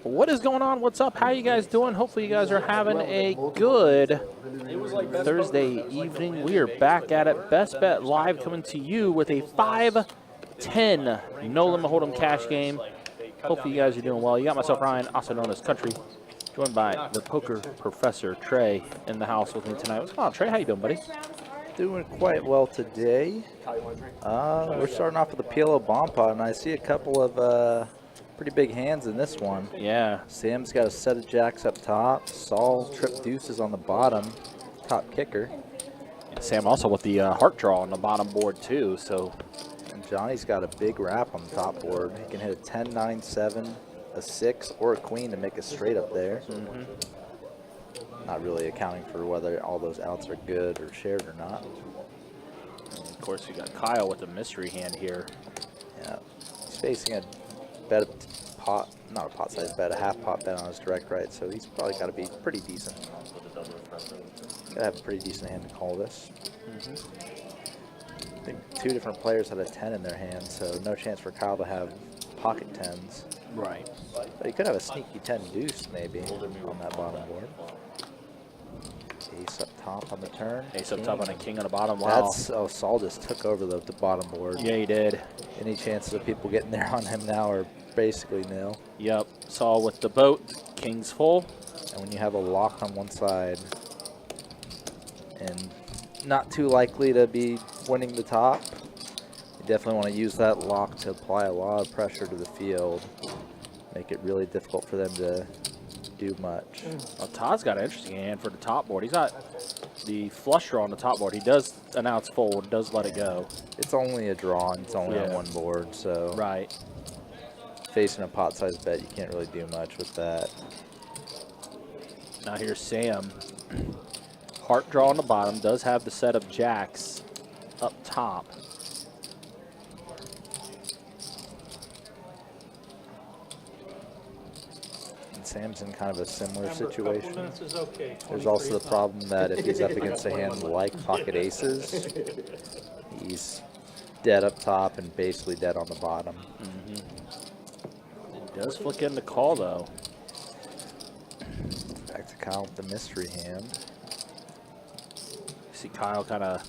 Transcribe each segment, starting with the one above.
What is going on? What's up? How you guys doing? Hopefully you guys are having a good Thursday evening. We are back at it. Best Bet Live coming to you with a 5-10 no limit hold'em cash game. Hopefully you guys are doing well. You got myself, Ryan, also known as Country, joined by the poker professor, Trey, in the house with me tonight. What's going on, Trey? How you doing, buddy? Doing quite well today. We're starting off with a PLO bomb pot, and I see a couple of pretty big hands in this one. Yeah. Sam's got a set of jacks up top. Saul trip deuces on the bottom, top kicker. Sam also with the heart draw on the bottom board too. So, and Johnny's got a big wrap on the top board. He can hit a 10, 9, 7, a 6, or a queen to make a straight up there. Not really accounting for whether all those outs are good or shared or not. And of course, we got Kyle with the mystery hand here. Yeah, he's facing a bet pot, not a pot size bet, a half pot bet on his direct right, so he's probably got to be pretty decent. Got to have a pretty decent hand to call this. I think two different players had a 10 in their hand, so no chance for Kyle to have pocket 10s. Right. But he could have a sneaky 10 deuce maybe on that bottom board. Ace up top on the turn. Ace up top on a king on the bottom. Wow. Oh, Saul just took over the bottom board. Yeah, he did. Any chances of people getting there on him now are basically nil. Yep. Saul with the boat. King's full. And when you have a lock on one side and not too likely to be winning the top, you definitely want to use that lock to apply a lot of pressure to the field. Make it really difficult for them to do much. Well, Todd's got an interesting hand for the top board. He's got the flush draw on the top board. He does announce fold, does let it go. It's only a draw, and it's only on one board, so right. Facing a pot size bet, you can't really do much with that. Now here's Sam. Heart draw on the bottom, does have the set of jacks up top. Sam's in kind of a similar situation. There's also the problem that if he's up against a hand like pocket aces, he's dead up top and basically dead on the bottom. It does flick in the call though. Back to Kyle with the mystery hand. See Kyle kind of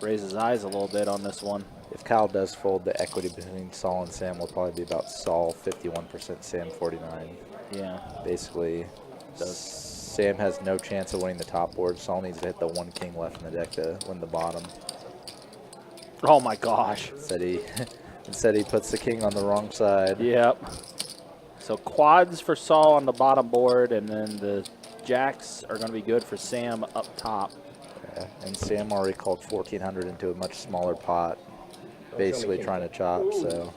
raise his eyes a little bit on this one. If Kyle does fold, the equity between Saul and Sam will probably be about Saul 51%, Sam 49. Yeah. Basically, Sam has no chance of winning the top board. Saul needs to hit the one king left in the deck to win the bottom. Oh my gosh. Instead he puts the king on the wrong side. Yep. So quads for Saul on the bottom board, and then the jacks are going to be good for Sam up top. Yeah, and Sam already called 1,400 into a much smaller pot, basically trying to chop, so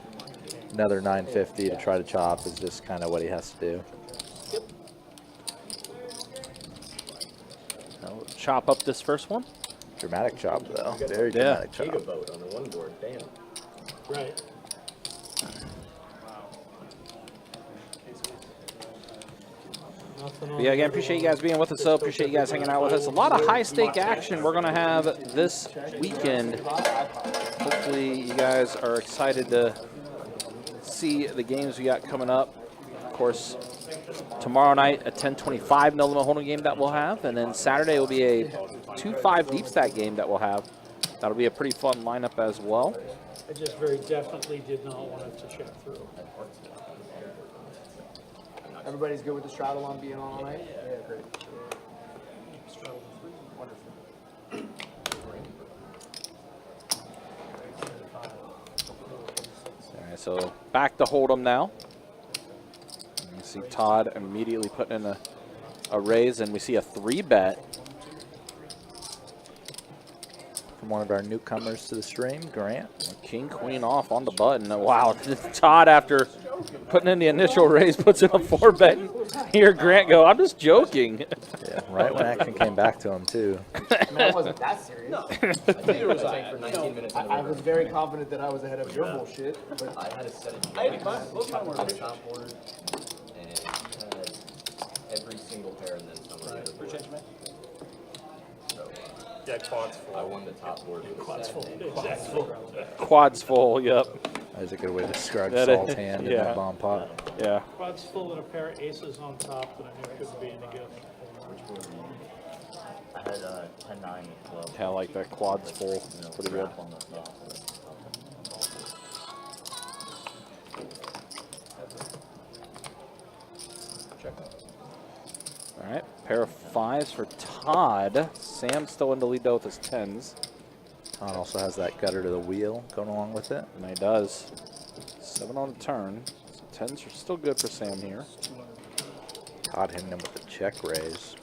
another 950 to try to chop is just kind of what he has to do. I'll chop up this first one. Dramatic chop, though. Very dramatic chop. Boat on the one board, damn. Right. But yeah, again, appreciate you guys being with us, though. Appreciate you guys hanging out with us. A lot of high-stake action we're going to have this weekend. Hopefully you guys are excited to see the games we got coming up. Of course, tomorrow night, a 10-25 no limit hold'em game that we'll have. And then Saturday will be a 2-5 deep stack game that we'll have. That'll be a pretty fun lineup as well. I just very definitely did not want it to check through. Everybody's good with the straddle on being on all night? Yeah, great. Straddle the 3. Wonderful. All right, so back to hold'em now. And you see Todd immediately putting in a raise, and we see a 3-bet. From one of our newcomers to the stream, Grant. King, queen off on the button. Wow, Todd, after putting in the initial raise, puts in a 4-bet. Here, Grant go, I'm just joking. Yeah, right when action came back to him, too. I mean, I wasn't that serious. No. I think it was for 19 minutes. I was very confident that I was ahead of your bullshit. But I had a set of on the top board and had every single pair and then some of the other boards. So, Yeah, quads full. I won the top board with Quads a full. set. Exactly. Quads full, yep. That is a good way to describe That Saul's is- hand in yeah. that bomb pot. Yeah. Quad's full and a pair of aces on top that I knew couldn't be any good. I had 10-9 with club. Yeah, I like that quads full. Pretty good. On the, yeah. All right, pair of 5s for Todd. Sam's still in the lead though with his 10s. Todd also has that gutter to the wheel going along with it. And he does. 7 on the turn. So 10s are still good for Sam here. Todd hitting him with the check raise.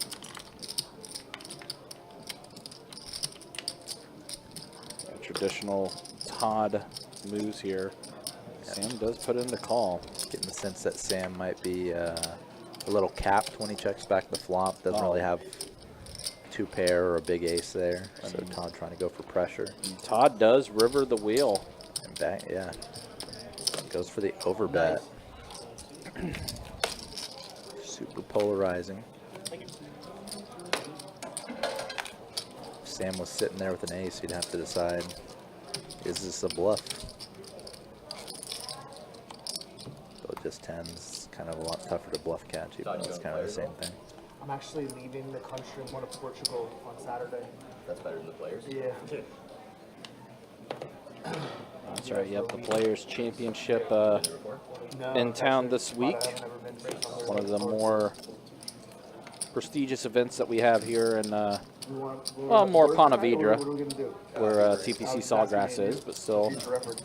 Traditional Todd moves here. Sam does put in the call. Getting the sense that Sam might be a little capped when he checks back the flop. Doesn't really have 2 pair or a big ace there. So Todd trying to go for pressure. And Todd does river the wheel. And back, yeah. Goes for the overbet. Super polarizing. If Sam was sitting there with an ace, he'd have to decide, is this a bluff? So just 10s, kind of a lot tougher to bluff catch, even though it's kind of the same thing. I'm actually leaving the country. I'm going to Portugal on Saturday. That's better than the players. Yeah. That's right, yep, the Players' Championship No, in town actually, this week. I haven't ever been to somewhere One of the like more prestigious events that we have here in, We're well, more we're- Ponte What are we Vedra, going to do? where TPC Sawgrass is, but still Future reference.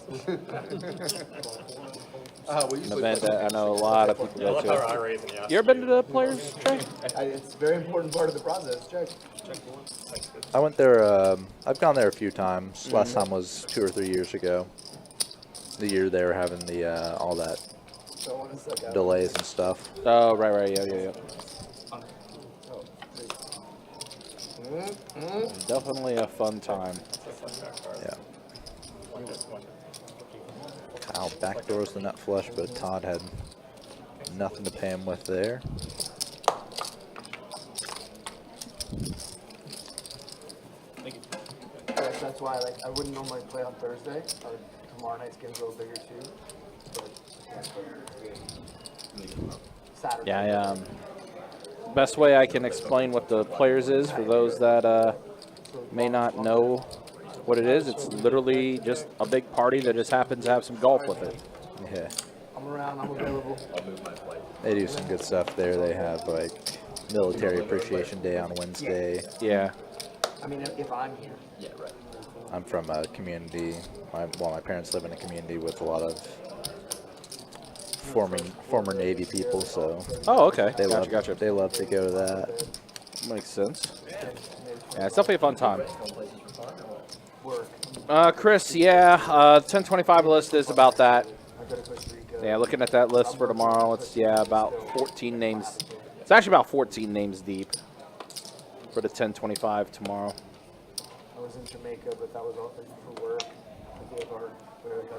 an event that I know a lot of people go to. You ever been to the Players, Trey? It's a very important part of the process. Check. I went there, I've gone there a few times. Last time was 2 or 3 years ago. The year they were having the, all that Don't want to suck out. delays and stuff. Oh, right, yeah. Definitely a fun time. Yeah. Kyle backdoors the nut flush, but Todd had nothing to pay him with there. Yes, that's why I wouldn't normally play on Thursday. Tomorrow night's game's a little bigger too. But Saturday. Yeah, best way I can explain what the Players is for those that may not know what it is, it's literally just a big party that just happens to have some golf with it. Yeah. I'm around. I'm available. They do some good stuff there. They have like Military Appreciation Day on Wednesday. Yeah. I mean, if I'm here. Yeah, right. I'm from a community, my parents live in a community with a lot of former Navy people, so Oh, okay. they Gotcha. they love to go to that. Makes sense. Yeah, it's definitely a fun time. Work. Chris, yeah, 1025 list is about that. I go to Costa Rica. Yeah, looking at that list for tomorrow, it's, yeah, about 14 names. It's actually about 14 names deep for the 1025 tomorrow. I was in Jamaica, but that was all for work. We gave our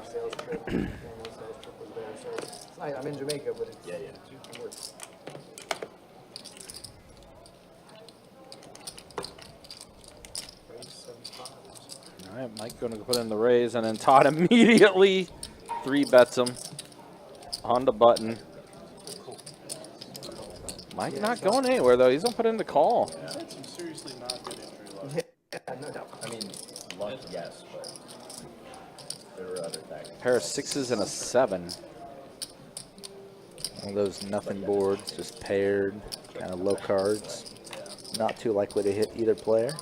sales trip. Annual sales trip was there, so it's nice. I'm in Jamaica, but it's it works. All right, Mike going to put in the raise, and then Todd immediately 3-bets him on the button. Mike not going anywhere, though. He's going to put in the call. Seriously not good injury luck. Yeah, no doubt. I mean, luck, yes, but there were other factors. Pair of 6s and a 7. One of those nothing boards, just paired, kind of low cards. Not too likely to hit either player.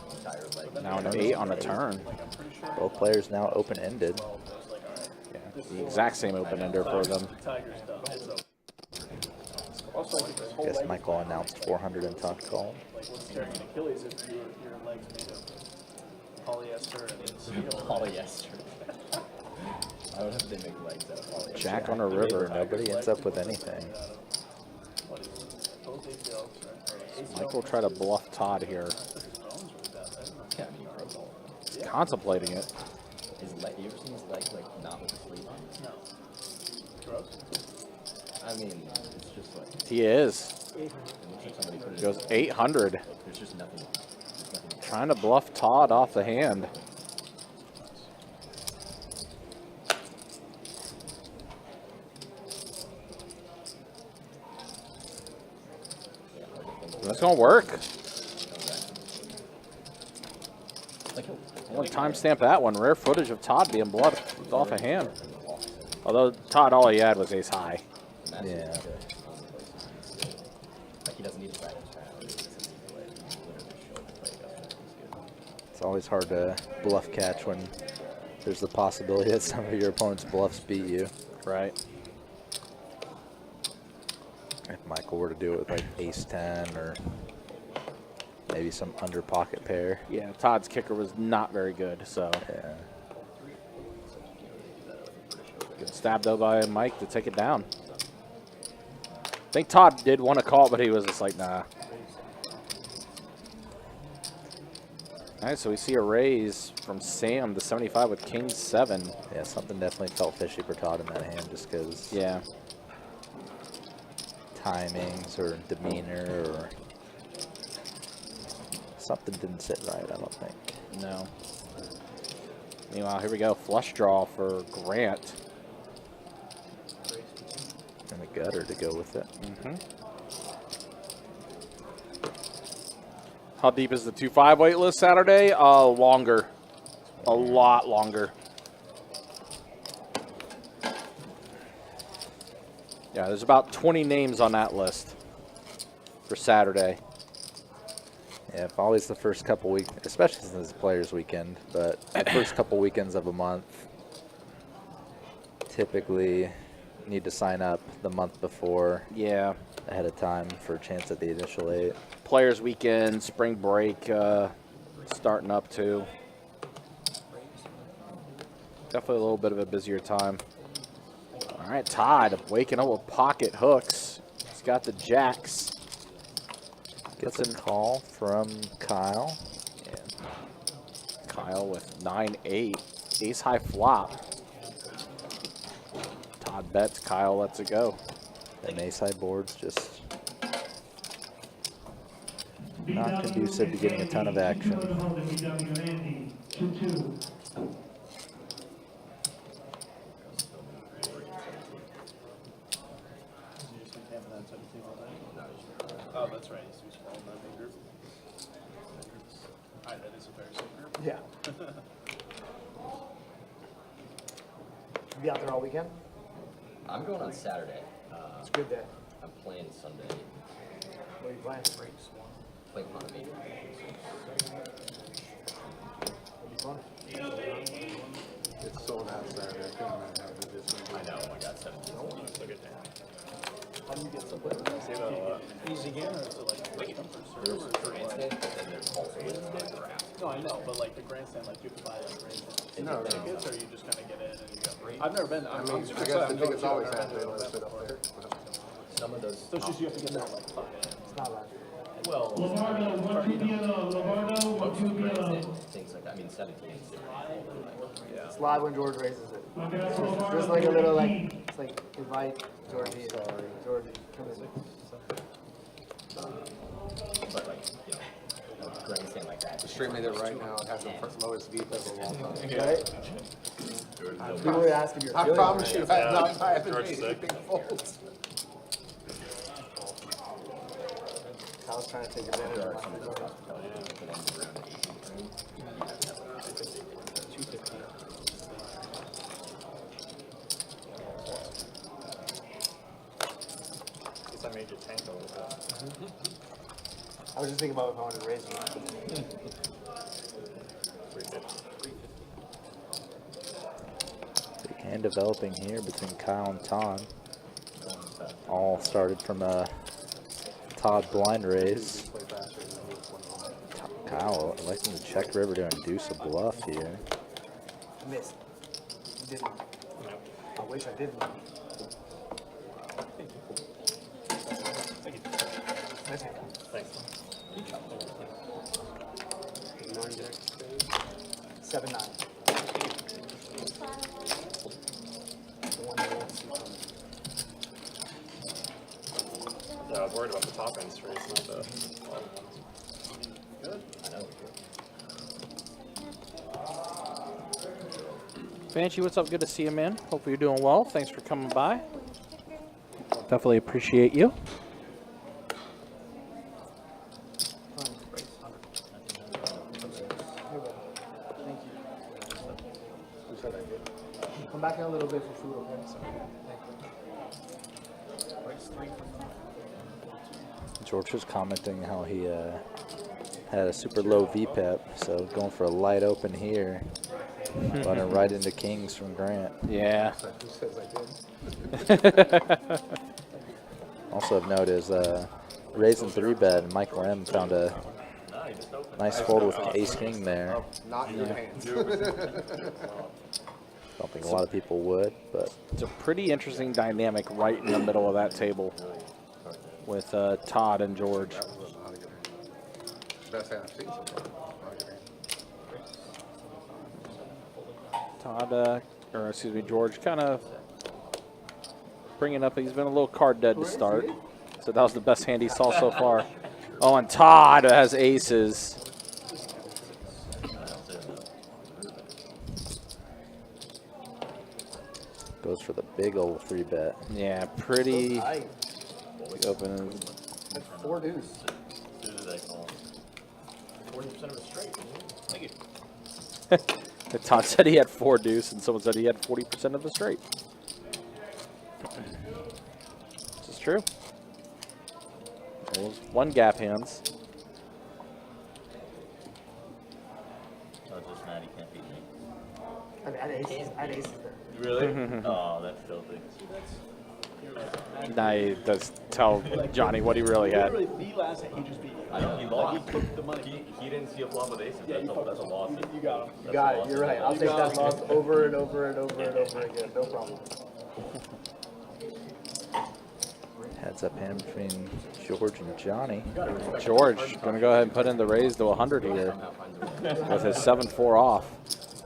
Now an 8 on a turn. Both players now open-ended. Yeah, the exact same open-ender for them. I guess Michael announced 400 and Todd called. Achilles if your legs made of polyester and steel. Polyester. I would have to make legs out of polyester. Jack on a river. Nobody ends up with anything. Mike will try to bluff Todd here. Yeah, I mean, pro ball. Contemplating it. His leg, you ever seen his legs like not with a sleeve on? No. Gross. I mean, it's just like, He is. it looks like somebody put it Goes 800. There's just nothing. There's nothing. Trying to bluff Todd off the hand. That's gonna work. Like, I want to timestamp that one. Rare footage of Todd being blood off a hand. Although Todd, all he had was ace high. Yeah. Like, he doesn't need to practice. It's always hard to bluff catch when there's the possibility that some of your opponent's bluffs beat you. Right. If Michael were to do it with like ace 10 or maybe some under pocket pair. Yeah, Todd's kicker was not very good, so. Yeah. Good stab, though, by Mike to take it down. I think Todd did want to call it, but he was just like, nah. All right, so we see a raise from Sam to 75 with king 7. Yeah, something definitely felt fishy for Todd in that hand just because Yeah. timings or demeanor or something didn't sit right, I don't think. No. Meanwhile, here we go. Flush draw for Grant. And the gutter to go with it. How deep is the 2-5 wait list Saturday? Longer. A lot longer. Yeah, there's about 20 names on that list for Saturday. Yeah, always the first couple weeks, especially since it's Players Weekend, but the first couple weekends of a month, typically need to sign up the month before Yeah. ahead of time for a chance at the initial 8. Players weekend, spring break starting up too. Definitely a little bit of a busier time. All right, Todd waking up with pocket hooks. He's got the jacks. Gets a call from Kyle. Yeah. Kyle with 9-8, ace high flop. Todd bets, Kyle lets it go. And ace high board's just not conducive to getting a ton of action. Oh, that's right. So he's following that big group. Alright, that is a very safe group. Yeah. Be out there all weekend? I'm going on Saturday. It's a good day. I'm playing Sunday. What are you playing? Playing Ponte. It'll be fun. It's sold out Saturday. I couldn't imagine how good this one. I know, I got 17. Look at that. How do you get something? Is it easy game or is it like break them for serve or for Grandstand, but then there's also a draft. No, I know, but like the grandstand, like you can buy a grandstand. No, Tickets, or you just kind of get in and you go. I've never been. I I'm mean, super I excited. guess the I'm going tickets to. always I've have never to been listed to up one there. Some of those. So it's just you have to get that like fuck. It's not loud. Well, Lombardo, 1-2 yellow. Lombardo, 1-2 yellow. things like that. I mean, 17 is different. It's live when George raises it. Okay, It's Lombardo, just like a little like, 14. it's like invite Georgie. Georgie, come in. But like, you know, a grandstand like that. Streaming it right now. It has the lowest VP of a long time. Right? We were asking your I feeling. promise you, right? I haven't made anything folds. Kyle's trying to take advantage of my I made your tank a little bit. I was just thinking about if I wanted to raise it. Big hand developing here between Kyle and Todd. All started from a Todd blind raise. Kyle electing to check river to induce a bluff here. I missed. You didn't. I wish I didn't. Nice hand. Thanks. 7-9. The one you won't see from. Yeah, I was worried about the top end straight, not the bottom one. Good. I know. Banshee, what's up? Good to see you, man. Hopefully you're doing well. Thanks for coming by. Definitely appreciate you. Come back in a little bit for food, okay? Thank you. George was commenting how he had a super low VPEP, so going for a light open here, running right into kings from Grant. Yeah. Who says I did? Also of note is raising 3-bet, and Michael M found a nice fold with ace king there. Not in your hands. Don't think a lot of people would, but It's a pretty interesting dynamic right in the middle of that table with Todd and George. Best hand I've seen so far. Todd, or excuse me, George, kind of bringing up. He's been a little card dead to start, so that was the best hand he saw so far. Oh, and Todd has aces. goes for the big old 3-bet. Yeah, pretty Tight. open. That's 4 deuce. As soon as I call 40% of a straight. Thank you. Todd said he had 4 deuce, and someone said he had 40% of the straight. This is true. Those 1 gap hands. Oh, just mad he can't beat me. I had aces there. Really? Oh, that's filthy. Now he does tell Johnny what he really had. Literally, the last hand he just beat you. I know he lost. He took the money. He didn't see a flop with aces. Yeah, That's a loss. You got him. You got it. You're right. I'll take that loss over and over and over and over again. No problem. Heads up hand between George and Johnny. George gonna go ahead and put in the raise to 100 here with his 7-4 off.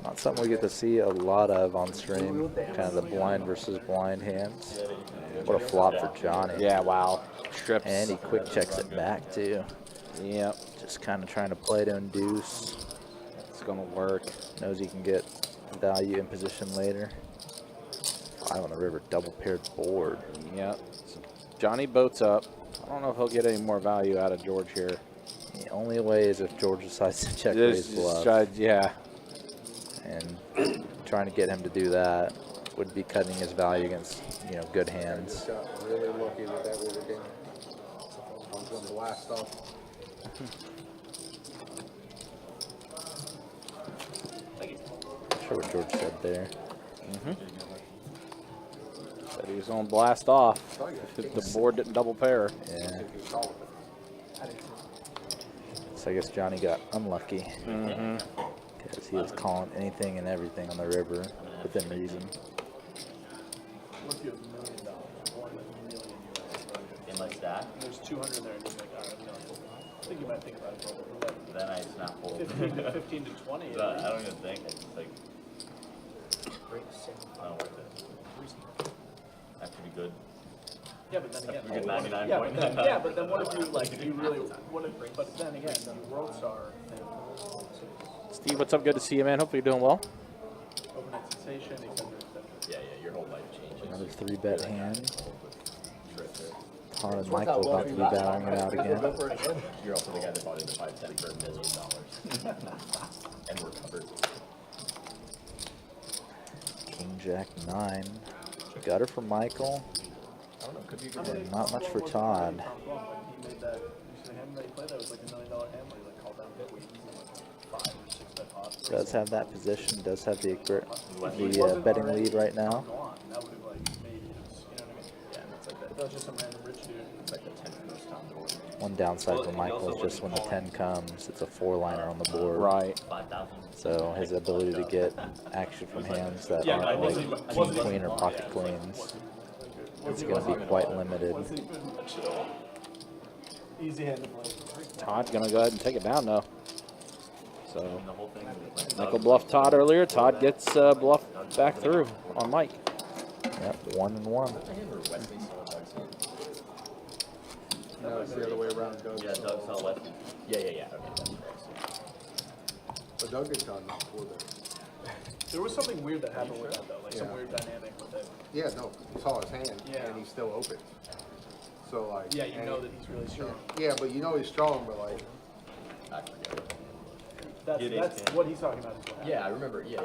Not something we get to see a lot of on stream. Kind of the blind versus blind hands. What a flop for Johnny. Yeah, wow. Strips. And he quick checks it back too. Yep, Just kind of trying to play to induce. it's gonna work. Knows he can get value in position later. 5 on the river, double paired board. Yep. So Johnny boats up. I don't know if he'll get any more value out of George here. The only way is if George decides to check Just- raise just bluff. yeah. And trying to get him to do that would be cutting his value against, you know, good hands. Just got really lucky with that river game. I was going to blast off. Not sure what George said there. Said he was gonna blast off if the board didn't double pair. Yeah. So I guess Johnny got unlucky. Because he was calling anything and everything on the river within reason. What if you have $1 million? $1 million. In my stack, And there's 200 there, and he's like, all right, I'm done. I think you might think about it for like then I snap fold. 15 to 20. I don't even think. It's just like, Great sim. not worth it. That could be good. Yeah, but then again, You get 99 yeah, point. but then what if you like you really what if, but then again you world star and Steve, what's up? Good to see you, man. Hopefully you're doing well. overnight sensation, etc. Yeah, your whole life changes. Another 3-bet hand. Trip. Todd and Michael about to be battling it out again. You're also the guy that bought into 5 cents for $1 million. And we're covered. King Jack 9. Gutter for Michael. I don't know, could be a good And not much for Todd. When he made that, you see the hand that he played, that was like $1 million hand where he like called down bit weeks and like 5 or 6 bet pots. Does have that position. Does have the betting lead right now. Go on, that would have like maybe it's, you know what I mean? Yeah, and it's like that. That was just some random rich dude. It's like the 10th most time board. One downside for Michael is just when the 10 comes, it's a 4-liner on the board. Right. 5,000. So his ability to get action from hands that aren't like king, queen, or pocket queens is going to be quite limited. Wasn't even much at all. Easy hand to play. Todd's gonna go ahead and take it down though. So The whole thing was like, Michael bluffed Todd earlier. Todd gets bluff back through on Mike. Yep, 1 and 1. Wesley saw Doug's hand. No, it's the other way around. Doug. Yeah, Doug saw Wesley. Yeah. Okay, that's correct. But Doug had gotten off before that. There was something weird that happened with that though, like some Yeah. weird dynamic with it. Yeah, no, he saw his hand Yeah. and he still opened. So like. Yeah, you and- know that he's really strong. Yeah, but you know he's strong, but like. I forget. That's what he's talking about. Is what Yeah, I remember. Yeah.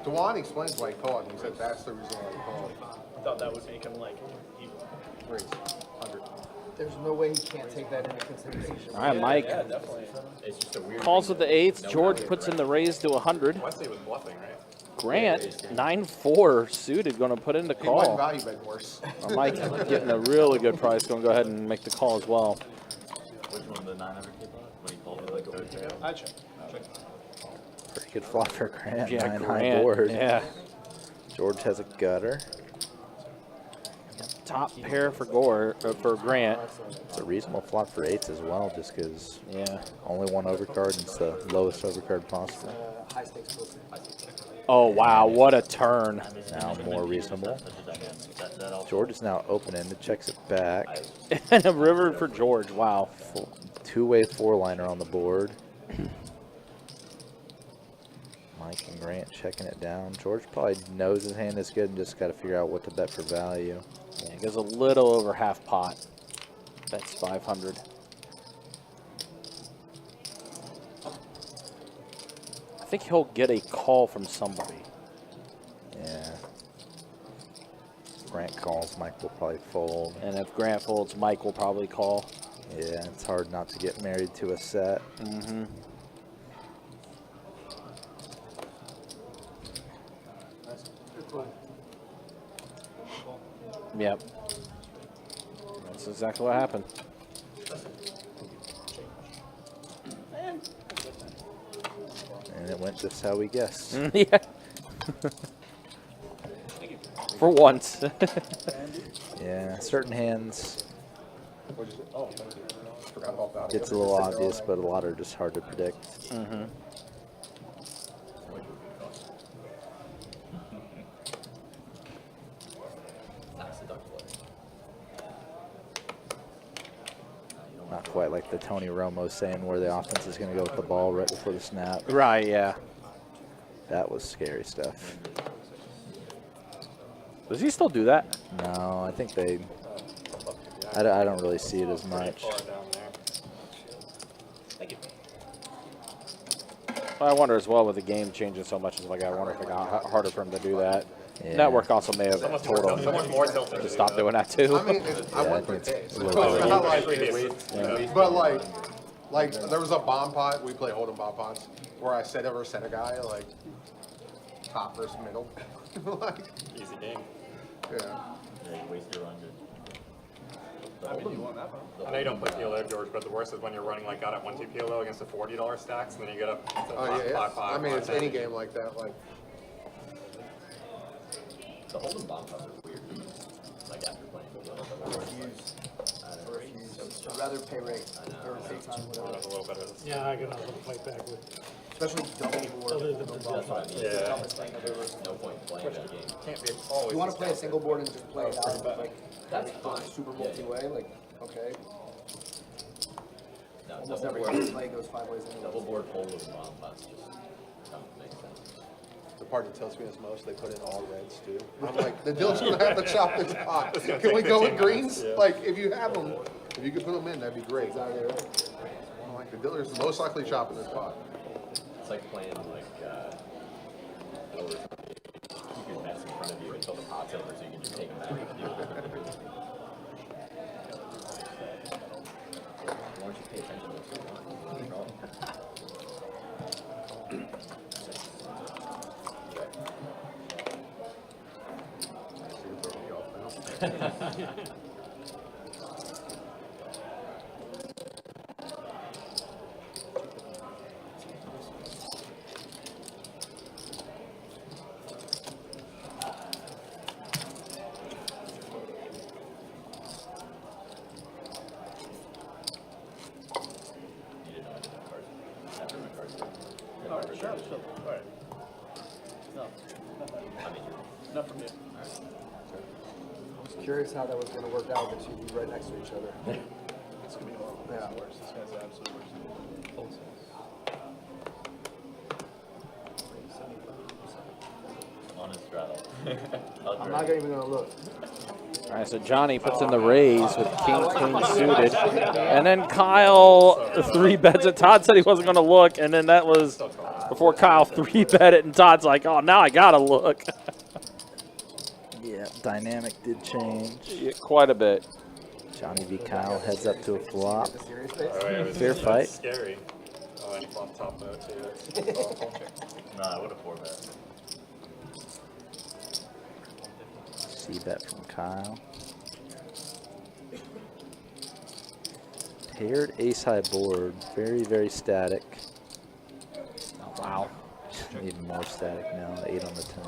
Dewan explains why he called. He said that's the reason why he called. I thought that would make him like evil. Raise 100. There's no way he can't take that into consideration. All right, Mike Yeah, definitely. It's just a weird. calls thing with the that eighth. no George one puts in ever the raise to 100. Wesley was bluffing, right? Grant, 9-4 suited, going to put in the He might call. value bet worse. Mike getting a really good price. Going to go ahead and make the call as well. Which one, the 900 keep on? When he called it like a third pair? I check. Pretty good flop for Grant. Yeah, 9 high Grant. board. Yeah, George has a gutter. top pair for for Grant. It's a reasonable flop for 8s as well, just because Yeah. only one overcard and it's the lowest overcard possible. High stakes poker. Oh wow, what a turn! Now more reasonable. That also. George is now open-ended, checks it back. And a river for George. Wow. Two-way 4-liner on the board. Mike and Grant checking it down. George probably knows his hand is good and just got to figure out what to bet for value. Yeah, it goes a little over half pot. That's 500. I think he'll get a call from somebody. Yeah. Grant calls, Mike will probably fold. And if Grant folds, Mike will probably call. Yeah, it's hard not to get married to a set. Mm-hmm. Yep. That's exactly what happened. And it went just how we guessed. Yeah. For once. Yeah, certain hands, What'd you say? Oh, thank you. Forgot about that. it's a little obvious, but a lot are just hard to predict. Mm-hmm. That's the duck player. Not quite like the Tony Romo saying where the offense is going to go with the ball right before the snap. Right, yeah. That was scary stuff. Does he still do that? No, I think they. I don't really see it as much. Far down there. Well, I wonder as well with the game changing so much. It's like I wonder if it got harder for him to do that. Yeah. Network also may have Someone's told him more tilted to stop doing that too. I mean, I Yeah, I wouldn't think put it's days. a little It's bit not of like but like there was a bomb pot. We play hold'em bomb pots where I set over set a guy like top versus middle. Like, Easy game. yeah. Yeah, you waste your 100. I mean, you want that one? I know you don't put PLO, George, but the worst is when you're running like out at 1-2 PLO against the $40 stacks, and then you get up to Oh yeah. 5-5. I mean, it's any game like that. Like, The hold'em bomb putt is weird. Like after playing the I'd rather pay rate or pay time, whatever. That's a little better. Yeah, I can fight back with. Especially double board. Other than no the- bomb That's what I pot. mean. It's the Yeah. dumbest thing I've ever. No point in playing that game. Can't be always. You want to play a single board and just play it out, but like That's fine. super Yeah, yeah. multi-way, like okay. No, Almost double every board, play goes 5 ways anyway. double board hold'em bomb putts just don't make sense. the part that tells me the most, they put in all reds too. I'm like, the deal's gonna have to chop this pot. Can we go with greens? Like, if you have them, if you could put them in, that'd be great. Exactly right. I'm like, the dealer's most likely chopping this pot. It's like playing like over something. Keep your bets in front of you until the pot's over so you can just take them back with you. Why don't you pay attention to what's going on? You didn't know I did that first. After my cards. Oh, sure, sure. All right. No, I mean, not from you. I was curious how that was going to work out with you right next to each other. It's gonna be horrible. Yeah. It's the worst. This guy's the absolute worst. On his straddle. I'm not even gonna look. All right, so Johnny puts in the raise with king, queen suited. And then Kyle 3-bets it. Todd said he wasn't going to look, and then that was before Kyle 3-bet it, and Todd's like, oh, now I got to look. Yeah, dynamic did change. Yeah, quite a bit. Johnny v. Kyle heads up to a flop. The serious face. Oh, yeah, Fair fight. Scary. Oh, and flop top note too. Nah, I would have 4-bet. C-bet from Kyle. Paired ace-high board. Very, very static. Oh, wow. Even more static now. 8 on the 10.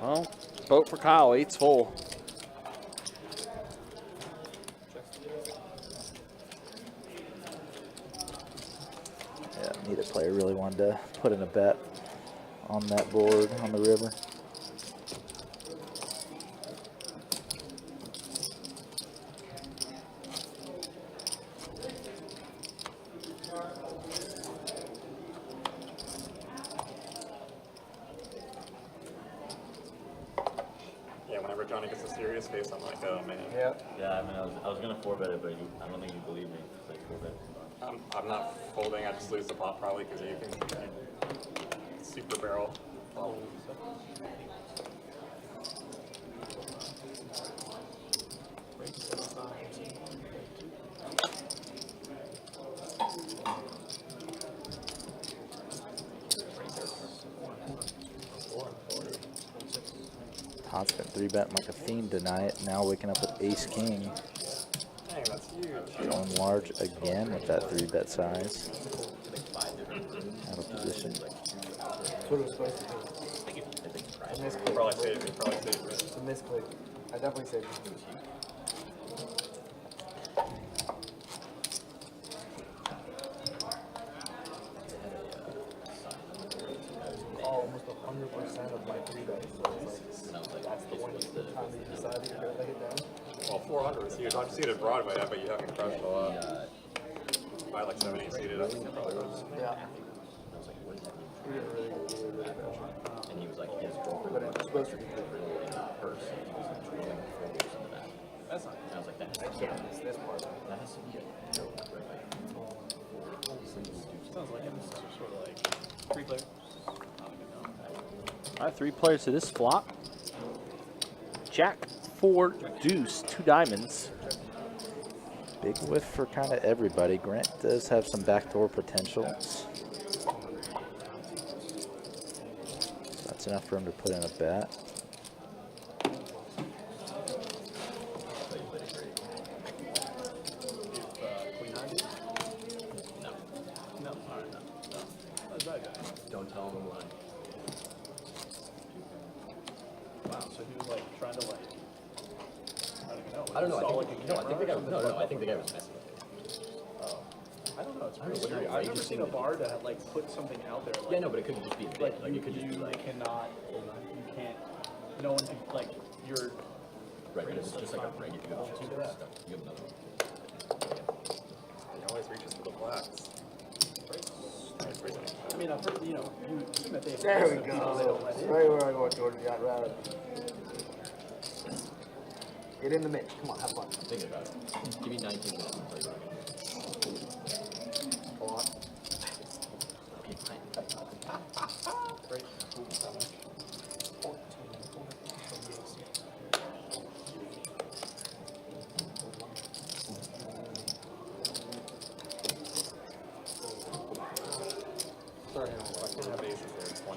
Well, boat for Kyle. 8's full. Yeah, neither player really wanted to put in a bet on that board on the river. Yeah, whenever Johnny gets a serious face, I'm like, oh man. Yeah. Yeah, I mean, I was gonna 4-bet it, but I don't think you believe me. It's like 4-bet. I'm not folding. I just lose the pot probably because you can super barrel. Todd's been 3-betting like a fiend tonight. Now waking up with ace-king. Dang, that's huge. Going large again with that 3-bet size. Out of position. That's what it was supposed to do. A misclick. Probably saved me. Probably saved me. It's a misclick. I definitely saved it. Almost 100% of my 3-bets. So it's like, that's the one time that you decided you're gonna lay it down. Well, 400 was huge. I've seen it Broadway, but you haven't crushed a lot. If I had like 7, 8 seated, I think it probably was. Yeah. We didn't really crash. And he was like, his girlfriend But it's supposed to be good. in her purse. And he was like, throwing photos in the back. That's not. And I was like, that's This part. that has to be a joke, right? Sounds like it's sort of like 3 players. All right, 3 players to this flop. Jack, 4, deuce, 2 diamonds. Big whiff for kind of everybody. Grant does have some backdoor potentials. That's enough for him to put in a bet. Don't tell him why. Wow, so he was like trying to like, I don't even know. I don't know. saw, I think the guy. No, I think the guy was messing with it. I don't know. It's I pretty don't know, strange. what I've do you never seen a bar that like put something out there. Like, Yeah, no, but it couldn't just be a bit. Like, it could just be you like, cannot, you can't. No one can like. You're. right, but it's just like a regular. You have Do that. you have another one. He always reaches for the blacks. I mean, I've heard, you know, you assume that they. There we people they don't let go. in. Right where I want George. Yeah, right. Get in the mix. Come on, have fun. Think about it. Give me 19 minutes and play back. Go on. Okay, fine.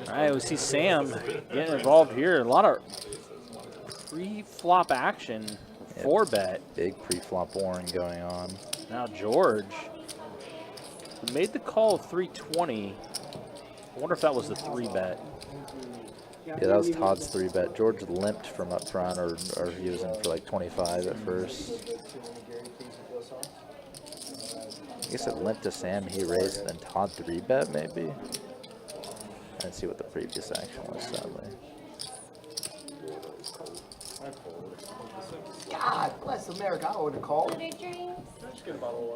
All right, we see Sam getting involved here. A lot of pre-flop action. 4-bet. Big pre-flop warring going on. Now George, who made the call of 320. I wonder if that was the 3-bet. Yeah, that was Todd's 3-bet. George limped from up front, or he was in for like 25 at first. I guess it limped to Sam, he raised, and then Todd 3-bet maybe? I didn't see what the previous action was, sadly. God bless America. I would have called.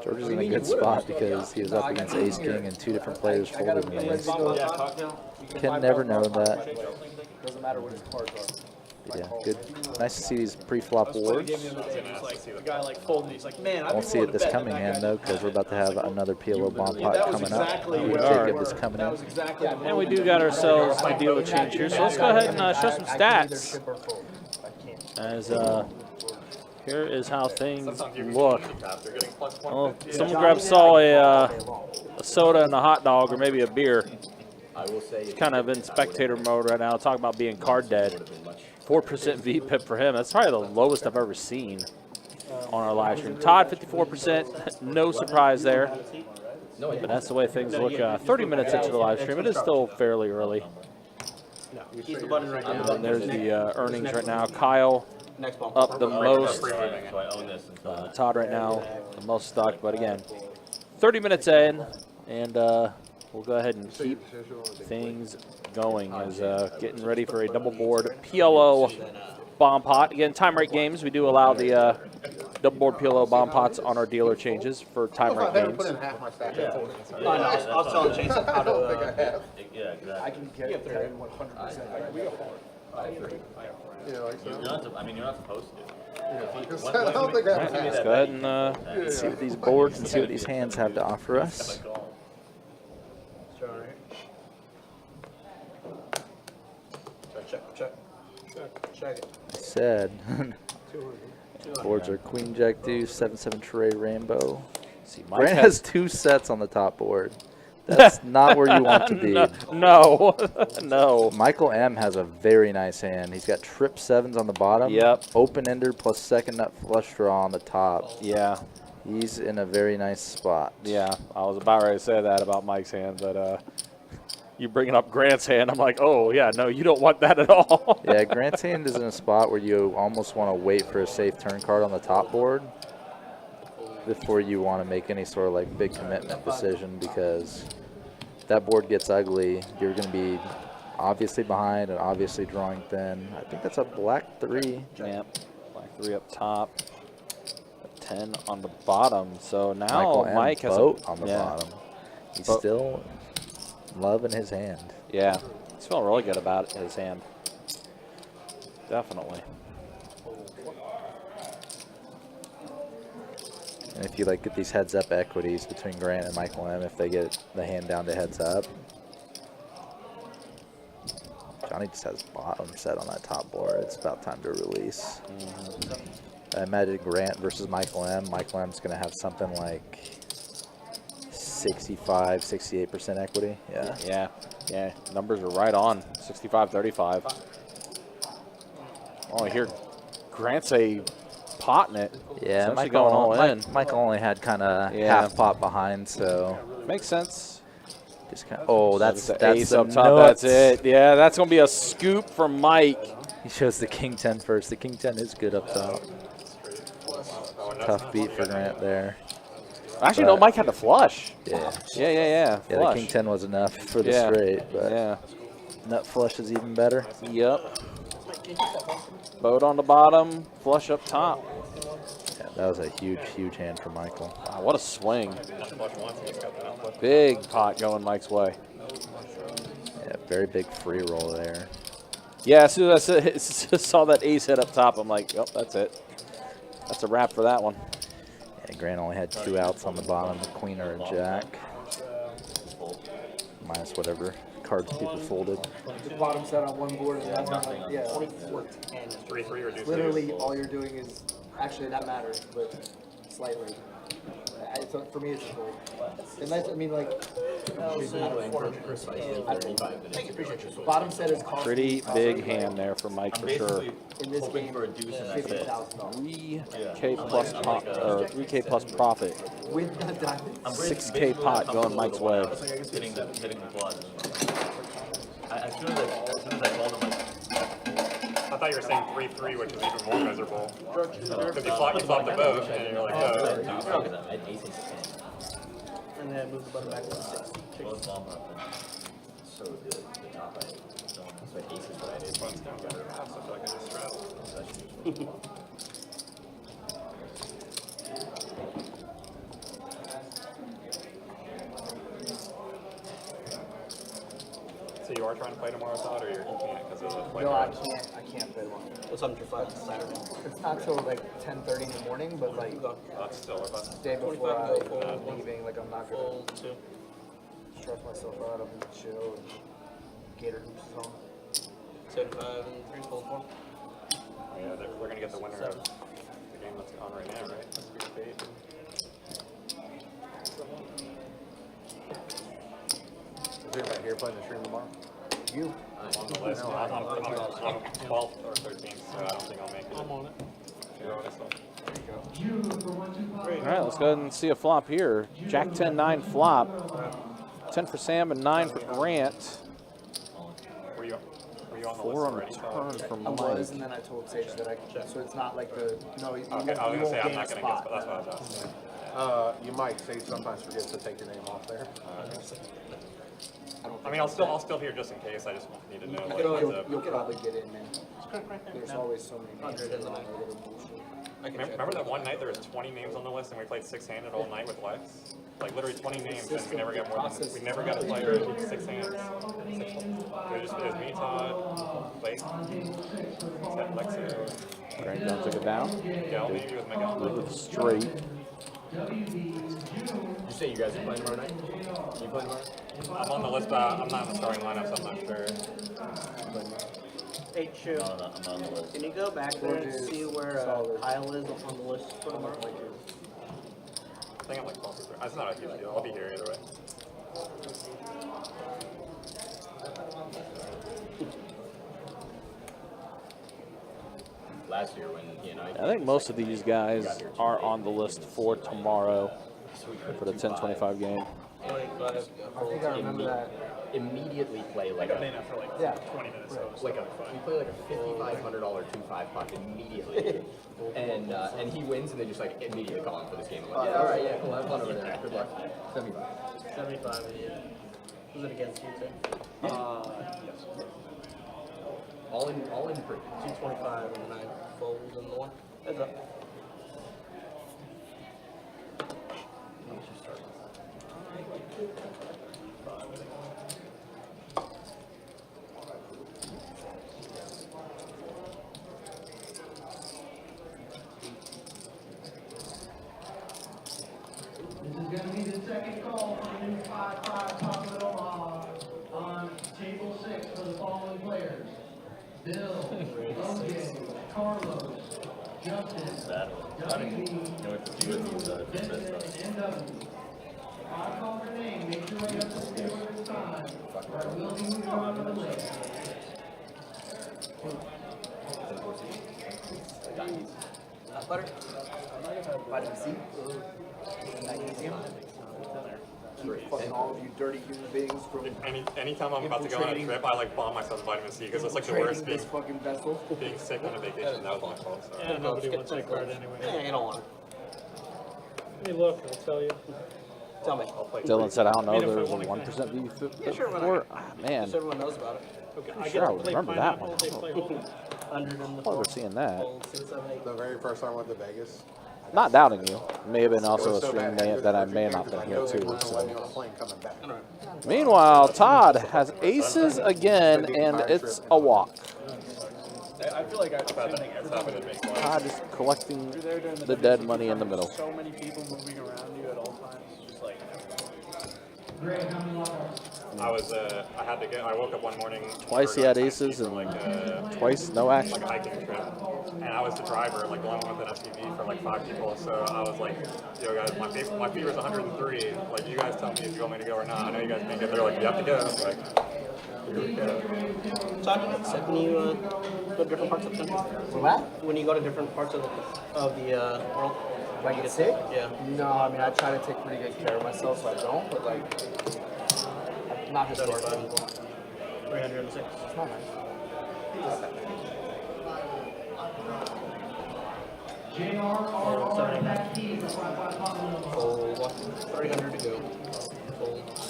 George is in a good spot because he was up against Ace King and 2 different players folded him. Can never know that. doesn't matter what his cards are. But yeah, good. Nice to see these pre-flop boards. The guy like folded, he's like, man, I Won't see it this coming hand though, because we're about to have another PLO bomb pot coming up. Jacob is coming in. exactly And we do got ourselves a dealer change here, so let's go ahead and show some stats. As here is how things look. Well, someone saw a soda and a hot dog, or maybe a beer. Kind of in spectator mode right now. Talking about being card dead. 4% VPIP for him. That's probably the lowest I've ever seen on our live stream. Todd, 54%. No surprise there. But that's the way things look 30 minutes into the live stream. It is still fairly early. And there's the earnings right now. Kyle up the most. Todd right now the most stock. But again, 30 minutes in, and we'll go ahead and keep things going as getting ready for a double board PLO bomb pot. Again, time rate games, we do allow the double board PLO bomb pots on our dealer changes for time rate games. Put in half my stack. I was telling Jason how to. Yeah, exactly. I can get there 100%. You know, like, You're not, I mean, you're not supposed to. I don't think I have Let's go ahead and see what these boards and see what these hands have to offer us. Check it. I said boards are Queen Jack Deuce, 7-7 Tray Rainbow. See, Mike Grant has 2 sets on the top board. That's not where you want to be. No, no. Michael M has a very nice hand. He's got trip 7s on the bottom. Yep. Open ender plus second nut flush draw on the top. Yeah, He's in a very nice spot. yeah. I was about ready to say that about Mike's hand, but you bringing up Grant's hand, I'm like, oh yeah, no, you don't want that at all. Yeah, Grant's hand is in a spot where you almost want to wait for a safe turn card on the top board before you want to make any sort of like big commitment decision, because if that board gets ugly, you're going to be obviously behind and obviously drawing thin. I think that's a black 3. Yep. Black 3 up top. A 10 on the bottom. So now Michael M Mike has boat a, on the yeah. bottom. He's Boat. still loving his hand. Yeah, he's feeling really good about his hand. Definitely. And if you like get these heads up equities between Grant and Michael M, if they get the hand down to heads up. Johnny just has bottom set on that top board. It's about time to release. I imagine Grant versus Michael M. Michael M's going to have something like 65, 68% equity. Yeah. Yeah, yeah. Numbers are right on. 65-35. Oh, I hear Grant say pot in it. Yeah, Essentially Michael, going all in. Michael only had kind of Yeah. half pot behind, so Makes sense. just kind of. Oh, that's the that's ace the up top. nuts. That's it. Yeah, that's gonna be a scoop from Mike. He shows the King 10 first. The King 10 is good up top. Tough beat for Grant there. Actually, no, Mike had the flush. Yeah. Yeah. Yeah, the Flush. King 10 was enough for the Yeah. straight, but Yeah. nut flush is even better. Yep. Boat on the bottom, flush up top. Yeah, that was a huge, huge hand for Michael. Wow, what a swing. Big pot going Mike's way. Yeah, very big free roll there. Yeah, as soon as I saw that ace hit up top, I'm like, oh, that's it. That's a wrap for that one. Yeah, Grant only had 2 outs on the bottom, a queen or a jack. Minus whatever cards people folded. The bottom set on one board, and that's yeah. 3-3 reduced. Literally, all you're doing is actually that matters, but slightly. For me, it's a fold. Unless I mean, like, bottom set is costing Pretty big hand there for Mike for sure. in this game for a deuce and that's it. $50,000 3K plus pot, or 3K plus profit. with the diamond. 6K pot going Mike's way. Hitting the quad. As soon as I called him, like, I thought you were saying 3-3, which is even more miserable. Because you flop the boat, and you're like, oh. And then move the button back to 6. so good. The top I don't. So aces what I did. So you are trying to play tomorrow, Todd, or you can't because of the play? No, I can't play tomorrow. What's on your flight Saturday? It's not till like 10:30 in the morning, but like That's still about day before 25 I'm leaving, like I'm not gonna full 2. stress myself out. I'm gonna chill and Gator hoops is on. 75 and 3 full 4. yeah, we're gonna get the winner of the game that's on right now, right? That's Speed Fate. Is anybody here playing the stream tomorrow? You. I'm on the list. I'm 12th or 13th, so I don't think I'll make it. I'm on it. You're on it, so. You for 125. All right, let's go ahead and see a flop here. Jack 10, 9 flop. 10 for Sam and 9 for Grant. Were you on the 4 list on the already, Todd? turn from I Mike. was, and then I told Sage that so it's not like the, no, you Okay, won't, I was gonna you say won't I'm gain not a gonna get, spot. but that's what I was asking. You might. Sage sometimes forgets to take your name off there. I mean, I'll still hear just in case. I just need to know. Like, You'll probably get in, man. There's always so many names that are bullshit. remember that one night there was 20 names on the list and we played 6-handed all night with Lex? Like literally 20 names and we never got more than we never got a player with 6 hands. It was me, Todd, Blake, Lexi, Grant Jones took it down. Miguel, maybe with Miguel. With straight. You say you guys are playing tomorrow night? You playing tomorrow? I'm on the list, but I'm not in the starting lineup, so I'm not sure. Hey, Chew, I'm on the list. can you go back there and see where Kyle is on the list for tomorrow? I think I'm like 12 or 13. That's not a huge deal. I'll be here either way. Last year when he and I think most of these guys are on the list for tomorrow for the 10-25 game. I think I remember that. immediately play like a Yeah. 20 minutes. we play like a $5,500 2-5 pot immediately, and he wins and they just like immediately call him for this game. I'm like, yeah, all right, yeah, cool, have fun over there. Good luck. 75. 75, yeah. Was it against you too? Yes. All in free. 225 and 9 folds and 1. Heads up. This is going to be the second call for the new 5-5 top of Omaha on table 6 for the following players: Bill, Logan, Carlos, Justin, WB, Vincent, and W. I call your name, make your way up to the table this time, or I will be moving on to the list. Butter? Vitamin C? Magnesium? Fucking all of you dirty human beings from Anytime I'm about to go on a trip, I like bomb myself with vitamin C because it's like the worst this fucking vessel. being sick on a vacation. That was my fault. So. Yeah, nobody wants that card anyway. Yeah, you don't want it. Hey, look, I'll tell you. Tell me. Dylan said, I don't know, I mean, if I there was a wanna 1% beef Yeah, sure, why not? before. Ah, man, Just everyone knows about it. Okay, Pretty I sure get I to play remember that pineapple, one. they play hold. 100 in the I remember seeing that. fold, 6, 7, 8. The very first time I went to Vegas. Not doubting you. May have been also a it was so stream bad, that I a few may games not have because been I here know they too. weren't gonna let me So. on a plane coming back. Meanwhile, Todd has aces again, and it's a walk. I feel like same thing every time I make Todd is collecting you're there during the dead money in the tournament, middle. so many people moving around you at all times. It's just like Greg, how many lockouts? I woke up one morning. Twice he had aces and twice no action. Like a hiking trip, and I was the driver, like going with an SUV for like 5 people. So I was like, yo guys, my fever's 103. Like, you guys tell me if you want me to go or not. I know you guys think it. They're like, you have to go. I was like, here we go. So how do you get sick when you go to different parts of the country? What? When you go to different parts of the world? Like you get sick? Yeah. No, I mean, I try to take pretty good care of myself, so I don't, but like, not historically. 306. It's not nice. JR back key for 5-5 top of Omaha. Fold 300 to go. Fold 2,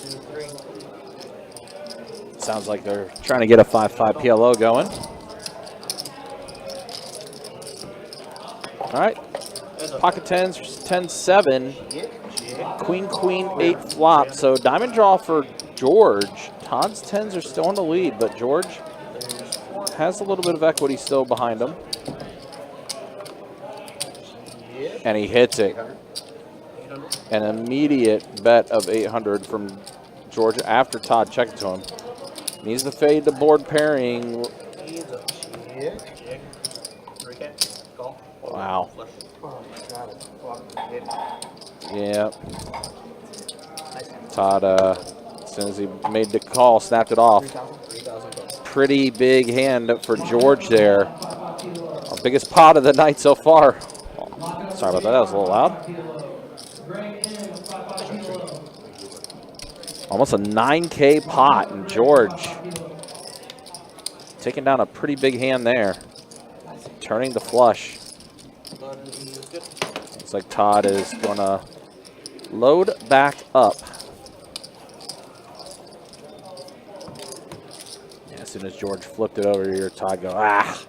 3. Sounds like they're trying to get a 5-5 PLO going. All right. Pocket 10s, 10-7. Queen, 8 flop. So diamond draw for George. Todd's 10s are still in the lead, but George has a little bit of equity still behind him. And he hits it. An immediate bet of 800 from George after Todd checked to him. Needs to fade the board pairing. Wow. Yeah. Todd, as soon as he made the call, snapped it off. Pretty big hand for George there. Our biggest pot of the night so far. Oh, sorry about that, that was a little loud. Almost a 9K pot, and George taking down a pretty big hand there. Turning the flush. Looks like Todd is gonna load back up. Yeah, as soon as George flipped it over here, Todd go, ah,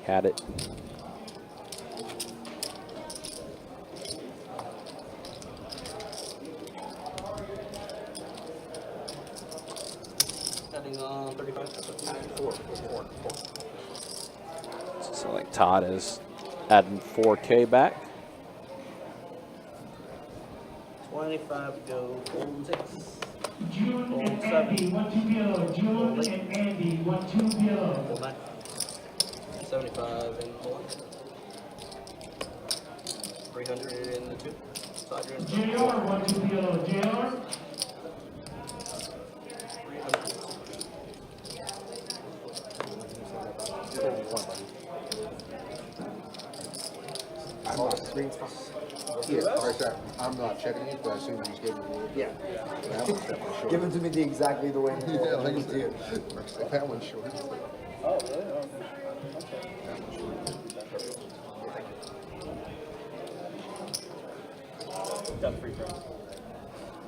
had it. So like Todd is adding 4K back. 25 to go, fold 6. June and Andy, 1-2 below. June and Andy, 1-2 below. Fold 9. 75 and 1. 300 in the 2. JR, 1-2 below. JR. Yeah, sorry, sir. I'm not checking it, but I assume you just gave me the word. Yeah. That one's definitely short. Give it to me exactly the way you Yeah, want like it to you. that one's short. Oh, really? Oh,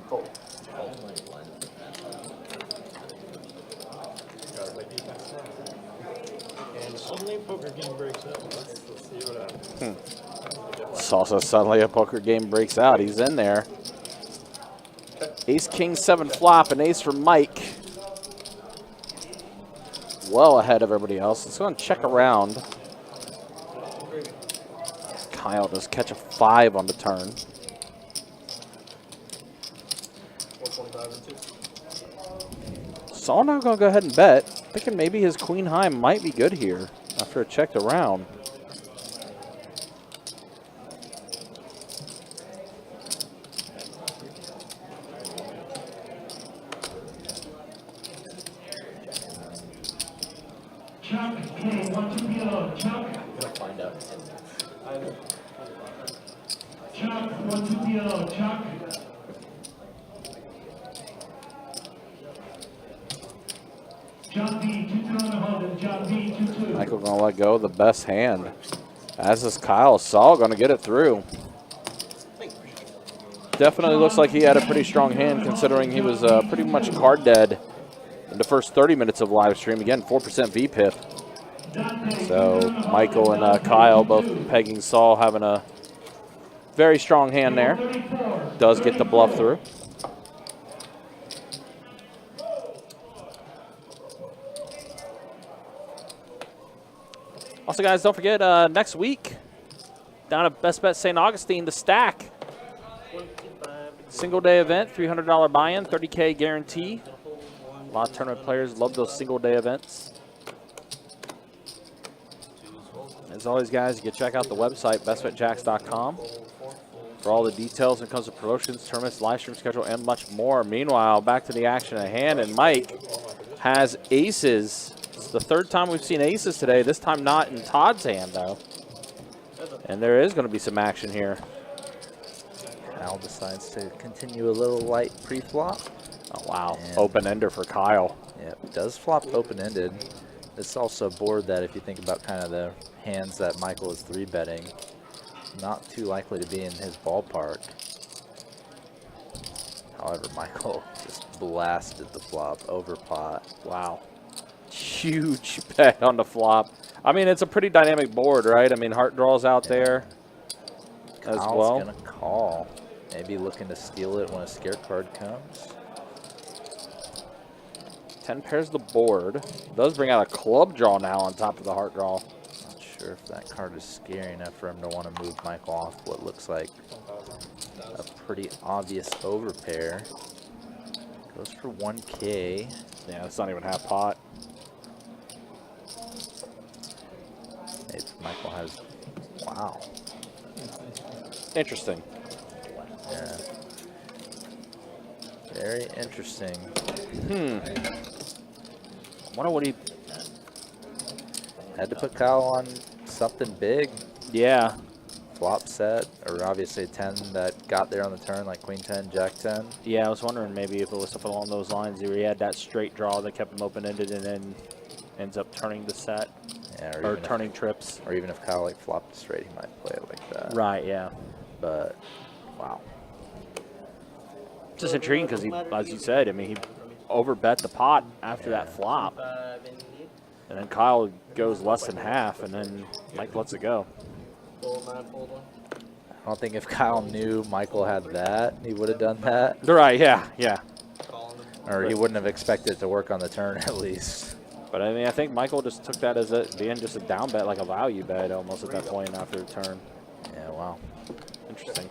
Fold. And suddenly a poker game breaks out. Let's see what happens. Salsa, suddenly a poker game breaks out. He's in there. Ace, king, 7 flop, and ace for Mike. Well ahead of everybody else. Let's go and check around. Kyle does catch a 5 on the turn. 425 and 2. Saul now gonna go ahead and bet. Thinking maybe his queen high might be good here after it checked around. Chuck, okay, 1-2 below. Chuck. Find out. Chuck, 1-2 below. Chuck. John B, 2-2 on the hold. John B, 2-2. Michael gonna let go of the best hand. As is Kyle. Saul gonna get it through. Definitely looks like he had a pretty strong hand considering he was pretty much card dead in the first 30 minutes of live stream. Again, 4% VPIP. So Michael and Kyle both pegging Saul having a very strong hand there. Does get the bluff through. Also, guys, don't forget next week down at Best Bet St. Augustine, the Stack. Single day event, $300 buy-in, 30K guarantee. A lot of tournament players love those single day events. As always, guys, you can check out the website, bestbetjacks.com, for all the details when it comes to promotions, tournaments, live stream schedule, and much more. Meanwhile, back to the action at hand, and Mike has aces. It's the third time we've seen aces today, this time not in Todd's hand, though. And there is going to be some action here. Kyle decides to continue a little light pre-flop. Oh, wow. And Open-ender for Kyle. Yep, does flop open-ended. It's also a board that if you think about kind of the hands that Michael is 3-betting, not too likely to be in his ballpark. However, Michael just blasted the flop over pot. Wow. Huge bet on the flop. I mean, it's a pretty dynamic board, right? I mean, heart draws out there as Kyle's well. gonna call. Maybe looking to steal it when a scare card comes. 10 pairs the board. Does bring out a club draw now on top of the heart draw. Not sure if that card is scary enough for him to want to move Michael off what looks like a pretty obvious overpair. Goes for 1K. Yeah, it's not even half pot. If Michael has, wow. Interesting. Yeah. Very interesting. Wonder what he. Had to put Kyle on something big. Yeah. Flop set, or obviously a 10 that got there on the turn, like Queen 10, Jack 10. Yeah, I was wondering maybe if it was something along those lines where he had that straight draw that kept him open-ended and then ends up turning the set. Yeah, Or even turning trips. Or even if Kyle like flopped straight, he might play it like that. Right, yeah. But, wow. Just intriguing because he, as you said, I mean, he overbet the pot after that flop. And then Kyle goes less than half, and then Mike lets it go. I don't think if Kyle knew Michael had that, he would have done that. Right, yeah, yeah. Or he wouldn't have expected it to work on the turn at least. But I mean, I think Michael just took that as being just a down bet, like a value bet almost at that point after the turn. Yeah, wow. Interesting.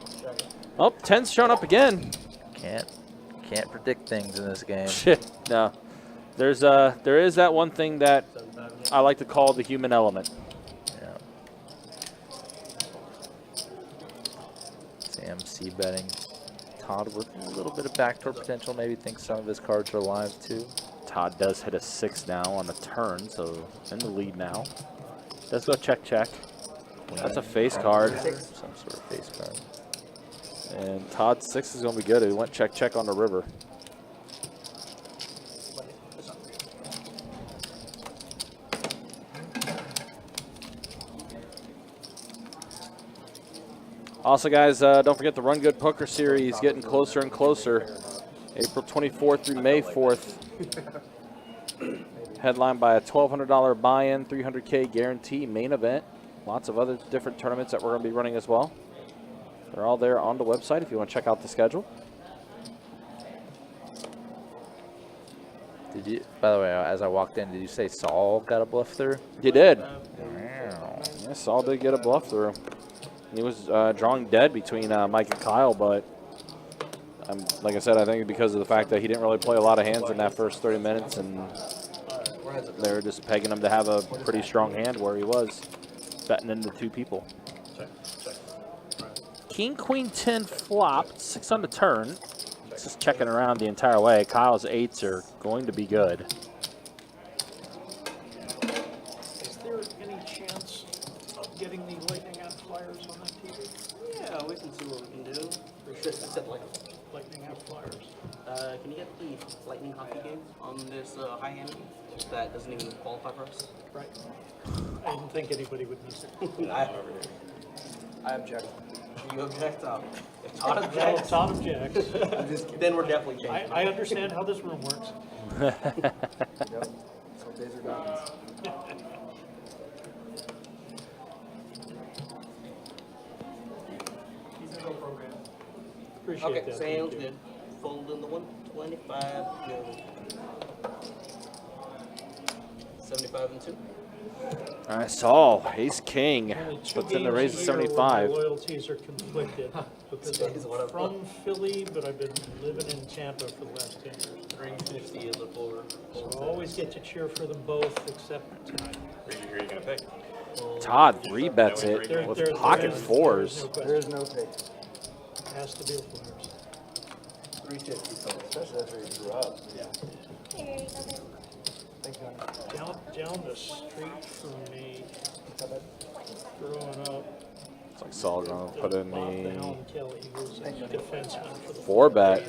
Oh, 10's showing up again. Can't predict things in this game. Shit, no. There is that one thing that I like to call the human element. Yeah. Sam C betting. Todd with a little bit of backdoor potential. Maybe thinks some of his cards are live too. Todd does hit a 6 now on the turn, so in the lead now. Does go check, check. That's a face card. Some sort of face card. And Todd's 6 is going to be good. He went check, check on the river. Also, guys, don't forget the Run Good Poker Series getting closer and closer. April 24th through May 4th. Headlined by a $1,200 buy-in, $300K guarantee main event. Lots of other different tournaments that we're going to be running as well. They're all there on the website if you want to check out the schedule. Did you? By the way, as I walked in, did you say Saul got a bluff through? You did. Wow. Yeah, Saul did get a bluff through. He was drawing dead between Mike and Kyle, but like I said, I think because of the fact that he didn't really play a lot of hands in that first 30 minutes, and they were just pegging him to have a pretty strong hand where he was betting into 2 people. King, Queen 10 flopped, 6 on the turn. Just checking around the entire way. Kyle's 8s are going to be good. Is there any chance of getting the lightning app flyers on that TV? Yeah, we can see what we can do. For sure, set like, Lightning app flyers. can you get the lightning hockey game on this high hand that doesn't even qualify for us? Right. I didn't think anybody would miss it. I object. You object? If Todd No, objects, Todd objects. then we're definitely changing. I understand how this room works. Yep. Some days are diamonds. Appreciate Okay, that. sounds Thank you. good. Fold in the 125, go. 75 and 2. All right, Saul, Ace King. Only 2 Puts in the games raise a to year where 75. My loyalties are conflicted because Today's what I'm I've from Philly, but I've been living in Tampa for the last 10 years. 350 is a full. So I always get to cheer for them both, except tonight. Who are you gonna pick? Todd 3-bets it with pocket 4s. There is no pick, Has to be the Flyers. 350 total. especially after you grew up. Yeah. Thank you. Down the street from me, growing up. It's like Saul going to put in Bob the Allen Kelly was a defenseman for the 4-bet.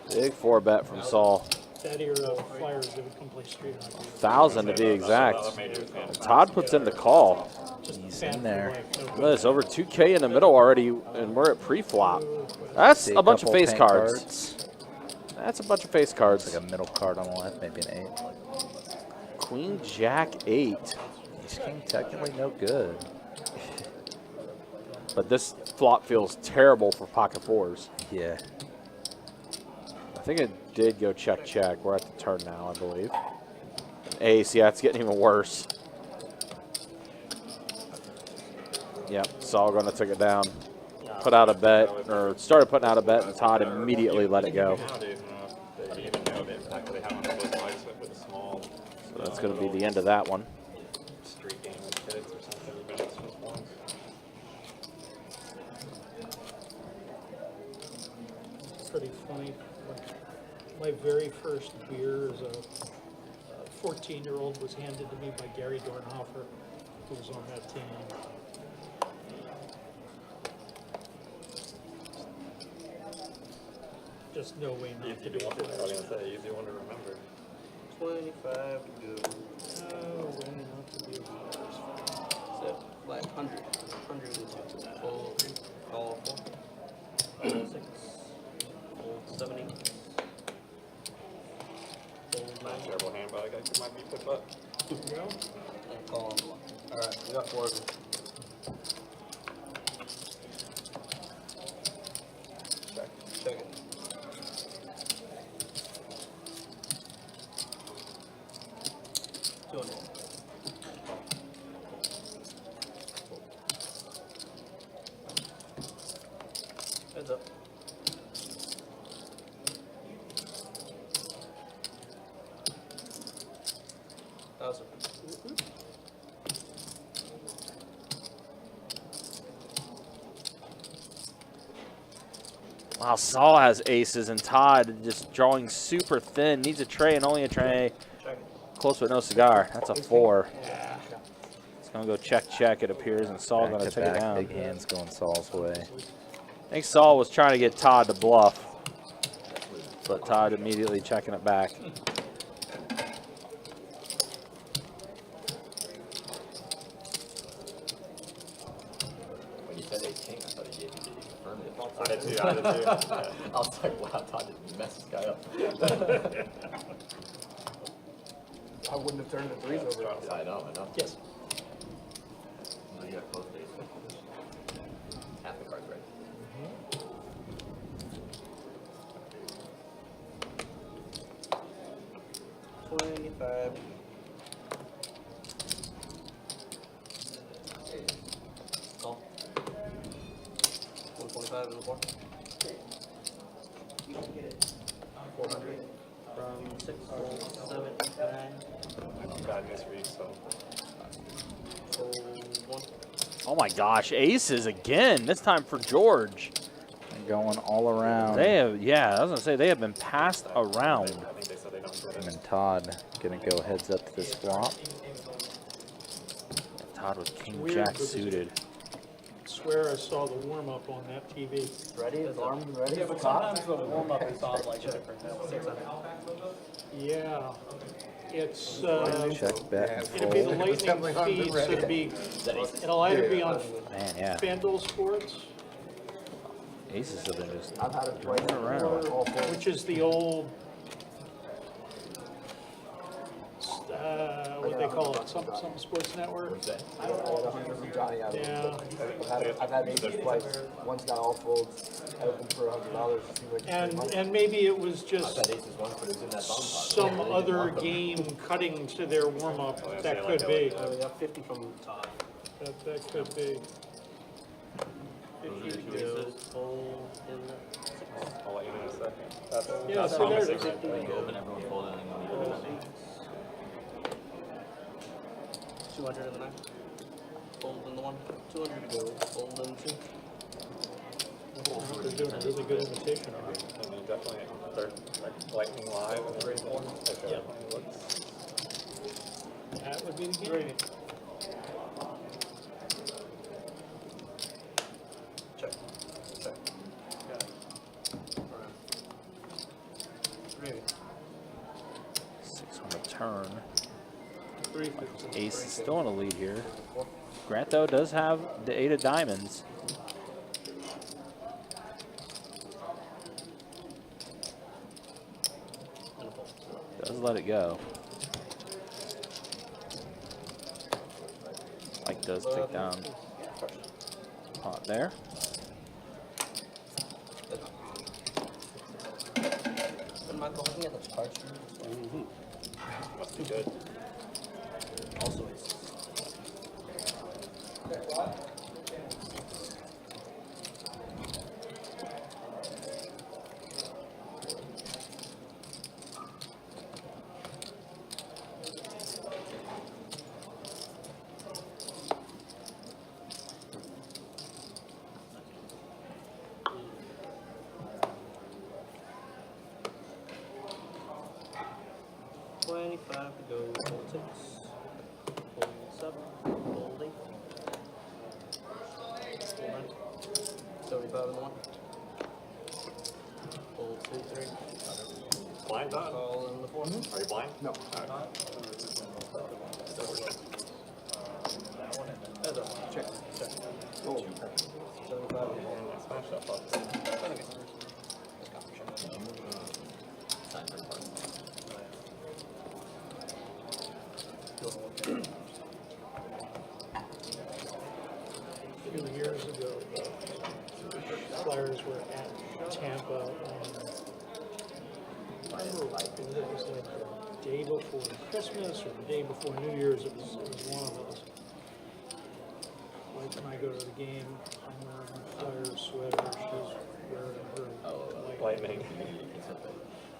Big 4-bet from Saul. That era of Flyers, they would come play street hockey. 1,000 to be exact. Todd puts in the call. He's in there. Look at this, over 2K in the middle already, and we're at pre-flop. That's See a bunch of couple face pink cards. That's a bunch of face cards. Like a middle card on the left, maybe an 8. Queen, Jack, 8. Ace King technically no good. But this flop feels terrible for pocket 4s. Yeah. I think did go check, check. We're at the turn now, I believe. Ace, yeah, it's getting even worse. Yep, Saul gonna take it down. Put out a bet, or started putting out a bet, and Todd immediately let it go. So that's gonna be the end of that one. Street game with kids or something, even if it's just one. It's pretty funny. My very first beer as a 14-year-old was handed to me by Gary Dornhofer, who was on that team. Just no way not to do I was it. gonna say, easy one to remember. 25 to go. No way not to do it. So, like 100. 102. Full, call 4. 6. Full 70. Full 9. Terrible hand, but I guess it might be put butt. Well, And call on block. Alright, we got 4 of them. Check. Check it. Heads up. Awesome. Wow, Saul has aces, and Todd just drawing super thin. Needs a tray and only a tray. Check it. Close but no cigar. That's a 4. It's gonna go check, check. It appears, and Saul gonna take it Back-to-back down. big hands going Saul's way. I think Saul was trying to get Todd to bluff, but Todd immediately checking it back. When you said 18, I thought he gave you the affirmative. I did too, I did too. Yeah. I was like, wow, Todd just messed this guy up. I wouldn't have turned the threes over. I know. yes. You got close base. Half the cards right. $25. Call. 125 in the 4. 400 from 6, 7, 9. Bad this week, so. Fold 1. Oh my gosh, aces again. This time for George. Going all around. They have, yeah, I was gonna say they have been passed around. I think they said they don't get Him it. and Todd gonna go heads up to this flop. Todd with king Weird, jack because- suited. I swear I saw the warm-up on that TV. Ready? Is arm ready? Yeah, but sometimes the warm-up is on like a different. 600. Yeah. It's, Check bet and it'll be the fold. lightning definitely on the feed, so ready. it'll either be on Man, yeah. FanDuel Sports, Aces have been just I've had it twice around. all four. which is the old, what they call it, some sports network. What's that? I had 100 from Johnny out of Yeah, I've had aces twice. One's got all folds. I opened for $100. It seemed like it's free money. and maybe it was I just bet aces once, but it's in that bum pot. some other game cutting to their warm-up. That could be. We got 50 from Todd. That could be. Those are the 2 aces. Fold in the 6. I'll let you know in a second. That's, Yeah, that's so there promising it is. right there. When you open, everyone's folding and then you open it. 200 in the 9. Fold in the 1. 200 to go. Fold in 2. They're doing a really good imitation of it. And then definitely, they're like lightning live and everything. Okay. Yeah. Looks- That would be the game. Check. Check. Gravy. 6 on the turn. 350. Ace is still in a lead here. Grant, though, does have the 8 of diamonds. Does let it go. Mike does take down pot there. And not looking at the card stream. Must be good. Also, it's 25 to go, hold 6, hold 7, hold 8, hold 9, 75 in the 1, hold 2, 3, Blind dot? call in the 4. Are you blind? No. Check. Oh. 75 in the 1. Smash that button. A few years ago, the Flyers were at Tampa. I remember it was like the day before Christmas or the day before New Year's. It was one of those. Wife and I go to the game. I'm wearing a Flyers sweater. She's wearing her Lightning.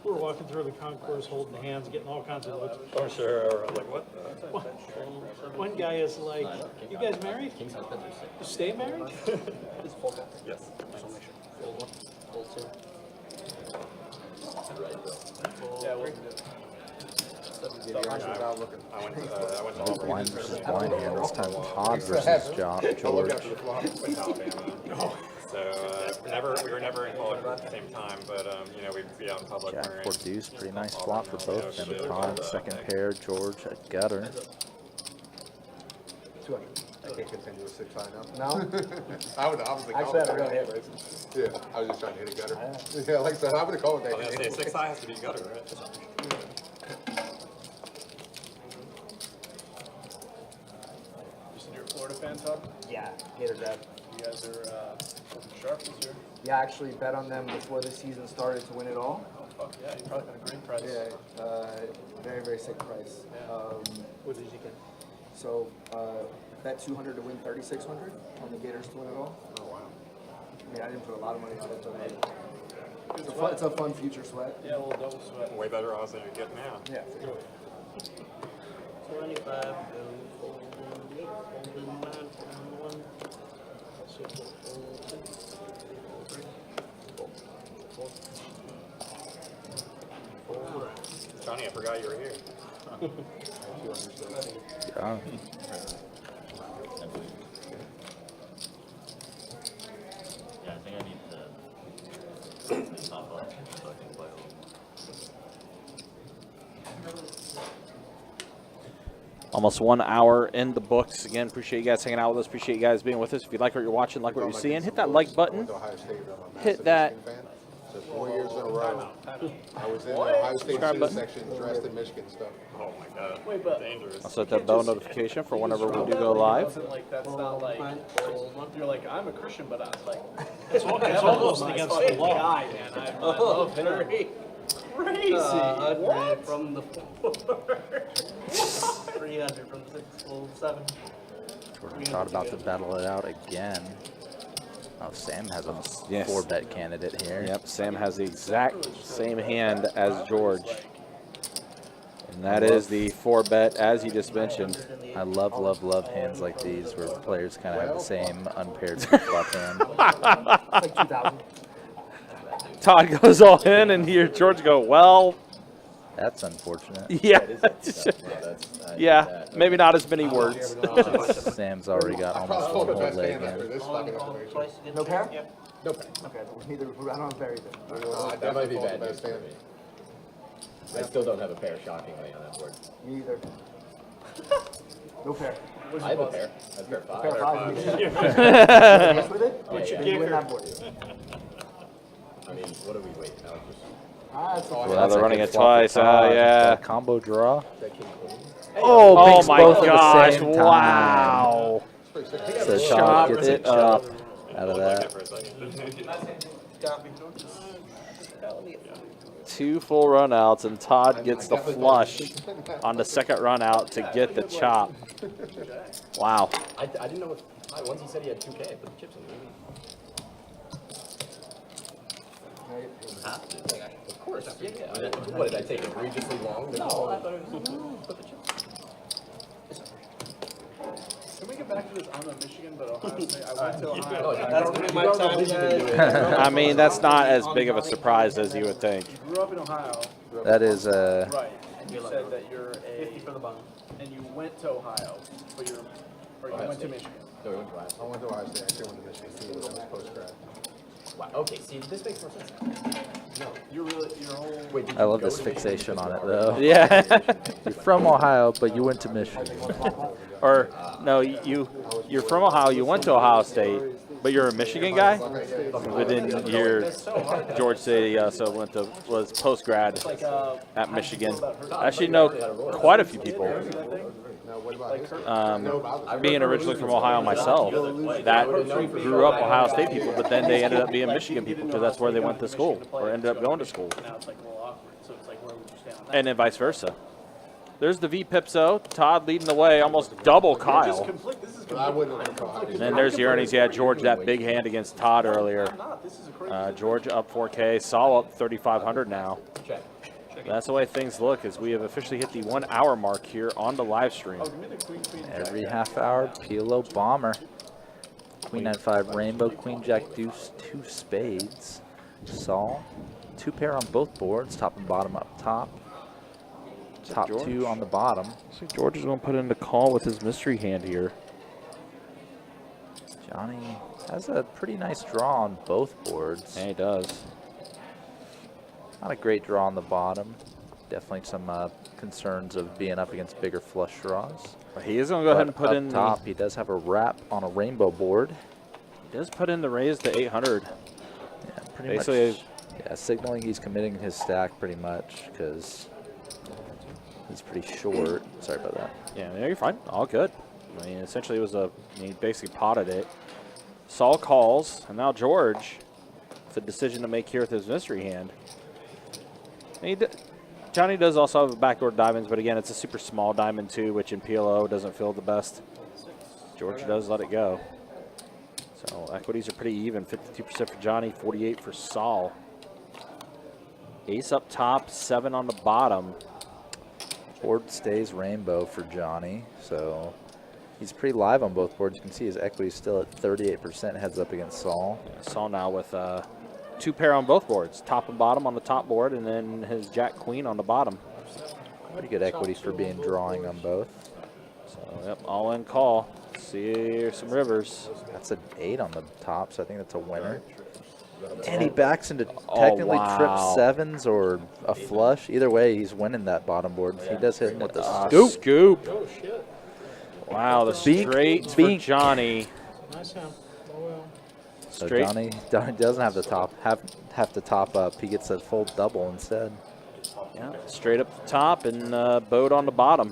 We're walking through the concourse, holding hands, getting all kinds of looks. Oh, sure. Like, what? One guy is like, "You guys married? You stay married?" Yes. Hold 1, hold 2. I went to Blue Auburn. blind versus blind hand. This time Todd versus George. With Alabama. So we were never in college at the same time, but you know, we'd be out in public. Jack wearing 4 deuce. Pretty nice flop for both of them. shit. Todd, second pair. George, a gutter. 200. I can't continue with 6 high now. No? I would obviously call Actually, it I don't that. hit. Yeah, I was just trying to hit a gutter. Yeah, like I said, I would have called it I was that. gonna say 6 high has to be gutter, right? You said you're a Florida fan, Todd? Yeah, Gator grab. You guys are looking sharp this year. Yeah, I actually bet on them before the season started to win it all. Oh, fuck yeah, you probably got a great price. Yeah, very, very sick price. What did you get? So, bet 200 to win 3,600 on the Gators to win it all. Oh, wow. I mean, I didn't put a lot of money on it, but it's a fun future sweat. Yeah, a little double sweat. Way better odds than you get now. Yeah, for sure. 25 to go, hold 8, hold 9, hold 1, also hold 2, hold 3, hold 4, hold 1. Johnny, I forgot you were here. Yeah. Yeah, I think I need to top up so I can play a little. Almost 1 hour in the books. Again, appreciate you guys hanging out with us. Appreciate you guys being with us. If you like what you're watching, like what you're seeing, hit that like button. Hit that. So 4 years in a row, I was in the Ohio State Subscribe student button. section dressed in Michigan stuff. Oh my god. Wait, but- Dangerous. I'll set that bell notification for whenever we do go It live. wasn't like, that's not like, you're like, I'm a Christian, but I was like, It's almost against the law. guy, man, I love him. Crazy. What? From the 4. 300 from the 6, hold 7. Jordan Todd about to battle it out again. Oh, Sam has a Yes. 4-bet candidate here. Yep, Sam has the exact same hand as George. And that is the 4-bet, as you just mentioned. I love hands like these where players kind of have the same unpaired flop hand. It's like 2,000. Todd goes all in, and here George go, well, That's unfortunate. yeah. Yeah, maybe not as many words. Sam's already got I almost probably one pulled whole the best leg hand after in. this fucking information. Twice again. No pair? Yep. Nope. Okay, but neither, I don't have pair either. That might be Pulled the bad news best for hand. me. I still don't have a pair, shockingly, on that board. Me either. No pair. I have a pair. I have a pair of Pair 5. 5. Mess with it? What's your Then you win kicker? that board. I mean, what are we waiting now? Just That's Well, Now that's they're a running good it flop for twice. Todd. Oh, yeah. Combo draw. that king queen. Oh, Oh binks my both at the gosh, same time. wow. So Chop Todd gets a it up. chop out of Looked like that. it for a second. 2 full run outs, and Todd gets the flush on the second run out to get the chop. Wow. I didn't know once he said he had 2K, I put the chips in. Of course. Yeah. What did I take? Egregiously long? No, I thought it was. Put the chips. Can we get back to this? I'm a Michigan, but Ohio State. I went to Ohio. That's gonna be my time. I mean, that's not as big of a surprise as you would think. You grew up in Ohio. That is Right. And you said that you're a 50 for the bottom. and you went to Ohio, but you went to Michigan. No, we went to Ohio. I went to Ohio State. I actually went to Michigan too. That was post-grad. Wow. Okay, see, this makes more sense. No. Your whole. Wait, did I you love go this to fixation on it though. Yeah. You're from Ohio, but you went to Michigan. Or no, you're from Ohio. You went to Ohio State, but you're a Michigan guy. But then you're George City, so was post grad at Michigan. I actually know quite a few people. Being originally from Ohio myself, that grew up Ohio State people, but then they ended up being Michigan people because that's where they went to school or ended up going to school. Now it's like a little awkward. So it's like, where would you stand on that? And then vice versa. There's the V Pipso. Todd leading the way, almost double Kyle. I wouldn't have gone. And then there's the earnings. Yeah, George, that big hand against Todd earlier. This is a crazy. George up 4K. Saul up 3,500 now. check? That's the way things look as we have officially hit the 1 hour mark here on the live stream. Every half hour, PLO bomber. Queen 9-5 rainbow, Queen Jack deuce, 2 spades. Saul, 2 pair on both boards, top and bottom up top. Top George? 2 on the bottom. So George is going to put in the call with his mystery hand here. Johnny has a pretty nice draw on both boards. Yeah, he does. Not a great draw on the bottom. Definitely some concerns of being up against bigger flush draws. But he is going to go ahead and put up in top, he does have a wrap on a rainbow board. He does put in the raise to 800. Yeah, pretty Basically, much. Yeah, signaling he's committing his stack pretty much because he's pretty short. Sorry about that. Yeah, you're fine. All good. I mean, essentially, it was he basically potted it. Saul calls, and now George. It's a decision to make here with his mystery hand. Johnny does also have a backdoor diamonds, but again, it's a super small diamond too, which in PLO doesn't feel the best. George does let it go. So equities are pretty even, 52% for Johnny, 48 for Saul. Ace up top, 7 on the bottom. Board stays rainbow for Johnny, so he's pretty live on both boards. You can see his equity is still at 38%, heads up against Saul. Yeah, Saul now with 2 pair on both boards, top and bottom on the top board, and then his Jack Queen on the bottom. Pretty good equity for being drawing on both. So, yep, all in call. See some rivers. That's an 8 on the top, so I think that's a winner. And he backs into technically trip 7s or a flush. Either way, he's winning that bottom board. He does hit him with a scoop. Scoop. Wow, the straight for Bink. Johnny. Nice hand. Oh, well. So Straight. Johnny doesn't have the top, have to top up. He gets a full double instead. Yeah, straight up the top and boat on the bottom.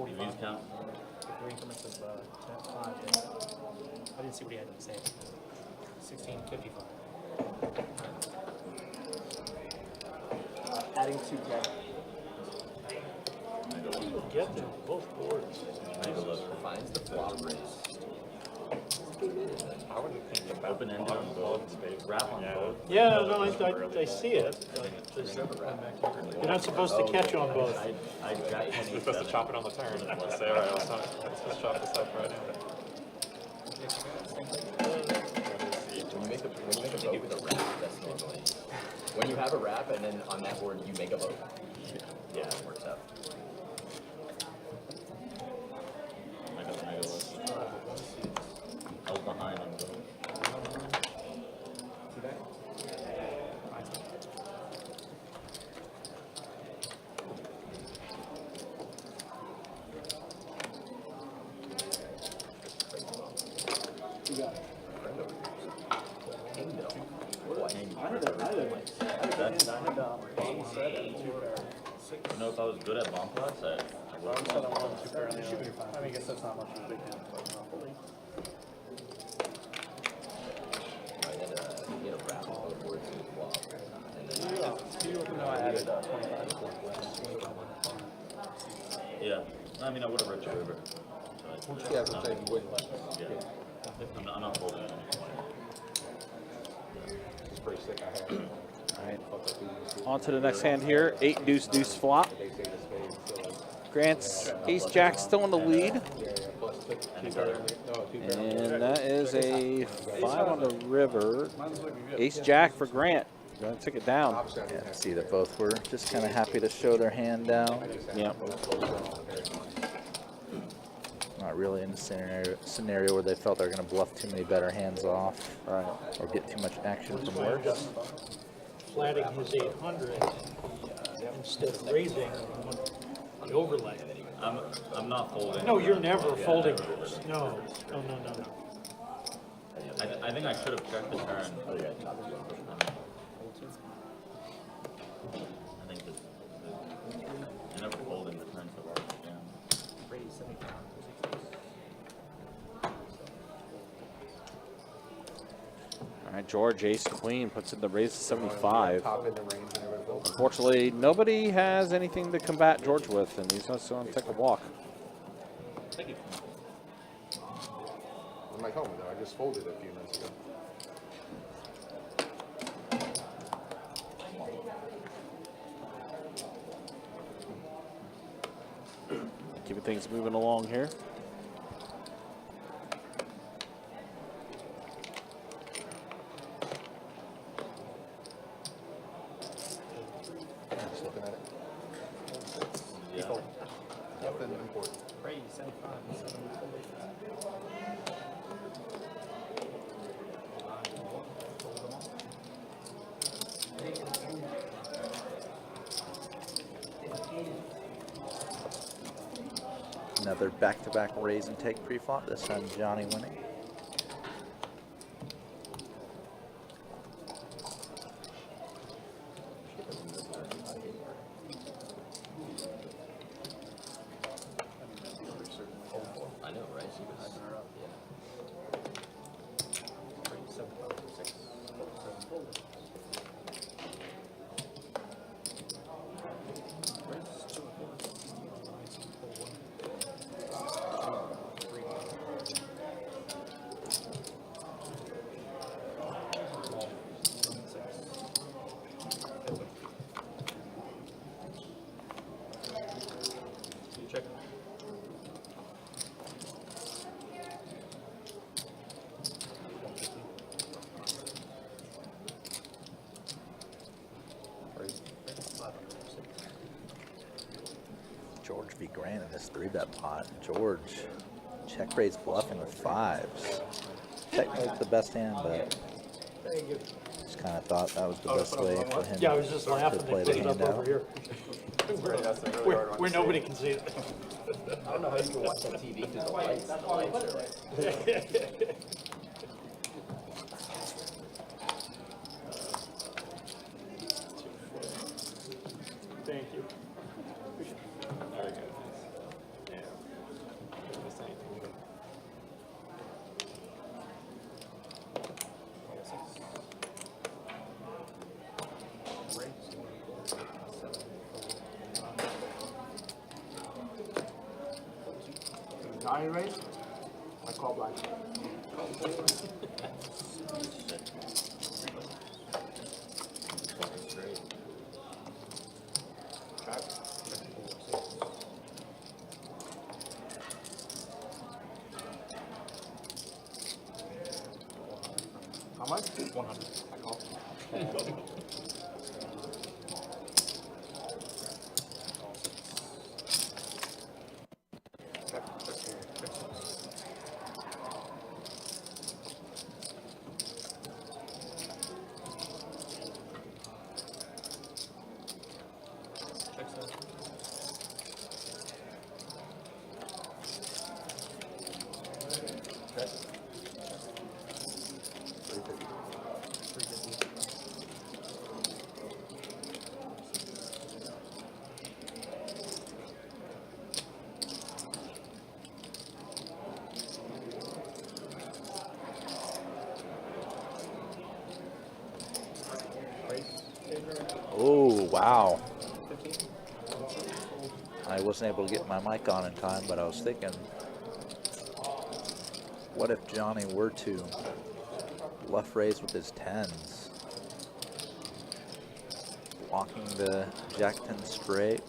These count. I didn't see what he had to say. 1655. Adding 2K. Get them both boards. Finds the flop race. I wouldn't think about Open ended on both. Wrap on both. Yeah, no, I see it. You're not supposed to catch on both. I jack You're 20. supposed to chop it on the turn. Let's say, all right, let's chop this up right now. When you make a vote with a wrap, that's normally. When you have a wrap and then on that board you make a vote. Yeah, it works out. I got the mega list. I was behind on both. You know, if I was good at bomb plots, I would have I mean, I guess that's not much of a big hand. Yeah. I mean, I would have read the river. Yeah, that's what I'm saying, you wouldn't. Yeah. I'm not folding it. It's pretty sick. I had. All right. On to the next hand here. 8 deuce deuce flop. Grant's ace jack still in the lead. And that is a 5 on the river. Ace jack for Grant. Gonna take it down. Yeah, see that both were just kind of happy to show their hand down. Yep. Not really in a scenario where they felt they were going to bluff too many better hands off, Right. or get too much action from worse. Flatting his 800 instead of raising the overlay. I'm not folding. No, you're never folding those. No. I think I should have checked the turn. I think that I never folding the turn so far. Yeah. All right, George, ace queen puts in the raise to 75. Top in the range and everything. Unfortunately, nobody has anything to combat George with, and he's just going to take a walk. I'm like, oh, no, I just folded a few minutes ago. Keeping things moving along here. Just looking at it. Yeah. Nothing important. Another back-to-back raise and take pre-flop. This time Johnny winning. I know, right? She was. Check. George v. Grant in this 3-bet pot. George check raise bluffing with 5s. Technically the best hand, but just kind of thought that was the best way for him Yeah, I was just laughing. to play They the put it hand up out. over here. Where nobody can see it. I don't know how you can watch that TV through the lights. The lights are like. Thank you. Johnny raise? I call black. How much? 100. I call. wow. I wasn't able to get my mic on in time, but I was thinking, what if Johnny were to bluff raise with his 10s? Walking the Jack-10 straight.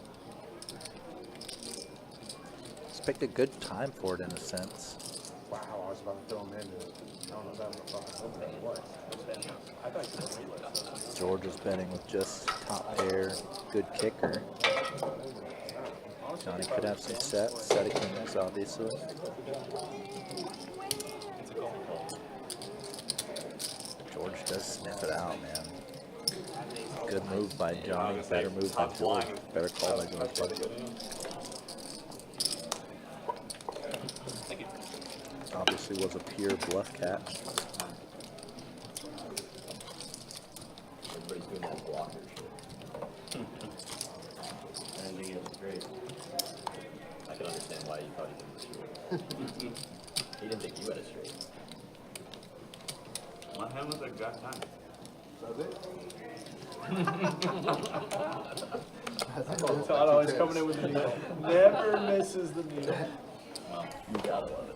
Let's pick a good time for it in a sense. Wow, I was about to throw him in. I don't know if that was a fucking opening or what. I thought you were weightless. George is betting with just top pair, good kicker. Johnny could have some set of kings, obviously. George does sniff it out, man. Good move by Johnny, better move by George, better call by George. Obviously was a pure bluff cat. Everybody's doing that blocker shit. I didn't think it was great. I can understand why you thought he didn't straight. He didn't think you had a straight. My hand was like Jack 10. Todd always coming in with the needle. Never misses the needle. You gotta love it.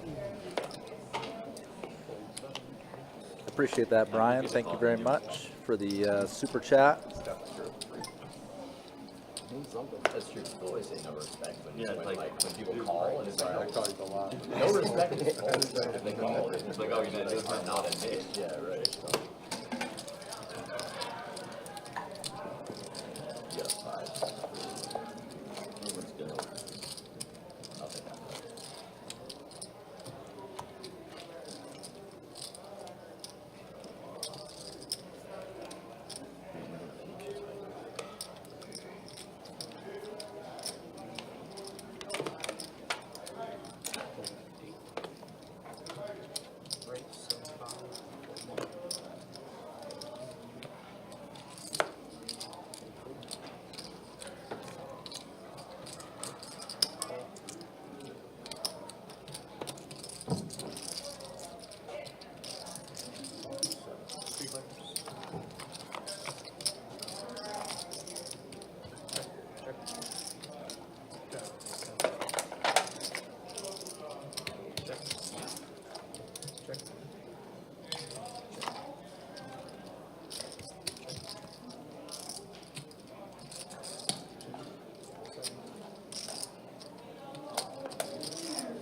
Appreciate that, Brian. Thank you very much for the super chat. That's true. People always say no respect when, Yeah, when, like, when people call and it's like, I call you a lot. no respect is full respect if they call. It's like, oh, you're gonna do it, not admit. Yeah, right. Yes, 5. Let's go. I'll take that.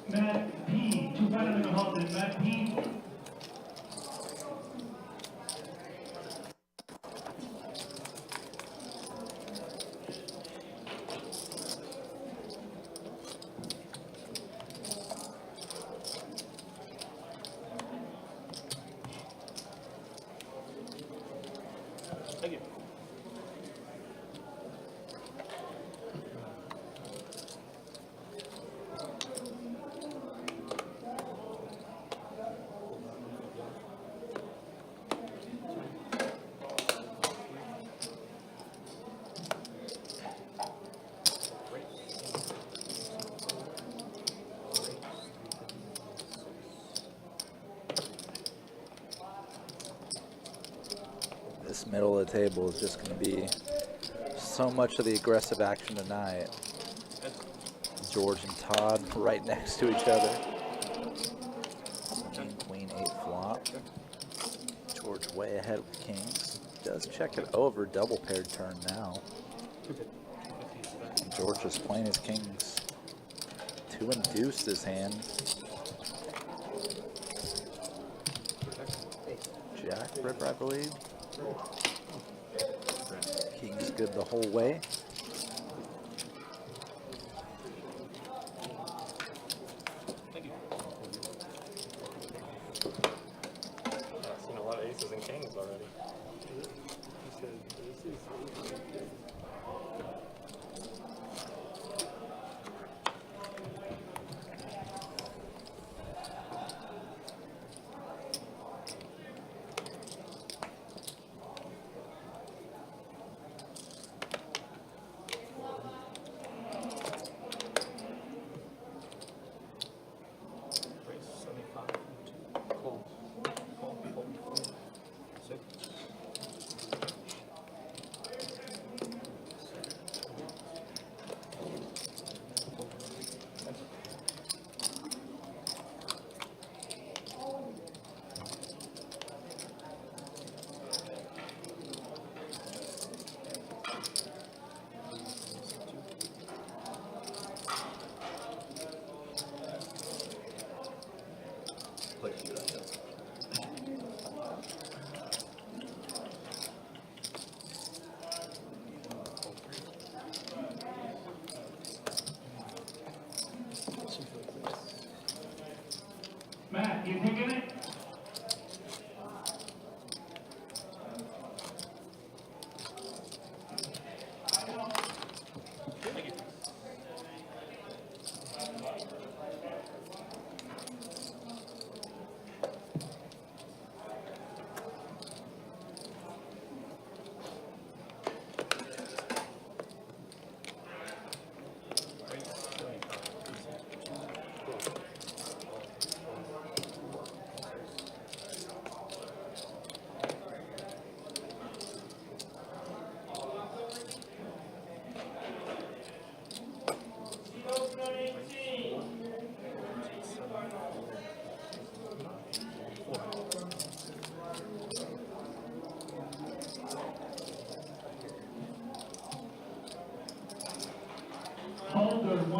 Matt P. 2,500. Matt P. Thank you. This middle of the table is just going to be so much of the aggressive action tonight. George and Todd right next to each other. King, Queen, 8 flop. George way ahead with kings. Does check it over, double paired turn now. And George is playing his kings to induce his hand. Jack river, I believe. King's good the whole way. Thank you. I've seen a lot of aces and kings already.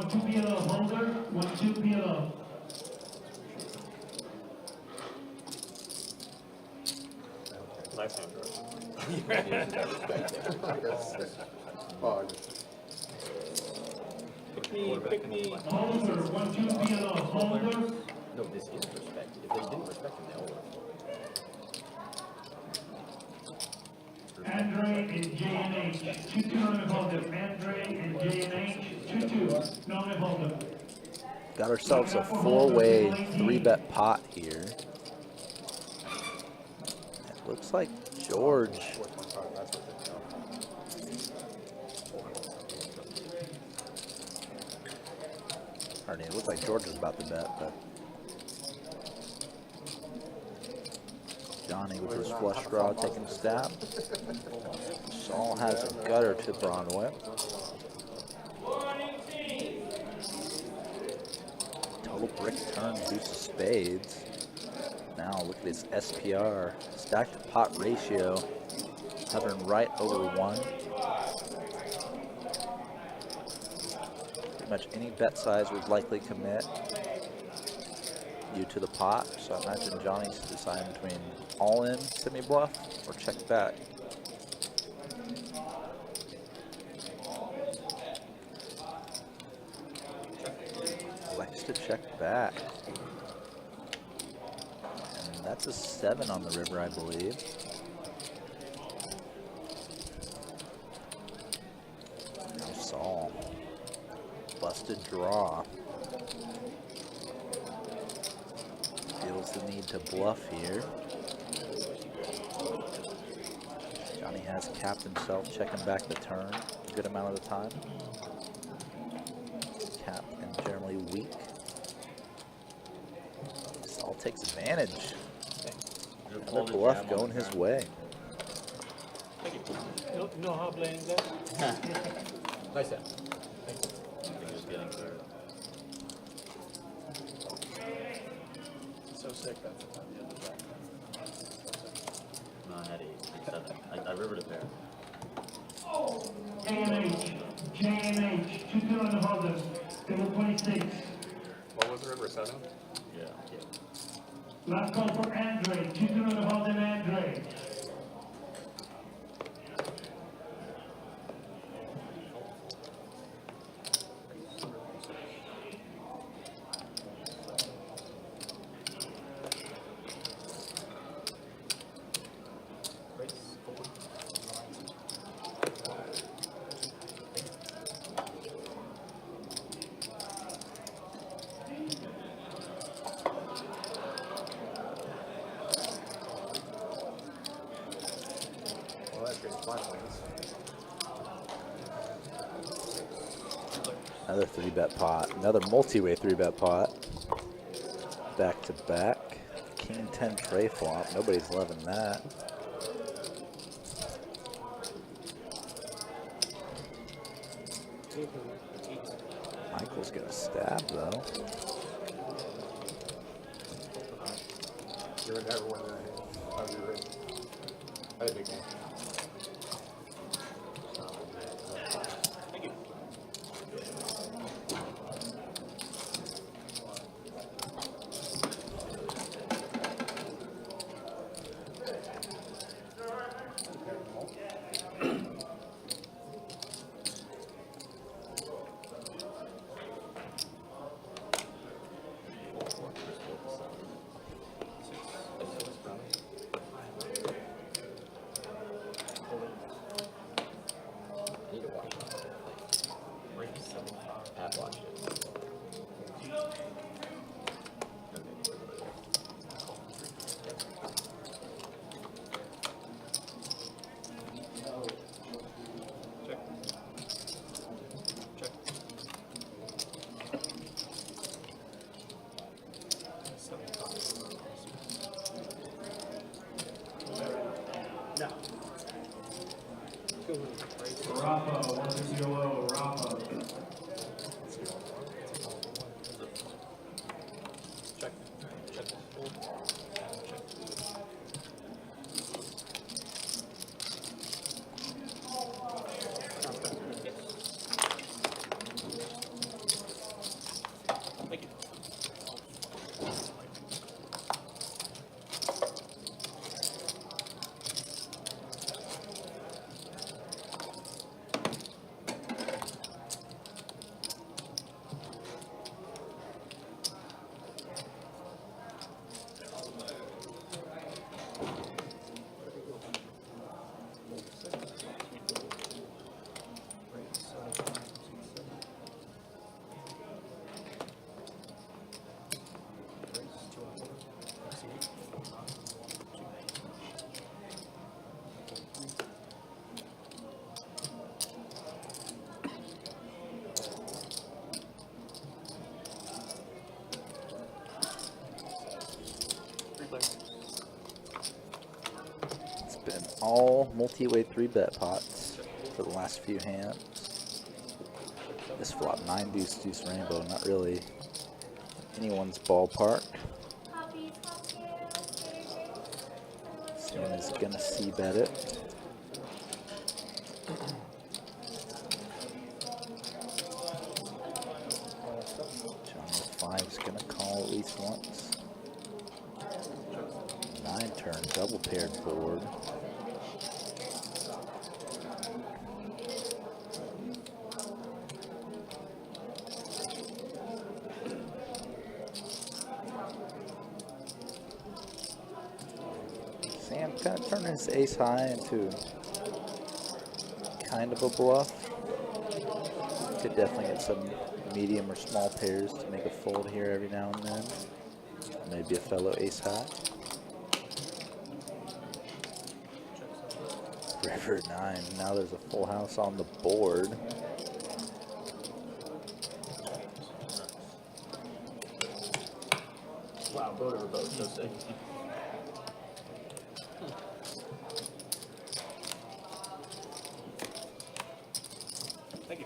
1-2 PLO holder, 1-2 PLO. Nice hand, George. Oh, I just- Pick me. Holder, 1-2 PLO, holder. No, this is respect. If they didn't respect him, they all would have. Andre and JNH, 2-2 non-holder. Andre and JNH, 2-2 non-holder. Got ourselves a 4-way 3-bet pot here. It looks like George. Pardon me, it looks like George is about to bet, but Johnny with his flush draw taking a stab. Saul has a gutter to Broadway. Total brick turn deuce of spades. Now look at his SPR, stacked pot ratio, hovering right over 1. Pretty much any bet size would likely commit you to the pot. So I imagine Johnny's deciding between all in semi-bluff or check back. Likes to check back. And that's a 7 on the river, I believe. Now Saul. Busted draw. Feels the need to bluff here. Johnny has capped himself, checking back the turn a good amount of the time. Cap and generally weak. Saul takes advantage. Another bluff going his way. No how playing that? Nice set. Just getting third. So sick that's the time the other back. No, I had 8, 7. I rivered a pair. JNH, 2-2 non-holder. Table 26. What was the river, 7? Yeah. Last call for Andre, 2-2 non-holder, Andre. Well, that creates my points. Another 3-bet pot. Another multi-way 3-bet pot. Back to back. King 10 tray flop. Nobody's loving that. Michael's gonna stab though. You would never win that hand. I'd be ready. I had a big game. multi-way 3-bet pots for the last few hands. This flop 9 deuce deuce rainbow, not really anyone's ballpark. Someone is gonna c-bet it. John with 5's gonna call at least once. 9 turn double paired board. Sam kind of turning his ace high into kind of a bluff. Could definitely get some medium or small pairs to make a fold here every now and then. Maybe a fellow ace high. River 9. Now there's a full house on the board. Wow, boat over boat, so sick. Thank you.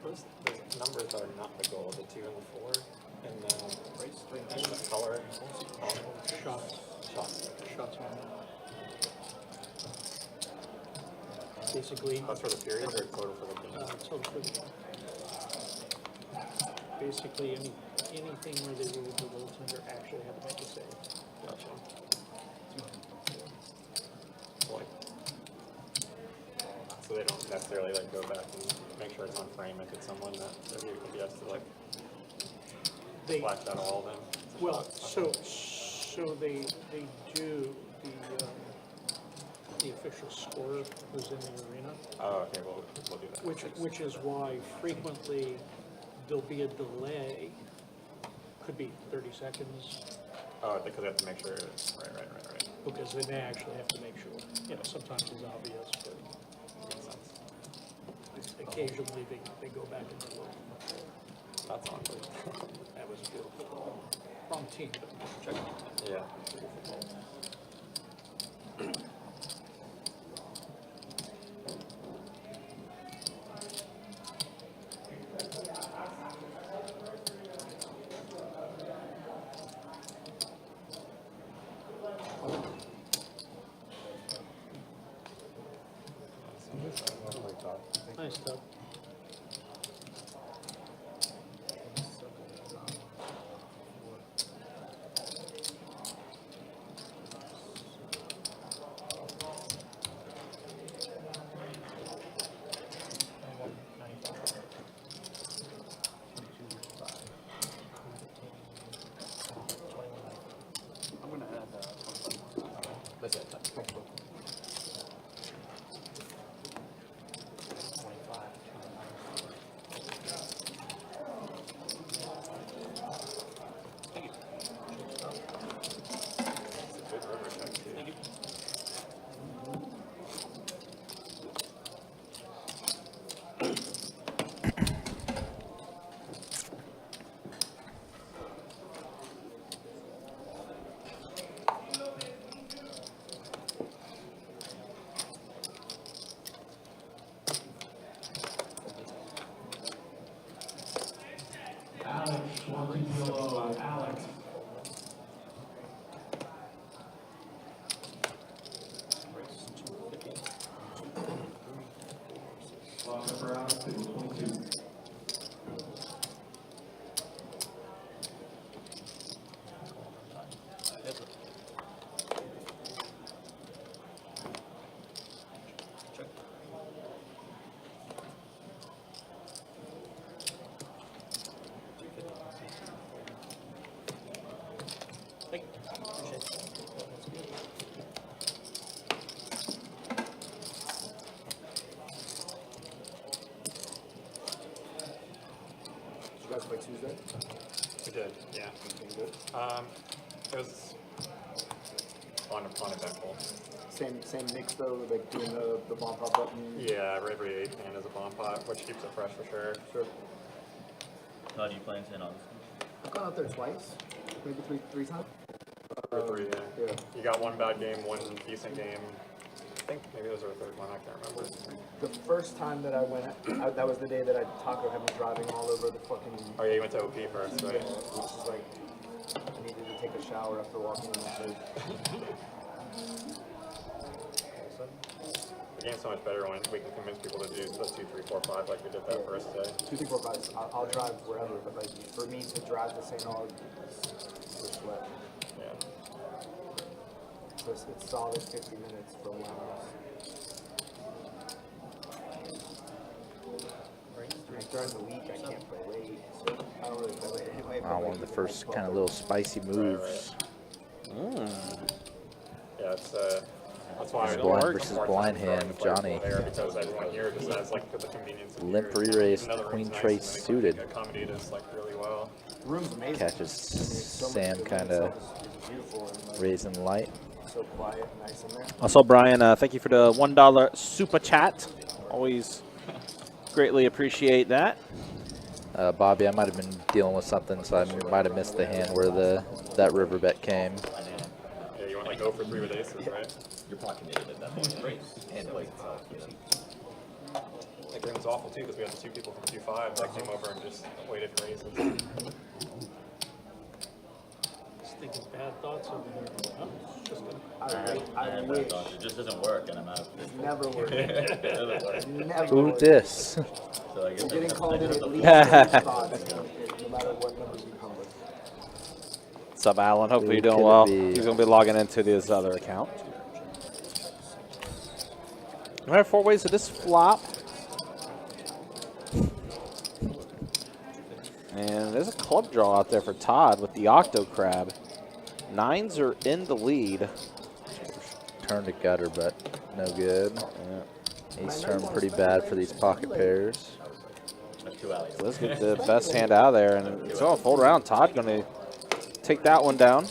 Those numbers are not the goal, the 2 and the 4, and the color. Shots on that. Basically, That's for the period or total for the game? total for the game. Basically, anything where they roll the goaltender actually have to make a save. Gotcha. Like, so they don't necessarily like go back and make sure it's on frame if it's someone that he has to like They, splash that all then. well, so they do the official scorer who's in the arena, Oh, okay, we'll do that. which is why frequently there'll be a delay, could be 30 seconds, Oh, because they have to make sure it's right. because they may actually have to make sure. You know, sometimes it's obvious, but Makes sense. occasionally they go back and they look. That's awkward. That was beautiful. Wrong team, but check it. Yeah. Nice stuff. I'm gonna add, That's it. Good river check too. Thank you. It was uneventful. Same mix though, like doing the bomb pop button. Yeah, every 8th hand is a bomb pot, which keeps it fresh for sure. Sure. How do you play in St. Augustine? I've gone out there twice, maybe three times. Three, yeah. Yeah. You got one bad game, one decent game. I think maybe those were the third one, I can't remember. The first time that I went, that was the day that Taco had me driving all over the fucking. Oh yeah, you went to OP first, Yeah, right? which is like, I needed to take a shower after walking in that place. The game's so much better when we can convince people to do the 2, 3, 4, 5 like we did that first day. 2, 3, 4, 5. I'll drive wherever, but like for me to drive to St. Aug, it's sweat. Yeah. So it's solid 50 minutes from my house. Like during the week, I can't play late, so I don't really play late anyway. but, One like, of the first kind of little spicy moves. Yeah, it's that's why I Blind don't versus work blind hard hand, to play Johnny. there because everyone here just has like the convenience of Limp here. re-raise, Another queen room's trace nice and suited. they can accommodate us like really well. The room's amazing. Catches I mean, so much Sam of the room kind of itself is beautiful and like, raising light. so quiet and nice in there. Also, Brian, thank you for the $1 super chat. Always greatly appreciate that. Bobby, I might have been dealing with something, so I might have missed the hand where that river bet came. Yeah, you want like go for 3 with aces, right? You're pocket naked at that point. Right. And like, That game was awful too because we had the 2 people from 2-5 that came over and just waited for aces. Just thinking bad thoughts over here. Oh, it's just gonna. I And wish. it just doesn't work, and I'm out of It's never worked. it doesn't work. Never Who worked. dis? So I guess You're getting called in at least Yeah. 3 spots, no matter what numbers you come with. What's up, Alan? Hopefully Who you're doing could it well. be? He's going to be logging into his other account. All right, 4 ways to this flop. And there's a club draw out there for Todd with the Octo Crab. 9s are in the lead. Turn to gutter, but no good. Yeah. Ace turn pretty bad for these pocket pairs. That's 2 alleys. Let's get the best hand out there. And it's all fold around. Todd going to take that one down.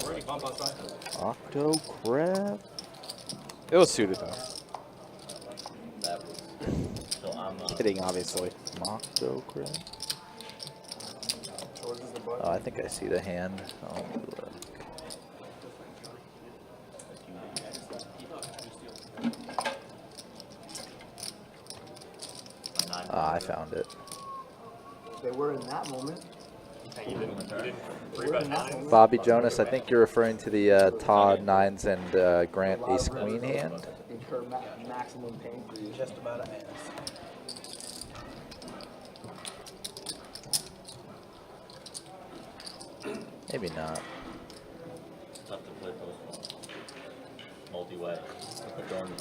Octo Crab. It was suited, though. That was. So I'm Kidding, obviously. Octo Crab. George is the button. Oh, I think I see the hand. Oh, look. I found it. They were in that moment. And you didn't They 3 were bet in that 9s. moment. Bobby Jonas, I think you're referring to the Todd 9s and Grant Ace Queen hand. Incur maximum pain for you. Just about a man. Maybe not. tough to play post multi-way. We're going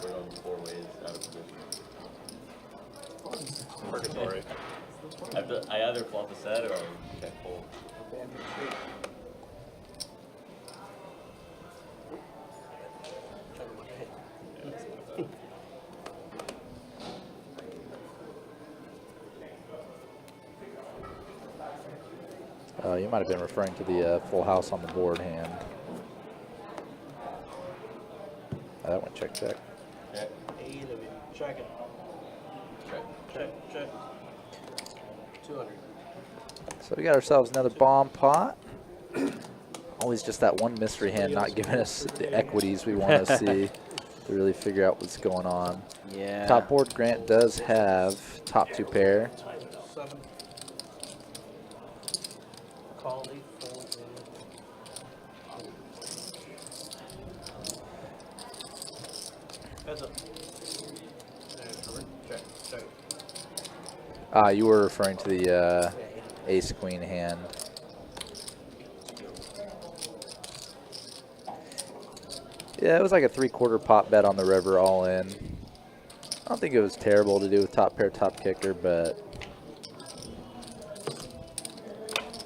4 ways out of position. Purgatory. I either flop a set or check fold. You might have been referring to the full house on the board hand. That one check. Check. Check it. Check. 200. So we got ourselves another bomb pot. Always just that one mystery hand not giving us the equities we want to see to really figure out what's going on. Yeah. Top board Grant does have top 2 pair. 7. Call 8, fold, heads up. Check. You were referring to the Ace Queen hand. Yeah, it was like a 3/4 pot bet on the river all in. I don't think it was terrible to do with top pair, top kicker, but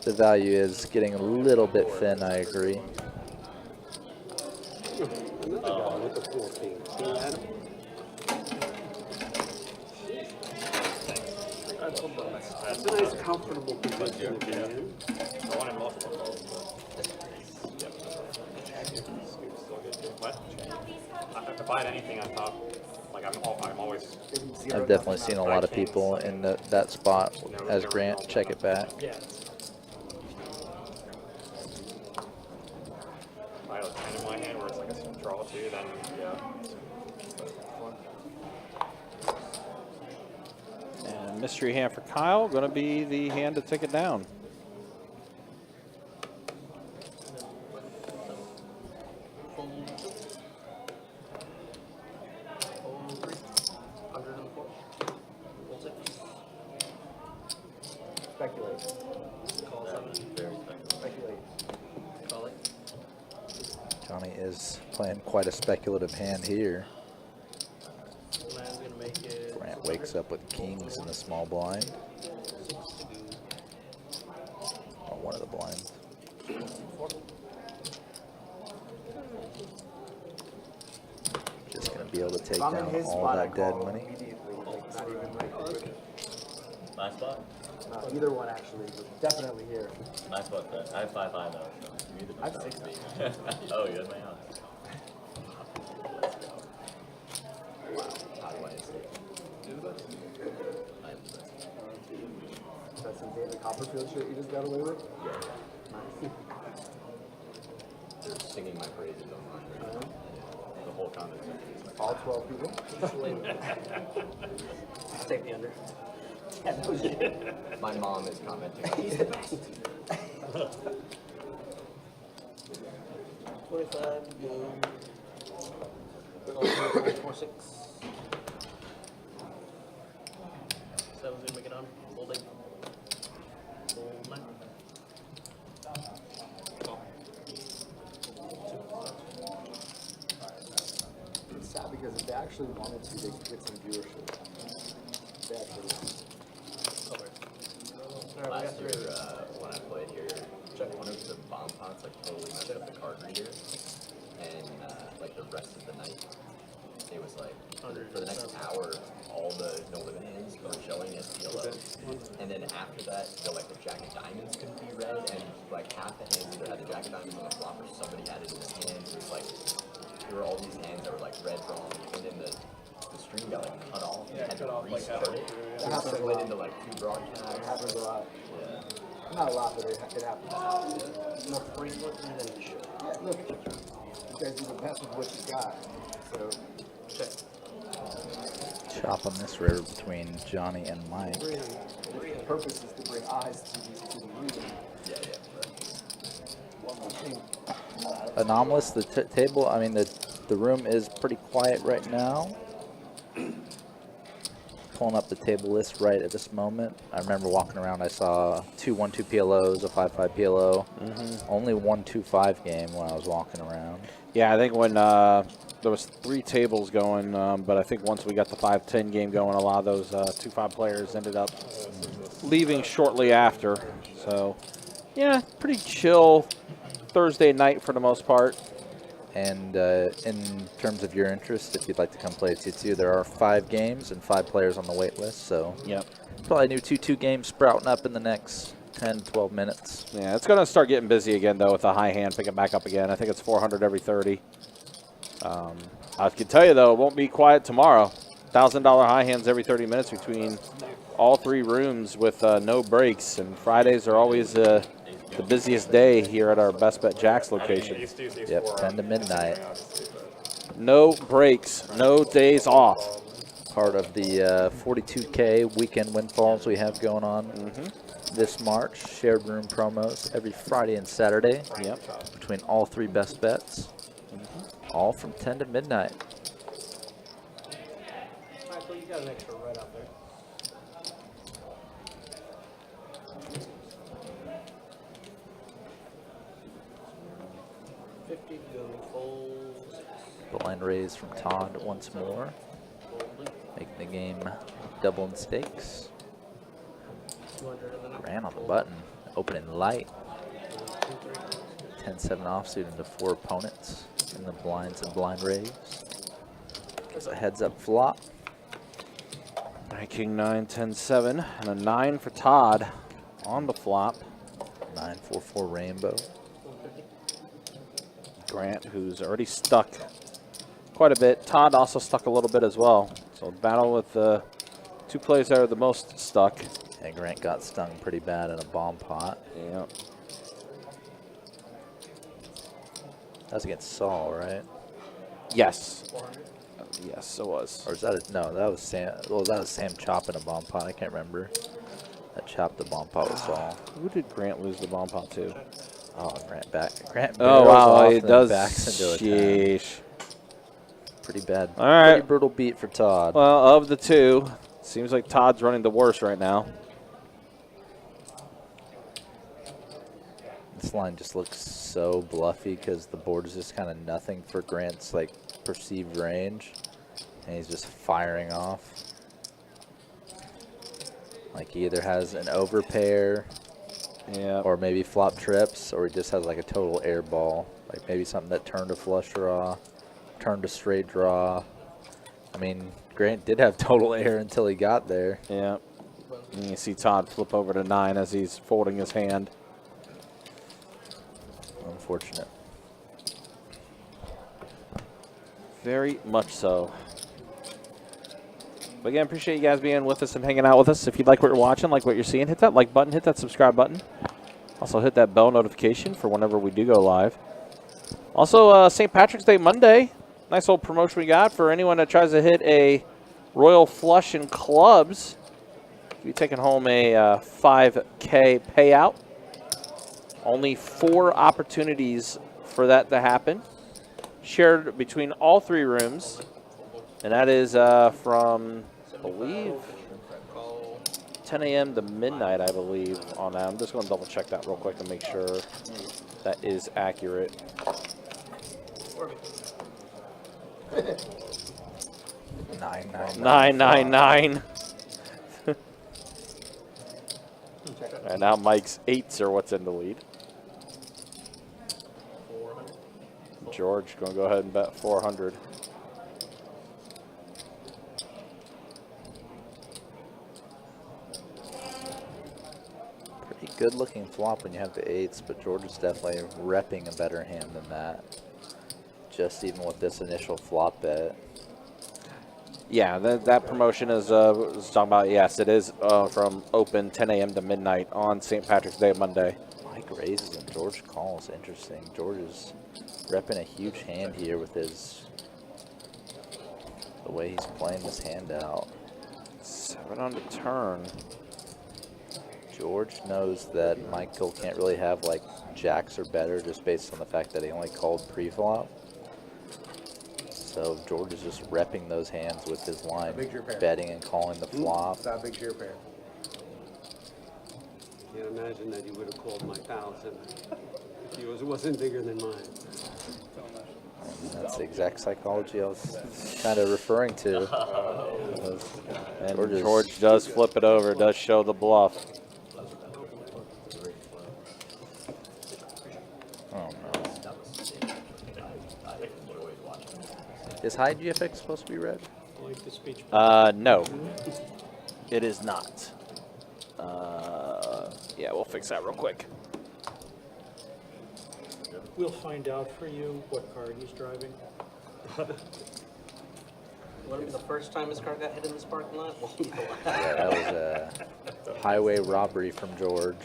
the value is getting a little bit thin, I agree. It's a nice, comfortable position to be in. I wanted multiple folds. What? If I had anything on top, like I'm always. I've definitely seen a lot of people in that spot as Grant. Check it back. Yeah. If I had a 10 in my hand where it's like a draw 2, then yeah. And mystery hand for Kyle, going to be the hand to take it down. Speculate. Call 7. Very speculative. Speculate. Call it. Johnny is playing quite a speculative hand here. Man's gonna make it. Grant wakes up with kings in the small blind. 6 to go. Or one of the blinds. 4. Just going to be able to take If I'm in down his all spot, I that dead call money. immediately. Like, not even like. My spot? Either one actually, but definitely here. My spot. I have 5-5 though. So you need to I have decide 6 me. Oh, you had my house. Let's go. Wow. How do I escape? I'm the best. That's some David Copperfield shit you just got away with? Nice. They're singing my praises online. Right now. The whole comment section is like, All 12 people? I'll take the under. my mom is commenting. He's the best. 25, go. 4, 6. 7's gonna make it on. Hold 8. Hold 9. It's sad because if they actually wanted to, they could get some viewership. They actually want. Last year, when I played here, one of the bomb pots like totally messed up the card reader, and like the rest of the night, it was like for the next hour, all the no limit hands were showing as PLOs, and then after that, the jack of diamonds couldn't be read, and like half the hands either had the jack of diamonds on the flop or somebody had it in his hand. It was like there were all these hands that were like read wrong, and then the stream got like cut off. You had to restart it. So it split into like 2 broadcasts. It happens a lot. Yeah. Not a lot, but it happens. More frequent than it should. Yeah, look, you guys do the best with what you got. So, Check. Chop on this river between Johnny and Mike. the purpose is to bring eyes to the region. Yeah, yeah. One more thing. Anomalous, the table, I mean, the room is pretty quiet right now. Pulling up the table list right at this moment. I remember walking around, I saw 2 1-2 PLOs, a 5-5 PLO. Only 1-2-5 game when I was walking around. Yeah, I think when there was 3 tables going, but I think once we got the 5-10 game going, a lot of those 2-5 players ended up leaving shortly after. So, yeah, pretty chill Thursday night for the most part. And in terms of your interest, if you'd like to come play 2-2, there are 5 games and 5 players on the wait list. So, yep, probably a new 2-2 game sprouting up in the next 10-12 minutes. Yeah, it's going to start getting busy again, though, with the high hand picking back up again. I think it's 400 every 30. I can tell you, though, it won't be quiet tomorrow. $1,000 high hands every 30 minutes between all 3 rooms with no breaks. And Fridays are always the busiest day here at our Best Bet Jacks location. Yep, 10 to midnight. No breaks, no days off. Part of the 42K weekend windfalls we have going on this March. Shared room promos every Friday and Saturday. Yep. Between all 3 best bets. All from 10 to midnight. Michael, you got an extra right out there. Blind raise from Todd once more. Making the game double in stakes. Ran on the button. Opening light. 10-7 offsuit into 4 opponents in the blinds and blind raise. Gives a heads up flop. King 9, 10-7, and a 9 for Todd on the flop. 9-4-4 rainbow. Grant, who's already stuck quite a bit. Todd also stuck a little bit as well. So battle with the two players that are the most stuck. And Grant got stung pretty bad in a bomb pot. Yeah. That's against Saul, right? Yes. Yes, it was. Or is that no? That was Sam. Well, that was Sam chopping a bomb pot. I can't remember. That chopped the bomb pot with Saul. Who did Grant lose the bomb pot to? Oh, Grant back. Grant. Oh barrels wow, off he and then does. backs into a 10. Sheesh. Pretty bad. All right. Pretty brutal beat for Todd. Well, of the two, seems like Todd's running the worst right now. This line just looks so bluffy because the board is just kind of nothing for Grant's like perceived range, and he's just firing off. Like he either has an overpair, Yeah. or maybe flop trips, or he just has like a total air ball, like maybe something that turned a flush draw, turned a straight draw. I mean, Grant did have total air until he got there. Yeah. And you see Todd flip over to 9 as he's folding his hand. Unfortunate. Very much so. But again, appreciate you guys being with us and hanging out with us. If you like what you're watching, like what you're seeing, hit that like button, hit that subscribe button. Also hit that bell notification for whenever we do go live. Also, St. Patrick's Day Monday. Nice little promotion we got for anyone that tries to hit a Royal Flush in clubs. You'll be taking home a $5K payout. Only 4 opportunities for that to happen. Shared between all 3 rooms. And that is from, I believe, 10 a.m. to midnight, I believe, on that. I'm just going to double check that real quick and make sure that is accurate. 999. And now Mike's 8s are what's in the lead. George going to go ahead and bet 400. Pretty good looking flop when you have the 8s, but George is definitely repping a better hand than that. Just even with this initial flop bet. Yeah, that promotion is was talking about. Yes, it is from open 10 a.m. to midnight on St. Patrick's Day Monday. Mike raises and George calls. Interesting. George is repping a huge hand here with his the way he's playing this hand out. 7 on the turn. George knows that Michael can't really have like jacks or better just based on the fact that he only called pre-flop. So George is just repping those hands with his line, betting and calling the flop. That big share pair. Can't imagine that you would have called my pals if he wasn't bigger than mine. And that's the exact psychology I was kind of referring to. And George does flip it over, does show the bluff. Oh no. Is high GFX supposed to be red? I like the speech. No, it is not. Yeah, we'll fix that real quick. We'll find out for you what car he's driving. Would it be the first time his car got hit in this parking lot? Won't be the last. Yeah, that was a highway robbery from George.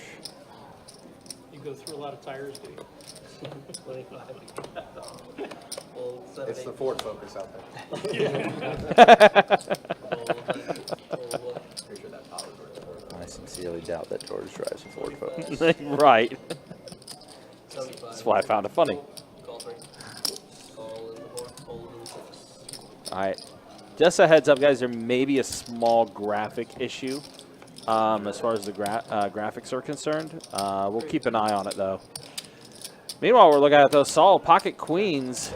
You go through a lot of tires, do you? Well, It's the Ford Focus out there. I sincerely doubt that George drives a Ford Focus. Right. That's why I found it funny. All right. Just a heads up, guys, there may be a small graphic issue as far as the graphics are concerned. We'll keep an eye on it, though. Meanwhile, we're looking at those solid pocket queens.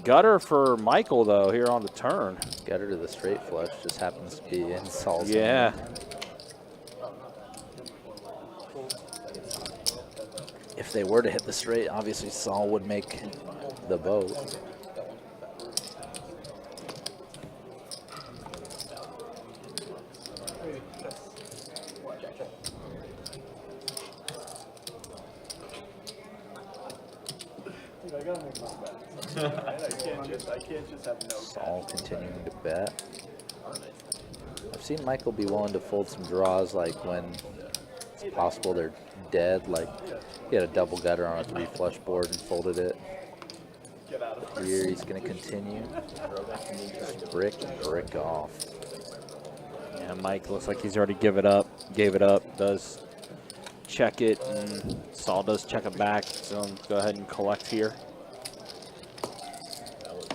Gutter for Michael, though, here on the turn. Gutter to the straight flush just happens to be in Saul's Yeah. hand. If they were to hit the straight, obviously Saul would make the boat. I can't just have no Saul continuing to bet. I've seen Michael be willing to fold some draws like when it's possible they're dead. Like he had a double gutter on a 3 flush board and folded it. get out of Here he's going to continue. Just brick and brick off. Yeah, Mike looks like he's already gave it up, does check it, and Saul does check it back, so go ahead and collect here. That was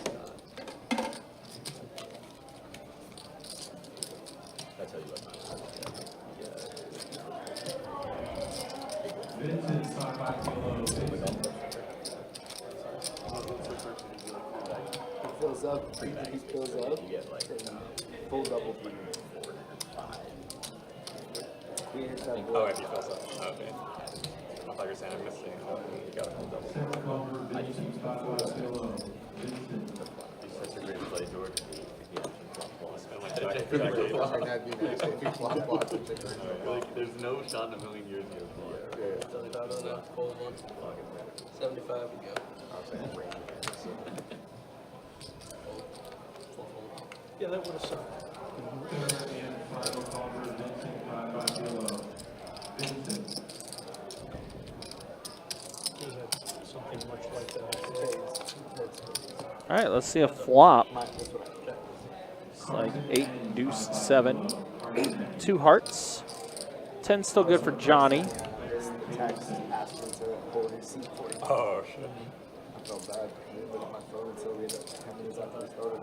I tell you what, Vincent, 5 below. He fills up, he fills up, you get like full double. 4 and 5. Queen hits that Oh, board. if you fill up. Okay. I thought you were saying I'm missing. You got a full double. Second call for Vincent, 5 below. Vincent. He's such a great play, George. Spend like a That'd be nice if he flop flops and check raise. Like, there's no shot in a million years you would 75 on that, fold one. 75 we go. Yeah, that would have sucked. Third and final call for Vincent, 5 below. Vincent. He had something much like that. All right, let's see a flop. That's what I checked. It's like 8, deuce, 7, 2 hearts. 10 still good for Johnny. The text asked me to hold his seat for him. Oh, shit. I felt bad. I didn't look at my phone until we had 10 minutes after we started.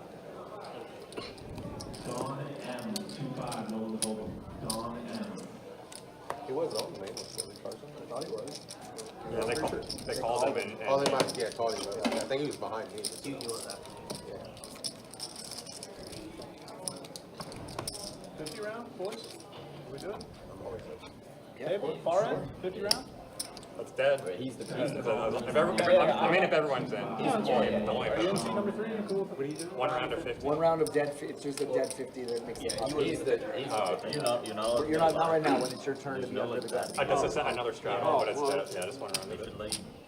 Don M. 2-5, no one holding. Don M. He was on the name of Billy Carson. I thought he was. Yeah, they called him and Oh, they might, yeah, called him. I think he was behind me. You want that? 50 round, boys? What we doing? I'm always like, Yeah, far end, 50 round? that's dead. He's the If everyone's in, he's the only Are you in seat number 3? You cool with it? 1 round of 50. 1 round of dead, it's just a dead 50 that makes it possible. He's the you're not You're not right now when it's your turn to be under the gun. I guess it's another strategy, but it's dead. Yeah, just 1 round of it.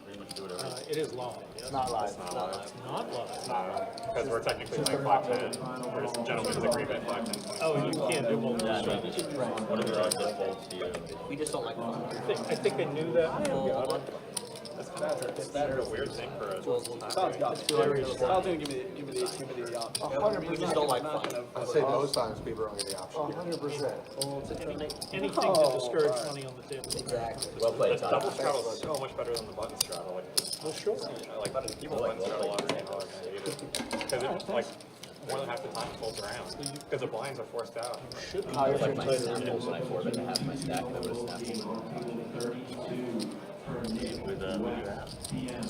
Pretty much do whatever. It is long. It's not live. Not live. Because we're technically playing 5-10. We're just gentlemen's agreement 5-10. Oh, and you can't do multiple Yeah, I mean, strategies. just whatever our defaults to you. We just don't like I think I knew that. That's a weird thing for a Sounds got it. Sounds gonna give me the option. 100%. We just don't like fun. I say most times people don't get the option. 100%. Anything to discourage money on the table. Exactly. well played, The double Todd. straddle is so much better than the button straddle. Like, Well, sure. like people button straddle understand how I hate it. Because it's like more than half the time it folds around. Because the blinds are forced out. How you're Like my playing snap fold when I 4-bet to half my stack, and I would have snapped fold. 32 for Nick. With what do you have? PM.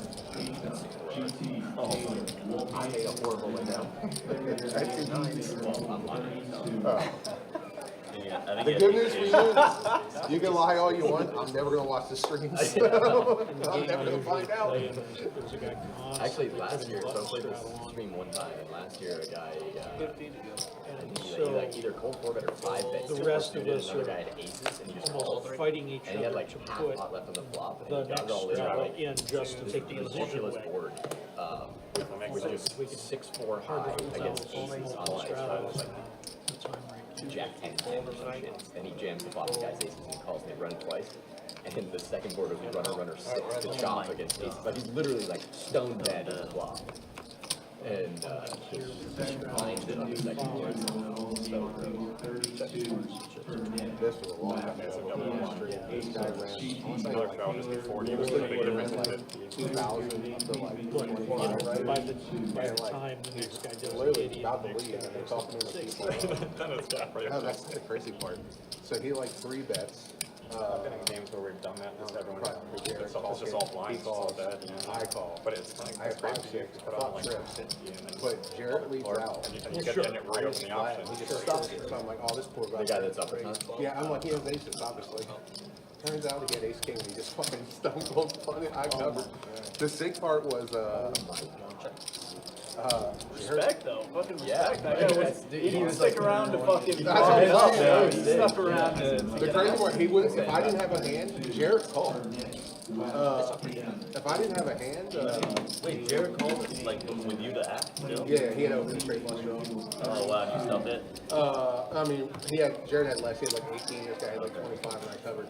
GT. Taylor. I hate a horrible way down. Yeah, I think The it- good news for you is, you can lie all you want, I'm never gonna watch the streams. I'm never gonna find out. There's a guy, Actually, last year, so I played this stream one time, and last year a guy, he like either cold 4-bet or 5-bet. The rest of us Another are guy had aces, and he just almost called. fighting each And he had other like to half put pot left on the flop, the and he got it next all in. straddle Like, in just to take the it was a illusion ridiculous away. board. It was just 6-4 high against aces on like straddles, like Jack 10 jams or shit. And he jams the flop, the guy's aces, and he calls, and they run it twice. And the second board was runner 6 to chop against aces. Like he's literally like stone dead in the flop. And blind did on the second board. So This was a long time ago. Ace guy ran. Another foul just be 40. It was a big difference in 50. 2000 up to like Look, 25, right? by the time the next guy does Literally 80, about the to next leave, guy and they're does talking to the 6. people. Then it's gap, right? No, that's the crazy part. So he like 3-bets. I've been in games where we've done that, just everyone, it's just all blind, it's all dead, you know? I call. But it's like, I have it's crazy, 5-6, you put on like flop 50 and then. But Jarrett leads out. And you get and it reopens the option. He just stops it. So I'm like, oh, this poor guy. The guy that's up a ton. Yeah, I'm like, he has aces, obviously. Turns out he had ace king, and he just fucking stone cold funny high covered. The sick part was, Respect though, fucking Yeah, respect. That guy was, dude, he he didn't was stick like- around to fucking. That's what I'm saying. He stuck around to the crazy part, he wouldn't, if I didn't have a hand, Jarrett called. If I didn't have a hand, Wait, Jared called it, like, with you to act still? yeah, he had open straight flush draw. Oh, wow, you stuffed it? I mean, Jared had less. He had like 18. This guy had like 25, and I covered.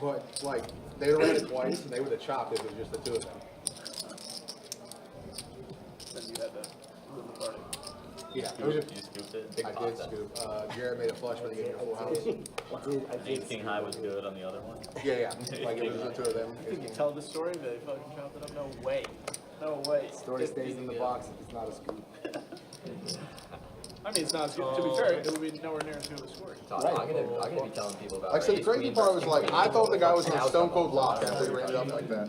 But like they ran it twice, and they would have chopped if it was just the two of them. Then you had to move the party. Yeah, it You was just, scooped it? Big I pot did then. scoop. Jared made a flush for the 8 full house. Ace king high was good on the other one? Yeah, like it was just the two of them. You can tell the story, but they fucking chopped it up. No way. No way. Story stays in the box if it's not a scoop. I mean, it's not. To be fair, it would be nowhere near as good of a story. I'm gonna be telling people about. Like, so the crazy part was like, I thought the guy was in a stone cold lock after he ran it up like that.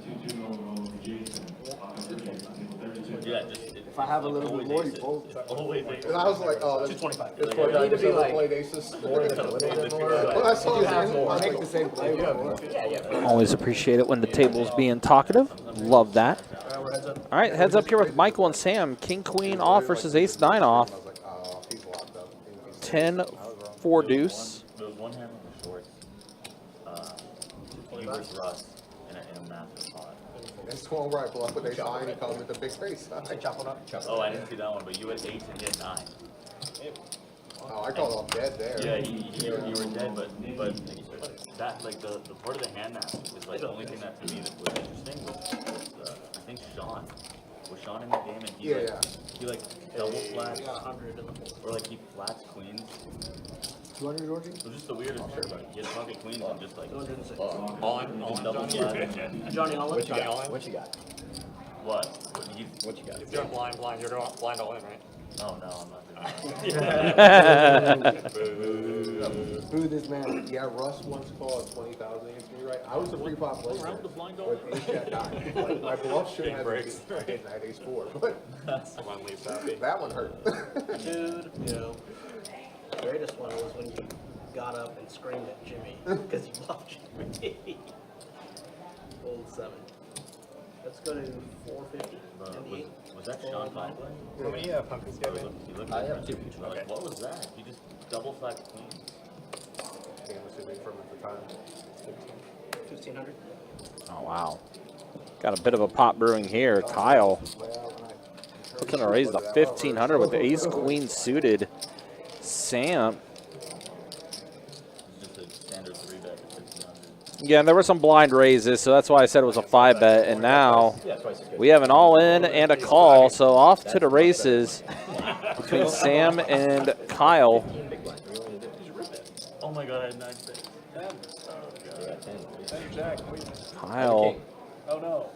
Yeah, just. If I have a little bit more, you fold. Always aces. And I was like, oh, that's 25. It's You need to be like played aces. more than a little bit more. Well, I saw You have more. I make the same play before. Yeah. Always appreciate it when the table's being talkative. Love that. All right, heads up here with Michael and Sam. King Queen off versus Ace 9 off. I was like, oh, he's locked up. 10-4 deuce. There was one hand on the shorts. You versus Russ in a massive pot. It's 12 right, pull up with ace high, and he comes with the big face. Oh, I didn't see that one, but you had 8 and he had 9. Oh, I called him dead there. Yeah, you were dead, but that, like, the part of the hand that is like the only thing that to me that was interesting was I think Sean. Was Sean in the game and he he like double flats or like he flats queens. 200, Georgie? It was just the weirdest part about it. He had pocket queens and just like All in, double Johnny. flat. Johnny Holland. Johnny all in? What you got? What you got? He's doing blind. You're going blind all in, right? Oh no, I'm not doing that. Boo this man. Yeah, Russ once called 20,000 against me, right? I was the pre-flop player. Around the blind all With ace jack nine. Like, my bluff should have breaks. been I had ace 4, but One leaves happy. that one hurt. Dude, the greatest one was when you got up and screamed at Jimmy because you bluffed Jimmy. Old 7. Let's go to 450. Was that Sean Conklin? How many pumpkins do you have in? He looked I like have 2. like, what was that? He just double flat queens. Canvassing from at the time. 1500. Oh, wow. Got a bit of a pot brewing here. Kyle looking to raise the 1,500 with the ace queen suited. Sam. It's just a standard 3-bet at 1,500. Yeah, there were some blind raises, so that's why I said it was a 5-bet. And now we have an all-in and a call, so off to the races between Sam and Kyle. Oh my god, I had 9 6. Kyle. Oh no.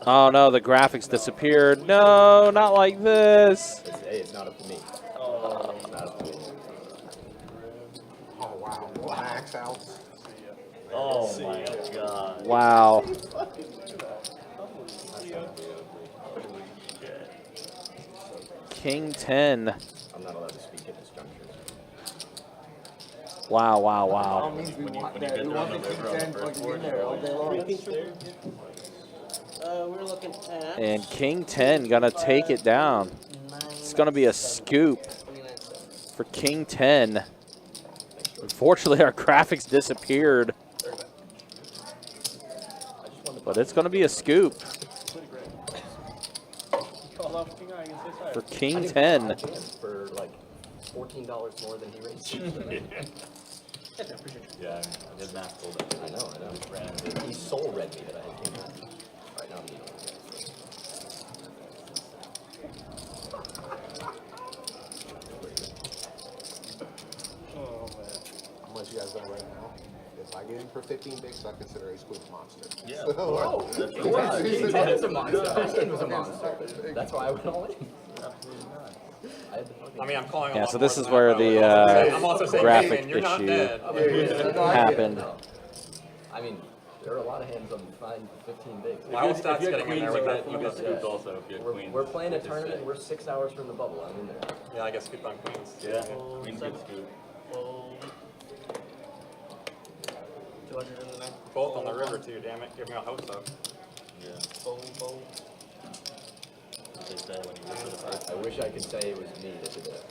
Oh no, the graphics disappeared. No, not like this. Hey, it's not up to me. It's not up to me. Oh, wow. Max out. Oh my god. Wow. King 10. I'm not allowed to speak at this juncture. Wow, wow, That wow. means we want when you that. get We there want on the the King river on 10 the first fucking board, in there all day long. We're looking at And King 10 gonna take it down. It's gonna be a scoop 29 cents. for King 10. Unfortunately, our graphics disappeared, but it's gonna be a scoop Call off King Eye against this side. for King 10. For like $14 more than he raised. Yeah, I did math pulled up. I know. He soul read me that I had king nine. Right now I'm eating. Oh man. How much you guys got right now? If I get in for 15 bigs, I consider ace queen a monster. Yeah, So, of course. That's King the one. ten is a monster. King was a monster. That's why I went all in. Absolutely not. I had the fucking. I mean, I'm calling a Yeah, lot so more this than is that, where but the I'm also saying, graphic hey, you're not issue dead. happened. I mean, there are a lot of hands on fine 15 bigs. My whole stack's getting in there with that. You got scooped also if you had We're, queens. we're playing a Just tournament. say. We're 6 hours from the bubble. I'm in there. Yeah, I guess scoop on queens. Yeah, queens get scooped. 209. Both on the river too. Damn it, give me a host up. Yeah, Boom, boom. what they say when you go for the first. I wish I could say it was me that did that.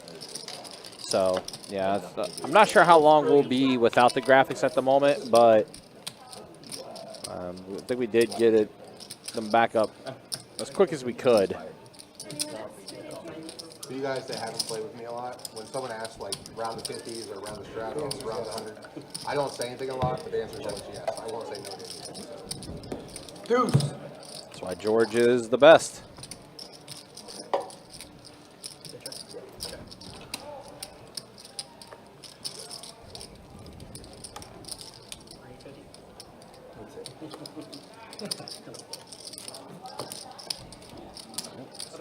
So, yeah, I'm not sure how long we'll be without the graphics at the moment, but I think we did get them back up as quick as we could. For you guys that haven't played with me a lot, when someone asks like around the 50s or around the straddles, around the 100, I don't say anything a lot, but the answer is always yes. I won't say no to anything. So. Deuce. That's why George is the best.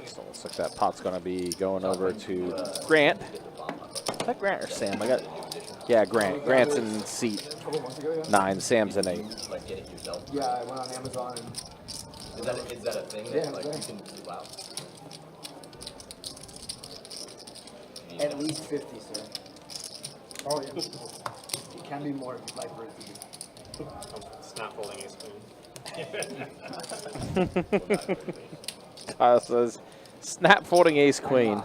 So it looks like that pot's going to be going over to Grant. Is that Grant or Sam? Yeah, Grant. Grant's in seat 9. Sam's in 8. Like get it yourself. Yeah, I went on Amazon and Is that a thing? Yeah, That, like yeah. you can wow. at least 50, sir. Oh, yeah. It can be more if you'd like for it to be. Snap folding ace queen. Kyle says, snap folding ace queen.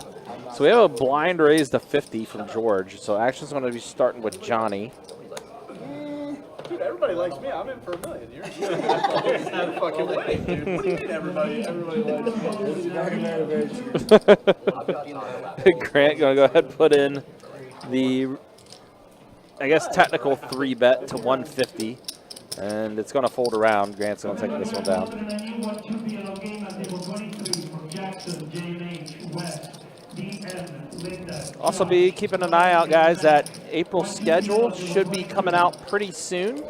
So we have a blind raise to 50 from George. So action's going to be starting with Johnny. Dude, everybody likes me. I'm in for $1 million. You're no fucking way, dude. What do you mean everybody likes me? Very, very, very true. Grant going to go ahead and put in the, I guess, technical 3-bet to 150. And it's going to fold around. Grant's going to take this one down. Also be keeping an eye out, guys. That April schedule should be coming out pretty soon.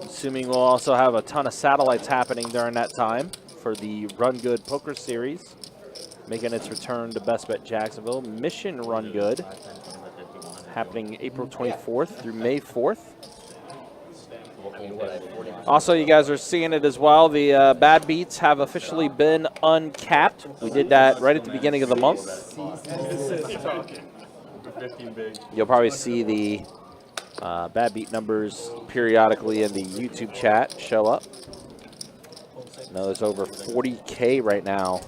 Assuming we'll also have a ton of satellites happening during that time for the Run Good Poker Series. Making its return to Best Bet Jacksonville. Mission Run Good. Happening April 24th through May 4th. Also, you guys are seeing it as well. The bad beats have officially been uncapped. We did that right at the beginning of the month. You'll probably see the bad beat numbers periodically in the YouTube chat show up. Now there's over 40K right now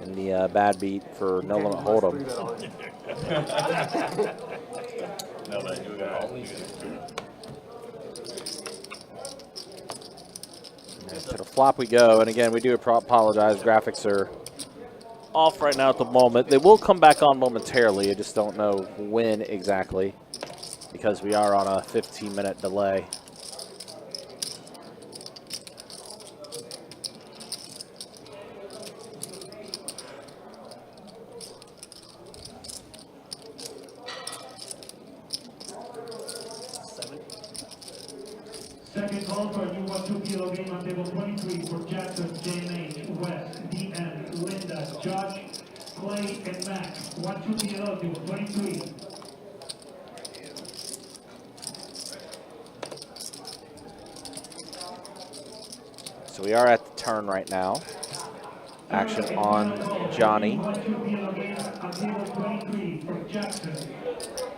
in the bad beat for No Limit Hold'em. To the flop we go, and again, we do apologize. Graphics are off right now at the moment. They will come back on momentarily. I just don't know when exactly because we are on a 15-minute delay. Second call for a new 1-2 kilo game on table 23 for Jackson, J&H, West, DM, Linda, Josh, Clay, and Mac. 1-2 kilo, table 23. So we are at the turn right now. Action on Johnny. 1-2 kilo game on table 23 for Jackson,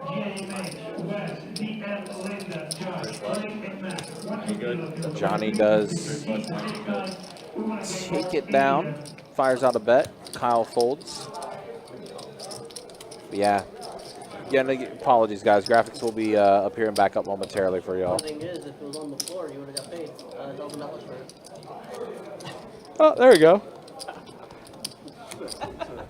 J&H, West, DM, Linda, Josh, Clay, and Mac. 1-2 kilo. Johnny does take it down, fires out a bet. Kyle folds. Yeah. Again, apologies, guys. Graphics will be appearing back up momentarily for y'all. The thing is, if it was on the floor, you would have got paid $1,000 for it. Oh, there we go.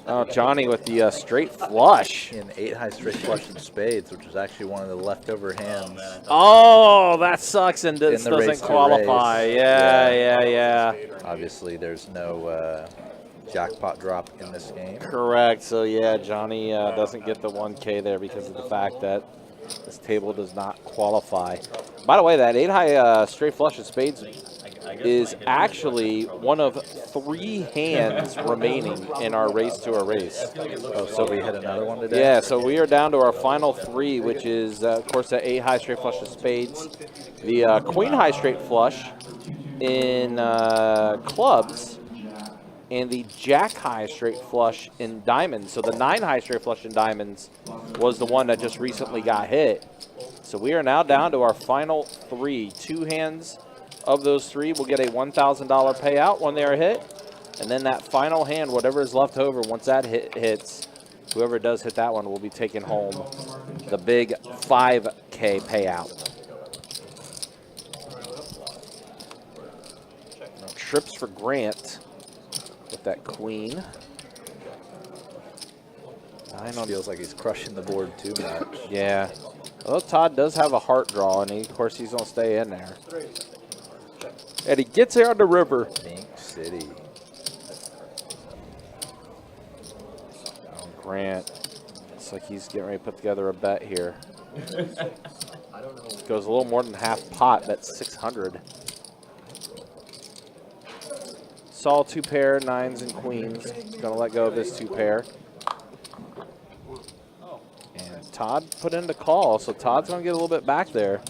Oh, Johnny with the straight flush. In 8 high straight flush and spades, which is actually one of the leftover hands. Oh, that sucks and this In the race doesn't to qualify. raise. Yeah. Obviously, there's no jackpot drop in this game. Correct. So, yeah, Johnny doesn't get the 1K there because of the fact that this table does not qualify. By the way, that 8 high straight flush and spades is actually one of 3 hands remaining in our race to a race. Oh, so we hit another one today? Yeah, so we are down to our final 3, which is, of course, the 8 high straight flush of spades, the queen high straight flush in clubs, and the jack high straight flush in diamonds. So the 9 high straight flush in diamonds was the one that just recently got hit. So we are now down to our final 3. 2 hands of those 3 will get a $1,000 payout when they are hit. And then that final hand, whatever is left over, once that hits, whoever does hit that one will be taking home the big $5K payout. trips for Grant with that queen. Feels like he's crushing the board too much. Yeah. Well, Todd does have a heart draw, and of course he's going to stay in there. And he gets there on the river. Pink City. Oh, Grant. Looks like he's getting ready to put together a bet here. Goes a little more than half pot. That's 600. Saw 2 pair, 9s and queens. Going to let go of this 2 pair. And Todd put in the call, so Todd's going to get a little bit back there.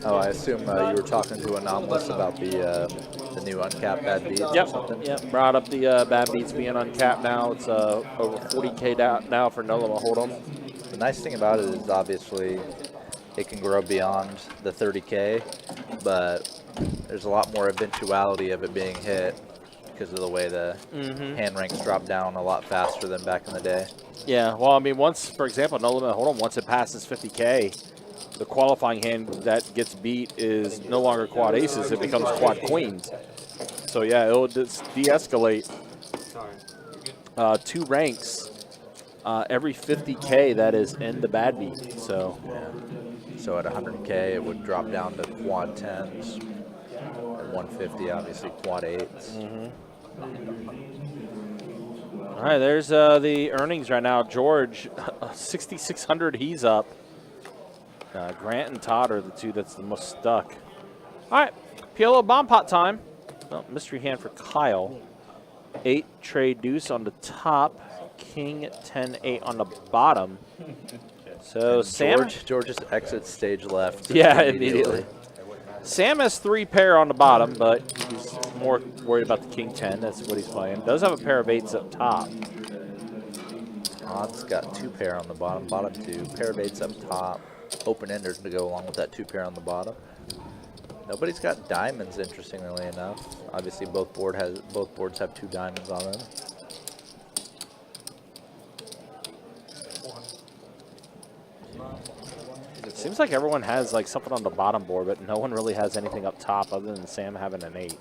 Oh, I assume you were talking to Anomalous about the new uncapped bad beats or something? Yep. Brought up the bad beats being uncapped now. It's over 40K now for no limit hold'em. The nice thing about it is obviously it can grow beyond the 30K, but there's a lot more eventuality of it being hit because of the way the hand ranks drop down a lot faster than back in the day. Yeah, well, I mean, once, for example, no limit hold'em, once it passes 50K, the qualifying hand that gets beat is no longer quad aces, it becomes quad queens. So yeah, it'll just de-escalate 2 ranks every 50K that is in the bad beat. So So at 100K, it would drop down to quad 10s. At 150, obviously quad 8s. All right, there's the earnings right now. George, 6,600, he's up. Grant and Todd are the 2 that's the most stuck. All right, PLO bomb pot time. Oh, mystery hand for Kyle. 8 trade deuce on the top. King 10-8 on the bottom. So And Sam, George just exits stage left. yeah, immediately. Sam has 3 pair on the bottom, but he's more worried about the King 10. That's what he's playing. Does have a pair of 8s up top. Todd's got 2 pair on the bottom, bottom 2, pair of 8s up top. Open enders to go along with that 2 pair on the bottom. Nobody's got diamonds, interestingly enough. Obviously, both boards have 2 diamonds on them. It seems like everyone has like something on the bottom board, but no one really has anything up top other than Sam having an 8.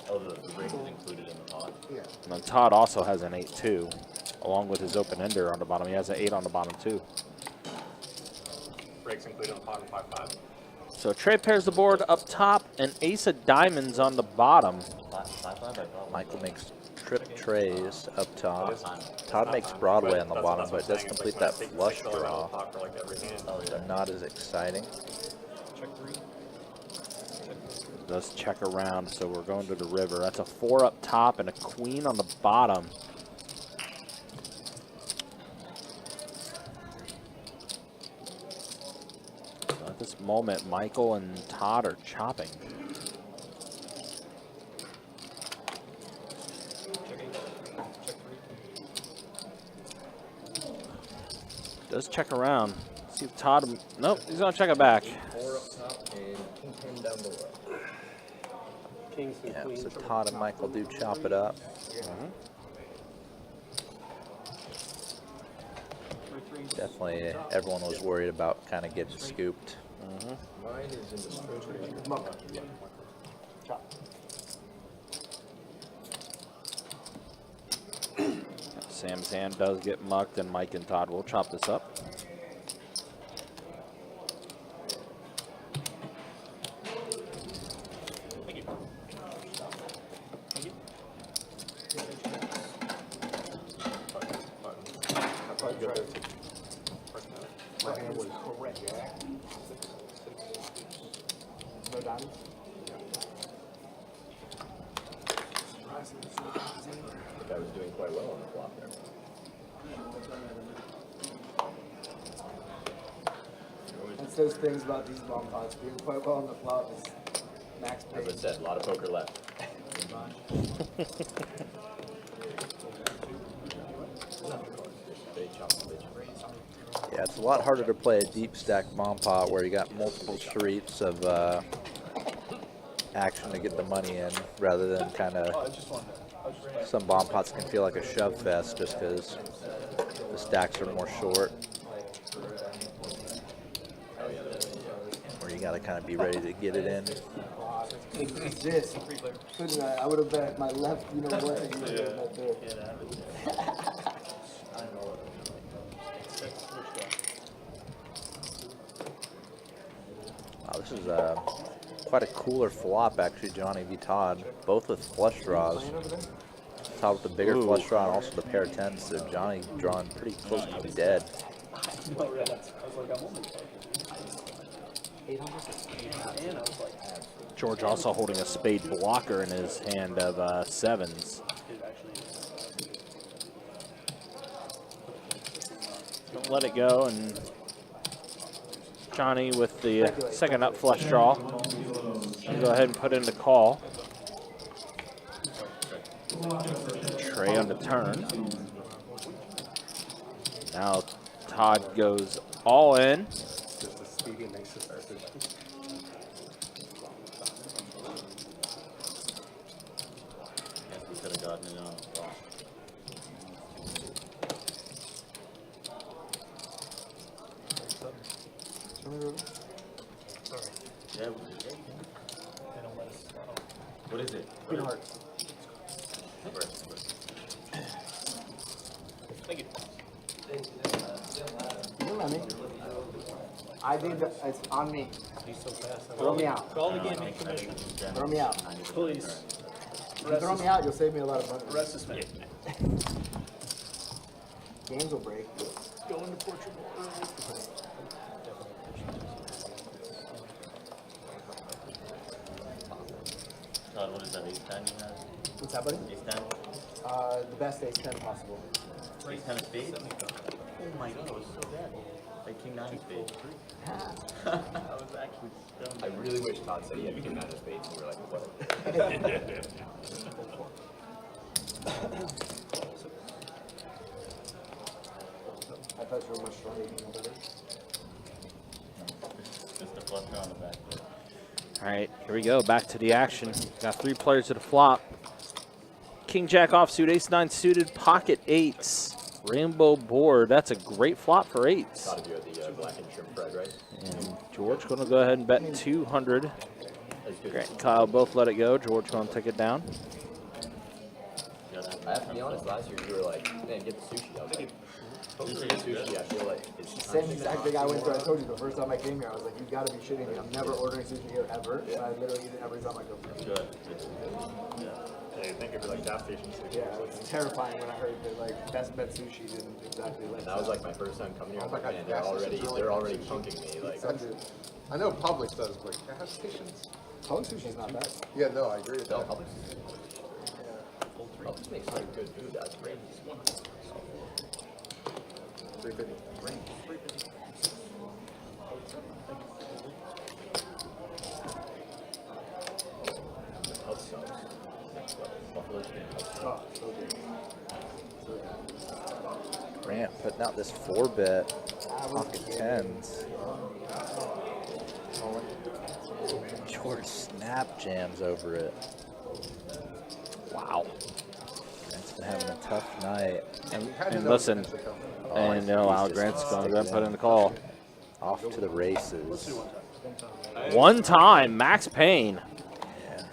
Oh, the ring is included in the pot. Yeah. And then Todd also has an 8 too, along with his open ender on the bottom. He has an 8 on the bottom too. Breaks included on the pot and 5-5. So trade pairs the board up top and ace of diamonds on the bottom. Michael makes trip trays up top. Todd makes Broadway on the bottom, but does complete that flush draw. So not as exciting. Does check around, so we're going to the river. That's a 4 up top and a queen on the bottom. So at this moment, Michael and Todd are chopping. Does check around. See if Todd, nope, he's gonna check it back. 4 up top and King 10 down below. Kings and Yeah, queens. so Todd and Michael do chop it up. Definitely, everyone was worried about kind of getting scooped. Mine is in the straight. Sam's hand does get mucked, and Mike and Todd will chop this up. My hand was correct. No diamonds? The guy was doing quite well on the flop there. It says things about these bomb pots being quite well on the flop is max As I pace. said, a lot of poker left. Yeah, it's a lot harder to play a deep stack bomb pot where you got multiple streets of action to get the money in, rather than kind of some bomb pots can feel like a shove fest just because the stacks are more short. Or you got to kind of be ready to get it in. It's this. I would have bet my left, you know what, and you would have bet there. Wow, this is quite a cooler flop, actually, Johnny v. Todd. Both with flush draws. Todd with the bigger flush draw and also the pair of tens, so Johnny drawing pretty close to dead. George also holding a spade blocker in his hand of sevens. Don't let it go, and Johnny with the second up flush draw. Go ahead and put in the call. Trey on the turn. Now Todd goes all in. Just the speedy makes this decision. Guess we could have gotten it on. Yeah. What is it? Queen of Hearts. Thank you. You didn't let me. I did. It's on me. Throw me out. Call the gaming commission. Throw me out. Please. If you throw me out, you'll save me a lot of money. Rest suspended. Games will break. Going to Portugal early. Todd, what is that, ace 10 you have? What's that, buddy? Ace 10? The best ace 10 possible. Ace 10 of spades? Oh my god, it was so bad. Like king 9 of spades. I was actually stunned. I really wish Todd said he had king 9 of spades, and we were like, what? I thought you were much stronger than me. Just a flush draw on the back. All right, here we go. Back to the action. Got three players to the flop. King Jack offsuit, ace 9 suited, pocket eights, rainbow board. That's a great flop for eights. Thought of you at the black and shrimp bread, right? And George going to go ahead and bet 200. Grant and Kyle both let it go. George going to take it down. I have to be honest, last year you were like, man, get the sushi. I was like, hopefully the sushi, I feel like it's Same exact thing I went through. I told you the first time I came here, I was like, you gotta be shitting me. I'm never ordering sushi here ever. And I literally eat it every time I come here. Good. Yeah, you think it'd be like gas station sushi. Yeah, it was terrifying when I heard that like best bet sushi didn't exactly like that was like my first time coming here. I'm like, man, gas they're already punking me. Like, I know Publix does, but gas stations? Public sushi's not bad. Yeah, no, I agree with no, that. Publix makes like good food. That's great. 350. Oh, so good. Grant putting out this 4-bet, pocket tens. George snap jams over it. Wow. Grant's been having a tough night. And listen, and you know, Al Grant's going to go and put in the call. Off to the races. One time, Max Payne.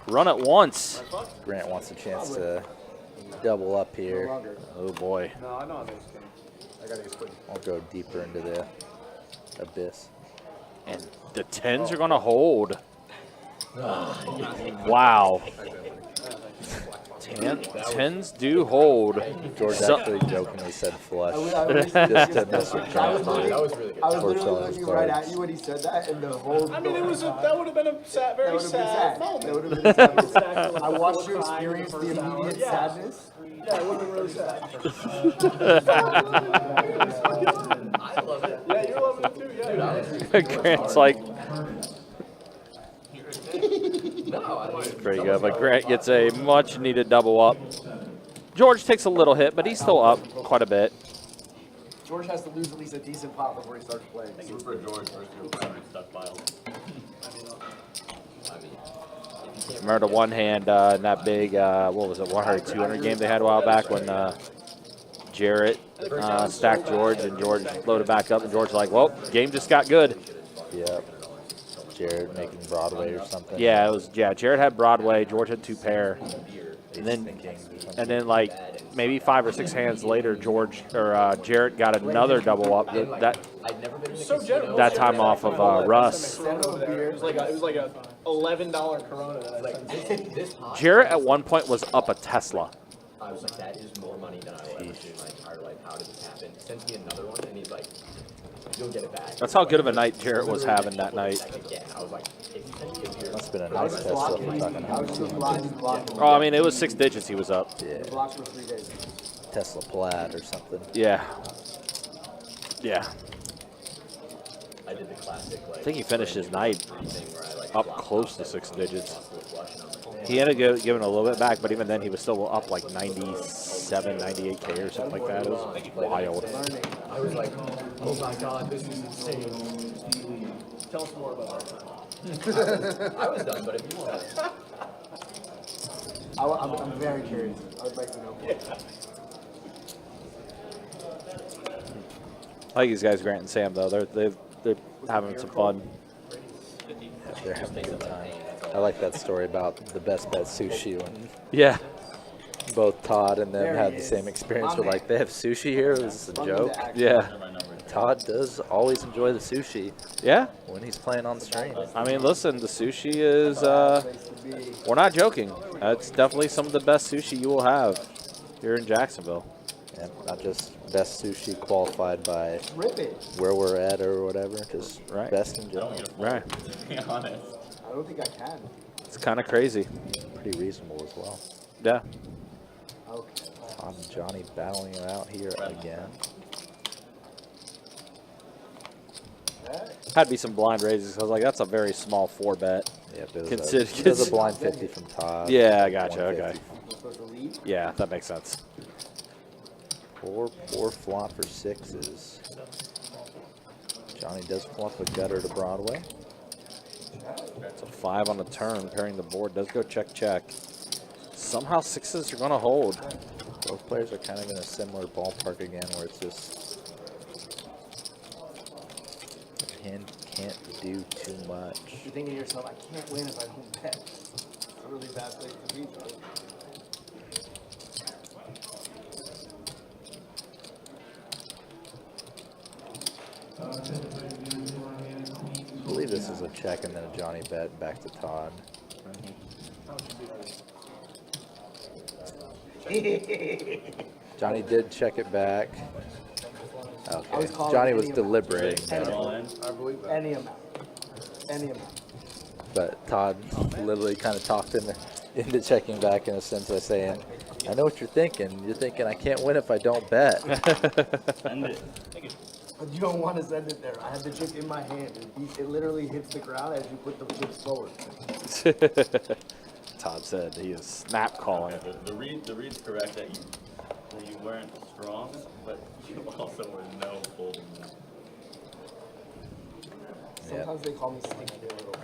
Run it once. Grant wants a chance to double up here. Oh boy. No, I know how those I got ace queen. I'll go deeper into the abyss. And the tens are going to hold. Wow. Tens do hold. George So- actually jokingly said flush. was Just to mess with John. That was really good. I was George literally on his looking right cards. at you when he said that, and the whole. I mean, it was that would have been a sad, that very would have been sad sad. moment. That would have been sad. Exactly. I watched you experience the immediate sadness. Yeah, it would have been really sad. I love it. Yeah, you're loving it too. Yeah. Grant's like, No, I pretty good, but Grant gets a much needed double up. George takes a little hit, but he's still up quite a bit. George has to lose at least a decent pot before he starts playing. Super George versus your brother. Stuck file. I mean, if you Remember the one hand in that big, what was it, 100, 200 game they had a while back when Jarrett stacked George and George loaded back up and George like, well, game just got good. Yep. Jared making Broadway or something. Yeah, it was. Yeah, Jarrett had Broadway. George had 2 pair, and then like maybe 5 or 6 hands later, George or Jarrett got another double up. That time off of Russ. It was like a $11 Corona. Jarrett at one point was up a Tesla. I was like, that is more money than I will ever do in my entire life. How did this happen? Sends me another one, and he's like, you'll get it back. That's how good of a night Jarrett was having that night. I was like, if you send me a beer, Must have been a nice Tesla for talking about. Oh, I mean, it was 6 digits he was up. Yeah. Blocks for 3 days. Tesla Plaid or something. Yeah. Yeah. I did the classic, like, I think he finished his night thing where I, like, up blocked close off to 6 digits. possible flush, and I was like, He ended up giving a little bit back, but even then he was still up like 97, 98K or something like that. It was wild. I was like, oh my god, this is insane. Tell us more about that. I was done, but if you want to. I'm very curious. I would like to know more. I like these guys, Grant and Sam, though. They're having some fun. They're having a good time. I like that story about the Best Bet sushi when Yeah. both Todd and them had the same experience. We're like, they have sushi here? Is this a joke? Yeah. Todd does always enjoy the sushi Yeah. when he's playing on stream. I mean, listen, the sushi is, we're not joking. It's definitely some of the best sushi you will have here in Jacksonville. And not just best sushi qualified by Rip it. where we're at or whatever, just Right. best in general. Right. To be honest. I don't think I can. It's kind of crazy. Pretty reasonable as well. Yeah. Okay. Todd and Johnny battling it out here again. Had to be some blind raises. I was like, that's a very small 4 bet. Yep, it was, Consider- it was a blind 50 from Todd. Yeah, I gotcha. Okay. 150. I'm supposed to lead? Yeah, that makes sense. Poor flop for 6s. Johnny does flop a gutter to Broadway. It's a 5 on the turn. Pairing the board does go check, check. Somehow 6s are going to hold. Both players are kind of in a similar ballpark again where it's just the hand can't do too much. You're thinking to yourself, I can't win if I don't bet. It's a really bad place to be, though. I believe this is a check and then a Johnny bet back to Todd. Johnny did check it back. Okay. Johnny was deliberating, Any amount. Any amount. but Todd literally kind of talked into checking back in a sense by saying, I know what you're thinking. You're thinking I can't win if I don't bet. Send it. But you don't want to send it there. I had the chip in my hand. It literally hits the ground as you put the chips forward. Todd said he is snap calling. The read's correct that you weren't strong, but you also were no folding. Sometimes they call me sneaky a little.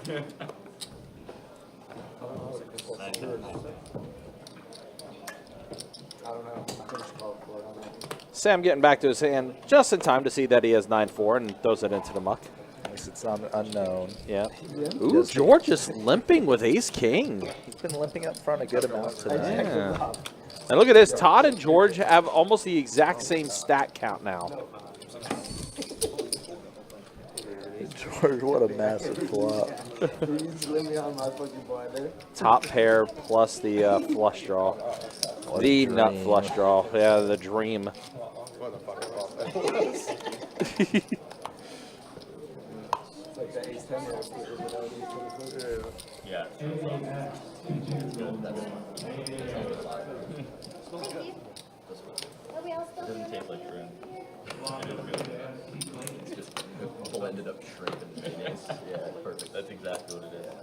I don't know. I finished call for it. I don't know. Sam getting back to his hand just in time to see that he has 9-4 and throws it into the muck. At least it's not unknown. Yeah. Ooh, George is limping with ace-king. He's been limping up front a good amount tonight. Yeah. And look at this. Todd and George have almost the exact same stat count now. George, what a massive flop. Please let me on my fucking board there. Top pair plus the flush draw. The nut flush draw. Yeah, the dream. What the fuck flop that was. It's like that ace 10 where Yeah. It doesn't taste like shrimp. It's just blended up shrimp and mayonnaise. Yeah, perfect. That's exactly what it is.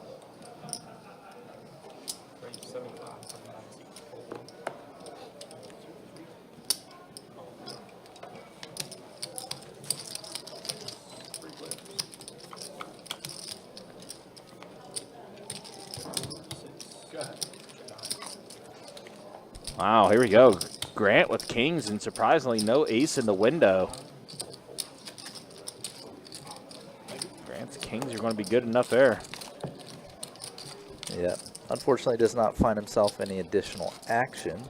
Wow, here we go. Grant with kings and surprisingly no ace in the window. Grant's kings are going to be good enough there. Yeah. Unfortunately, does not find himself any additional action.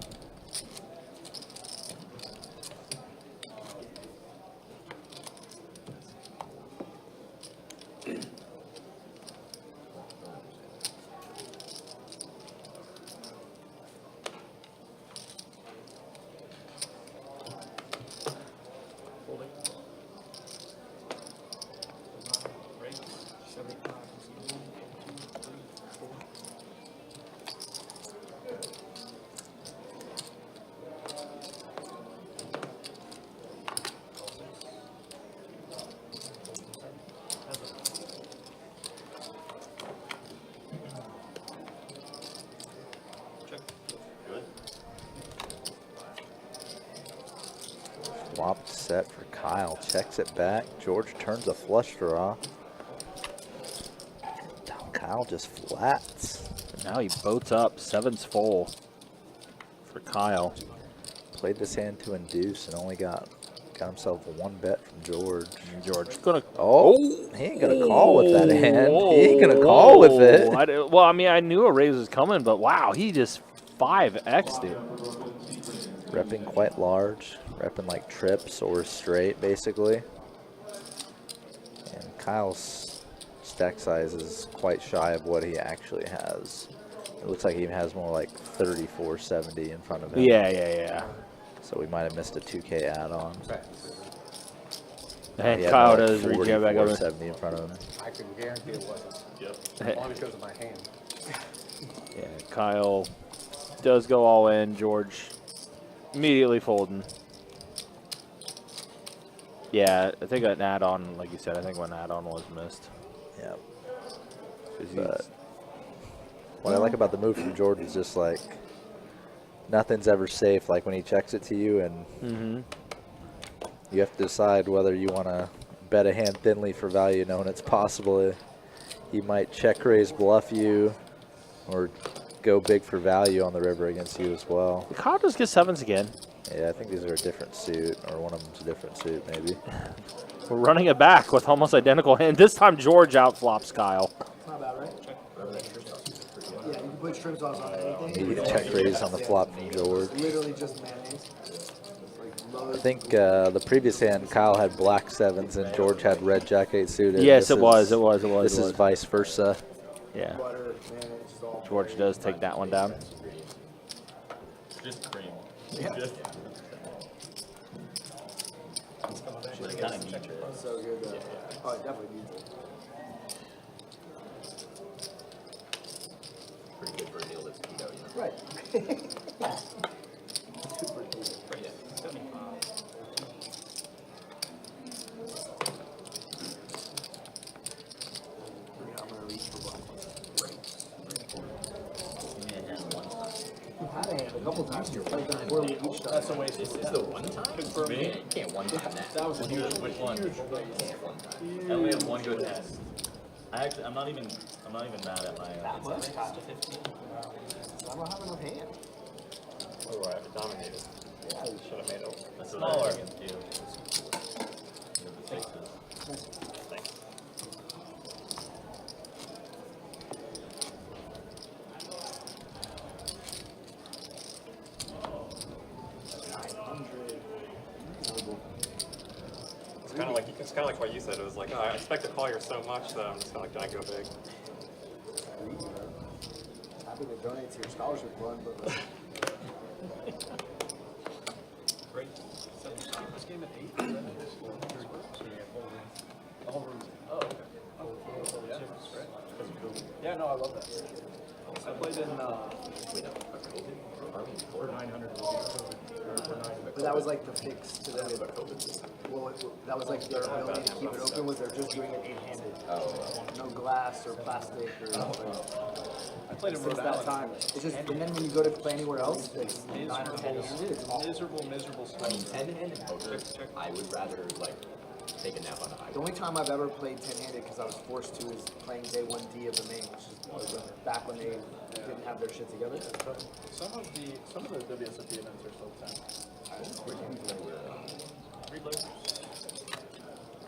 Flop set for Kyle. Checks it back. George turns a flush draw. Kyle just flats. Now he boats up. 7's full for Kyle. Played this hand to induce and only got himself one bet from George. George gonna. He ain't gonna call with that hand. He ain't gonna call with it. Well, I mean, I knew a raise was coming, but wow, he just 5x'd it. Repping quite large. Repping like trips or straight, basically. And Kyle's stack size is quite shy of what he actually has. It looks like he has more like 3470 in front of him. Yeah. So we might have missed a 2K add-on. And Kyle does reach back over. 470 in front of him. I can guarantee it wasn't. Yep. As long as it goes in my hand. Yeah, Kyle does go all in. George immediately folding. Yeah, I think an add-on, like you said, I think one add-on was missed. Yeah. But what I like about the move from George is just like nothing's ever safe. Like when he checks it to you, and you have to decide whether you want to bet a hand thinly for value, knowing it's possible he might check raise bluff you, or go big for value on the river against you as well. Kyle just gets 7s again. Yeah, I think these are a different suit, or one of them's a different suit, maybe. We're running it back with almost identical hand. This time George outflops Kyle. Not bad, right? Yeah, you can put shrimp sauce on anything. Maybe check raise on the flop from George. Literally just mayonnaise. I think the previous hand, Kyle had black 7s and George had red jack 8 suited. Yes, it was. This is vice versa. Yeah. Butter, mayonnaise, salt. George does take that one down. Just cream. Yeah. Just, but it kind of needs it. So good. Oh, it definitely needs it. Pretty good for a meal that's keto, you know? Right. I'm gonna reach for black ones. I've had a hand a couple times here. Played them poorly each time. That's a waste. This is the one time? For me? You can't one time that. That was a huge, Which one? You can't one time. I only have one good test. I'm not even mad at my. That much? I don't have enough hand. Oh, right, it dominated. Yeah, Should have made it. That's what I against you. You have the sixes. Thanks. It's kind of like what you said. It was like, oh, I expect to call here so much that I'm just kind of like, can I go big? Happy to donate to your scholarship fund, but Great. This game at 8. Oh, okay. Yeah, no, I love that. I played in for 900. but that was like the fix to them. Well, that was like their ability to keep it open was they're just doing it 8-handed. No glass or plastic or I played in since Rhode that Island. time. It's just, and then when you go to play anywhere else, it's 9 or 10 handed. It's awful. Miserable I mean, 10-handed poker, I would rather like take a nap on a high. The only time I've ever played 10-handed because I was forced to is playing day 1D of the main, which is back when they didn't have their shit together. Some of the WSOP events are still 10.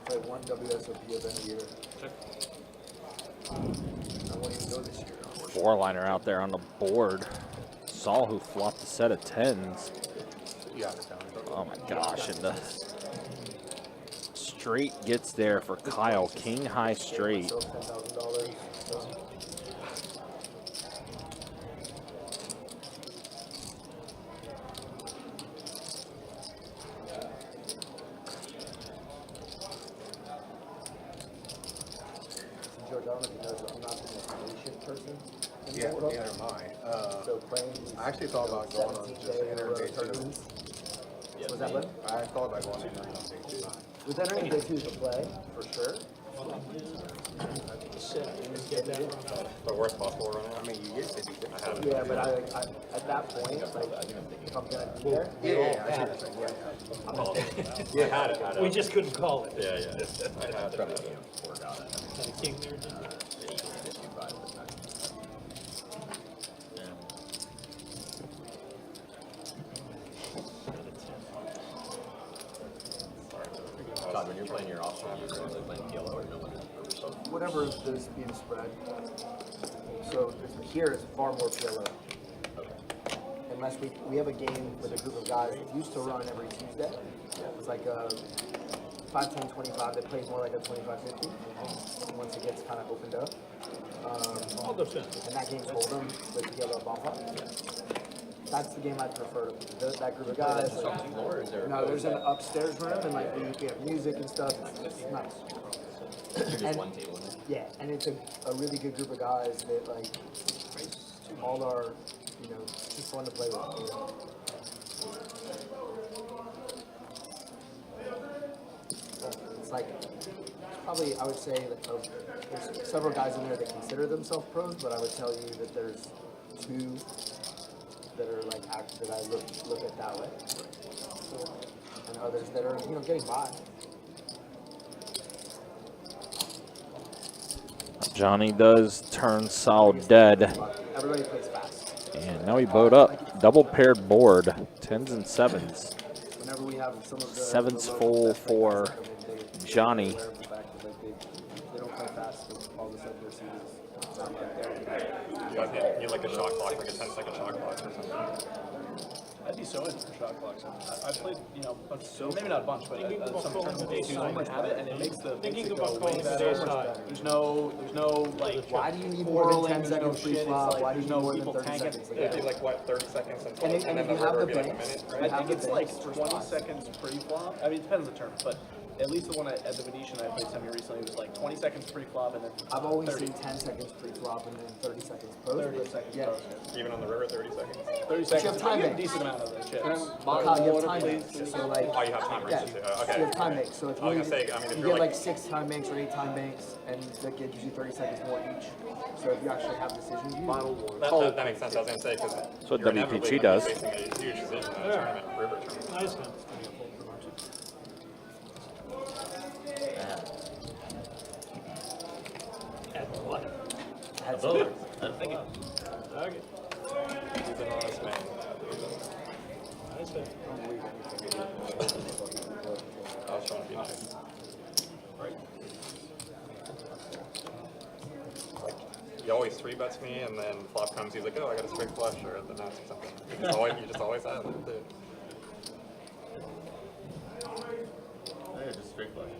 Play one WSOP event a year. I won't even go this year. Four-liner out there on the board. Saul who flopped a set of 10s. Yeah. Oh my gosh, and the straight gets there for Kyle. King high straight. $10,000. George, I don't know if you know, but I'm not the most patient person in Yeah, the world. neither am I. So playing these I actually thought about going on just 17-day entering day two. tournaments. Was that what? I thought about going on day two. Was entering day 2 to play, for sure. The worst possible run. I mean, you get 50. Yeah, but I at that point, like, if I'm gonna be there, Yeah, I see what you're saying. I had it. We just couldn't call it. Yeah, yeah. I had it. Got a king there, didn't you? Todd, when you're playing your option, you're really playing PLO or Miller or so. whatever is being spread. So here it's far more PLO. Unless we have a game with a group of guys that used to run every Tuesday. It was like a 5-10-25 that plays more like a 25-50 once it gets kind of opened up. All those things. And that game's Hold'em with the yellow bomb pop. That's the game I prefer. That group of guys. Like, no, there's an upstairs room and like we have music and stuff. It's nice. Just one table in there. Yeah, and it's a really good group of guys that like all are, you know, just fun to play with. You know? It's like probably I would say that there's several guys in there that consider themselves pros, but I would tell you that there's 2 that are like that I look at that way, and others that are, you know, getting by. Johnny does turn Saul dead. Everybody plays fast. And now we boat up. Double paired board. 10s and 7s. Whenever we have some of the 7's full for Johnny. They don't play fast, so all of a sudden their seat is not right there. You guys need like a shot clock, like a 10-second shot clock or something. I'd be so into for shot clocks. I played, you know, maybe not a bunch, but some tournaments too. I have it, and it makes it go way better. There's no like. Why do you need more than 10 seconds pre-flop? Why do you need more than people 30 can't seconds? It'd be like what, 30 seconds and And if you have the banks, I think it's like 20 seconds pre-flop. I mean, it depends on the tournament, but at least the one at the Venetian I played semi-recently was like 20 seconds pre-flop and then I've always 30. seen 10 seconds pre-flop and then 30 seconds post. 30 seconds Yeah. post. Even on the river, 30 seconds. 30 you seconds. have time You get a banks. decent amount of the chips. Kyle, you have time banks. So like, Oh, you have time yeah, races too. so Okay. you have time banks. So if I was you, gonna say, I mean, if you you're get like, like 6 time banks or 8 time banks, and that gives you 30 seconds more each. So if you actually have decisions, you that makes sense. I was gonna say because That's what WPG does. facing a huge decision in a tournament, river tournament. Nice one. At what? had Vote. Okay. He's an honest man. Nice one. I was trying to be nice. Like, he always 3-bets me, and then flop comes, he's like, oh, I got a straight flush or the nuts or something. You just always have it, dude. Yeah, just straight flush.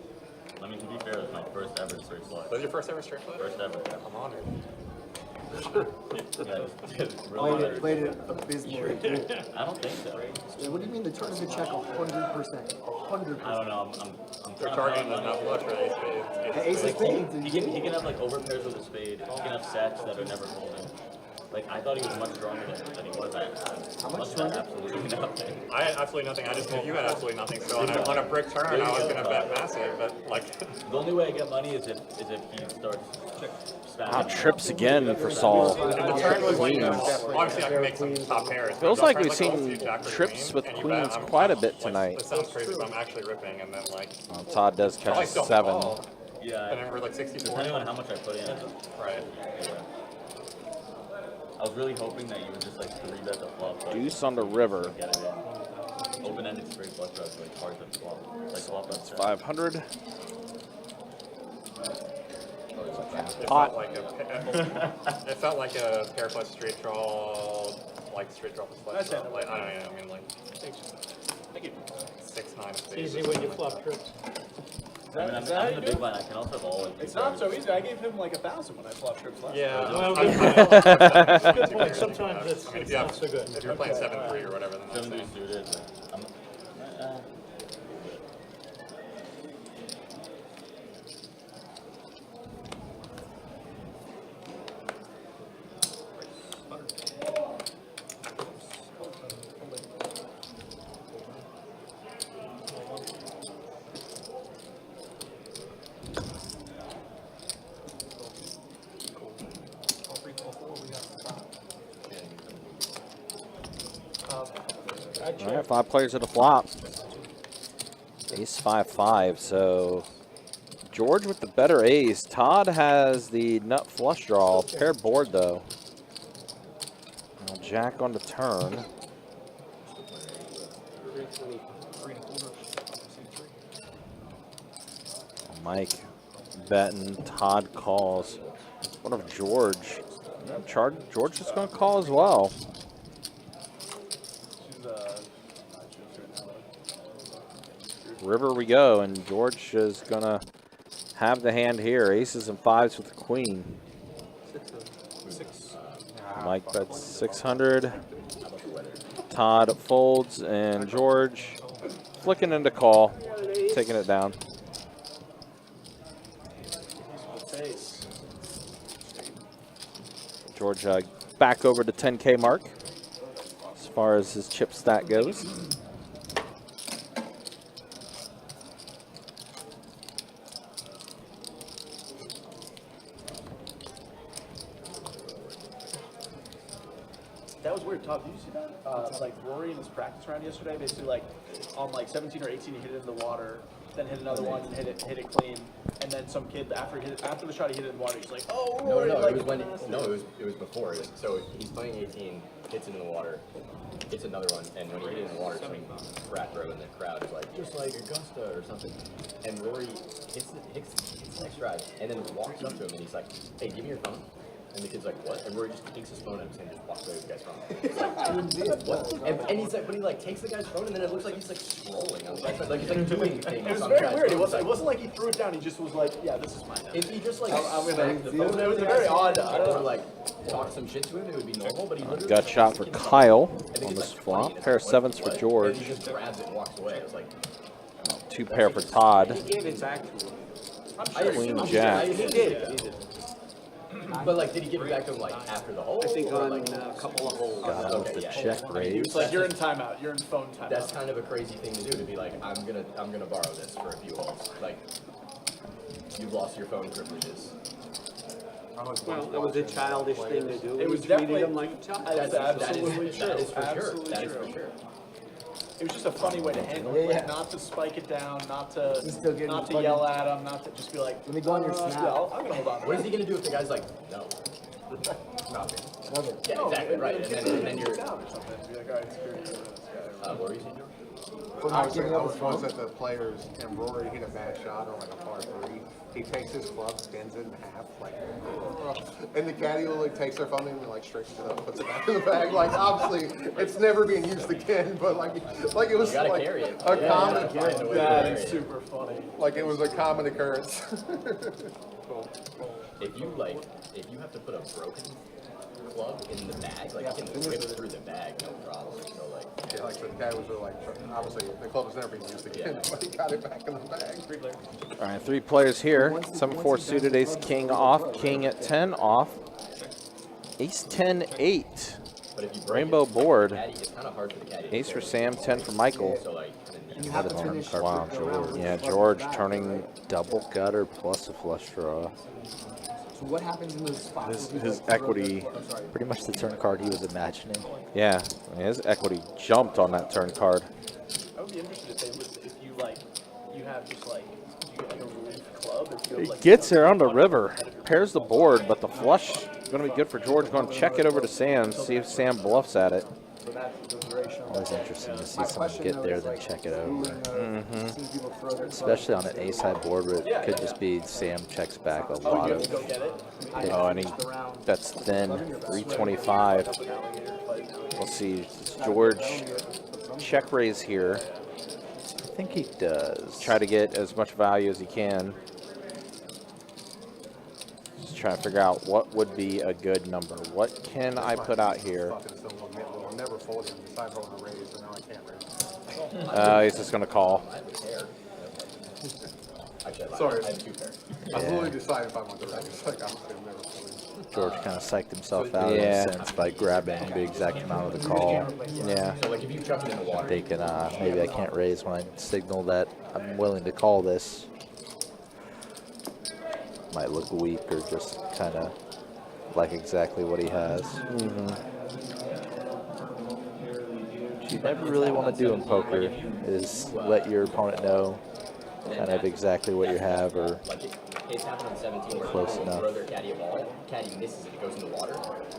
I mean, to be fair, it was my first ever straight flush. Was your first ever straight flush? First ever. I'm honored. played it abysmally. I don't think so. What do you mean the tournament check 100%? 100%. I don't know. I'm They're trying targeting the nut flush or ace spades. Ace of spades. He can have like over pairs with a spade. He can have sets that are never folding. Like, I thought he was much stronger than he was. How much stronger? Absolutely nothing. I had absolutely nothing. I just knew you had absolutely nothing. So on a brick turn, I was gonna bet massive, but like. The only way I get money is if he starts Ah, spamming. trips again for Saul. The turn was like, Queens. obviously I can make some top pairs. Feels But like turns we've seen offsuit, jack or trips queen, with and you queens bet I'm- quite a bit like, tonight. This sounds crazy, but I'm actually ripping, and then like. Todd does catch probably a still 7. call. Yeah. And then we're like 64. Depending on how much I put in. Right. Yeah. I was really hoping that you would just like 3-bet the flop. So Deuce on the river. get it in. Open-ended straight flush draws like hard to flop. Like flop That's that's 500. It Pot. felt like it felt like a pair plus straight draw, like straight draw plus flush draw. Like I don't know. I mean like. Thank you. 6-9 of spades. Easy or when something you like flop that. trips. I mean, I'm in the big line. I can also have all of It's not so easy. I gave him like 1,000 when I flopped trips last Yeah. time. Well, I'm good point. Sometimes it's I mean, if you have, not so good. if you're playing 7-3 or whatever, then that's 7-3 it. suited. I'm, All right, 5 players at a flop. Ace 5-5. So George with the better ace. Todd has the nut flush draw. Pair board though. Now Jack on the turn. Mike betting. Todd calls. What if George? George is going to call as well. River we go, and George is gonna have the hand here. Aces and 5s with the queen. Mike bets 600. Todd folds, and George flicking into call, taking it down. George back over the 10K mark as far as his chip stat goes. That was weird, Todd. Did you see that? Like Rory in his practice round yesterday, basically like on like 17 or 18, he hit it in the water, then hit another one and hit it clean, and then some kid after the shot he hit it in the water, he's like, oh Rory, No, like, it was when it was before. So he's playing 18, hits it in the water, hits another one, and when he hit it in the water, some frat bro in the crowd is like, just like Augusta or something. And Rory hits the next drive, and then walks up to him and he's like, hey, give me your phone. And the kid's like, what? And Rory just takes his phone and just walks away with the guy's phone. It's like, what? And he's like, but he like takes the guy's phone and then it looks like he's like scrolling on the guy's phone. Like he's like doing things. it was on the very guy's weird. phone. It wasn't like he threw it down. He just was like, yeah, this is mine now. If he just like I'm gonna- smacked the phone it was a very odd. I don't or know. like talk some shit to him, it would be normal. But he literally Gut just, shot for like, Kyle I think on it's this like 20, flop. and it's Pair of like, 7s for what? George. And he just grabs it and walks away. It was like, 2 pair for Todd. He gave it back to him. Queen I'm Jack. sure- He did. He did. But like, did he give it back to him like after the hole? I think or, on like, a couple of holes. Got out Okay, the yeah. check raise. It's like you're in timeout. You're in phone timeout. That's kind of a crazy thing to do, to be like, I'm gonna borrow this for a few holes. Like, you've lost your phone privileges. Well, that was a childish thing to do. It was He treated definitely- him like a child. That's absolutely that true. is for sure. Absolutely That is true. for sure. It was just a funny way to handle it, like not to spike it down, not to still getting not to fucking- yell at him, not to just be like, Let me go on your snap. yeah, I'm gonna hold on. to What is that. he gonna do if the guy's like, no? Nothing. Yeah, No, exactly, right. And then you're, down or something. Be like, all right, screw you, this guy. what were you saying, George? For not giving up his was phone. at the players and Rory hit a bad shot on like a par 3. He takes his club, spins it in half, like, and the caddy literally takes their phone and like straightens it up, puts it back in the bag. Like obviously, it's never being used again, but like it was You gotta like carry it. a Yeah, common, you gotta find a way to That carry is it. super funny. like it was a common occurrence. If you have to put a broken club in the bag, like you can whip through the bag, no problem. So like, Yeah, like the guy was really like, obviously the club was never being used again, but he got it back in the bag. All right, 3 players here. 7-4 suited, ace king off, king at 10 off. Ace 10 8. But if you break Rainbow it, board. caddy, it's kind of hard for the caddy. to Ace do for it. Sam, 10 for Michael. So like, And you What have a to turn finish card the from round George. with Yeah, the George back. turning double gutter plus a flush draw. So what happens in those spots? where His people throw equity- their- I'm sorry. Pretty much the turn card he was imagining. Yeah, I mean, his equity jumped on that turn card. I would be interested if they would, if you like, you have just like, you get like a relief club. If you have, He like, gets there on the river, pairs the board, but the flush is going to be good for George. Going to check it over to Sam, see if Sam bluffs at it. So that's the duration. Always interesting to see My someone question, get though, there is, then like, check it ruling over. of seeing people throw their clubs. Especially on an ace-high board where it could just be Sam checks back a lot you have to go of. get it. Oh, and he that's thin, 325. We'll see. Does George check raise here? I think he does. Try to get as much value as he can. Just trying to figure out what would be a good number. What can I put out here? Fucking still gonna get low. I'm never folding. Decide if I want to raise, but now I can't raise. He's just going to call. I have a pair. Actually, I lied. Sorry. I have 2 pairs. I'm literally deciding if I want to raise. Like, I'm never folding. George kind of psyched himself out Yeah. in a sense by grabbing the exact amount of the call. Yeah. So like if you chuck it in the water, Thinking, maybe I can't raise when I signal that I'm willing to call this. Might look weak or just kind of like exactly what he has. What you never really want to do in poker is let your opponent know kind of exactly what you have, or like it's happened on 17 where Close people enough. throw their caddy a ball, caddy misses it, it goes in the water,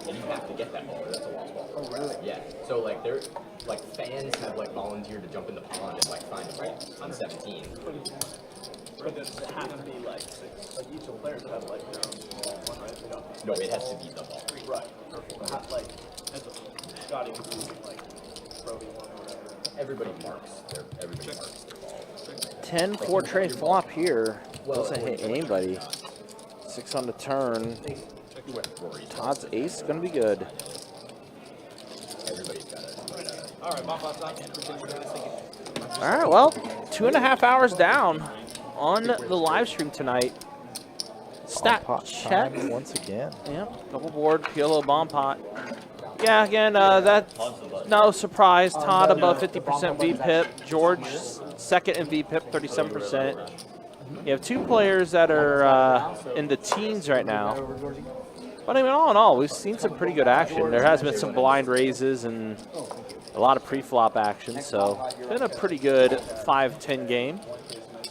and you have to get that ball or that's a lost ball. Oh, really? Yeah. So like they're like fans have like volunteered to jump in the pond and like find a ball on 17. But does it have to be like each of the players have like their own one, right? They don't. No, it has to be the ball. Right. Like, as a Scotty would do, like, throwing one or whatever. Everybody marks their ball. 10-4 tray flop here. Doesn't hit anybody. 6 on the turn. Todd's ace going to be good. Everybody's got it. All right, Bob, appreciate you guys. Thank you. All right, well, 2.5 hours down on the live stream tonight. Stat pot check. time once again. Yep, double board, PLO bomb pot. Yeah, again, that's no surprise. Todd above 50% VPIP. George second in VPIP, 37%. You have 2 players that are in the teens right now. But I mean, all in all, we've seen some pretty good action. There has been some blind raises and a lot of pre-flop action, so it's been a pretty good 5-10 game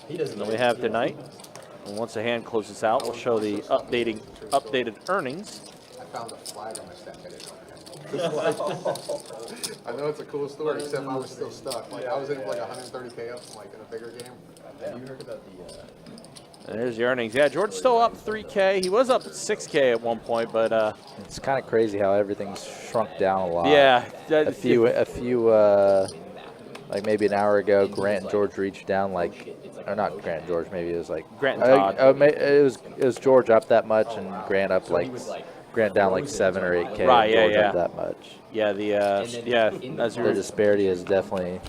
that we have tonight. And once the hand closes out, we'll show the updated earnings. I found a flag on my stack. I didn't know. I know it's a cool story, except I was still stuck. Like I was in like 130K up, like in a bigger game. Have you heard about the And there's the earnings. Yeah, George's still up 3K. He was up 6K at one point, but It's kind of crazy how everything's shrunk down a lot. yeah, A few, like maybe an hour ago, Grant and George reached down like, or not Grant and George, maybe it was like Grant and Todd. it was George up that much and Grant up like Grant down like 7 or 8K. Right, and yeah, George yeah. up that much. Yeah, as The you're, disparity has definitely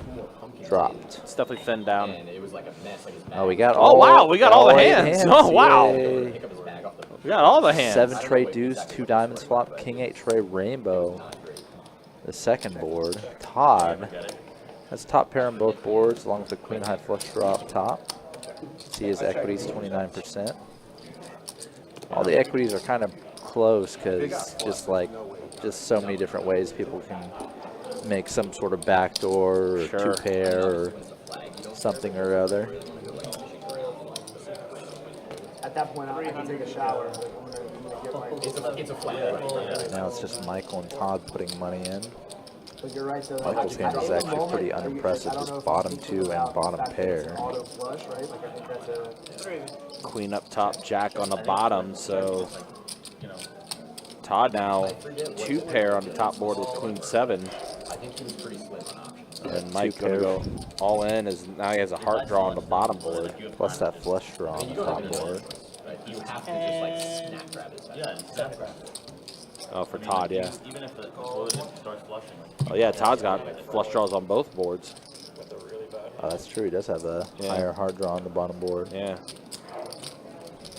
dropped. it's definitely thinned down. and it was like a mess. Like his bag. Oh, we got Oh, all. wow, we got all the 8 hands. Oh, wow. Yay. Pick up his bag off the. We got all the hands. 7 tray deuce, 2 diamonds flop, king 8 tray rainbow. The second board. Todd has top pair on both boards, along with the queen high flush draw up top. See his equities 29%. All the equities are kind of close because just so many different ways people can make some sort of backdoor or Sure. 2 pair or something or other. At that point, I can take a shower. I'm gonna get my. It's a flag. Now it's just Michael and Todd putting money in. But you're right. So Michael's hand is actually pretty unimpressive, just bottom 2 and bottom pair. Auto flush, right? Like I think that's a. Queen up top, jack on the bottom, so Todd now 2 pair on the top board with queen 7. I think he was pretty slim on options. And Mike's going to go all in as now he has a heart draw on the bottom board. Plus that flush draw on the top board. Right? You have to just like snap grab his bag. Yeah, and snap grab. Oh, for Todd, yeah. Even if the controller starts flushing, Oh, yeah, Todd's got flush draws on both boards. Oh, that's true. He does have a Yeah. higher hard draw on the bottom board. Yeah.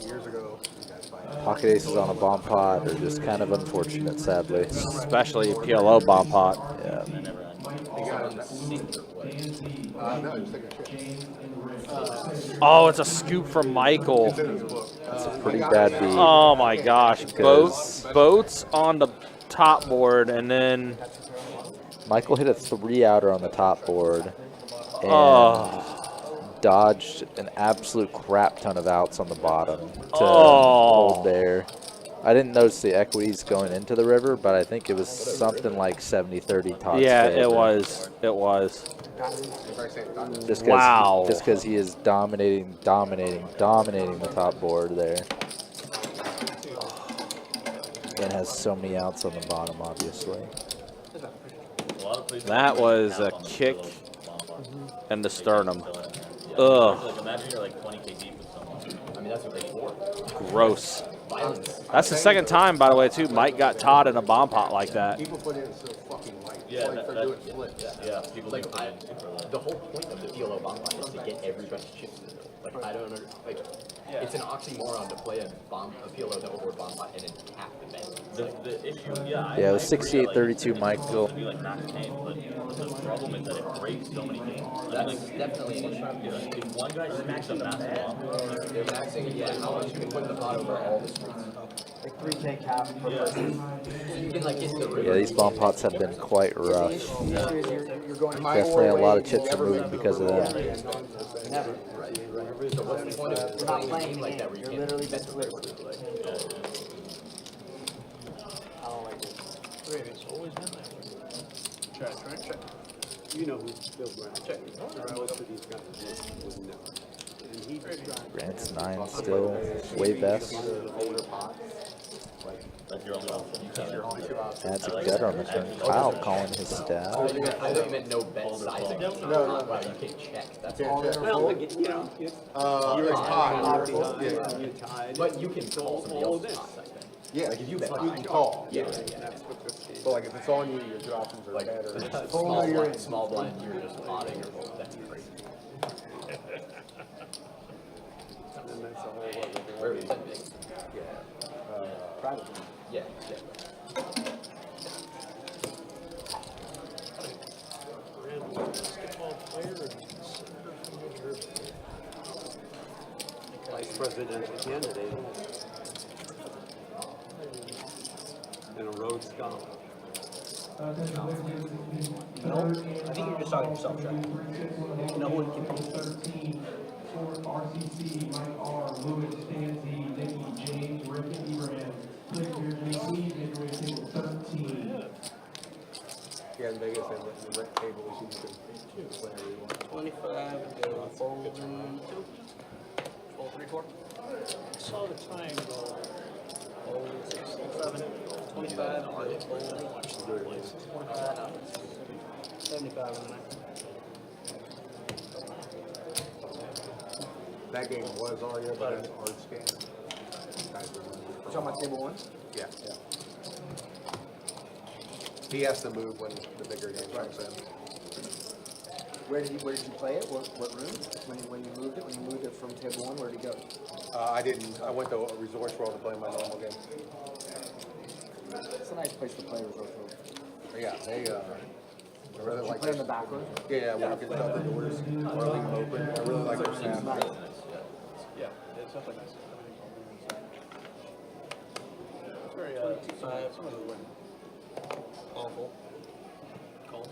Years ago, you guys fight. Pocket aces on a bomb pot are just kind of unfortunate, sadly. Especially PLO bomb pot. Yeah. He got him that. No, he was taking a shit. Oh, it's a scoop from Michael. It's in his book. It's a pretty bad beat. Oh my gosh. Because- Boats on the top board, and then Michael hit a 3-outer on the top board and dodged an absolute crap ton of outs on the bottom to hold there. I didn't notice the equities going into the river, but I think it was something like 70-30 Todd's yeah, favor. it was. It was. Just Wow. Because he is dominating the top board there. And has so many outs on the bottom, obviously. That was a kick in the sternum. Ugh. Like, imagine you're like 20K deep with someone. I mean, that's what they for. Gross. Violence. That's the second time, by the way, too. Mike got Todd in a bomb pot like that. People put in so fucking light. Yeah, Like they're doing flips. Yeah, people Like, do it super low. the whole point of the PLO bomb pot is to get everybody's chips in there. Like, I don't under, like, it's an oxymoron to play a PLO double board bomb pot and then cap the bet. The issue, yeah. Yeah, it was 68-32 Michael. It'd be like max game, but the problem is that it breaks so many games. That's definitely an issue. Yeah, if one guy smacks a massive bomb, They're maxing, yeah, how much you can put in the pot over all the streets. Like 3K cap per person. You can, like, get to the river. Yeah, these bomb pots have been quite rough. The issue is you're going Definitely a lot of chips are moving because of that. Never. So what's the point of You're not playing a playing game the like that game. where you You're can't literally bet just the river? flipping. Like, I don't like it. It's always been that way. Check. You know who Bill Brown. Check. Most of these guys would know. And he Grant's 9 still, way best. that's your only option. Adds a gutter on the turn. Kyle calling his stab. I thought you meant no bet sizing. No. Wow, you can't check. That's Can't all. check. well, you know, it's It's high. Yeah. you're tied. But you can call somebody all else's this. pot, I think. Yeah, Like, if you bet you high. can call. Yeah. That's what this game. But like if it's on you, your two options are better. Small blind, you're just potting or both. That's crazy. And that's a whole other Where is that big? Private. Yeah. Basketball player and senator from vice presidential candidate and a Rhodes Scholar. No, I think you're just talking yourself, Jack. No one can beat you. 13, Fort RCC, Mike R, Lewis, Stanzi, Nikki, James, Rick, and Ibrahim. Click your JC, make your way to table 13. Yeah, in Vegas, they let the rent tables, you can play wherever you want. 25, go fold 2. Fold 3, 4. I saw the time go. Fold 6, 7, 25, fold 25, 75 on the night. That game was Aria, but it's art scan. It's on my table 1. Yeah. He has to move when the bigger game comes in. Where did you play it? What room? When you moved it? When you moved it from table 1, where did it go? I didn't. I went to Resorts World to play my normal game. It's a nice place to play Resort World. Yeah, they I really Did you like play in the their- back room? Yeah, when you can shut the doors or leave them open. I really like their sound. Yeah, it's definitely nice. It's very, 25. some of the win. Awful. Call.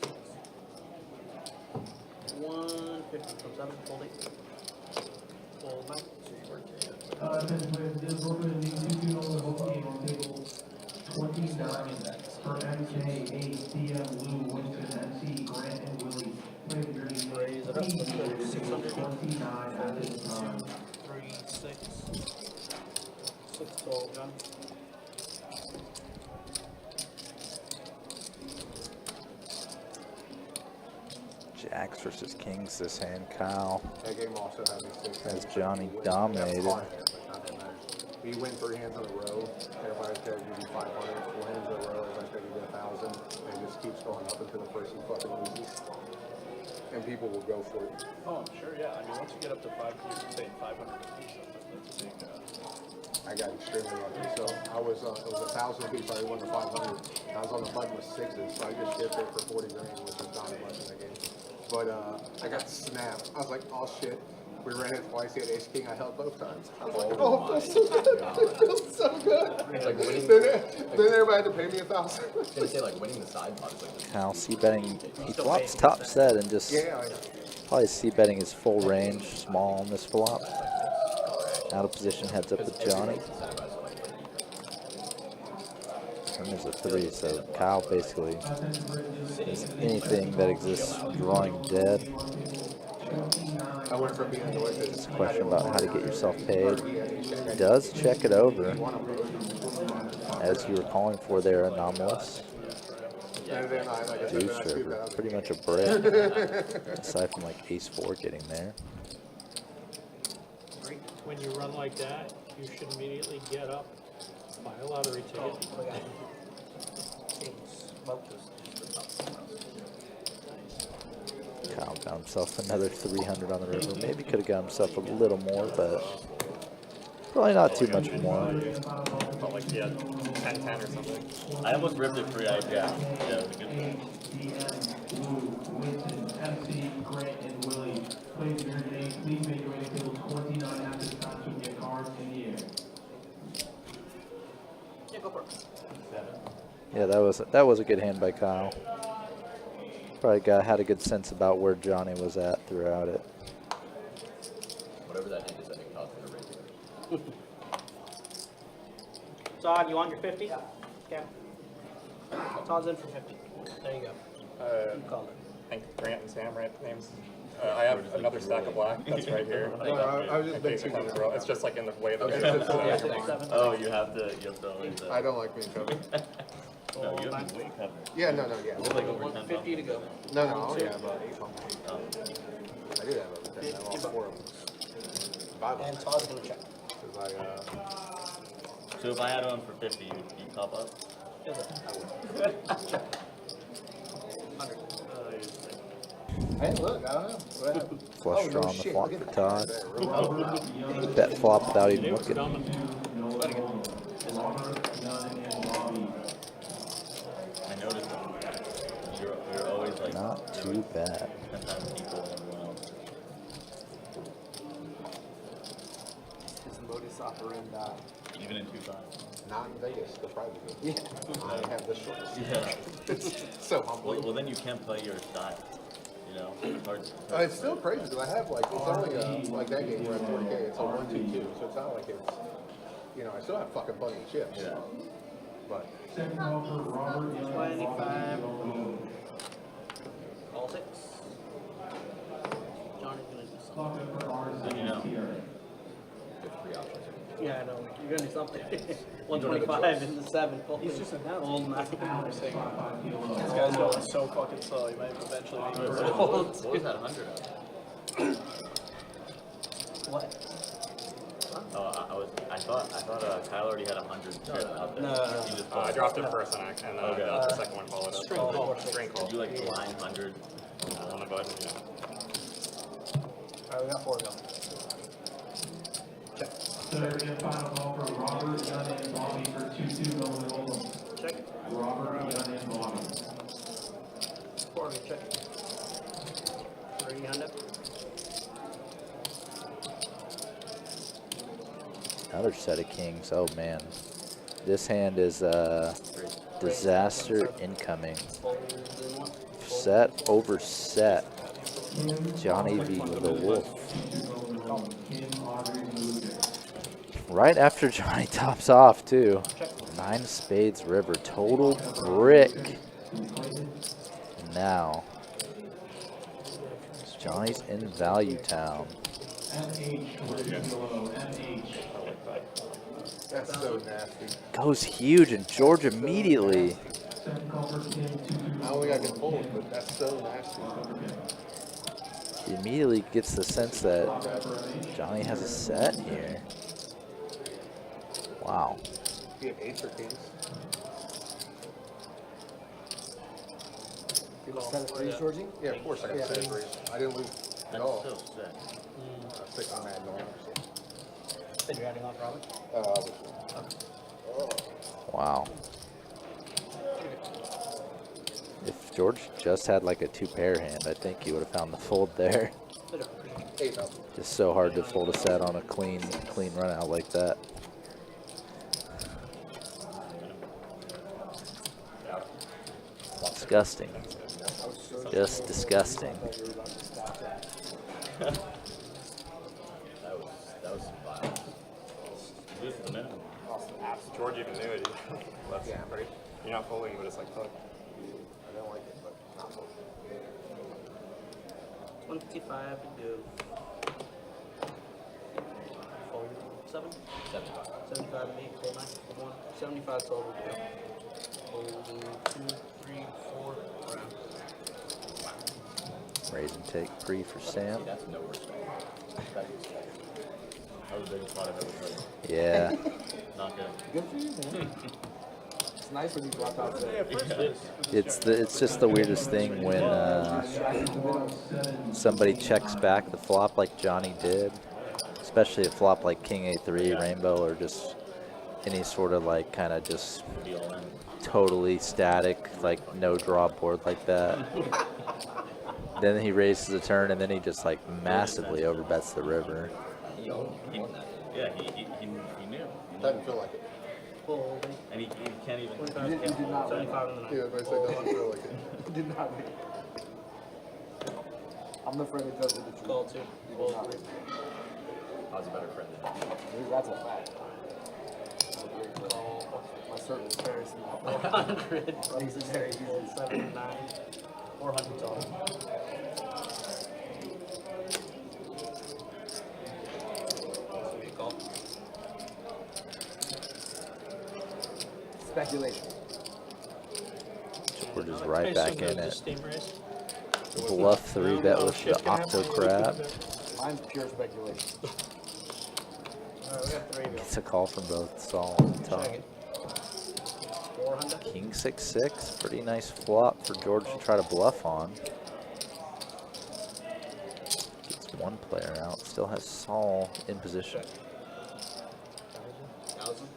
150 from 7, fold 8. Fold 9. This open league 2 on the whole game on table 29 for MK, 8, DM, Lou, Winston, MC, Grant, and Willie. Play the green. Raise it up, let's go to 600. 29 at this time. 3, 6. 6 total, John. Jacks versus Kings this hand. Kyle That game also had me 6 has Johnny dominated. We win 3 hands in a row. Everybody's got to give you 500. 4 hands in a row. Everybody's got to give you 1,000. And it just keeps going up until the person fucking loses. And people will go for it. Oh, I'm sure, yeah. I mean, once you get up to 5, you're saying 500 apiece, that's a big, I got extremely lucky. So I was, it was 1,000 people. I won the 500. I was on the button with sixes, so I just shipped it for 40 grand, which was not much in that game. But I got snapped. I was like, oh shit. We ran it twice. He had ace king. I held both times. I was like, oh, it feels so good. It feels so good. It's like winning. Then everybody had to pay me 1,000. I was gonna say like winning the side pot is like this. Kyle c-betting. He flops top set and just Yeah. probably c-betting his full range, small on this flop. Out of position, heads up with Johnny. Turn is a 3, so Kyle basically is anything that exists drawing dead. I went from being annoyed that It's a question about how to get yourself paid. He does check it over, as you were calling for there, anomalous. and then I, like I said, Deuce then I scooped river, out. pretty much a break. Aside from like ace-4 getting there. When you run like that, you should immediately get up, buy a lottery ticket. Kyle got himself another 300 on the river. Maybe could have got himself a little more, but probably not too much more. But like, yeah, 10-10 or something. I almost ripped it free. Yeah, it was a good thing. MC, Grant, and Willie. Please your name. Please make your way to table 29 at this time to get cards in the air. Yeah, go for it. Yeah, that was a good hand by Kyle. Probably had a good sense about where Johnny was at throughout it. Whatever that hand is, I think Todd's gonna raise it. Todd, you want your 50? Yeah. Todd's in for 50. There you go. You called it. I think Grant and Sam ran names. I have another stack of black that's right here. No, I was just In case it thinking. comes through. It's just like in the way that Okay. it's Oh, you have to always. I don't like being covered. No, you have to way covered. Yeah, no, yeah. It's like over 10 150 to go. No, I only have 8 on my. Oh. I did have over 10. I lost 4 of them. 5 of And them. Todd's gonna check. Because So if I had on for 50, you top up? Is it? 100. hey, look, I don't know. Flush draw on the shit, flop look for at Todd. that. Bet flop without even They were looking. coming. I noticed that. You're always like Not too bad. sometimes equal and well. It's modus operandi. Even in 2-5. Not in Vegas, the private good. Yeah. I have the shortest. Yeah. It's so humbling. Well, then you can't play your style. You know, it's hard. It's still crazy because I have like, it's only like that game where I'm 40K, it's a 1-2-2, so it's not like it's, you know, I still have fucking plenty of chips. Yeah. But Second call for Robert Young. 25. All 6. Johnny's gonna do something. Clock up for ours. Then you know. There's 3 options. Yeah, I know. You're gonna do something. 125 into 7. He's just announced. Old man. This guy's going so fucking slow. He might eventually be What was that 100 of? What? Oh, I thought Kyle already had 100 trip out there. No. He just I dropped it first and Okay. the second one followed up. String call. Did you like blind 100? On the button, yeah. Alright, we got 4 to go. Check. Third and final call for Robert Young and Bobby for 2-2 going to Oldham. Check. Robert Young and Bobby. 4 to check. 30 hand up. Another set of kings. Oh man. This hand is disaster incoming. Set over set. Johnny v. the Wolf. Right after Johnny tops off too. 9 spades river. Total brick. Now Johnny's in Value Town. that's so nasty. Goes huge and George immediately. I only got good pulls, but that's so nasty. He immediately gets the sense that Johnny has a set here. Wow. Do you have 8s or kings? You lost 7 3s, Georgie? Yeah, of course I got Yeah. 7 3s. I didn't lose at That's all. so sick. I was thinking mad normal. Then you're adding off Robert? Wow. If George just had like a 2-pair hand, I think he would have found the fold there. Just so hard to fold a set on a clean run out like that. Disgusting. Just disgusting. That was some violence. This is the minimum. George even knew it. That's right. You're not folding, but it's like, fuck. I don't like it, but not so. 25 to do. Fold 7? 75. 75 to me, fold 9, fold 1. 75 total to do. Fold 2, 3, 4, around. Raise and take pre for Sam. See, that's no respect. That is respect. That was the biggest pot I've ever played. Yeah. Not good. Good for you, man. It's nice when you drop out there. It's just the weirdest thing when somebody checks back the flop like Johnny did, especially a flop like King A3 Rainbow, or just any sort of like kind of just Be all in. totally static, like no draw board like that. Then he raises a turn and then he just like massively overbets the river. He won that. Yeah, he knew. He knew. Doesn't feel like it. Fold. And he can't even. 25, You did not win. 75 in the 9. Yeah, but it's like, doesn't feel like it. Did not win. I'm the friend that does it. Call 2. Fold 3. I was a better friend than him. That's a fact. My certain is very small. 400. These are very easy. 7, 9. 400 total. Call. Speculation. We're just right back in it. Steam race. Bluff 3-bet with the Octo Crab. Mine's pure speculation. Alright, we got 3 to go. It's a call from both Saul and Tom. Check it. 400. King 6-6, pretty nice flop for George to try to bluff on. Gets one player out, still has Saul in position. 1000.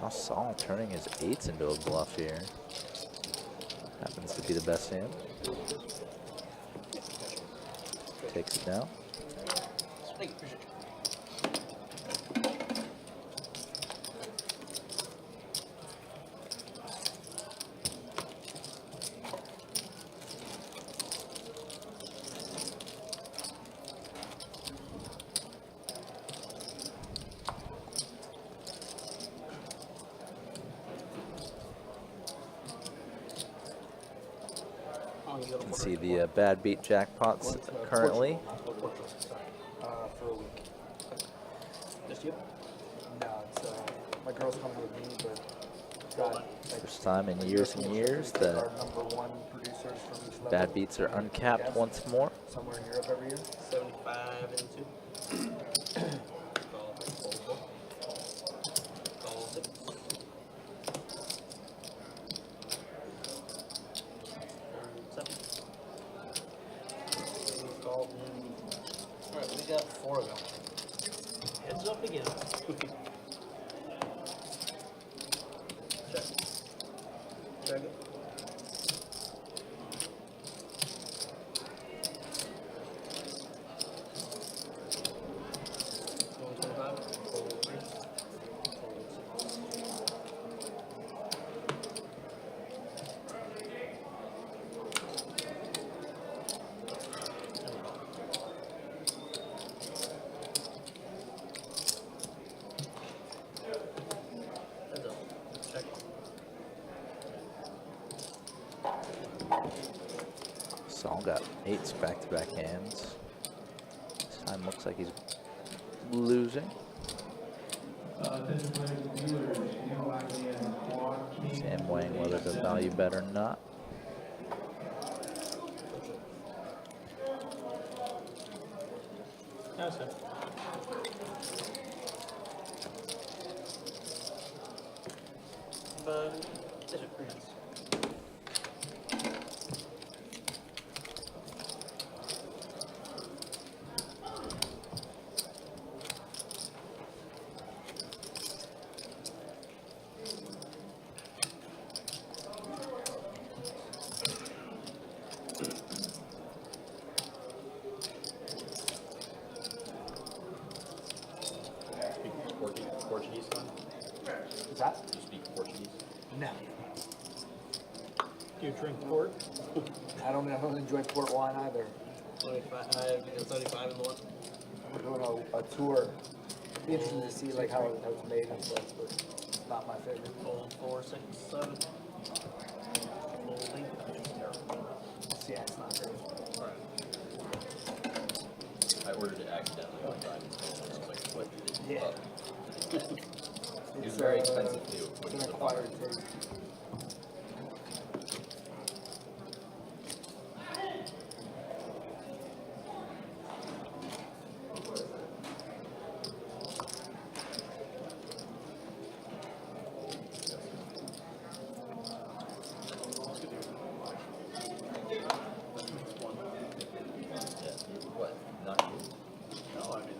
Now Saul turning his 8s into a bluff here. Happens to be the best hand. Takes it down. Thank you, appreciate you. You can see the bad beat jackpots currently. For a week. Just you? No, it's my girl's coming with me, but got like First time in years and years that our #1 producers from each level. bad beats are uncapped once more. Somewhere in Europe every year. 75 into. Call 4. Call 6. Call. Alright, we got 4 of them. Heads up again. Check. Check it. Saul got 8s back-to-back hands. This time looks like he's losing. Sam weighing whether to value bet or not. That's it. But this is pretty nice. drink port. I don't enjoy port wine either. 25, 35 in the one. We're doing a tour. Be interesting to see like how it's made and stuff, but it's not my favorite. Old 4, 6, 7. Holding. Yeah, it's not great. I ordered it accidentally one time. And I was like, what? Yeah. It was very expensive too. It's an acquired taste. What? Not you? No, I mean,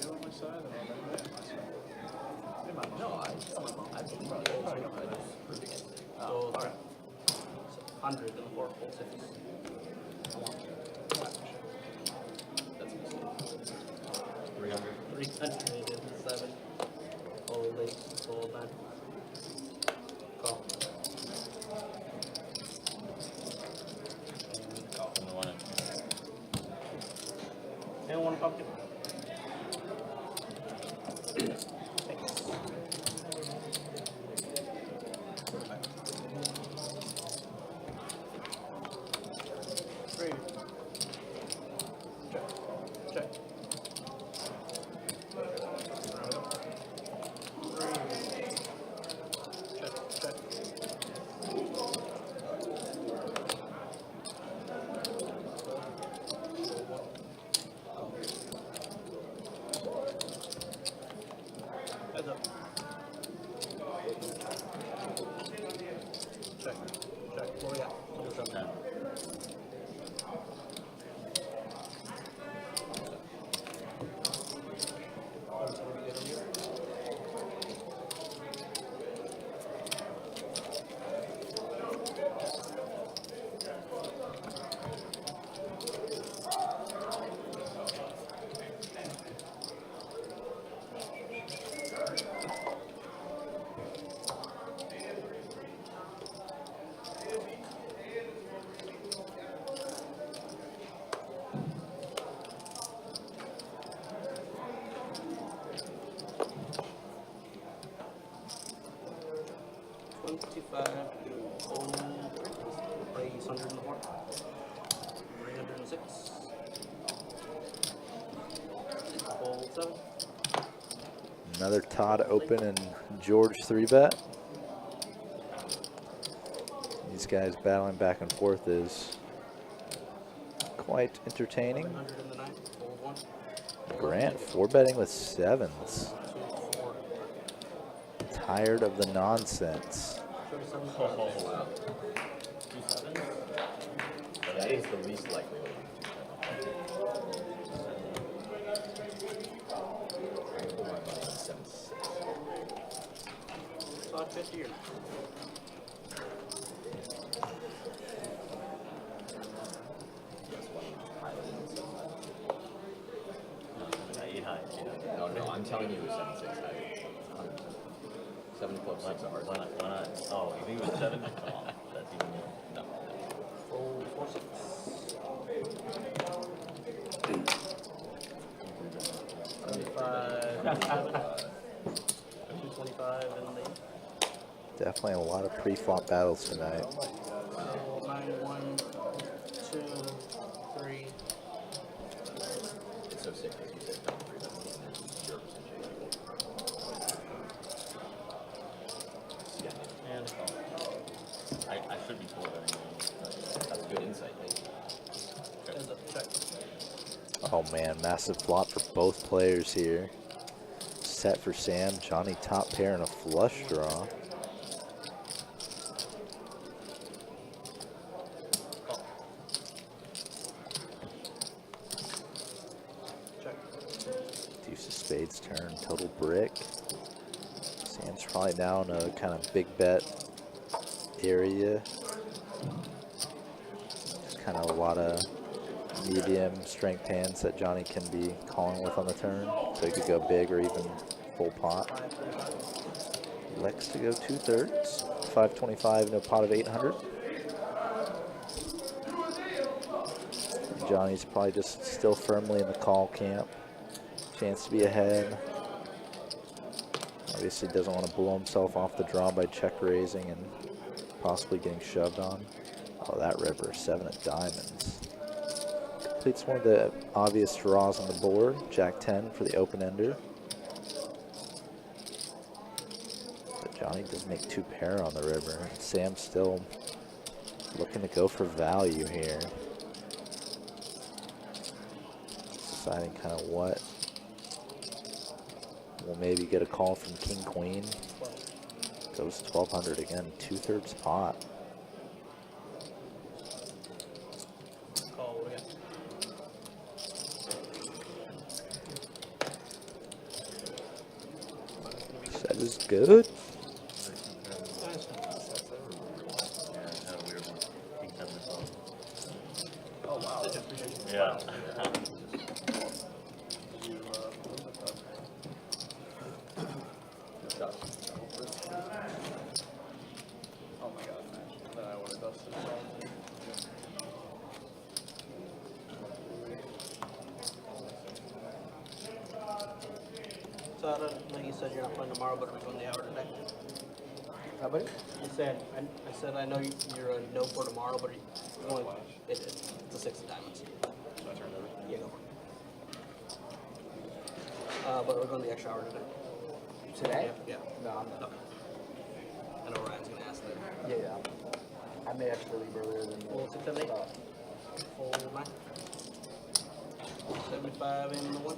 you on my side and I'll be on my side. They might not. No, I just proving it. So, alright. 100 in the 4, full 6. That's a mistake. 300. 300 in the 7. Holding. Fold 9. Call. Call from the one. And one pumpkin. Great. Check. Check. Check. Check. Heads up. Check. Check. What we got? Double shot. 10. Raise 100 in the 4. 306. Fold 7. Another Todd open and George 3-bet. These guys battling back and forth is quite entertaining. 100 in the 9. Fold 1. Grant 4-betting with 7s. 2, 4. Tired of the nonsense. 37. Oh, wow. 2 7. That is the least likely one. 76. Saw 50 here. No, I'm telling you it was 76. 7 club 6 are hard. Why not? Oh, you think it was 7? Come on. That's even more. No. Fold 4, 6. 225 in the Definitely a lot of pre-flop battles tonight. 9, 1, 2, 3. It's so sick because you said don't agree with me and there's 0% chance. And a call. I should be told anyway. That's good insight. Thank you. Heads up. Check. Oh man, massive flop for both players here. Set for Sam, Johnny top pair and a flush draw. Check. Deuce of spades turn, total brick. Sam's probably down a kind of big bet area. Just kind of a lot of medium strength hands that Johnny can be calling with on the turn. So he could go big or even full pot. 5, 35. Lex to go 2/3. 525 in a pot of 800. Johnny's probably just still firmly in the call camp. Chance to be ahead. Obviously doesn't want to blow himself off the draw by check raising and possibly getting shoved on. Oh, that river, 7 of diamonds. Completes one of the obvious draws on the board. Jack 10 for the open ender. But Johnny does make 2 pair on the river. And Sam's still looking to go for value here. Deciding kind of what. We'll maybe get a call from King Queen. Goes 1200 again, 2/3 pot. Call again. That is good. Oh wow. Yeah. Oh my god, then I would have dusted it. So I know you said you're not playing tomorrow, but are we doing the hour today? How about it? I said I know you're a no for tomorrow, but are you going? It's the 6 of diamonds. Yeah, go for it. But we're going the extra hour today. Today? Yeah. No, I'm not. Okay. I know Ryan's gonna ask that. Yeah. I may actually leave earlier than Full 6, 7, 8. Full 9. 75 in the 1.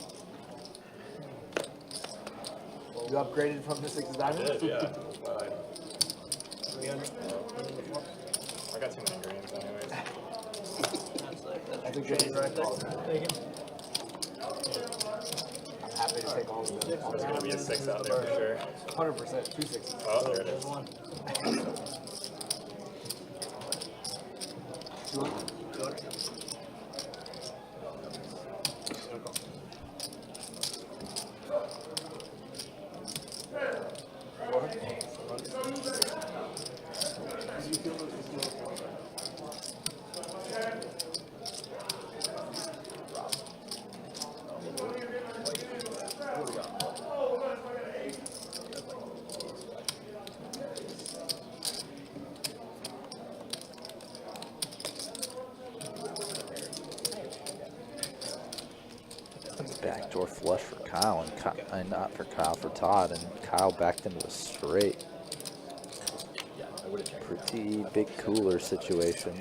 You upgraded from the 6 of diamonds? Yeah. But 300. I got too many greens anyways. That's a good change right there. I'm happy to take all of them. There's going to be a 6 out there for sure. 100%, 2 6s. Oh, there it is. One. 200. Backdoor flush for Kyle, and not for Kyle, for Todd, and Kyle backed into a straight. Pretty big cooler situation.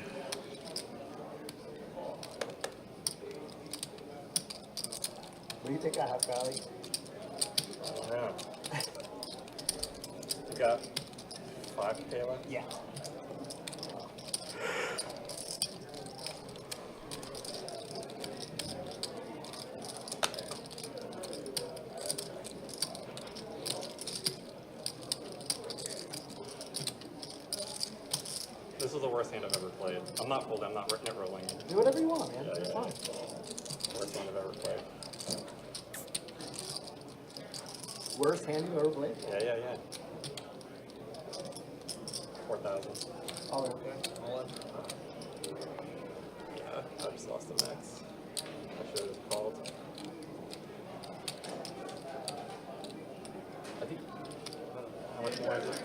What do you think I have, Kyle? Yeah. You got 5K left? Yeah. This is the worst hand I've ever played. I'm not folding, I'm not net rolling. Do whatever you want, man. Yeah, It's yeah. fine. Worst hand I've ever played. Worst hand you've ever played? Yeah. 4,000. Oh, okay. Yeah, I just lost the max. I should have just called. I think. How much more is it?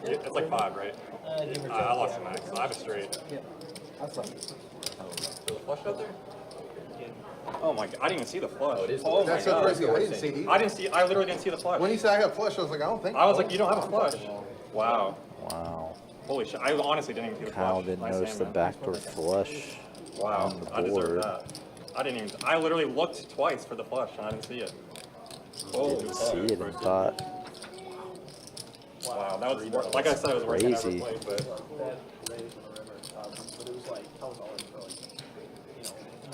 It's like 5, right? I lost the max. I have a straight. Yeah. That's fine. There's a flush out there? Oh my god, I didn't even see the flush. Oh, it is. Oh, that's so crazy. I didn't see it either. I literally didn't see the flush. When he said I have flush, I was like, I don't think I was so. like, you don't have a flush. Wow. Wow. Holy shit. I honestly didn't even see the flush. Kyle didn't Nice notice hand, the man. backdoor flush Wow. on the I deserve board. that. I didn't even, I literally looked twice for the flush and I didn't see it. Didn't see it and thought, Wow, that was, like I said, it was the worst hand I ever Crazy. played, but That raised on the river, but it was like, I was already for like,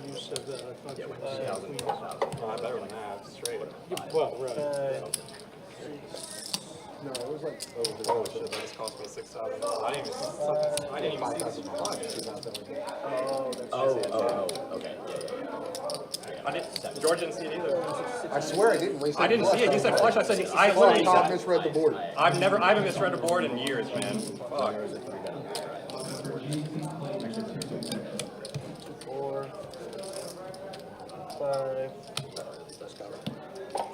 You said that, I thought you no, I'm better than that, straight. well, right. No, it was like, Oh shit, that just cost me 6,000. I didn't even see this flush. Okay. George didn't see it either. I swear I didn't. When he said I didn't flush, see it. He was said like, flush. I said, I Well, literally Tom said, misread the board. I haven't misread a board in years, man. Fuck.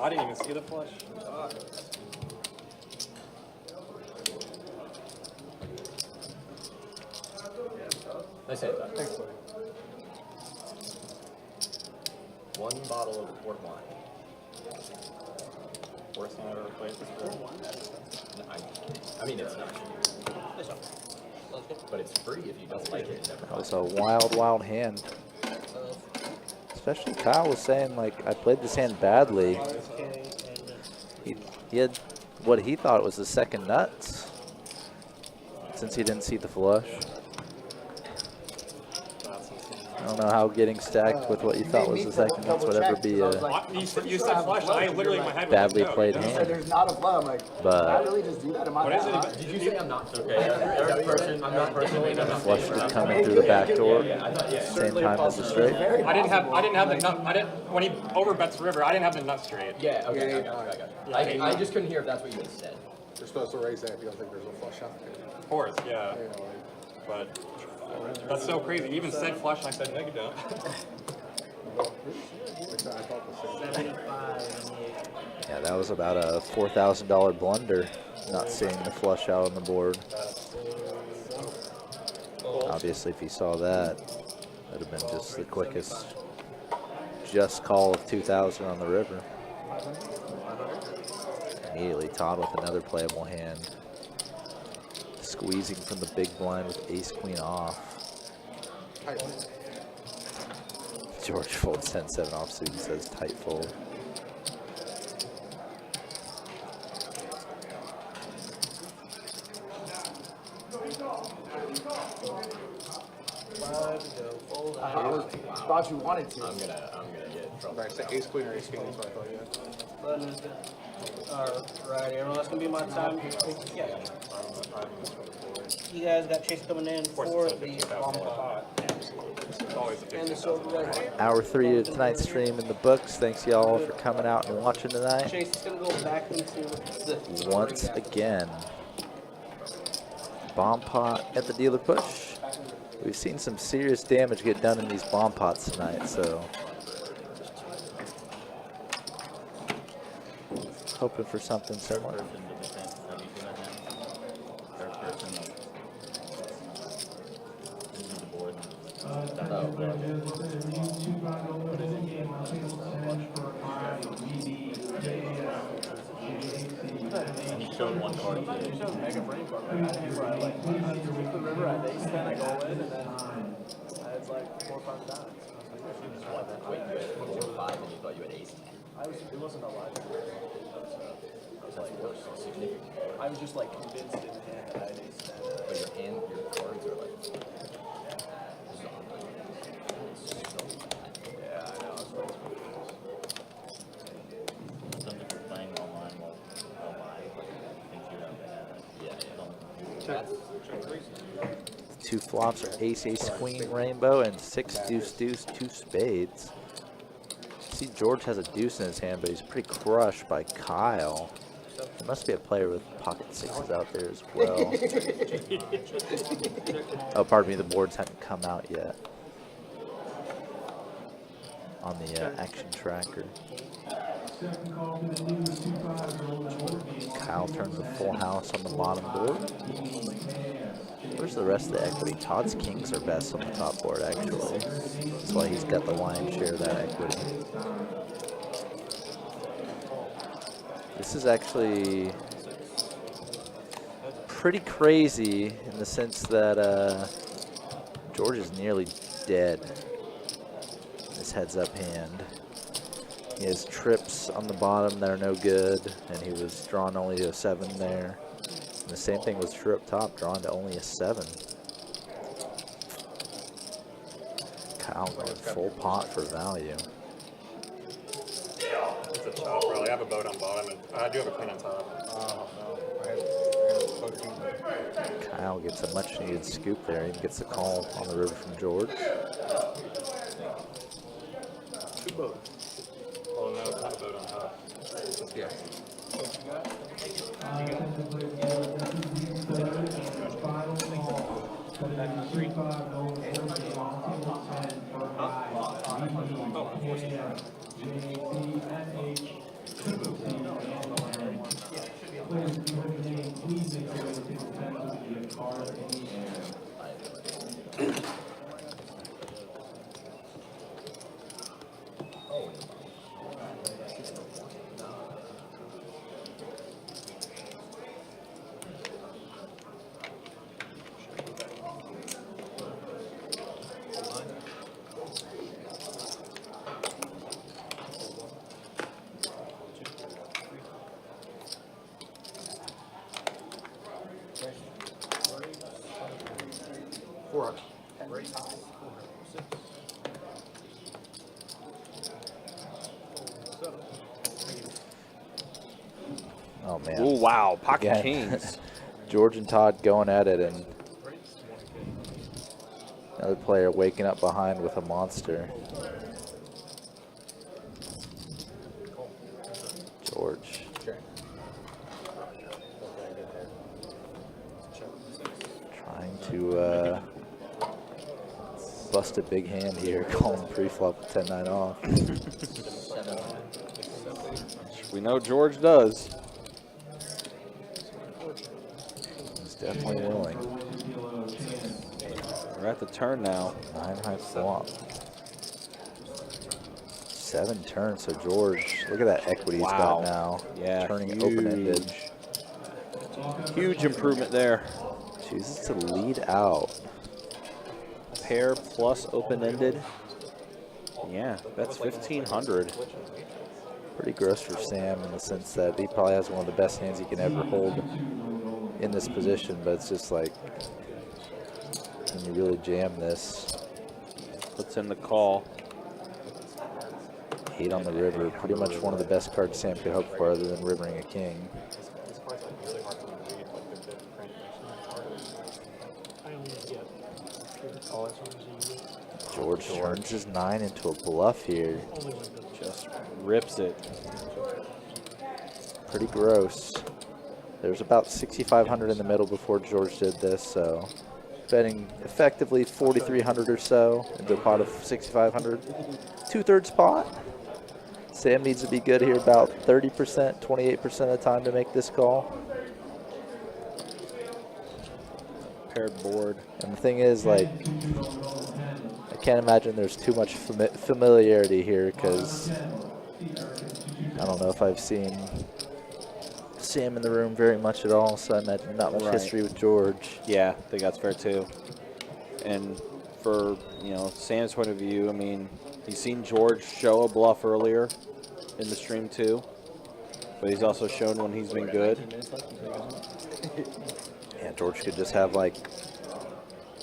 I didn't even see the flush. Nice hit. Thanks, buddy. One bottle of port wine. Worst thing I've ever played this for. No, I mean, it's not cheap. But it's free if you don't like it. That was a wild, wild hand. Especially Kyle was saying, like, I played this hand badly. He had what he thought was the second nuts, since he didn't see the flush. I don't know how getting stacked with what you thought was the second nuts would ever be a You said flush, I literally in my head was badly like, no, played you know? hand. There's not a flush. I'm like, But- did I really just do that? Am I What is that it? hot? Did you say I'm not okay? Every person, I'm not personally. I'm not Flush was coming through the back door, same time as the straight. I didn't have the nut. When he overbets the river, I didn't have the nut straight. Yeah, okay, I just couldn't hear if that's what you had said. You're supposed to raise that if you don't think there's a flush out there. Of course, yeah. You know, But that's so crazy. He even said flush, and I said, no, you don't. I thought the same. 75. Yeah, that was about a $4,000 blunder, not seeing the flush out on the board. Obviously, if you saw that, that would have been just the quickest just call of 2,000 on the river. Immediately Todd with another playable hand. Squeezing from the big blind with ace-queen off. George folds 10-7 offsuit and says tight fold. Thought you wanted to. I'm gonna get in trouble. Right, say ace queen or ace king, that's what I thought, yeah. Alright, everyone, that's gonna be my time. Yeah. You guys got Chase coming in for the bomb pot. It's always a big And the silver right here. Hour 3 of tonight's stream in the books. Thanks y'all for coming out and watching tonight. Chase is gonna go back into the Once again, bomb pot at the dealer push. We've seen some serious damage get done in these bomb pots tonight, so hoping for something similar. And he showed one card too. You showed mega brain card. I had where I like I sweep the river at ace 10, I go in, and then I had like 4 or 5 dimes. Wait, you had 4-5 and you thought you had ace 10. It wasn't a lot. That's worse, significant. I was just like convinced in the hand that I had ace 10. But your cards are like. Yeah, I know. Sometimes if you're playing online while I think you have that. Yeah. Two flops are ace, ace, queen, rainbow, and 6 deuce, deuce, 2 spades. See, George has a deuce in his hand, but he's pretty crushed by Kyle. There must be a player with pocket 6s out there as well. Oh, pardon me, the boards haven't come out yet on the action tracker. Kyle turns a full house on the bottom board. Where's the rest of the equity? Todd's kings are best on the top board, actually. That's why he's got the lion's share of that equity. This is actually pretty crazy in the sense that George is nearly dead. This heads-up hand. He has trips on the bottom that are no good, and he was drawn only to a 7 there. And the same thing was true up top, drawn to only a 7. Kyle going full pot for value. It's a chop, probably. I have a boat on bottom, and I do have a queen on top. Oh, no. I had 14. Kyle gets a much needed scoop there. He gets a call on the river from George. 2 boats. Oh no, it's not a boat on top. Yeah. Players in the game, please make sure to take the pen with the card in the air. Oh man. Oh, wow. Pocket Again. kings. George and Todd going at it, and another player waking up behind with a monster. George. Trying to bust a big hand here, calling pre-flop with 10-9 off. We know George does. He's definitely willing. We're at the turn now. 9 high flop. 7 turns, so George, look at that equity he's got now. Yeah, Turning it open-ended. Huge improvement there. Chooses to lead out. Pair plus open-ended. Yeah, that's 1,500. Pretty gross for Sam in the sense that he probably has one of the best hands he can ever hold in this position, but it's just like when you really jam this. Puts in the call. 8 on the river, pretty much one of the best cards Sam could hope for other than rivering a king. I only get George turns his 9 into a bluff here. Just rips it. Pretty gross. There's about 6,500 in the middle before George did this, so betting effectively 4,300 or so into a pot of 6,500. 2/3 pot. Sam needs to be good here about 30%, 28% of the time to make this call. Paired board. And the thing is, like, I can't imagine there's too much familiarity here because I don't know if I've seen Sam in the room very much at all, so I imagine not much history with George. Yeah, I think that's fair too. And for, you know, Sam's point of view, I mean, he's seen George show a bluff earlier in the stream too, but he's also shown when he's been good. Yeah, George could just have like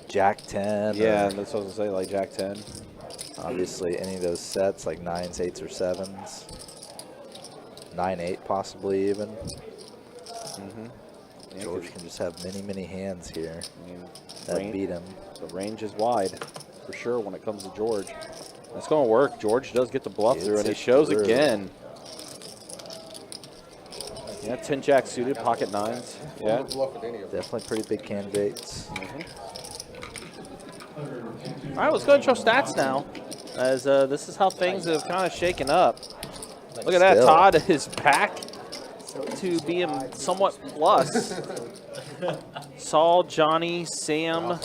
Jack 10. Yeah, that's what I was gonna say, like Jack 10. Obviously, any of those sets, like 9s, 8s, or 7s. 9-8 possibly even. Yeah, George can just have many, many hands here I mean, that beat him. The range is wide for sure when it comes to George. That's going to work. George does get the bluff through, and he shows again. Yeah, 10 jack suited, pocket 9s. Yeah, Definitely pretty big candidates. All right, let's go and show stats now, as this is how things have kind of shaken up. Look at that, Still. Todd is back to being somewhat plus. Saul, Johnny, Sam,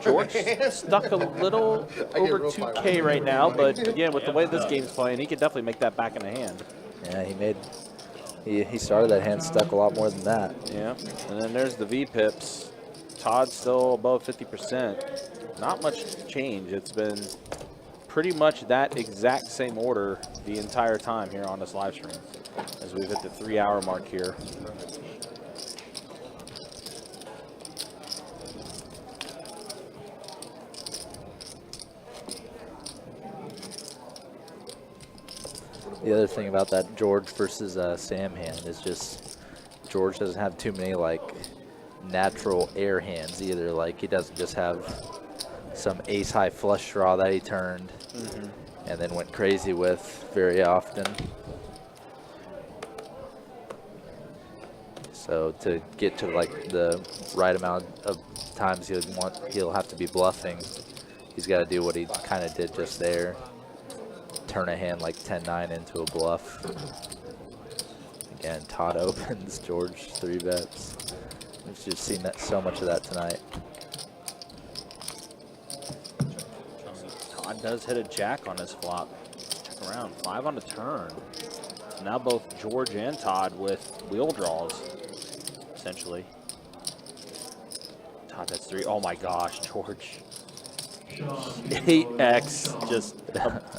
George stuck a little over 2K right now, but again, with the way this game's playing, he could definitely make that back in the hand. Yeah, he started that hand stuck a lot more than that. Yeah, and then there's the V-pips. Todd still above 50%. Not much change. It's been pretty much that exact same order the entire time here on this live stream, as we've hit the 3-hour mark here. The other thing about that George versus Sam hand is just George doesn't have too many like natural air hands either. Like he doesn't just have some ace high flush draw that he turned and then went crazy with very often. So to get to like the right amount of times he'll have to be bluffing. He's got to do what he kind of did just there. turn a hand like 10-9 into a bluff. Again, Todd opens, George 3-bets. We've just seen that so much of that tonight. Todd does hit a jack on his flop. Check around, 5 on the turn. So now both George and Todd with wheel draws, essentially. Todd, that's 3. Oh my gosh, George. 8x just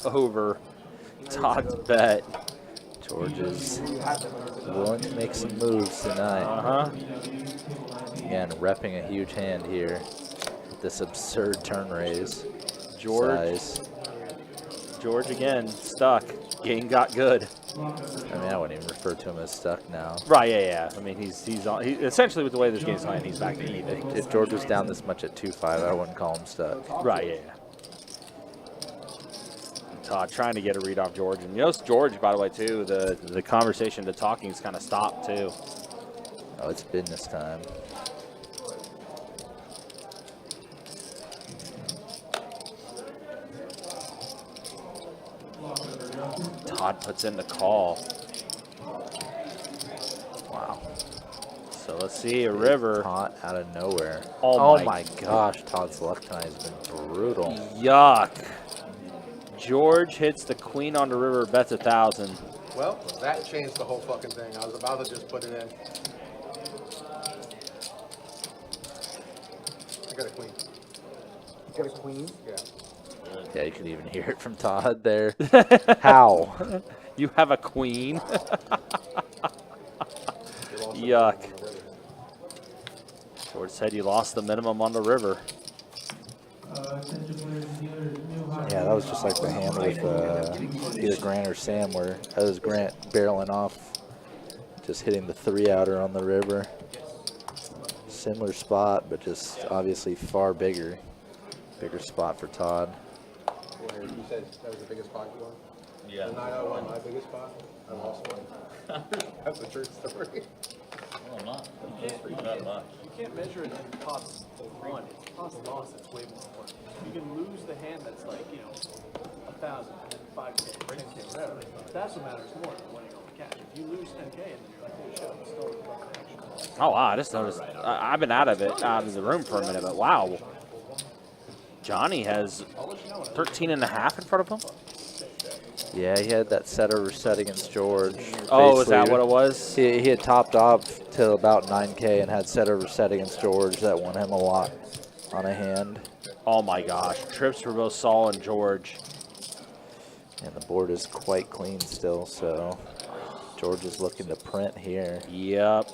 over Todd's bet. George is willing to make some moves tonight. Again, repping a huge hand here with this absurd turn raise. Size. George again, stuck. Game got good. I mean, I wouldn't even refer to him as stuck now. Right, yeah. I mean, he's essentially with the way this game's playing, he's back to even. If George was down this much at 2-5, I wouldn't call him stuck. Right, yeah. Todd trying to get a read off George, and you notice George, by the way, too. The conversation, the talking's kind of stopped too. Oh, it's business time. Todd puts in the call. Wow. So let's see a river. Caught out of nowhere. Oh my gosh, Todd's luck tonight has been brutal. Yuck. George hits the queen on the river, bets 1,000. Well, that changed the whole fucking thing. I was about to just put it in. I got a queen. Got a queen? Yeah. Yeah, you could even hear it from Todd there. How? You have a queen. Yuck. George said you lost the minimum on the river. Yeah, that was just like the hand with either Grant or Sam, where that was Grant barreling off, just hitting the 3-outer on the river. Similar spot, but just obviously far bigger spot for Todd. Well, you said that was the biggest spot you won? Yeah. The night I won my biggest spot, I lost one. That's a true story. Oh, I'm not. Not much. You can't measure it in pots won. It's pots lost that's way more important. You can lose the hand that's like, 1,000 and then 5K, 10K, whatever. That's what matters more than winning all the cash. If you lose 10K and then you're like, holy shit, I'm still in the action. Oh, wow, I just noticed. I've been out of the room for a minute, but wow. Johnny has 13 and a half in front of him. Yeah, he had that set over set against George. Oh, is that Basically, what it was? He had topped off till about 9K and had set over set against George. That won him a lot on a hand. Oh my gosh, trips for both Saul and George. And the board is quite clean still, so George is looking to print here. Yep.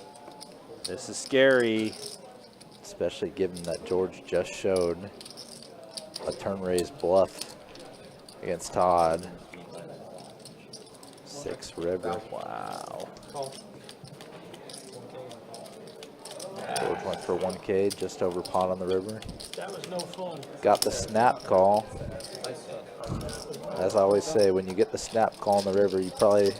This is scary. Especially given that George just showed a turn raise bluff against Todd. 6 river. Wow. George went for 1K, just over pot on the river. That was no fun. Got the snap call. As I always say, when you get the snap call on the river, you probably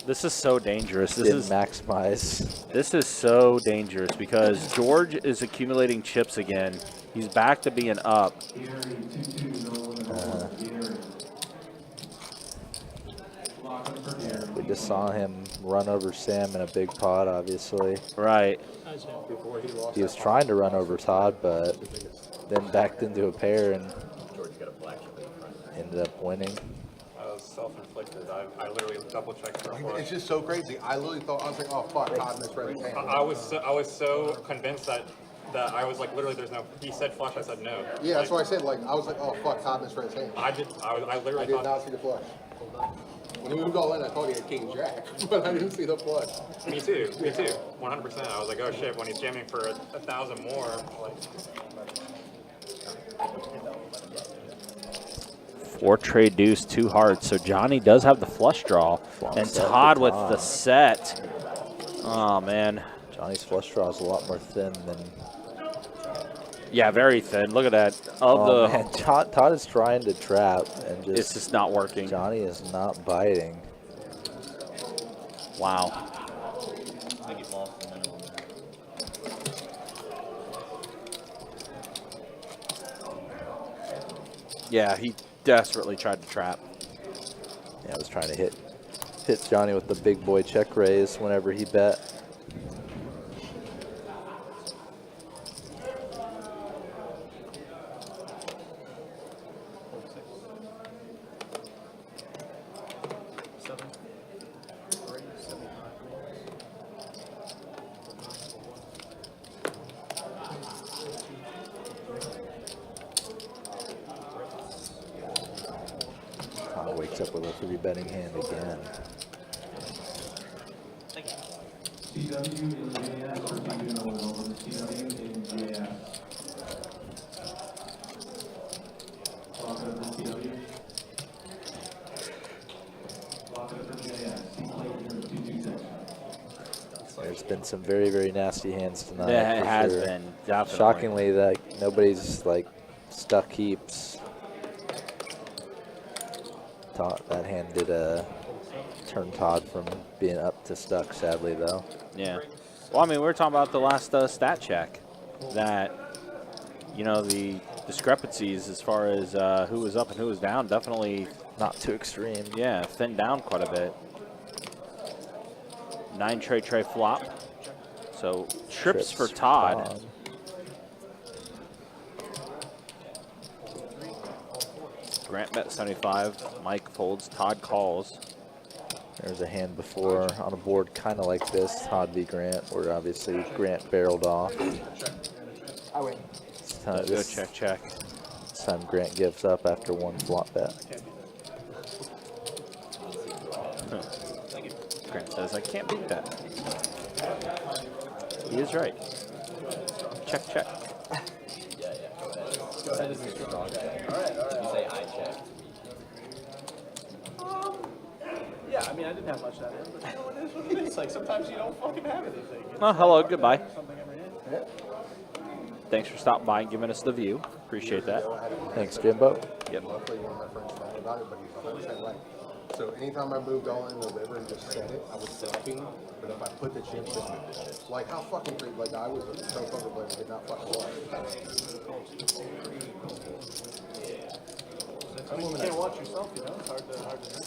This is so dangerous. didn't maximize. This is so dangerous because George is accumulating chips again. He's back to being up. We just saw him run over Sam in a big pot, obviously. Right. Before he lost He was trying to run over Todd, but then backed into a pair and ended up winning. I was self-inflicted. I literally double-checked for a flush. It's just so crazy. I literally thought, I was like, oh fuck, Todd misread his hand. I was so convinced that I was like, literally, there's no. He said flush. I said no. Yeah, that's what I said. Like, I was like, oh fuck, Todd misread his hand. I I literally did thought. not see the flush. When he moved all in, I thought he had king jack, but I didn't see the flush. Me too. 100%. I was like, oh shit. When he's jamming for 1,000 more, like. 4 trade deuce, 2 hearts. So Johnny does have the flush draw. And set for Todd with Todd. the set. Oh, man. Johnny's flush draw is a lot more thin than. Yeah, very thin. Look at that. Man, Todd is trying to trap and It's just not working. Johnny is not biting. Wow. I think he lost the minimum there. Yeah, desperately tried to trap. Yeah, I was trying to hit Johnny with the big boy check raise whenever he bet. Todd wakes up with a 3 betting hand again. CW in JS or CW in JS? Lock it up for CW. Lock it up for JS. He played 226. There's been some very, very nasty hands tonight. Yeah, it for has sure. been, definitely. Shockingly, like nobody's like stuck heaps. That hand did turn Todd from being up to stuck, sadly though. Yeah. Well, I mean, we were talking about the last stat check that, you know, the discrepancies as far as who was up and who was down definitely not too extreme. Yeah, thinned down quite a bit. 9 tray flop. So trips for Todd. Grant bet 75. Mike folds. Todd calls. There's a hand before on a board kind of like this, Todd v. Grant, where obviously Grant barreled off. I win. Go check. This time Grant gives up after 1 flop bet. Grant says, I can't beat that. He is right. Check. Go ahead. If you say I check. Yeah, I mean, I didn't have much that in, but you know, it is what it is. Like, sometimes you don't fucking have anything. Oh, hello, goodbye. Something every day. Thanks for stopping by and giving us the view. Appreciate that. Thanks, Jimbo. Yep. Luckily, one of my friends found about it, but he's on the same way. So anytime I moved all in the river and just set it, I was sucking. But if I put the chips in, like how fucking freak, like I was so fucking playing, it did not fucking work. I mean, you can't watch yourself, you know? It's hard to do.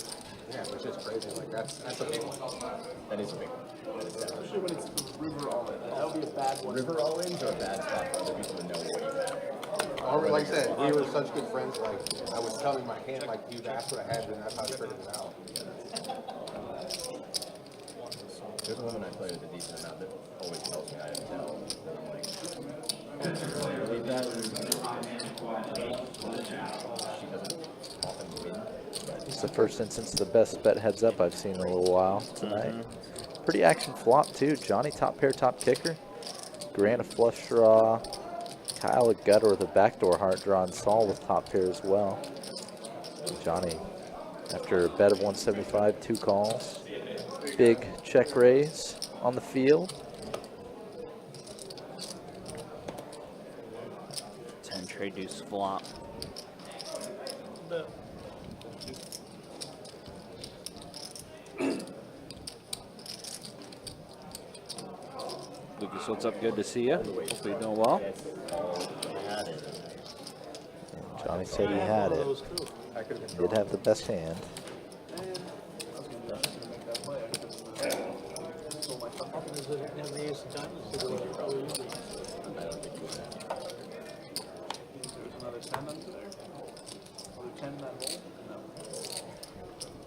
Yeah, it's just crazy. Like that's a big one. That is a big one. Especially when it's the river all in. That would be a bad one. River all-ins are a bad spot for other people to know what you have. Like I said, we were such good friends. Like I was telling my hand, like you've asked what I had, and that's how I figured it out. There's a woman I play with a decent amount that always tells me I have to tell. She doesn't often win. It's the first instance the best bet heads up I've seen in a little while tonight. Pretty action flop too. Johnny top pair, top kicker. Grant a flush draw. Kyle a gutter with a backdoor heart draw, and Saul with top pair as well. Johnny, after a bet of 175, 2 calls. Big check raise on the field. 10 trade deuce flop. Lucas, what's up? Good to see you. Hopefully you're doing well. And Johnny said he had it. He did have the best hand.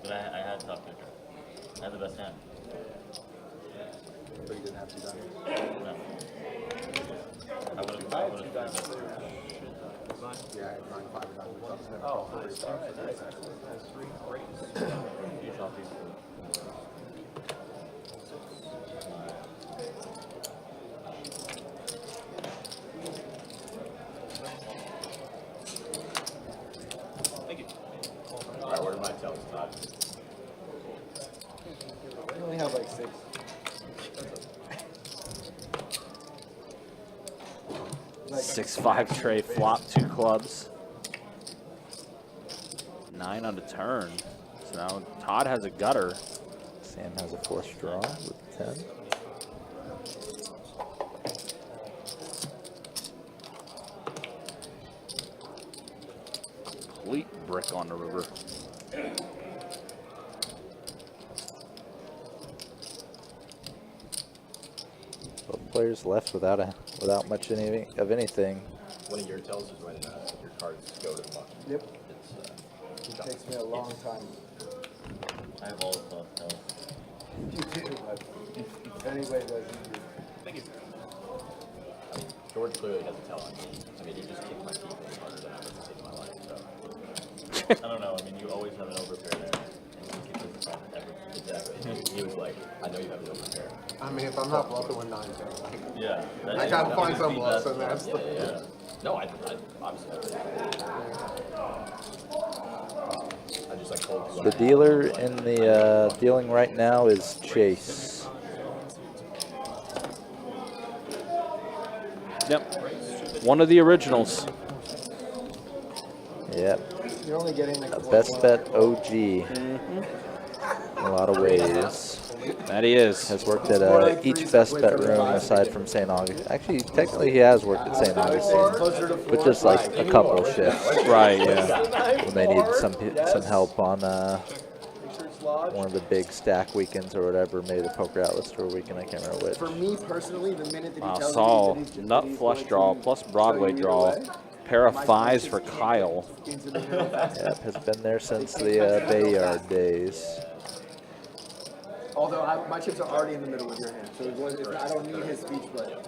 But I had top kicker. I had the best hand. But you didn't have to do that. No. I would have. Yeah, I had 9-5 and 9. Oh, nice. All right, nice. That's 3 great. You shot these. Thank you. All right, what are my tells, Todd? I only have like 6. 6-5 tray flop, 2 clubs. 9 on the turn. So now Todd has a gutter. Sam has a flush draw with 10. complete brick on the river. Both players left without much of anything. One of your tells is when your cards go to the bottom. Yep. It's, It takes me a long time. I have all the tells. You do, but if anybody does, you do. Thank you. I mean, George clearly has a tell on me. I mean, he just kicked my teeth harder than I've ever seen in my life. So I don't know. I mean, you always have an overpair there. And you kick this time ever. exactly, he was like, I know you have no repair. I mean, if I'm not bluffing with 9-10, Yeah. I gotta find some bluffs, and that's the. Yeah. No, I obviously. I just like told you. The dealer in the dealing right now is Chase. Yep. One of the originals. Yep. You're only getting A like best bet OG. In a lot of ways. That he is. Has worked at each best bet room aside from St. Augustine. Actually, technically he has worked at St. Augustine, but just like a couple shifts. Right, yeah. When they need some help on one of the big stack weekends or whatever, maybe the poker outlet store weekend, I can't remember which. For me personally, the minute that Wow, he tells Saul, me that he's nut flush draw plus Broadway draw. Pair of fives for Kyle. Yep, has been there since the Bayard days. Although my chips are already in the middle of your hand, so I don't need his speech, but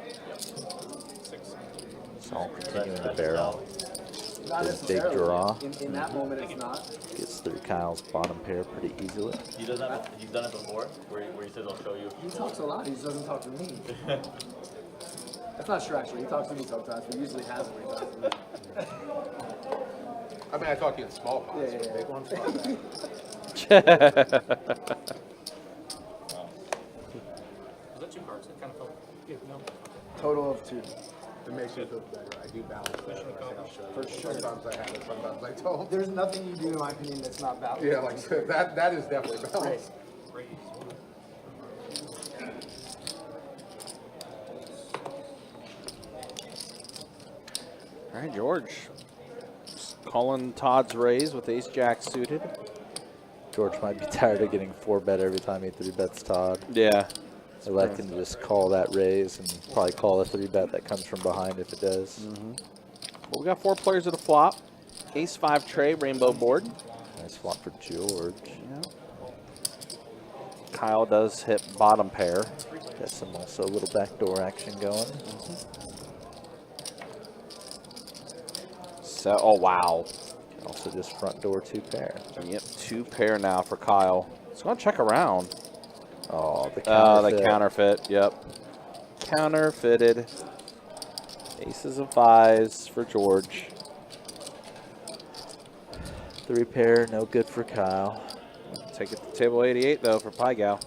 Saul continuing to barrel. not His big necessarily. draw. In that moment, it's not. Gets through Kyle's bottom pair pretty easily. He does that. He's done it before, where he says, "I'll show you." He talks a lot. He just doesn't talk to me. That's not true, actually. He talks to me sometimes, but usually hasn't when he talks to me. I mean, I talk to you in small pots, Yeah, yeah, but big ones, fuck that. Was that 2 cards? It kind of felt. Yeah, no. Total of 2. It makes me feel better. I do balance that. For sure. Sometimes I have it, sometimes I don't. There's nothing you do, in my opinion, that's not valid. Yeah, like that is definitely balance. All right, George. Just calling Todd's raise with ace-jack suited. George might be tired of getting 4-bet every time he 3-bets Todd. Yeah. Electing to just call that raise and probably call a 3-bet that comes from behind if it does. Well, we got 4 players at a flop. Ace-5 tray, rainbow board. Nice flop for George. Kyle does hit bottom pair. Got some also a little backdoor action going. So, oh, wow. Also just front door 2 pair. Yep, 2 pair now for Kyle. He's going to check around. Oh, the counterfeit. The counterfeit, yep. Counterfeited. Aces and 5s for George. 3 pair, no good for Kyle. Take it to table 88, though, for Pie Gal.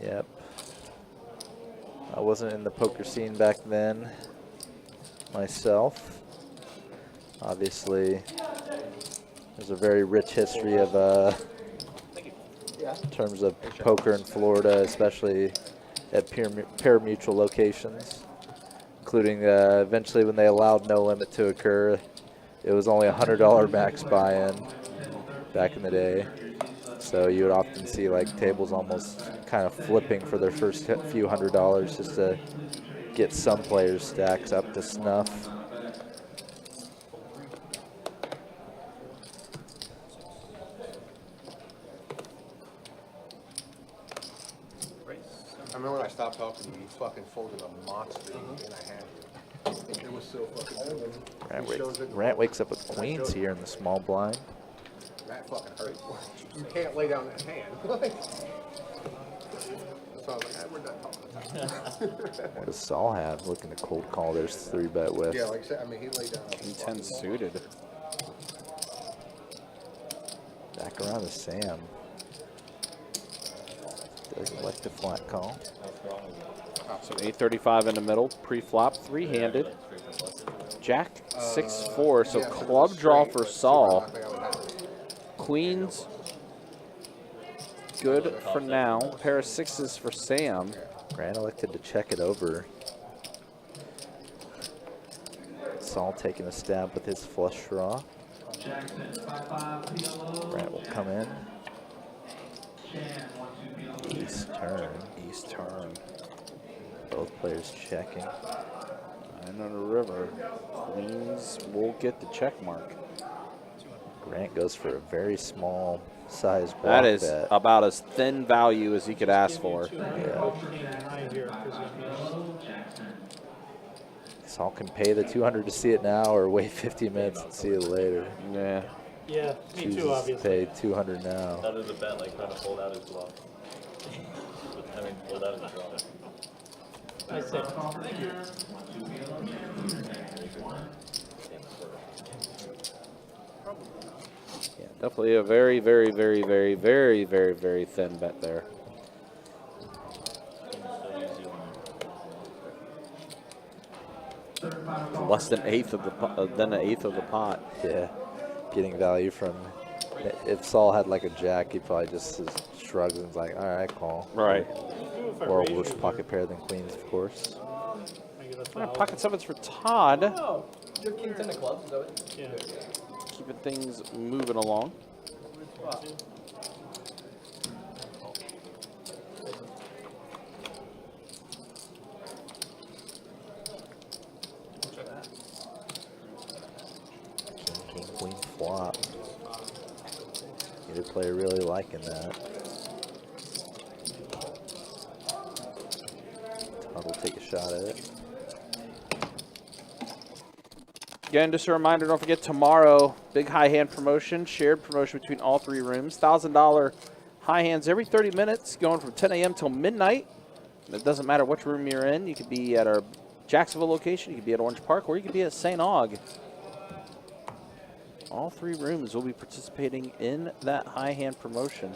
Yep. I wasn't in the poker scene back then myself. Obviously, there's a very rich history of in terms of poker in Florida, especially at pari-mutuel locations, including eventually when they allowed no limit to occur. It was only $100 max buy-in back in the day. So you would often see like tables almost kind of flipping for their first few $100s just to get some players' stacks up to snuff. I remember when I stopped talking to you, you fucking folded a monster and I had you. It was so fucking good. Rant wakes up with queens here in the small blind. That fucking hurts. You can't lay down that hand. So I was like, we're done talking. What does Saul have? Looking to cold call there's 3-bet with. Yeah, like I said, I mean, he laid down. King 10 suited. Back around to Sam. Doesn't like the flat call. So 835 in the middle, pre-flop, 3-handed. Jack 6-4, so club draw for Saul. Queens, good for now. Pair of sixes for Sam. Grant elected to check it over. Saul taking a stab with his flush draw. Grant will come in. Ace turn. Ace turn. Both players checking. And on the river, queens will get the check mark. Grant goes for a very small size block That is bet. about as thin value as he could ask for. Saul can pay the 200 to see it now or wait 50 minutes and see it later. Yeah. Yeah, me Chooses too, to obviously. pay 200 now. That is a bet, like trying to fold out his bluff. I mean, fold out his draw. I said, Yeah, definitely a very, very, very, very, very, very, very thin bet there. Less than eighth of the than an eighth of the pot. Yeah, getting value from. If Saul had like a jack, he probably just shrugs and is like, all right, call. Right. Or a worse pocket pair than queens, of course. All right, pocket sevens for Todd. Oh, your king 10 of clubs, is that what? yeah. Keeping things moving along. King, queen, flop. Either player really liking that. Todd will take a shot at it. Again, just a reminder, don't forget tomorrow, big high hand promotion, shared promotion between all three rooms. $1,000 high hands every 30 minutes, going from 10 a.m. till midnight. It doesn't matter which room you're in. You could be at our Jacksonville location, you could be at Orange Park, or you could be at St. Aug. All three rooms will be participating in that high hand promotion.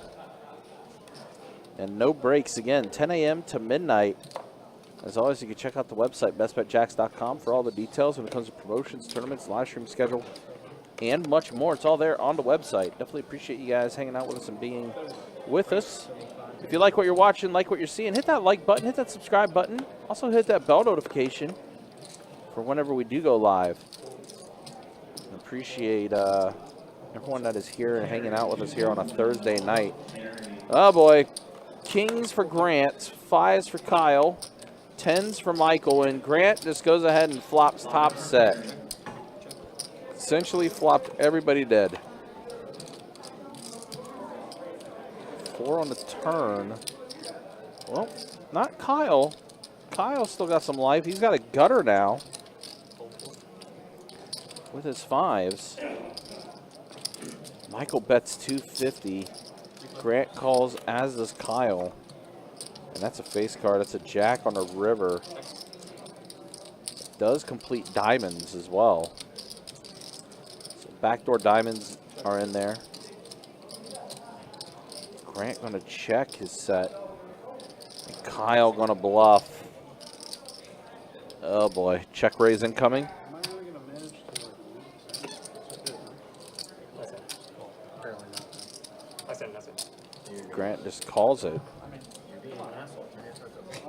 And no breaks, again, 10 a.m. to midnight. As always, you can check out the website, bestbetjacks.com, for all the details when it comes to promotions, tournaments, live stream schedule, and much more. It's all there on the website. Definitely appreciate you guys hanging out with us and being with us. If you like what you're watching, like what you're seeing, hit that like button, hit that subscribe button. Also hit that bell notification for whenever we do go live. Appreciate everyone that is here and hanging out with us here on a Thursday night. Oh boy, kings for Grant, fives for Kyle, tens for Michael, and Grant just goes ahead and flops top set. Essentially flopped everybody dead. 4 on the turn. Well, not Kyle. Kyle still got some life. He's got a gutter now with his fives. Michael bets 250. Grant calls, as does Kyle. And that's a face card. That's a jack on a river. Does complete diamonds as well. So backdoor diamonds are in there. Grant gonna check his set. And Kyle gonna bluff. Oh boy, check raise incoming. Grant just calls it. I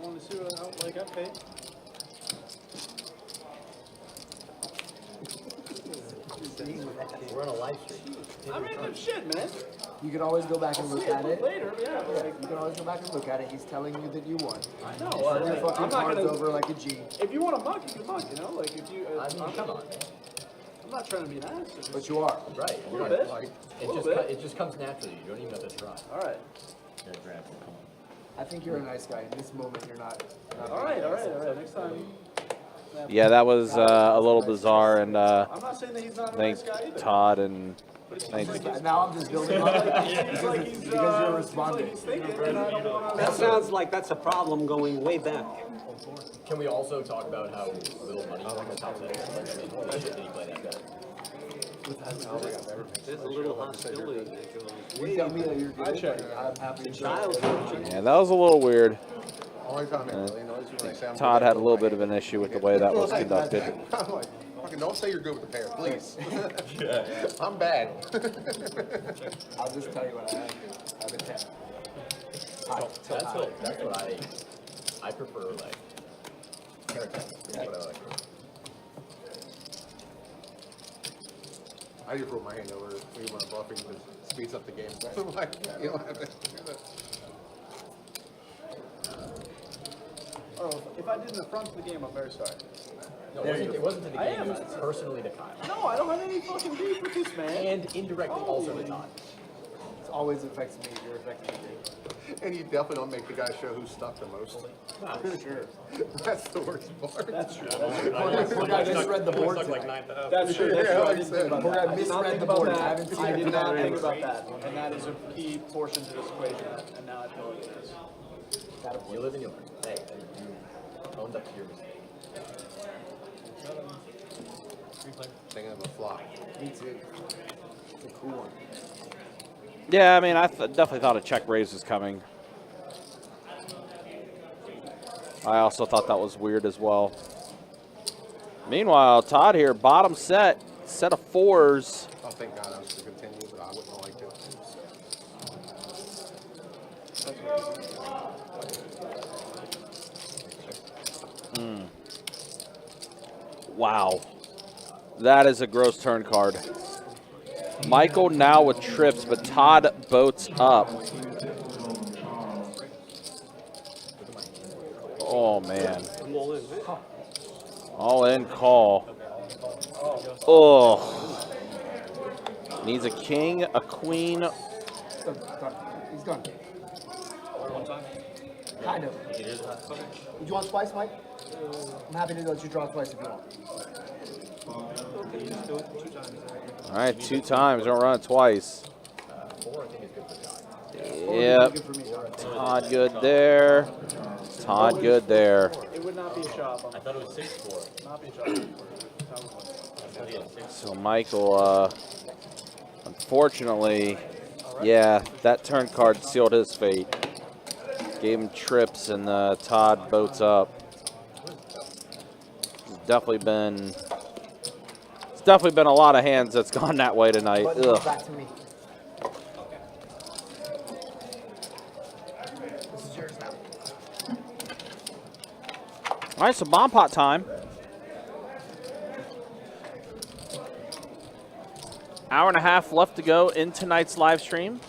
want to see what I paid. We're on a live stream. I made them shit, man. You can always go back and look at it. Later, yeah. You can always go back and look at it. He's telling you that you won. I know. Turn your fucking I'm not cards gonna. over like a G. If you want to mug, you can mug. You know, like if you. I mean, come on, man. I'm not trying to be nice. It's But just, you are. Right. a little bit. It just comes naturally. You don't even have to try. All right. Here, grab it. Come on. I think you're a nice guy. In this moment, you're not. All right. All right. Next time. Yeah, that was a little bizarre, and I'm not saying that he's not a thank nice guy either. Todd and thank And now I'm just building up because you're responding. That sounds like that's a problem going way back. Can we also talk about how little money on the top set is? Like, I mean, holy shit, did he play that bet? There's a little hostility. You tell me that you're good. I'm happy to Child. yeah, that was a little weird. Only time it really annoys you when I say I'm Todd good. had a little bit of an issue with the way that was conducted. I'm like, fucking don't say you're good with the pair, please. I'm bad. I'll just tell you what I have. I have a 10. That's what I prefer, like, carrot test. That's what I like. I just roll my hand over when you want to bluffing because it speeds up the game. So like, you don't have to do that. Oh, if I did in the front of the game, I'm very sorry. No, it wasn't to the game, it was personally to Kyle. No, I don't have any fucking beef with this, man. And indirectly also to Todd. It always affects me. You're affecting me. And you definitely don't make the guy show who's stuck the most. Sure. That's the worst part. That's true. Poor guy misread the board Like tonight. 9,000. That's true. That's Yeah, true. I like didn't I think about Poor that. guy I did not misread think the about board. that. I haven't seen I it did in not that think race. about that. And that is a key portion to this equation. And now I feel like it is. You live and you learn. Hey, you owned up to your mistake. Thinking of a flop. Me too. It's a cool one. Yeah, I mean, I definitely thought a check raise was coming. I also thought that was weird as well. Meanwhile, Todd here, bottom set of fours. Oh, thank God I was to continue, but I wouldn't have liked it. Wow. That is a gross turn card. Michael now with trips, but Todd boats up. Oh, man. I'm all in, right? All in call. Oh. Needs a king, a queen. Done. He's done. Kind of. Would you want twice, Mike? I'm happy to let you draw twice if you want. All right, 2 times. Don't run it twice. 4, I think, is good for Todd. Yep. Good for me. Todd good there. Todd good there. It would not be a shot. I thought it was 6-4. Not be a shot. I thought he had 6. So Michael, unfortunately, yeah, that turn card sealed his fate. Gave him trips, and Todd boats up. It's definitely been a lot of hands that's gone that way tonight. Button goes Ugh. back to me. This is yours now. All right, so bomb pot time. Hour and a half left to go in tonight's live stream.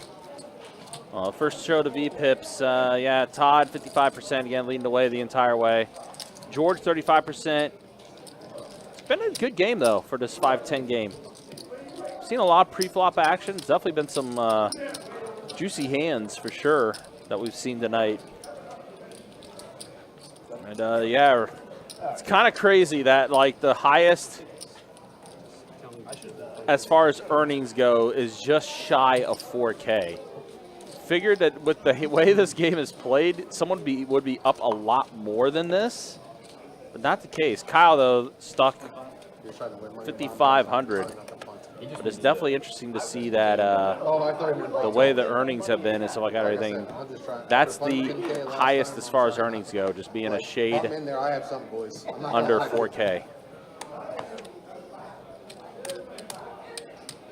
First show to V-Pips. Yeah, Todd, 55%, again, leading the way the entire way. George, 35%. It's been a good game, though, for this 5-10 game. Seen a lot of pre-flop action. There's definitely been some juicy hands, for sure, that we've seen tonight. And, yeah, it's kind of crazy that, like, the highest, as far as earnings go, is just shy of 4K. Figured that with the way this game is played, someone would be up a lot more than this, but not the case. Kyle, though, stuck 5,500. But it's definitely interesting to see that the way the earnings have been and stuff like that, everything. That's the highest as far as earnings go, just being a shade under 4K.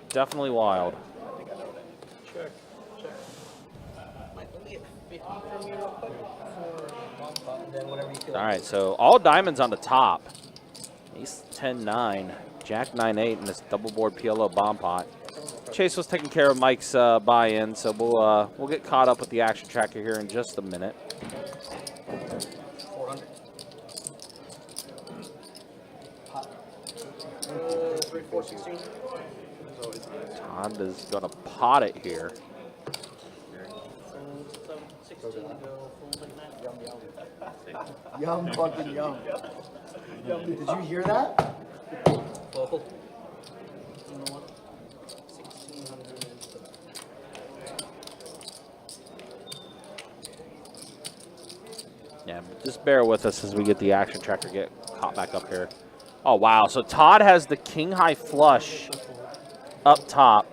Definitely wild. All right, so all diamonds on the top. Ace 10-9, Jack 9-8 in this double board PLO bomb pot. Chase was taking care of Mike's buy-in, so we'll get caught up with the action tracker here in just a minute. 400. 3, 4, 16. Todd is gonna pot it here. Yum, fucking yum. Did you hear that? Fold. Yeah, just bear with us as we get the action tracker get caught back up here. Oh, wow. So Todd has the king high flush up top.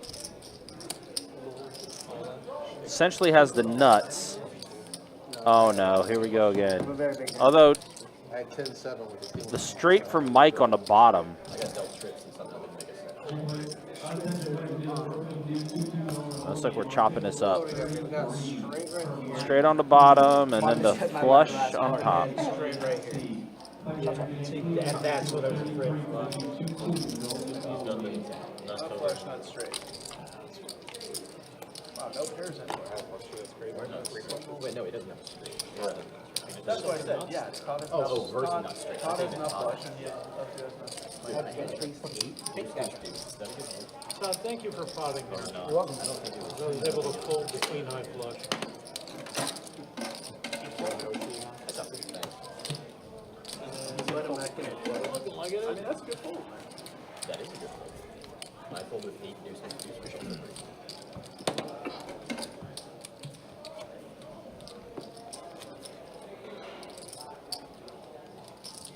Essentially has the nuts. Oh, no. Here we go again. Although I had 10-7 with the king. the straight from Mike on the bottom. I got dealt trips and somehow didn't make a set. looks like we're chopping this up. Straight right here. Straight on the bottom, and then the My flush last on card, top. Straight right here. See, that's what I was afraid of. Not flush, not straight. Wow, no pairs anymore. Wait, no, he doesn't have a straight. That's what I said, yeah. Todd is Oh, versus not straight. Todd is not flush, and yet up here is not straight. Todd, thank you for potting there. You're welcome. I was able to fold the queen high flush. That's not pretty nice. Let him back in. Looking like it. I mean, that's a good fold. That is a good fold. I fold with 8 deuce and deuce for sure.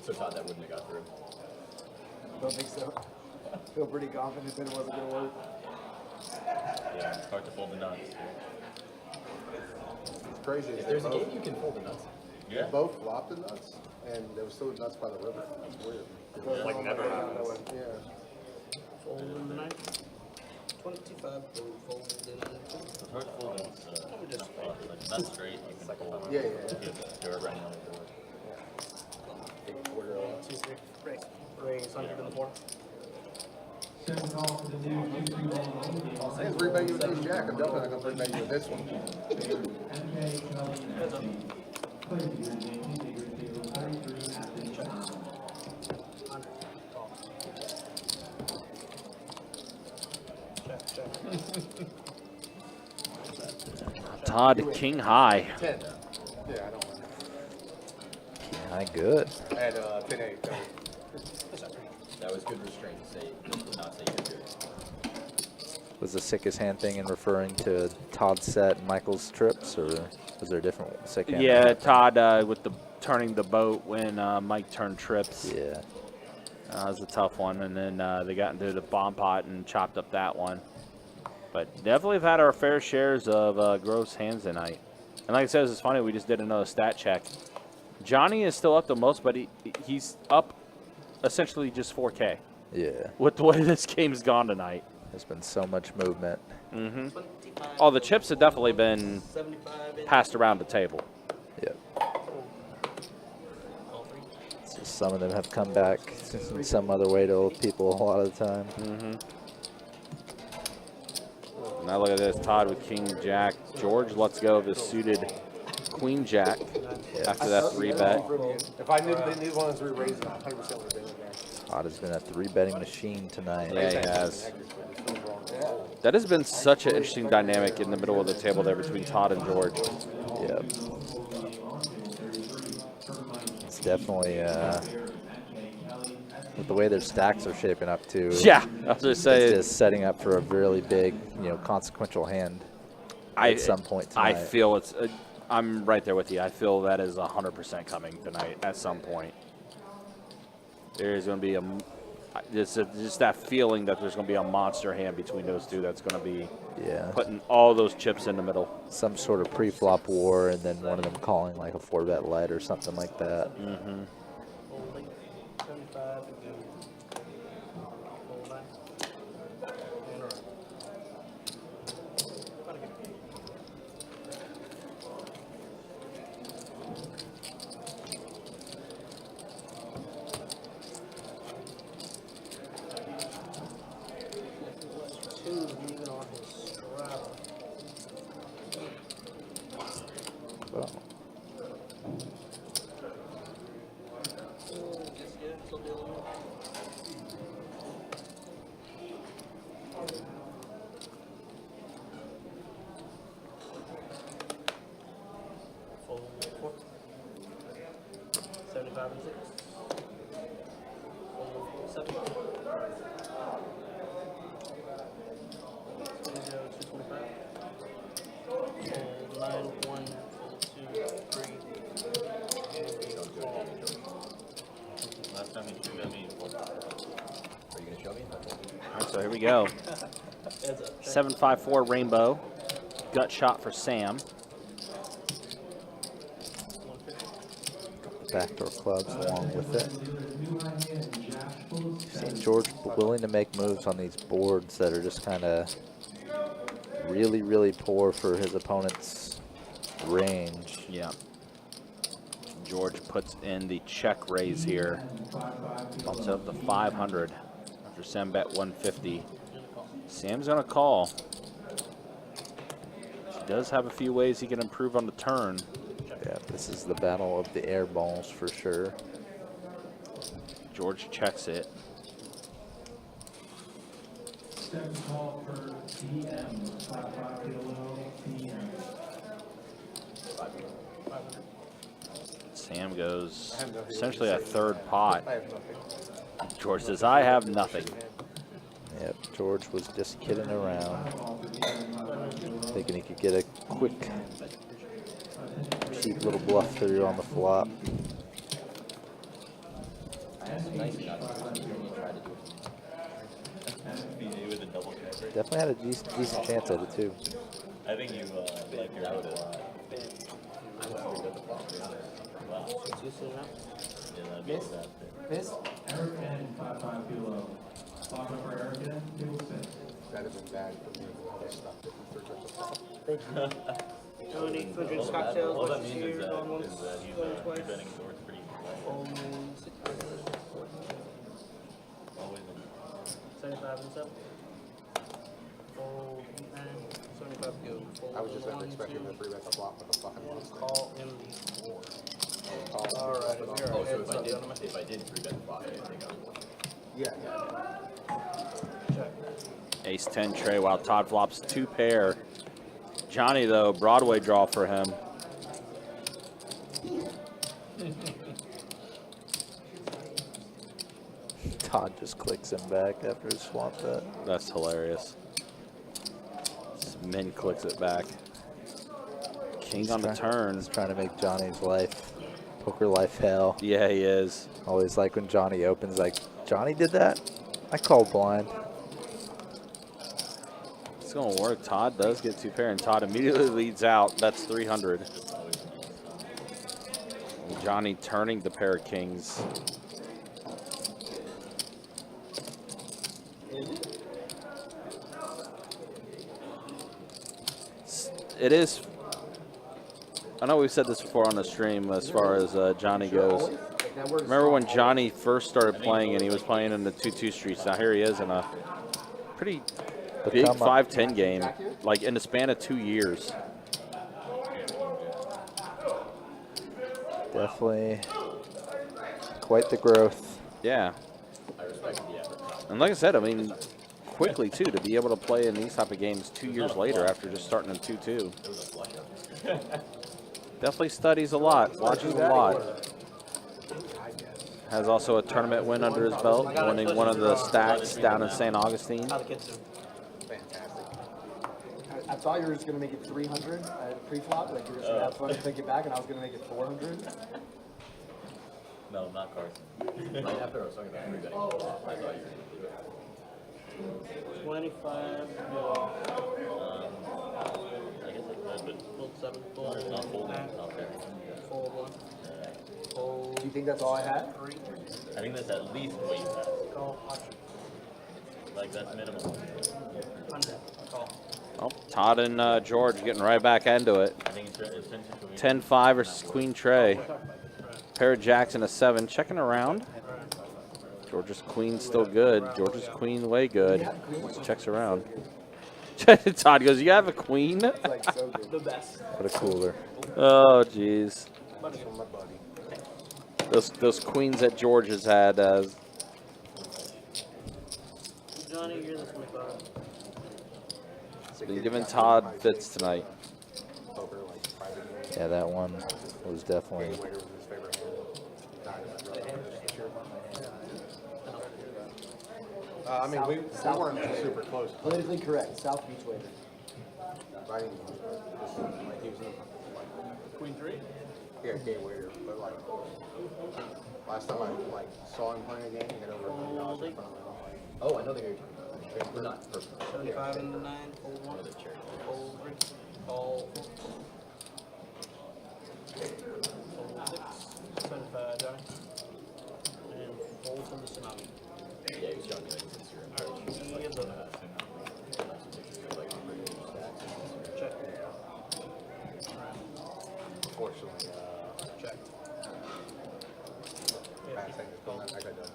So Todd, that wouldn't have got through. Don't think so. Feel pretty confident that it wasn't going to work. Yeah, it's hard to fold the nuts. It's crazy. If there's a game you can fold the nuts. Yeah. They both flopped the nuts, and there was still nuts by the river. It's weird. Like never happens. Yeah. Fold in the night. 25, fold in the It's hard to fold it's not flush. Like nuts straight, you can fold. Yeah. Get dirt running on the board. Big quarter of 2, 3, break. Raise 100 in the 4. Second call for the new Inducing ball. I just rebate you with this jack. I'm definitely not going to rebate you with this one. NLH Todd, king high. 10. Yeah, I don't know. High good. I had 10-8. That was good restraint to say, to not say you're good. Was the sickest hand thing in referring to Todd's set and Michael's trips, or was there a different sick hand? Yeah, Todd with the turning the boat when Mike turned trips. Yeah. That was a tough one, and then they got into the bomb pot and chopped up that one. But definitely have had our fair shares of gross hands tonight. And like I said, it's funny, we just did another stat check. Johnny is still up the most, but he's up essentially just 4K Yeah. with the way this game's gone tonight. There's been so much movement. Mm-hmm. Oh, the chips have definitely been 75 passed around the table. Yep. So some of them have come back in some other way to old people a lot of the time. Mm-hmm. Now look at this, Todd with King Jack. George lets go of the suited Queen Jack after that 3-bet. If I knew they needed one of those re-raises, 100% would have been in there. Todd has been a 3-betting machine tonight. Yeah, he has. That has been such an interesting dynamic in the middle of the table there between Todd and George. Yep. It's definitely with the way their stacks are shaping up too. Yeah, I was just saying. It's just setting up for a really big, consequential hand at some point tonight. I feel it's. I'm right there with you. I feel that is 100% coming tonight at some point. There's going to be just that feeling that there's going to be a monster hand between those two that's going to be putting all those chips in the middle. Some sort of pre-flop war, and then one of them calling like a 4-bet light or something like that. Mm-hmm. 75 and go. Fold 9. And around. Well, Fold 4. 75 and 6. Fold 7. Go 225. Fold 9, 1, fold 2, 3. Last time you threw at me, what? Are you going to show me? All right, so here we go. 7-5-4 rainbow. Gut shot for Sam. backdoor clubs along with it. Seen George willing to make moves on these boards that are just kind of really, really poor for his opponent's range. Yeah. George puts in the check raise here. Bumps it up to 500 after Sam bet 150. Sam's going to call. He does have a few ways he can improve on the turn. Yeah, this is the battle of the air balls for sure. George checks it. Second call for PM, 5 kilo PM. Sam goes essentially a third pot. George says, I have nothing. Yep, George was just kidding around, thinking he could get a quick, cheap little bluff through on the flop. With a double checker. Definitely had a decent chance at it too. I think you like your road a lot. Wow. Yeah, that'd be Miss? Miss? Erica, 5 kilo. Lock up for Erica, table 6. That'd have been bad for me. I stopped it for such a flop. Thank you. Donate food drinks, cocktails, All that lunches means is here, that, going once, is that he's going twice. betting George pretty Fold always. 75 and 7. Fold 9, 75 go. Fold I was just never 1, expecting 2, to 3-bet the flop with a fucking monster. call in the 4. Call. All right, Oh, so if I did 3-bet the flop, I think I would. Yeah. Check. Ace 10 tray while Todd flops 2 pair. Johnny, though, Broadway draw for him. Todd just clicks him back after his swap bet. That's hilarious. Min clicks it back. King on the turn. He's trying to make Johnny's life, poker life hell. Yeah, he is. Always like when Johnny opens, like, Johnny did that? I called blind. It's going to work. Todd does get 2 pair, and Todd immediately leads out. That's 300. And Johnny turning the pair of kings. It is. I know we've said this before on the stream as far as Johnny goes. Remember when Johnny first started playing and he was playing in the 2-2 streets? Now here he is in a pretty big 5-10 game, like in the span of 2 years. Definitely quite the growth. Yeah. And like I said, I mean, quickly too, to be able to play in these type of games 2 years later after just starting in 2-2. Definitely studies a lot, watches a lot. Has also a tournament win under his belt, winning one of the stacks down in St. Augustine. How the kids do. Fantastic. I thought you were just gonna make it 300 at pre-flop, like you were just gonna have fun and take it back, and I was gonna make it 400. No, not Carson. Right after I was talking about 3-betting the flop, I thought you were going to do it. 25 go. I guess I could, but Fold 7, fold not folding, 9, not there. fold 1. Do you think that's all I had? 3, I think that's at least what you have. call, option. Like that's minimum. 100, call. Oh, Todd and George getting right back into it. I think it's 10-5 versus Queen Trey. Pair of jacks and a 7. Checking around. George's queen still good. George's queen way good. Just checks around. Todd goes, you have a queen? It's like so good. The best. What a cooler. Oh, jeez. From my buddy. Those queens that George has had. Johnny, you're the 25. Been giving Todd fits tonight. Poker, like private game. Yeah, that one was definitely. Waiter was his favorite hand. I mean, we weren't super close. Politically correct, South Beach waiter. By any means, but just, like, he was in the, like, Queen 3? yeah, game waiter, but like, last time I like saw him playing a game, he had over $1 million in front of him. Oh, I know the guy you're talking about. We're not personal. 75 and 9, fold 1. Fold 3, call 4. Fold 6, 75, Johnny. And fold from the tsunami. Yeah, he was showing me like since you're in college. He is a Check. Bad thing is going on, like I did.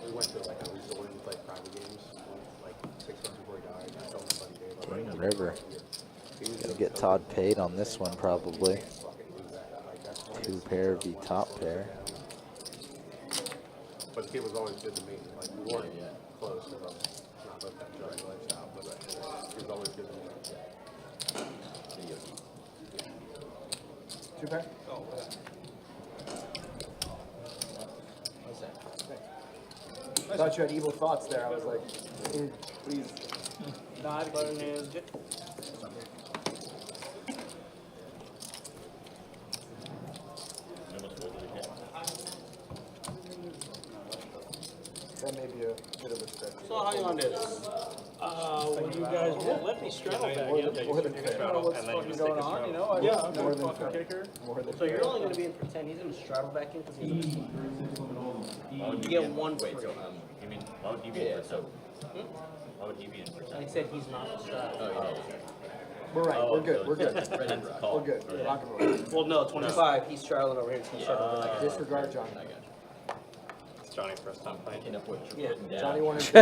We went to like a resort and played private games like 6 months before he died. I told him buddy Dave. I'm King like, River. he was Gonna just get so Todd paid on this one probably. fucking do that. Like, that's one of 2 his pair things. v top pair. But the kid was always good to me. Like we weren't close because I'm not about that drug lifestyle, but he was always good to me. 2 pair? Oh, I thought you had evil thoughts there. I was like, please. Not button hand. That may be a bit of a stretch. So how you on this? When you guys won't let me straddle back in. More than I don't know what's And then you fucking just going take a on, straddle. you know? I Yeah, just more no than fucking fair. kicker. More than So you're only going to be in for 10. He's going to straddle back in because he's a machine. Why would You he get be in- one Wait, free. so you mean why would he be in percent? Why would he be in I percent? said he's not straddled. Oh, We're right. Oh, We're good. so We're good. it's ready to call. We're good. Rock and roll. Well, no, 25. He's straddling over here. He's straddling over there. Disregard Johnny. It's Johnny's first time playing. Picking up what you're Yeah. putting down. Johnny wanted to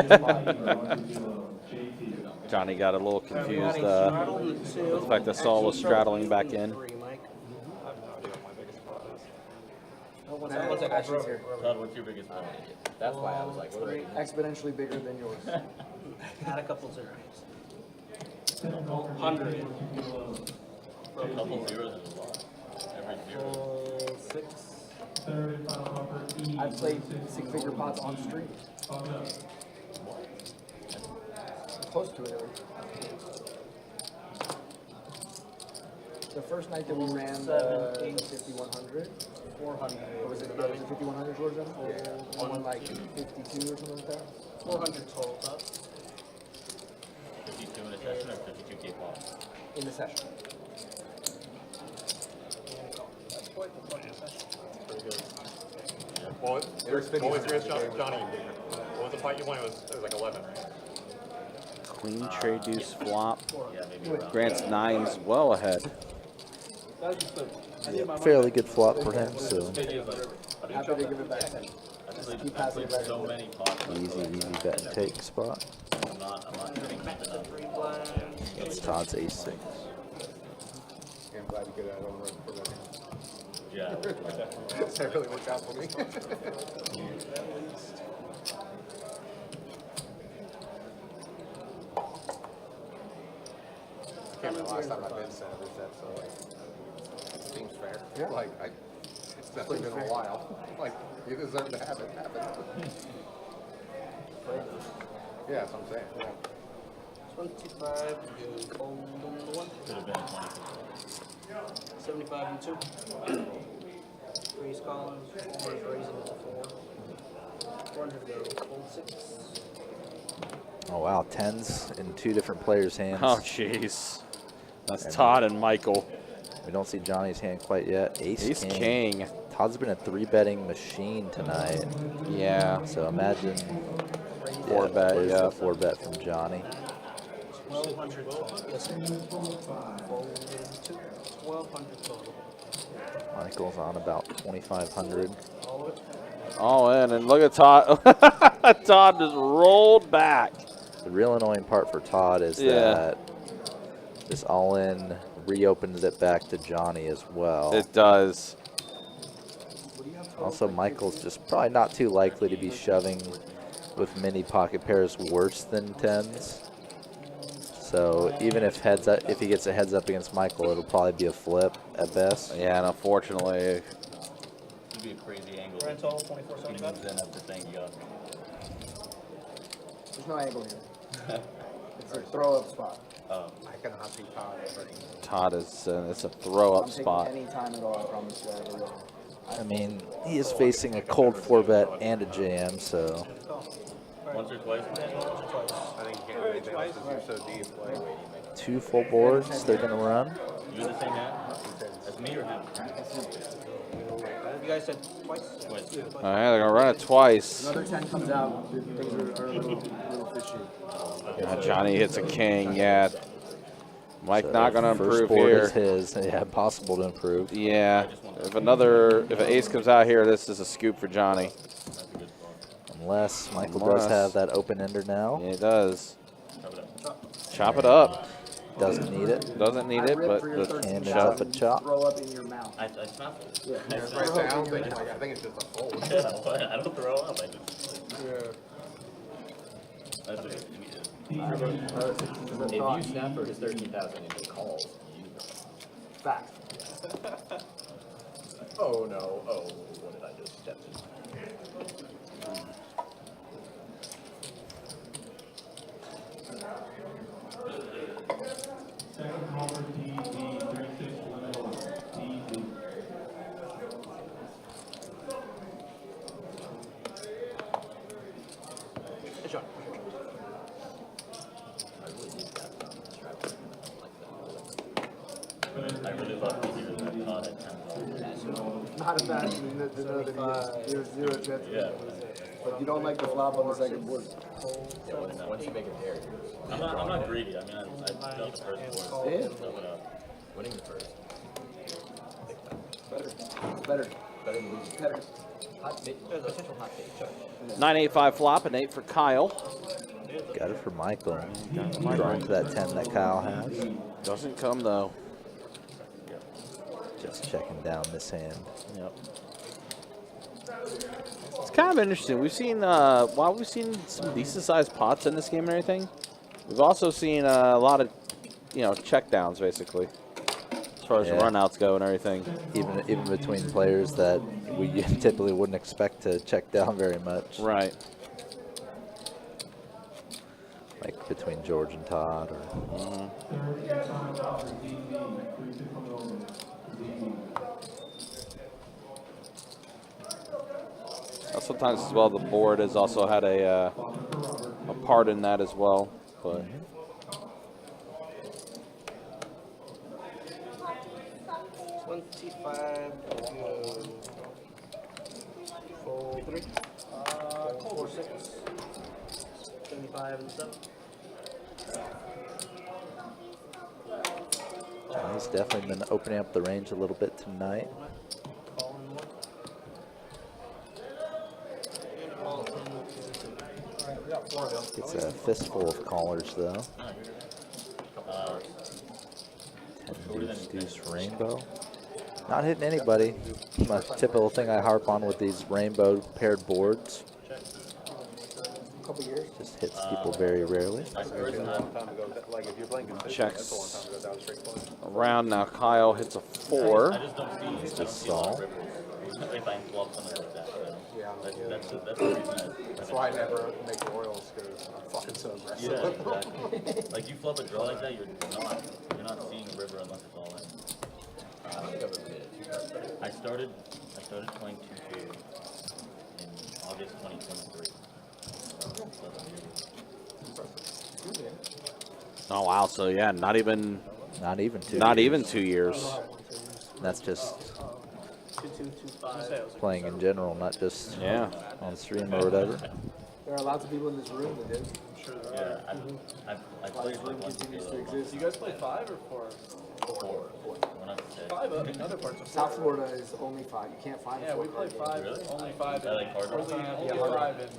be Johnny got a little confused Straddle in the with two. the fact that Saul was straddling back in. Three, Mike. I have no idea what my biggest spot is. Oh, one second. Actions here. Todd, what's your biggest point? That's why I was like, what do I do? Exponentially bigger than yours. Add a couple zeros. 100. A couple zeros is a lot. Every zero. 6. I've played 6-figure pots on stream. Close to it, at least. The first night that we ran the 5100, 400. or was it 5100 Georgia? Yeah. I won like 52 or something like that. 400 total, Todd. 52 in a session or 52K pop? In the session. That's quite the point, isn't it? Pretty good. Well, what was yours, Johnny? What was the fight you won? It was like 11, right? Queen trade deuce flop. Yeah, maybe around. Grant's 9's well ahead. That was just the, I did my Fairly good flop for him, so Happy to give it back. Keep I passing played it back. so many pots. easy bet and take spot. I'm not getting keeping up. 3 blinds. That's Todd's ace 6. Yeah, I'm glad you could add over for that. Yeah. That really worked out for me. I can't remember the last time I've been Senator set, so like, seems fair. Yeah. Like, it's definitely been a while. Like, you deserve to have it happen. Yeah, that's what I'm saying. Yeah. 25, you fold on the 1. Could have been a 20. 75 and 2. Freeze Collins, 4 is raising it to 4. 400 go, fold 6. Oh wow, 10s in 2 different players' hands. Oh, jeez. That's Todd and Michael. We don't see Johnny's hand quite yet. Ace, Ace king. king. Todd's been a 3-betting machine tonight. Yeah. So imagine 4-bet, where's yeah. the 4-bet from Johnny. 1200 total. Yes, sir. Fold 2. 1200 total. Michael's on about 2,500. All of it. All in, and look at Todd. Todd just rolled back. The real annoying part for Todd is Yeah. that this all-in reopens it back to Johnny as well. It does. Also, Michael's just probably not too likely to be shoving with mini pocket pairs worse than 10s. So even if if he gets a heads up against Michael, it'll probably be a flip at best. Yeah, and unfortunately, It'd be a crazy angle. Grand total, He 2475. moves in after saying you got me. There's no angle here. It's a throw-up spot. I cannot see Todd ever. Todd is it's a throw-up I'm taking spot. any time at all, I promise you. I ever will. I mean, he is facing a cold 4-bet and a jam, so Once or twice? I think you can't do anything else because you're so deep. Like, 2 full boards they're going to run. You're the same hand? As me or him? You guys said twice? Twice. All right, they're gonna run it twice. Another 10 comes out, things are a little fishy. Johnny hits a king. Yeah, Mike So not going to first improve board here. is his. Yeah, possible to improve. Yeah. If an ace comes out here, this is a scoop for Johnny. Unless Michael does have that open ender now. Yeah, he does. Chop it up. Doesn't need it. Doesn't need it, but the And chop. it's up a chop. Throw up in your mouth. I snap it. Yeah. It's right down. I think it's just a fold. Yeah, I don't throw up. I just. Yeah. That's what it is. If you snap for his 13,000 and he calls, you know. Fact. Oh no, oh, what did I just step in? Second call for TZ, 3611, TZ. Hey, Sean. I really need that strap. I really love to hear that caught at 10. Not a bad thing to know that there's zero chance. Yeah. But you don't like the flop on the second board. Yeah, once you make a pair, I'm not greedy. I mean, I felt the first board. Yeah. Fill it up. winning the first. Better. Better than losing. Better. Potential hot take. 985 flop and 8 for Kyle. Got it for Michael. Drawing to that 10 that Kyle has. Doesn't come though. Just checking down this hand. Yep. It's kind of interesting. We've seen while we've seen some decent sized pots in this game and everything, we've also seen a lot of check downs basically, as far as Yeah. runouts go and everything. Even between players that we typically wouldn't expect to check down very much. Right. Like between George and Todd. Or Sometimes as well, the board has also had a part in that as well. But One T5, fold 3. Fold 6. 75 and 7. he's definitely been opening up the range a little bit tonight. Calling 1. Gets a fistful of callers though. 10 deuce rainbow. Not hitting anybody. My typical thing I harp on with these rainbow paired boards. Couple years. Just hits people very rarely. Like if you're playing checks down straight flush. around now. Kyle hits a 4. I just don't see. Just saw. If I flop something like that. Yeah, That's the reason. that's why I never make royals because I'm fucking so aggressive. Yeah, exactly. Like you flop a draw like that, you're not seeing a river unless it's all in. I don't think I've ever made it 2 cards better. I started playing 2K in August 2023. Oh wow! So yeah, not even 2 years. That's just 2, 2, 2, 5. playing in general, not just Yeah. on stream or whatever. There are lots of people in this room that do. Yeah, I Why played this room like continues to exist. You guys play 5 or 4? 4. When I was 6. 5 in other parts of South Florida. Florida is only 5. You can't find Yeah, we 4 play card 5. Really? Only 5. I like hard Only Yeah, 5 in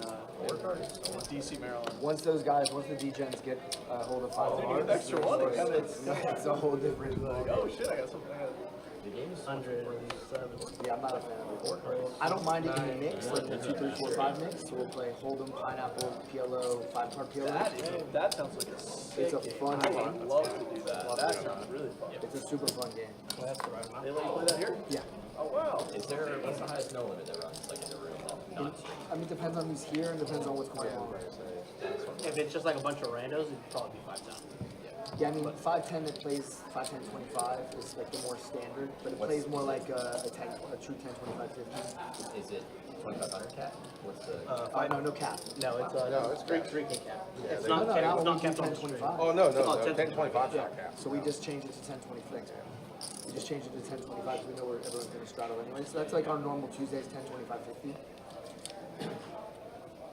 DC, Maryland. Once the D-gens get a hold of 5 Oh, cards, extra one, it kinda- it's a whole different. Oh shit, I got something. The game is 107. Yeah, I'm not a fan of it. I don't mind it in the mix, like the 2, 3, 4, 5 mix. So we'll play Hold'em, Pineapple, PLO, 5-card PLO. That sounds like a sick It's a fun game. I game. would love to do that. That sounds really fun. It's a super fun game. They let you play that here? Yeah. Oh wow. what's the highest no limit that runs like in the room? Not I mean, depends on who's here and depends on what's going on. If it's just like a bunch of randos, it'd probably be 5 down. Yeah, I mean, 5-10 that plays 5-10, 25 is like the more standard, but it plays more like a true 10, 25, 50. is it 2,500 cap? What's the No cap. No, it's No, it's great. 3K cap. It's No, not no, capped. now It's we not do capped on 10, the stream. 25. Oh, no, Oh, 10, 1025 is not cap. So we just changed it to 10, 25. We just changed it to 10, 25 because we know where everyone's going to straddle anyway. So that's like our normal Tuesdays, 10, 25, 50.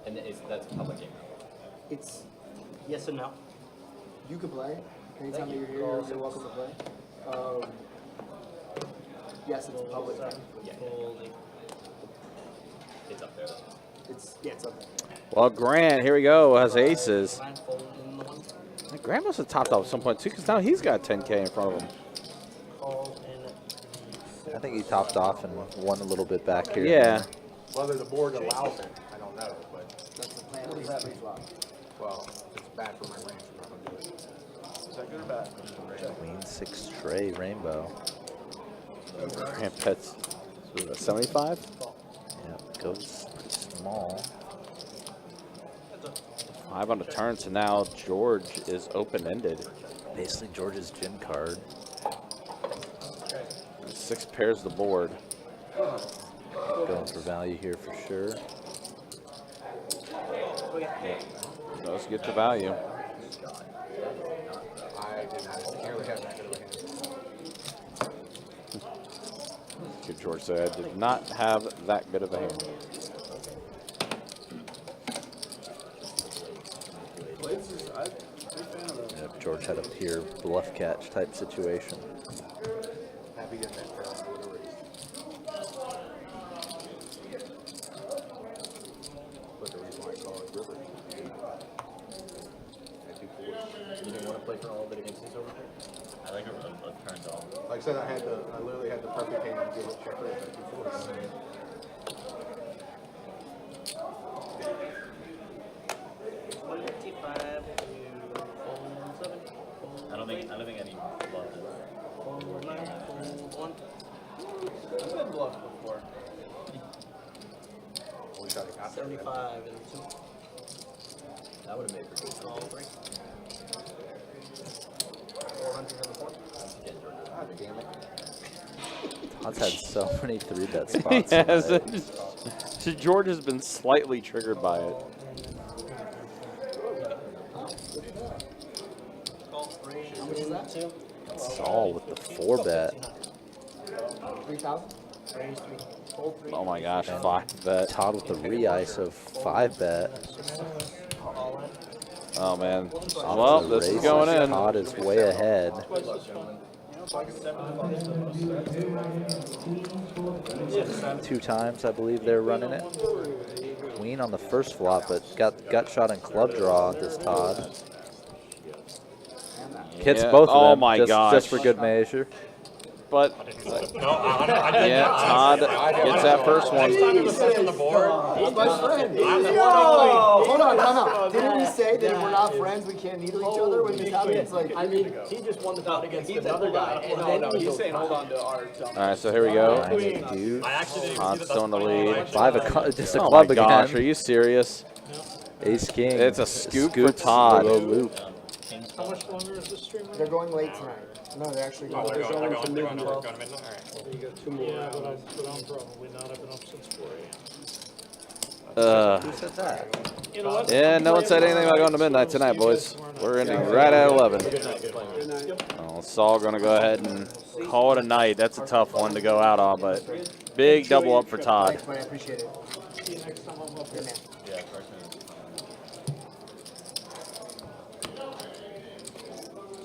and that's a public game. It's, Yes and no. you could play, Anytime that you're here, you're welcome to play. Yes, it's public. It's up there. It's up there. Well, Grant, here we go, has aces. Grant must have topped off at some point too, because now he's got 10K in front of him. I think he topped off and won a little bit back here. Yeah. Whether the board allows it, I don't know, but, That's the plan. What does that mean? well, it's bad for my range. I'm not gonna do it. Is that good or bad? Queen 6 straight rainbow. Grant pets 75. Yeah, goes pretty small. 5 on the turn, so now George is open-ended. Basically George's gin card. 6 pairs the board. Going for value here for sure. Does get the value. I did not nearly have that good of a hand. Good George said, I did not have that good of a hand. Yeah, George had a pure bluff catch type situation. Happy getting that pair on the race. But the reason why I call it river. At 2-4. You didn't want to play for all of it against this over here? I like a turn off. Like I said, I literally had the perfect hand to give it check raise at 2-4. 155 to 7. I don't think any bluff is. 9, 1. I've been bluffed before. We shot a cop. 75 and 2. That would have made for good. All 3. 400 and 4. God damn it. Todd's had so many 3-bet spots. Yes, tonight. so George has been slightly triggered by it. Call 3. How much is that? 2. Saul with the 4-bet. 3,000? Range 3. Hold 3. Oh my gosh, 5-bet. Todd with the re-ice of 5-bet. All in. Oh man. Well, this is going in. Todd is way ahead. Two times, I believe they're running it. Queen on the first flop, but got gut shot and club draw this Todd. Hits Yeah. both of them. Oh my gosh. Just for good measure. But No, I did yeah, not. Todd gets that first one. Next time it was sent on the board. He's my friend. I'm the Yo! one Hold on, time out. Didn't we say that if we're not friends, we can't needle each other when this happens? Like, I mean, he just won the bout against another guy. And then No, he's saying hold on to our All right, so here we go. Dude. I actually didn't Todd's see still in the lead. Just a Oh my club gosh, are again. you serious? Ace King. It's a scoop for Scoops Todd. the loop. How much longer is this stream? they're going late tonight. No, they're actually Oh, going. they're going to midnight. All right. You got 2 more Yeah, but hours. I'm probably not. I've been up since 4 a.m. Who said that? You know what? Yeah, no one said anything about going to midnight tonight, boys. We're ending right at 11. Good night. Oh, Saul going to go ahead and call it a night. That's a tough one to go out on, but big double up for Todd. Thanks, buddy. I appreciate it. See you next time I'm up Yeah, here. man. Yeah, first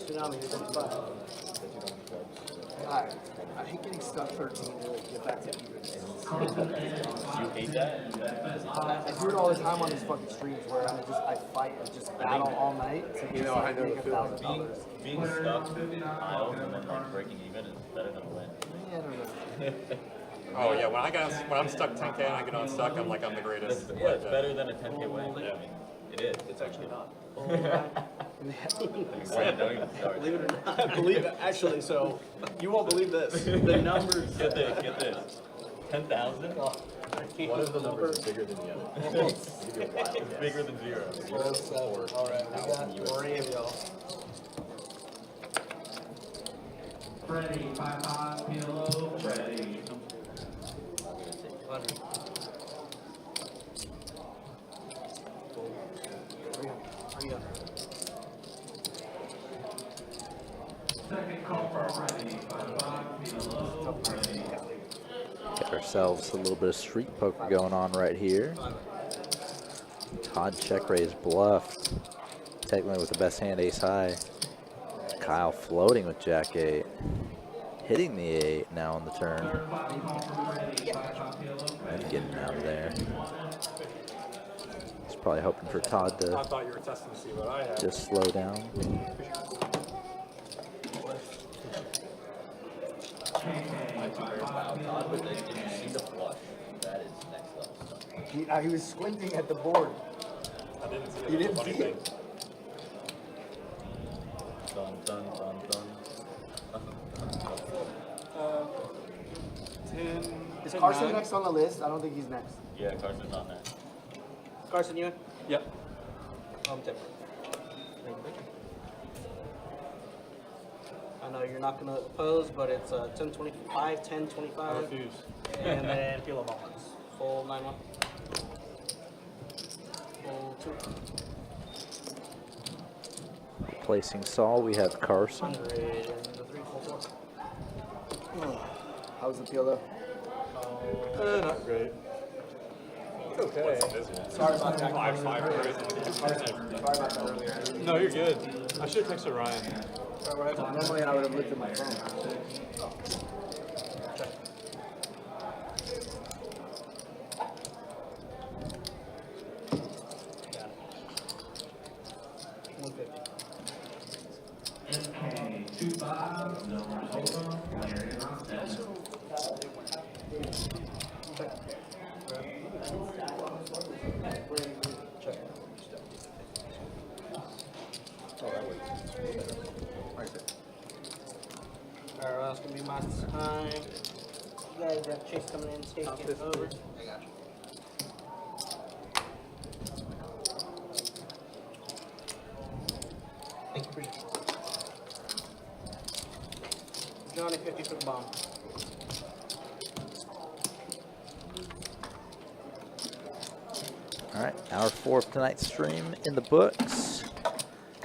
Tsunami, you're 75. God, I hate getting stuck 13 to like, get back to even. you hate that? I do it all the time on these fucking streams where I fight and just battle all night to just I like, know make the feeling. $1,000. Being stuck aisles and then like breaking even is better than a win. Yeah, I don't know. Oh yeah, when I'm stuck 10K and I get unstuck, I'm like I'm the greatest. Yeah, it's better than a 10K win. Yeah. I mean, it is. It's actually not. Believe it or not. believe it. Actually, so you won't believe this. The numbers. Get this. 10,000? One of the numbers is bigger than the other. It's bigger than 0. All right, we got 3 of y'all. Freddie, 5-5, PLO, Freddie. 100. Second call for Freddie, 5-5, PLO, Freddie. Got ourselves a little bit of street poker going on right here. Todd check raise bluffed. Technically with the best hand, ace high. Kyle floating with Jack 8. Hitting the 8 now on the turn. And getting out of there. He's probably hoping for Todd I to thought you were testing to see what I had. just slow down. Todd, but did you see the flush? That is next level stuff. He was squinting at the board. I didn't see it. You That's didn't a funny see thing. it? Dun, dun, dun, dun. 10. Is Carson next on the list? I don't think he's next. Yeah, Carson's on there. Carson, you in? Yep. I'm different. I know you're not gonna oppose, but it's 10-25, 10-25. I refuse. And then Pilo Mullins. Full 9-1. Full 2. Replacing Saul, we have Carson. 100 and the 3, full 4. How's the peel though? Not great. It's okay. Sorry about that. 5-5. Sorry about that earlier. No, you're good. I should have texted Ryan. Normally I would have looked at my phone. Alright, well, that's gonna be my time. You guys got Chase coming in, taking it over. I got you. Thank you, appreciate it. Johnny, 50 for the bomb. All right, hour 4 of tonight's stream in the books.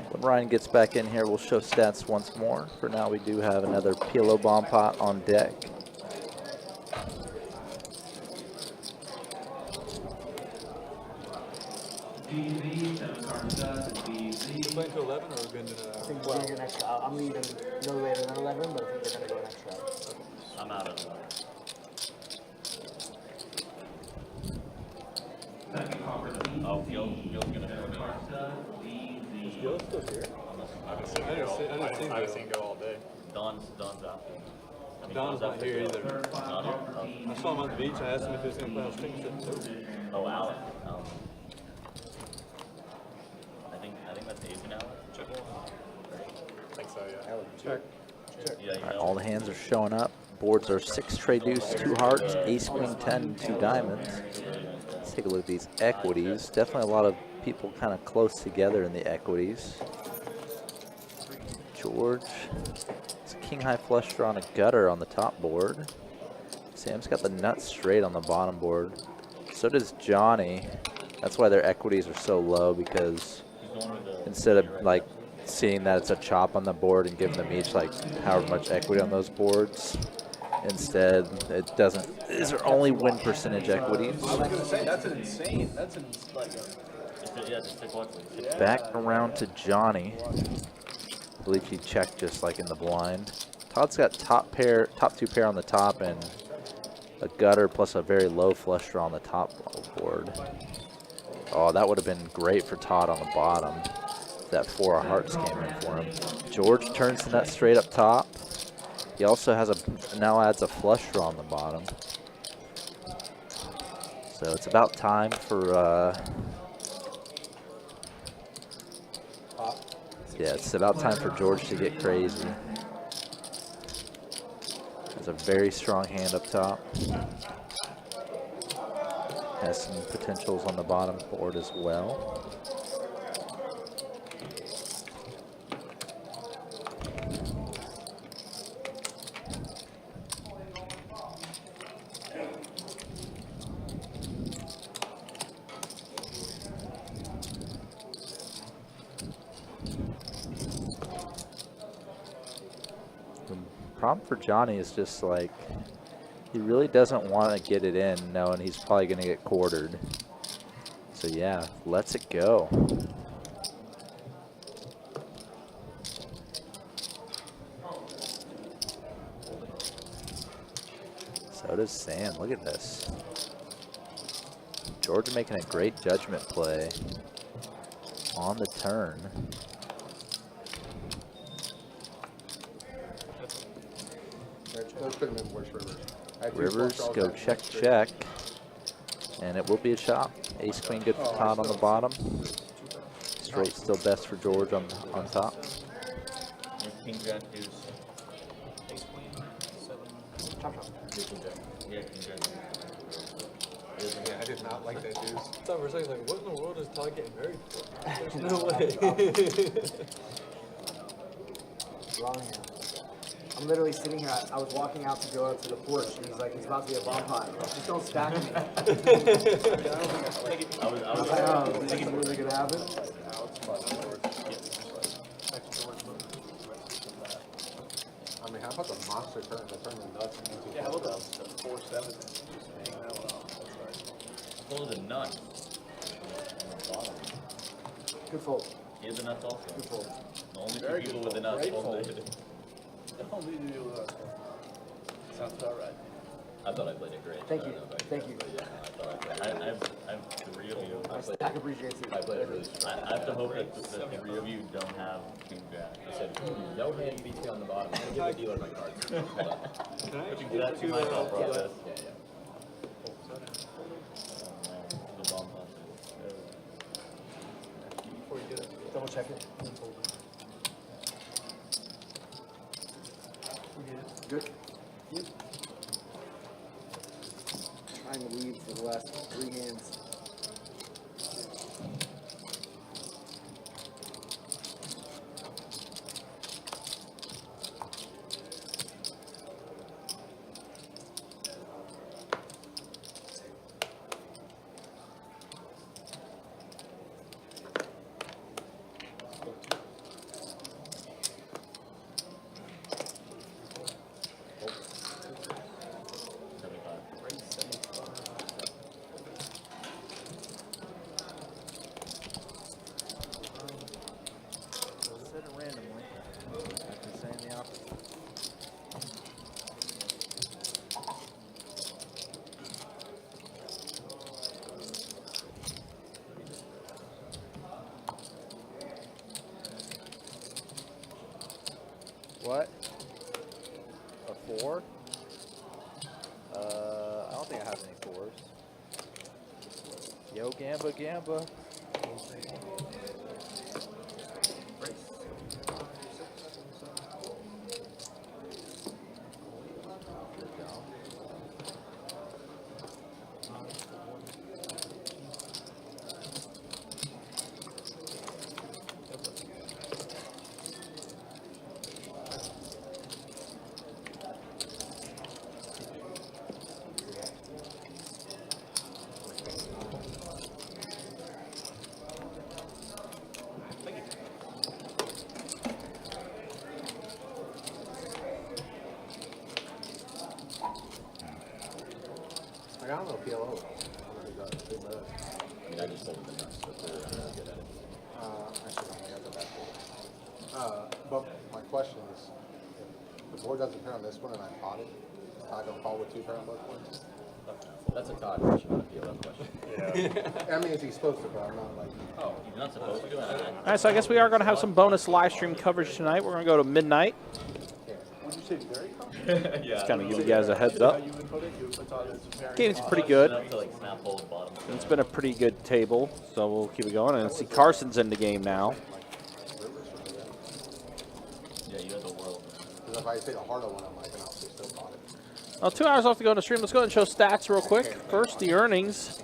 When Ryan gets back in here, we'll show stats once more. For now, we do have another Pilo bomb pot on deck. You playing to 11 or are we going to I think we're going next round. I'm leaving no later than 11, but I think they're going to go next round. I'm out of the way. Oh, Gil's gonna throw me. Is Gil still here? I I haven't seen Gil all day. Don's out. I mean, Don's not after here Gil. either. Not here? I saw him on the beach. I asked him if he was going to play on string fit. Oh, Alec. I think that's Ace and Alec. I think so, yeah. Yeah, you All right, know. all the hands are showing up. Boards are 6 trey deuce, 2 hearts, ace queen 10, 2 diamonds. Let's take a look at these equities. Definitely a lot of people kind of close together in the equities. George, it's king high flush draw on a gutter on the top board. Sam's got the nuts straight on the bottom board. So does Johnny. That's why their equities are so low, because instead of like seeing that it's a chop on the board and giving them each like however much equity on those boards, instead it doesn't. These are only win percentage equities. I was gonna say that's an insane. That's an Yeah, just take one. Back around to Johnny. I believe he checked just like in the blind. Todd's got top 2 pair on the top and a gutter plus a very low flush draw on the top board. Oh, that would have been great for Todd on the bottom. That 4 of hearts came in for him. George turns the nut straight up top. He also has now adds a flush draw on the bottom. So it's about time for yeah, it's about time for George to get crazy. Has a very strong hand up top. Has some potentials on the bottom board as well. Problem for Johnny is just like he really doesn't want to get it in knowing he's probably going to get quartered. So yeah, lets it go. So does Sam. Look at this. George making a great judgment play on the turn. Those could have been worse rivers. I had two Rivers flush draws, go had check, one straight. check. And it will be a chop. Ace queen good for Todd on the bottom. Straight still best for George on top. King jack deuce. Ace queen, 7. Chop, chop. Yeah, king jack. Yeah, I did not like that deuce. I thought for a second, like, what in the world is Todd getting married for? There's no way. Wrong hand. I'm literally sitting here. I was walking out to go up to the porch, and he's like, "It's about to be a bomb pot." I'm like, just don't stack me. I was I know. Is this really gonna happen? I mean, how about the monster turn? The turn the nuts into Yeah, how about the 4-7? Just hang that one off. full of the nuts. Good fold. He had the nuts also. Good fold. The only two Very people good with the fold. nuts Great fold. folded. Don't leave you with us. Sounds about right. I thought I played it great. Thank I don't you. know if I- Thank you. but yeah, I thought I played it. I have 3 of you. I played Stack appreciates it. I played it really strong. I have to hope that the 3 of you don't have king jack. I said, no hand beats me on the bottom. I'm going to give the dealer my cards. Hold on. Can I That's my thought process. Yeah, yeah. The bomb process. Before you do it, double check it. Good. Trying to lead for the last 3 hands. Said it randomly. After saying the opposite. What? A 4? I don't think I have any 4s. Yo, Gamba, Gamba. Like, I don't know PLO. I don't know if you got it. I mean, I just folded the nuts, but they're really good at it. I should only have the back fold. But my question is, if the board doesn't pair on this one and I pot it, is Todd going to call with 2 pair on both boards? That's a Todd question, not a PLO question. I mean, is he supposed to, but I'm not like, Oh, you're not supposed to do it. All right, so I guess we are going to have some bonus live stream coverage tonight. We're going to go to midnight. Would you say very confident? Yeah. Just kind of give you guys a heads up. How you would put it? You would put Todd as very Game's confident. pretty good. Enough to like snap hold bottom. It's been a pretty good table, so we'll keep it going. And see, Carson's in the game now. Yeah, you have the world. because if I take a harder one, I'm like, and I'll still pot it. Well, 2 hours off to go on the stream. Let's go ahead and show stats real quick. First, the earnings.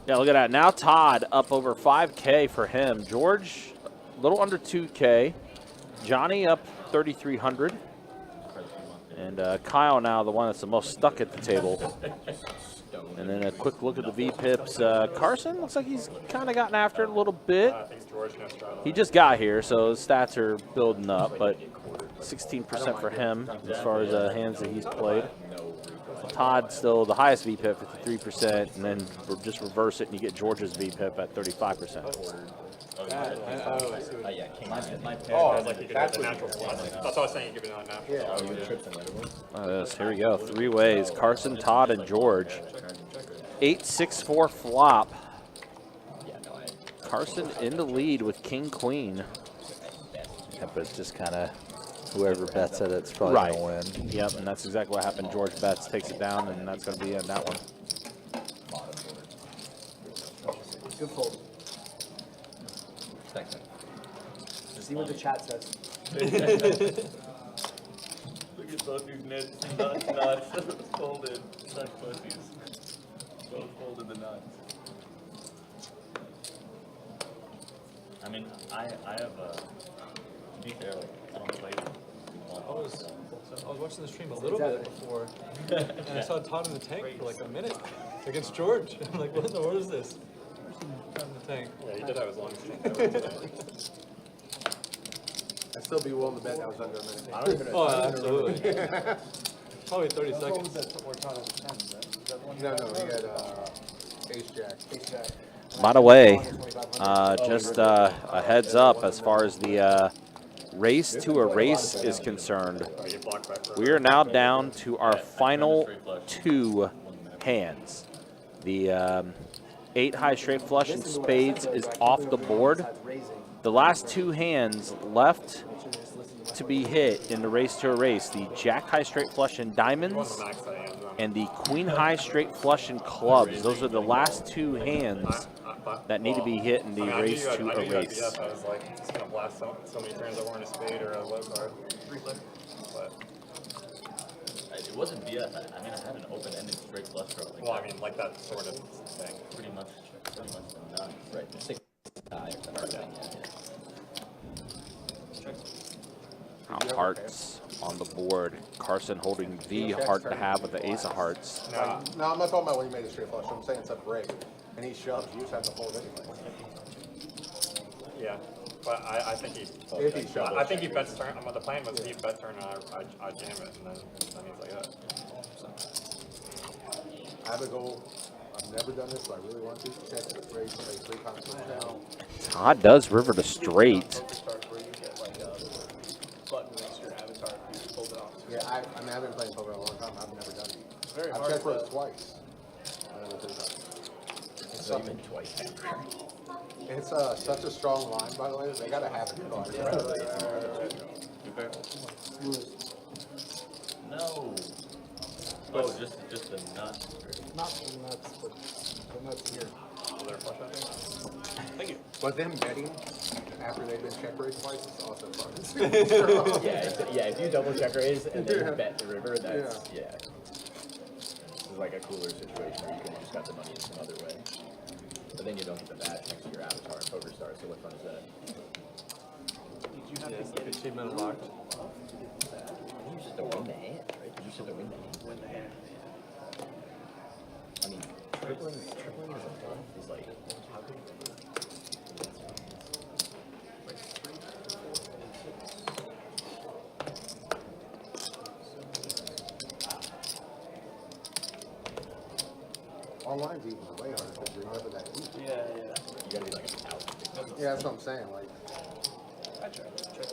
Yeah, look at that. Now Todd up over 5K for him. George, a little under 2K. Johnny up 3,300. And Kyle now the one that's the most stuck at the table. And then a quick look at the V-pips. Carson looks like he's kind of gotten after it a little bit. I think George gonna try to. He just got here, so his stats are building up, but 16% for him as far as hands that he's played. Todd still the highest VPIP, 53%, and then just reverse it and you get George's VPIP at 35%. Oh, Yeah, king. my pair. Oh, has like a you could good have the person natural for flush. like, That's what I was saying, you give it on natural. Yeah. Oh, you have trips and letterboards? Here we go. 3 ways. Carson, Todd, and George. 8-6-4 flop. Yeah, no, I Carson in the lead with king queen. Yeah, but it's just kind of whoever bets it, it's probably Right. going to win. Yep, and that's exactly what happened. George bets, takes it down, and that's going to be in that one. Good fold. Thanks, man. See what the chat says. Look at both these nuts folded. Such pussies. Both folded the nuts. I mean, I have to be fair, like, I don't play. I was watching the stream a little bit before, and I saw Todd in the tank for like a minute against George. I'm like, what in the world is this? Todd in the tank. Yeah, he did have his long streak. I'd still be willing to bet that was under a minute. I don't even know. Oh, absolutely. Probably 30 What seconds. was that? More time on the 10, right? Is that the one? No, he had ace jack. Ace jack. By the way, just a heads up as far as the race to a race is concerned. We are now down to our final 2 hands. The 8 high straight flush and spades is off the board. The last 2 hands left to be hit in the race to a race, the jack high straight flush and diamonds and the queen high straight flush and clubs. Those are the last 2 hands that need to be hit in the race to a race. I was like, it's going to blast so many turns I weren't a spade or a low card. But, It wasn't BS. I mean, I had an open-ended straight flush draw. Like well, I mean, like that sort of thing. pretty much the nuts. Right, the 6 tie or something. Hearts on the board. Carson holding the heart to have with the ace of hearts. No, I'm not talking about when he made a straight flush. I'm saying it's a break. And he shoves. You just have to fold anyway. Yeah, but I think he. If he shoves. I think he bets turn. The plan was he bet turn and I jam it, and then he's like that. I have a goal. I've never done this, but I really want to. Check raise somebody 3 times in a row. Todd does river to straight. Poker stars where you get like a button next to your avatar and you just pull it off. Yeah, I mean, I've been playing poker a long time. I've never done it. Very I've hard checked to- raised twice. I never 3 times. It's So such, even twice. it's such a strong line, by the way. They gotta have it. No. Oh, just the nuts. Not the nuts, but the nuts here. Thank you. But them betting after they've been check raised twice is also fun. Yeah, if you double check raise and then bet the river, that's, yeah. This is like a cooler situation where you could have just got the money in some other way. But then you don't get the badge next to your avatar in Poker Stars, so what fun is that? Yes, achievement unlocked. You just don't win the hand, right? You just have to win the hand. I mean, tripling as a bluff is like, how good is it? Online's even way harder because you're never that deep. Yeah. You gotta be like an out. Yeah, that's what I'm saying. Like,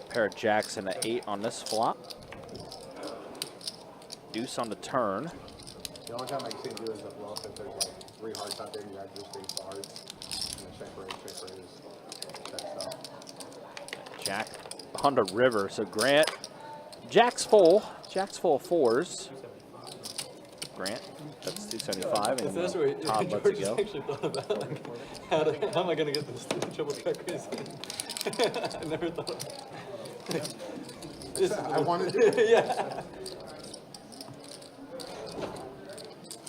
Pair of jacks and an 8 on this flop. Deuce on the turn. the only time I can see him do is a bluff if there's like 3 hearts out there, you got just ace of hearts. And then check raise, checks out. Jack on the river. So Grant, Jack's full. Jack's full of 4s. Grant, that's 275, If that's and what Todd lets George it has go. actually thought about, like, how am I going to get this triple check raise in? I never thought of this. I wanted to do it. Yeah.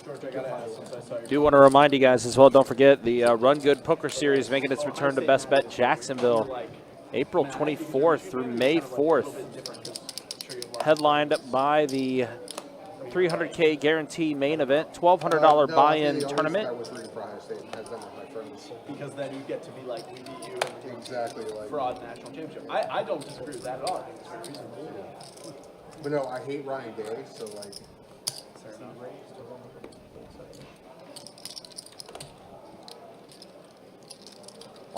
George, I gotta ask since I saw your. Do want to remind you guys as well, don't forget the Run Good Poker Series making its return to Best Bet Jacksonville, April 24th through May 4th. Headlined by the 300K guarantee main event, $1,200 buy-in tournament. I was rooting for Ohio State and had them with my friends. Because then you get to be like, we beat you in Exactly, like. fraud national championship. I don't disagree with that at all. I think it's very reasonable. But no, I hate Ryan Day, so like.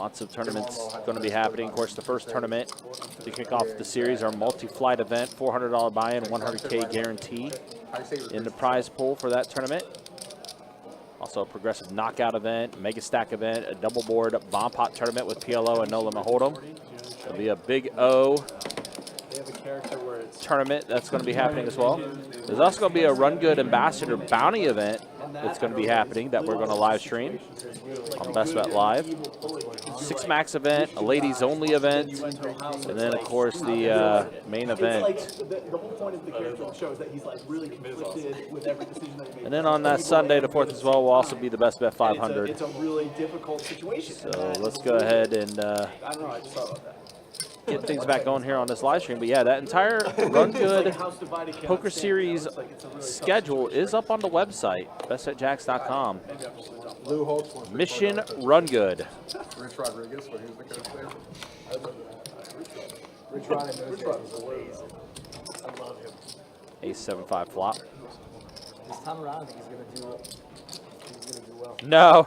Lots of tournaments going to be happening. Of course, the first tournament to kick off the series, our multi-flight event, $400 buy-in, 100K guarantee in the prize pool for that tournament. Also a progressive knockout event, mega stack event, a double board bomb pot tournament with PLO and No Limit Hold'em. There'll be a Big O tournament that's going to be happening as well. There's also going to be a Run Good Ambassador Bounty event that's going to be happening that we're going to live stream on Best Bet Live. 6 Max event, a ladies only event, and then of course the main event. The whole point of the character of the show is that he's like really conflicted with every decision that he makes. And then on that Sunday, the 4th as well, will also be the Best Bet 500. It's a really difficult situation. So let's go ahead and I don't know, I just thought about that. get things back going here on this live stream. But yeah, that entire Run Good Poker Series schedule is up on the website, bestbetjacks.com. Lou Holtz wants to Mission record that. Run Good. Rich Rodriguez, when he was the coach there. Rich Rod in those days was amazing. I love him. Ace 7-5 flop. This time around, I think he's gonna do well. No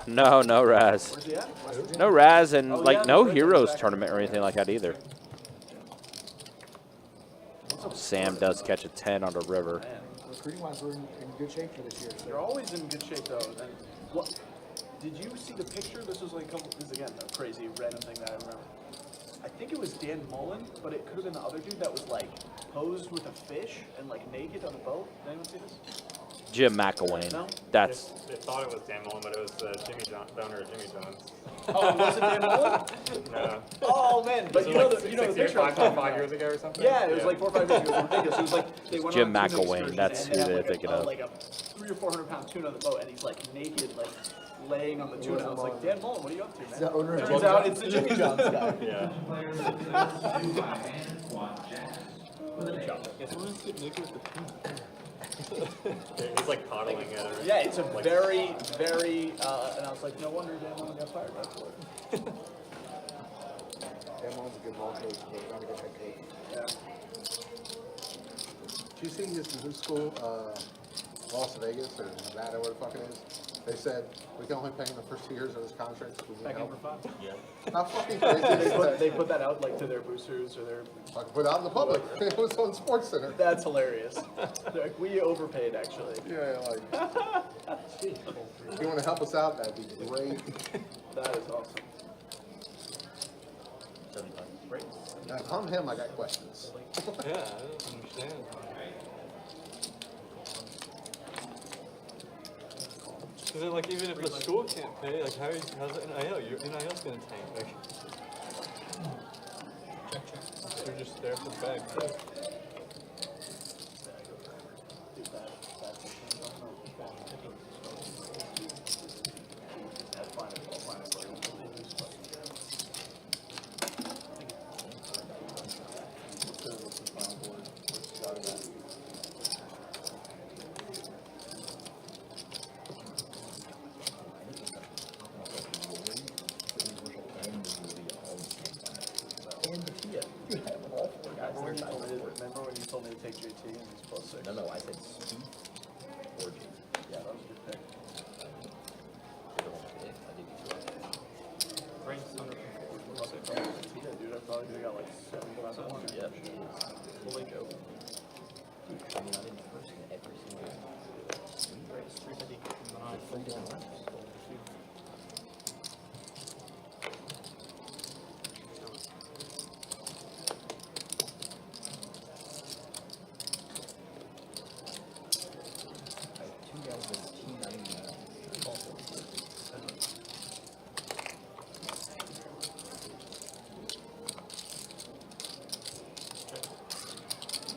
Raz. No Raz and like no Heroes tournament or anything like that either. Sam does catch a 10 on the river. Recruiting wise, we're in good shape for this year. You're always in good shape though. And what? Did you see the picture? This was like, this is again a crazy random thing that I remember. I think it was Dan Mullen, but it could have been the other dude that was like posed with a fish and like naked on a boat. Did anyone see this? Jim McElwain. No? That's They thought it was Dan Mullen, but it was Jimmy Donor or Jimmy Jones. Oh, it wasn't Dan Mullen? No. Oh man, but you know the Six picture. years, I'm talking 5 about. years ago or something? Yeah, it was like 4 or 5 years ago. It was ridiculous. It was like they went Jim on a tuna McElwain, excursion that's and who they had, they're like, thinking of. Like a 300 or 400 pound tuna on the boat, and he's like naked, like laying on the tuna. I was like, Dan Mullen, what are you up to, man? the owner of Turns out it's the Jimmy John's guy. Yeah. He's like coddling it. Or, Yeah, it's a like, very, very, and I was like, no wonder Dan Mullen got fired. That's what. Dan Mullen's a good ball coach, but not a good head coach. Yeah. Did you see his school, Las Vegas or Nevada, where the fuck it is? They said we can only pay him the first 2 years of his contract. We need Back in help. for 5. Yeah. How fucking crazy is that? They put that out like to their boosters or their. Like, put out in the public. It was on Sports Center. That's hilarious. They're like, we overpaid actually. Yeah, like, if you want to help us out, that'd be great. That is awesome. 75. Great. Now, if I'm him, I got questions. Yeah, I don't understand. Because then, like, even if the school can't pay, like, how's the NIL? Your NIL's gonna tank. Like, you're just there for the bag, too. Remember when you told me to take JT and he's +6? No, I said speed or J. Yeah, that was a good pick. Yeah, dude, I probably could have got like 75 to 1. Yep. Holy go. I mean, I'm in person every single race. 350. 3 different rounds.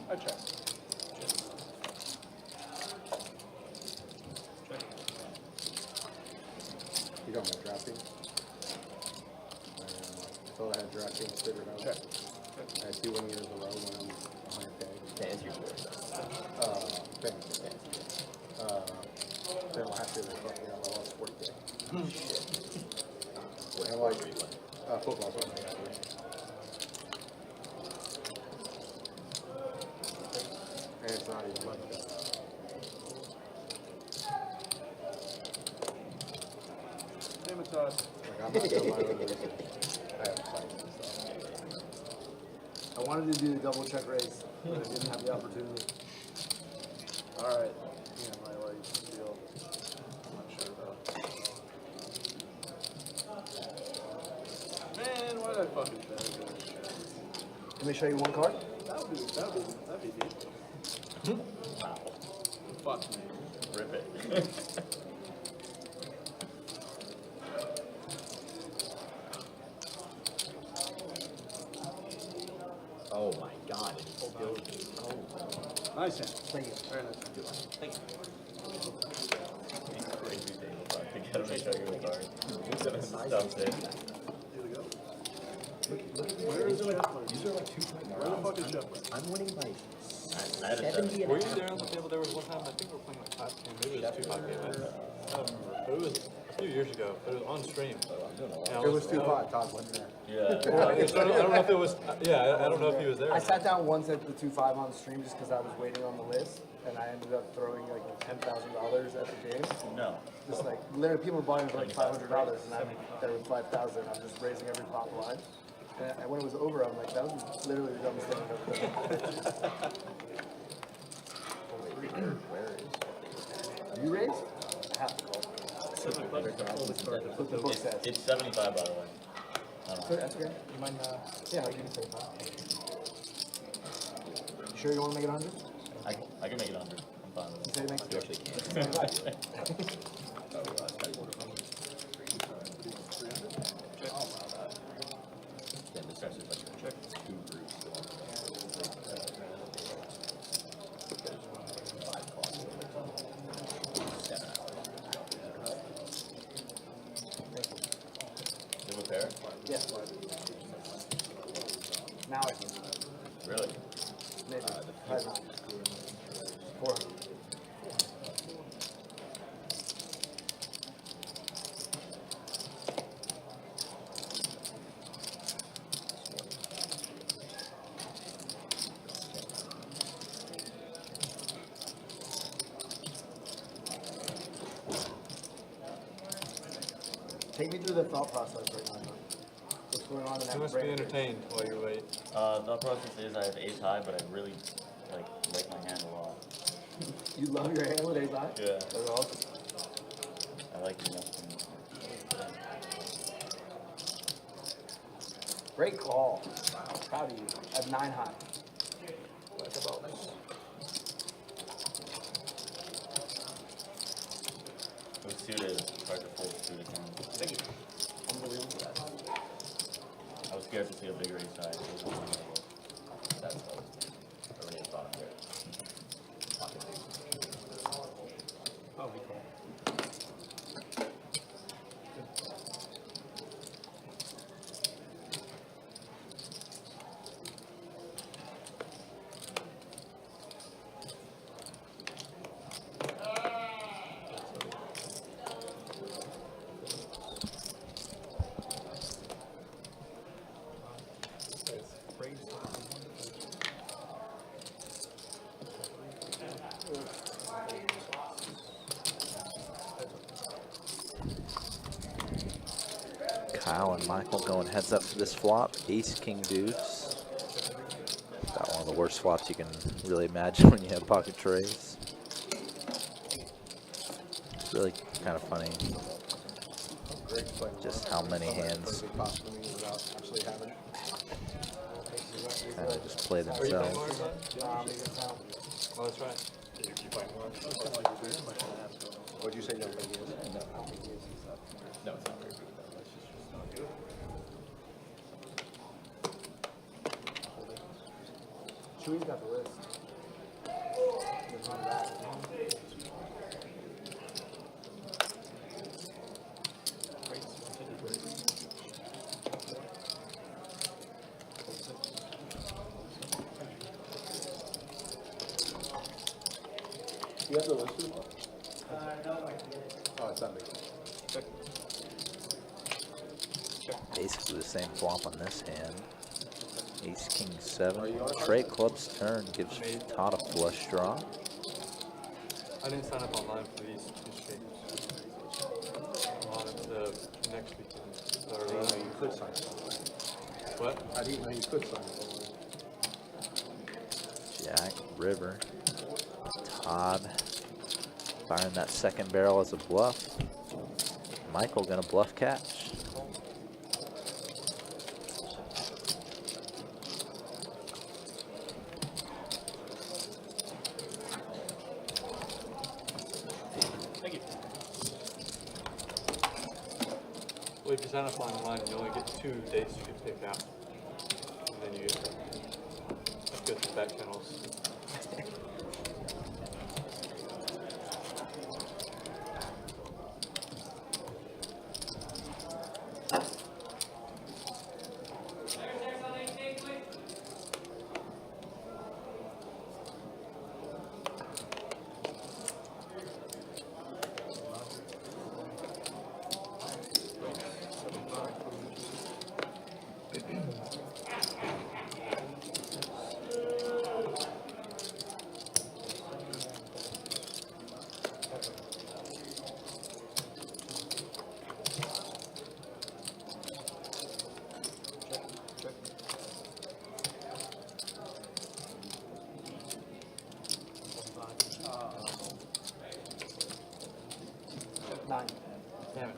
I check. You got my DraftKings? I thought I had DraftKings figured out. Check. I had 2 winning years in a row when I'm 100K. To answer your question. Thanks. Then last year they fucked me up. I lost 40K. And like, football's one thing. And it's not even like that. Damn it, Todd. Like, I'm not gonna lie to you. I wanted to do the double check raise, but I didn't have the opportunity. All right. Yeah, my light deal. I'm not sure about. Man, why did I fucking bet against this shit? Let me show you one card. That'd be neat. Fuck me. Rip it. Oh my god, it's still cold. Nice hand. Thank you. Very nice. Thank you. Crazy thing about to get him to show you a card. Stuff it. Here we go. Where is Shepard? These are like 2 point Where the fuck is Shepard? I'm winning by I had a 70 and Were a you half. there on the table? There was one time, I think we were playing like 5 game, maybe it was 2 5 game. I don't remember. But it was a few years ago, but it was on stream. And I It was 2-5, Todd wasn't there. Yeah. I don't know if it was, yeah, I don't know if he was there. I sat down once at the 2-5 on stream just because I was waiting on the list, and I ended up throwing like $10,000 at the game. No. Just like literally, people were buying for like $500, and I'm there with 5,000. I'm just raising every pop line. And when it was over, I'm like, that was literally the dumbest thing I've ever done. You raised? I have to call. That's what the book says. It's 75 by the way. That's okay. You mind? Yeah, I can say that. You sure you want to make it 100? I can make it 100. I'm fine with You it. say it makes You actually can't. Then this is like check 2 groups. You have a pair? Yes. Now I can. Really? Maybe. Right now. 400. Take me through the thought process right now. What's going on in You that must be brain? entertained while you wait. The process is I have ace high, but I really like my hand a lot. You love your hand with ace high? Yeah. That's awesome. I like it enough. Great call. Proud of you. I have 9 high. It was suited, hard to fold suited hand. Thank you. Unbelievable. I was scared to see a bigger ace high. That's what I already thought there. Oh, we call. Kyle and Michael going heads up for this flop. Ace, king, deuce. Got one of the worst flops you can really imagine when you have pocket trays. It's really kind of funny just how many hands kind of just play Are you playing themselves. Mars on? Oh, that's right. What'd you say no big is? No, it's not very good though. That's just not good. Chewy's got the list. There's none of that. You have the list too? Oh, it's not big. Basically the same flop on this hand. Ace, king, 7. Trey club's turn gives Todd a flush draw. I didn't sign up online for these 2 streams. I'm on it the next weekend. Or, You could sign up. What? I didn't know you could sign it. Jack, river. Todd firing that second barrel as a bluff. Michael gonna bluff catch. Well, if you sign up online, you only get 2 dates you can pick out. And then you get that's good for back channels. Nine. Damn it.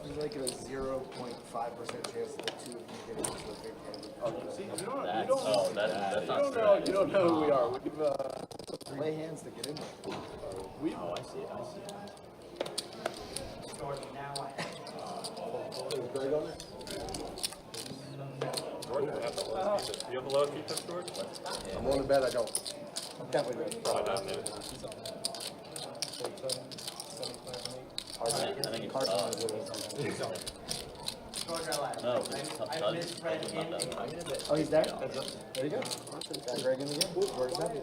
There's like a 0.5% chance that the two of you get into a big hand. See, you don't That's not you don't know who we are. We've Play hands to get in there. Oh, I see it. Is Greg on there? Jordan, you have the lowest feet. You have the lowest feet touch, Jordan? I'm willing to bet I don't. I'm definitely ready. Probably not, dude. I think it's no, Oh, he's there? There you go. Got Greg in the game. Where's that?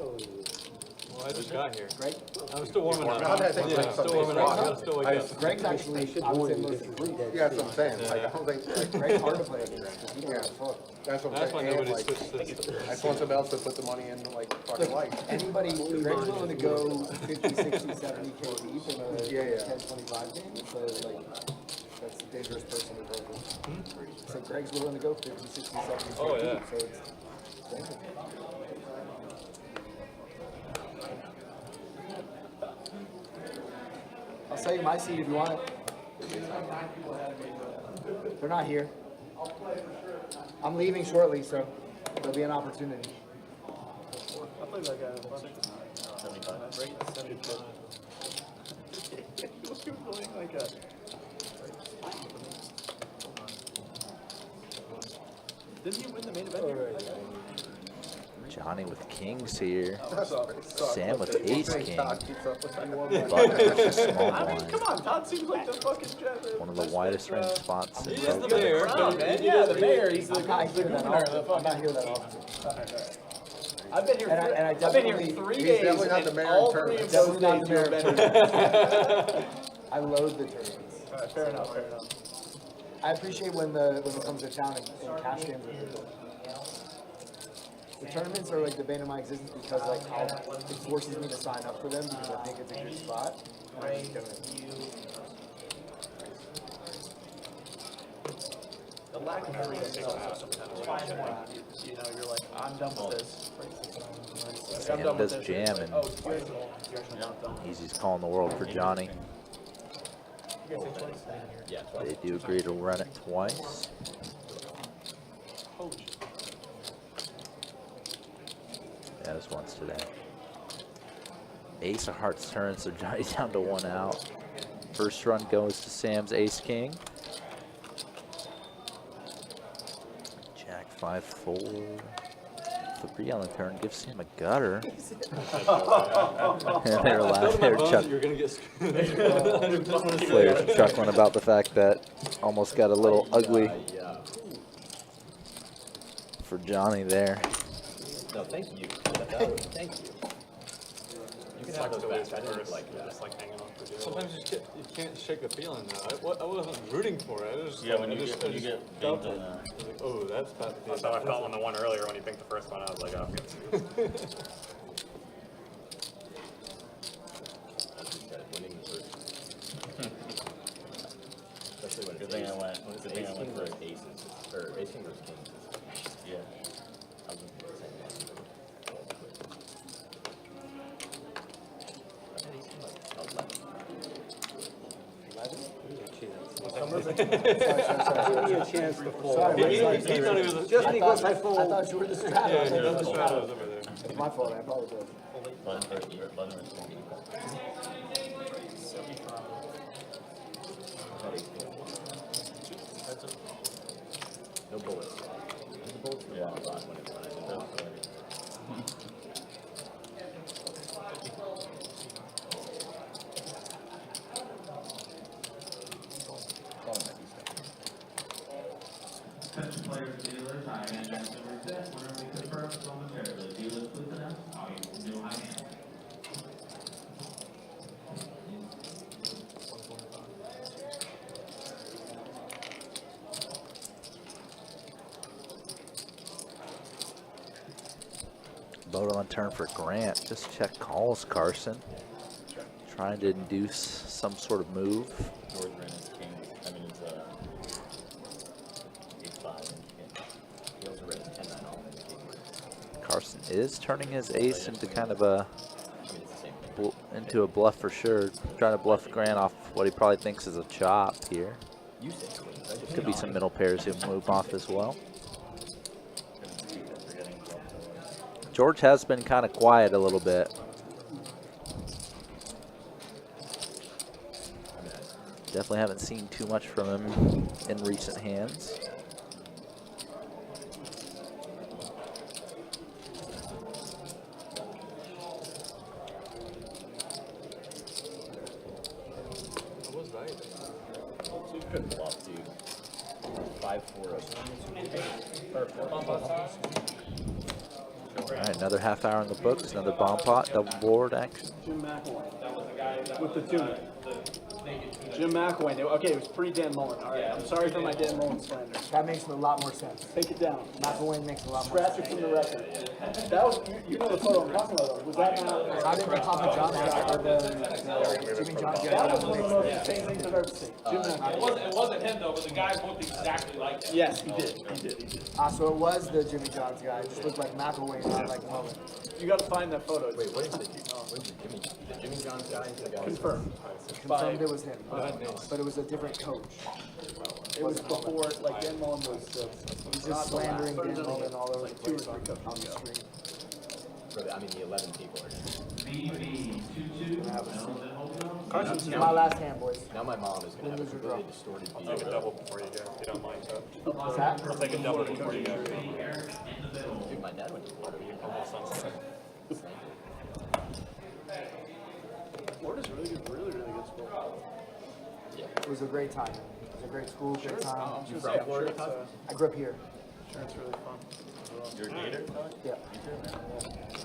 Well, I just got here. Greg? I'm still warming up. I've had to Yeah, take still some warming up. days Gotta still wake off. up. Greg's actually, I would say, most improved. Yeah, that's what I'm saying. Like, I don't think, Greg's hard to play against because he don't have a fuck. that's what I'm That's why saying. And, nobody like, switched this. I just want somebody else to put the money in, like, fucking lights. Anybody, Greg's willing to go 50, 60, 70K deep in a Yeah. 10, 25 game, so like, that's a dangerous person to work with. So Greg's willing to go 50, 60, 70K Oh, yeah. deep, so it's dangerous. I'll sell you my seat if you want it. They're not here. I'm leaving shortly, so there'll be an opportunity. I played that guy. 75. He was playing like a. Didn't he win the main event here? Johnny with kings here. Sorry. Sam with ace king. Todd keeps up with that. Button versus small I mean, blind. come on, Todd seems like the fucking jet. One of the widest range spots in He is the poker. mayor. Oh, man, yeah, the mayor. He's the I'm not here that governor of the often. I'm not fucking. here that often. I've been here. And I I've been here definitely- 3 He's days. definitely not the and mayor all in 3 of tournaments. those Definitely not days the mayor you've in been here. I loathe the tournaments. Alright, fair enough. Fair enough. I appreciate when it comes to town and cash games with people. The tournaments are like the bane of my existence because like it forces me to sign up for them because I think it's a good spot. And I just don't. The lack of everything is also sometimes you know, you're like, I'm done with this. Like, Sam I'm done with does this. jam, and Oh, yours not done. Easy's calling the world for Johnny. Yeah, They do agree to run it twice. Holy shit. Yeah, this one's today. Ace of hearts turns, so Johnny's down to 1 out. First run goes to Sam's ace king. Jack 5-4. 3 on the turn gives Sam a gutter. And they're laughing. They're You're gonna get Players chuckling about the fact that almost got a little ugly for Johnny there. No, thank you. Thank you. You can have those back. I didn't like that. Just like hanging on for dear Sometimes you can't shake the feeling though. I wasn't rooting for it. I was just Yeah, like, when I you just, get I just banked felt on it. that. I was like, oh, that's bad. That's how I felt on the one earlier when he pinked the first one. I was like, oh, good. Winning the first. Especially when Good thing I went. Good thing I ace went king versus first. aces, or ace king versus kings. Yeah. I was looking for the same one. I had ace king like 11. Give me a chance to fold. He thought he was Just because I I fold. thought you were the yeah, strategy. he thought the straddle was over there. It's my fault, I apologize. Button versus king. No bullets. The bullets were Yeah. a lot when I did that. Attention players, dealers, high hand and silver set, whenever we confirm momentarily. Dealers, please announce how you do high hand. Vote on turn for Grant. Just check calls, Carson. Trying to induce some sort of move. George ran his king. I mean, it's ace 5 and king. He also read 10-9 all in the game. Carson is turning his ace into kind of a I mean, it's the same thing. into a bluff for sure. Trying to bluff Grant off what he probably thinks is a chop here. You say queens. I just Could be some middle pairs he'll move off as well. George has been kind of quiet a little bit. Definitely haven't seen too much from him in recent hands. What was that? You couldn't bluff, dude. 5-4. All right, another half hour in the books, another bomb pot, double board action. Jim McElwain. With the tuna. Jim McElwain. Okay, it was pre-Dan Mullen. All right, I'm sorry for my Dan Mullen slander. That makes a lot more sense. Take it down. McElwain makes a lot more Scratch sense. it from the record. That was, you know the photo I'm talking about, though. Was that not? How did the Papa John's guy, or the Jimmy John's guy? That was one of the most insane things I've ever seen. Jim McElwain. It wasn't him though, but the guy looked exactly like him. Yes, he did. He did. So it was the Jimmy John's guy. It just looked like McElwain, not like Mullen. You got to find that photo. Wait, what is the Jimmy John's guy? The guy Confirmed. Confirmed it was him, but it was a different coach. It was before, like Dan Mullen was. He's just slandering Dan Mullen all over the place on the screen. I mean, the 11 people are just. BB 22. Carson's my last hand, boys. Now my mom is going to have a completely distorted view. Take a double before you go, if you don't mind. So. What's that? I'll take a double before you go. Dude, my dad went to Florida. We almost on Florida's really good, really good school. It was a great time. It was a great school, great time. You from Florida? I grew up here. Sure, it's really fun. You're a gator? Yeah.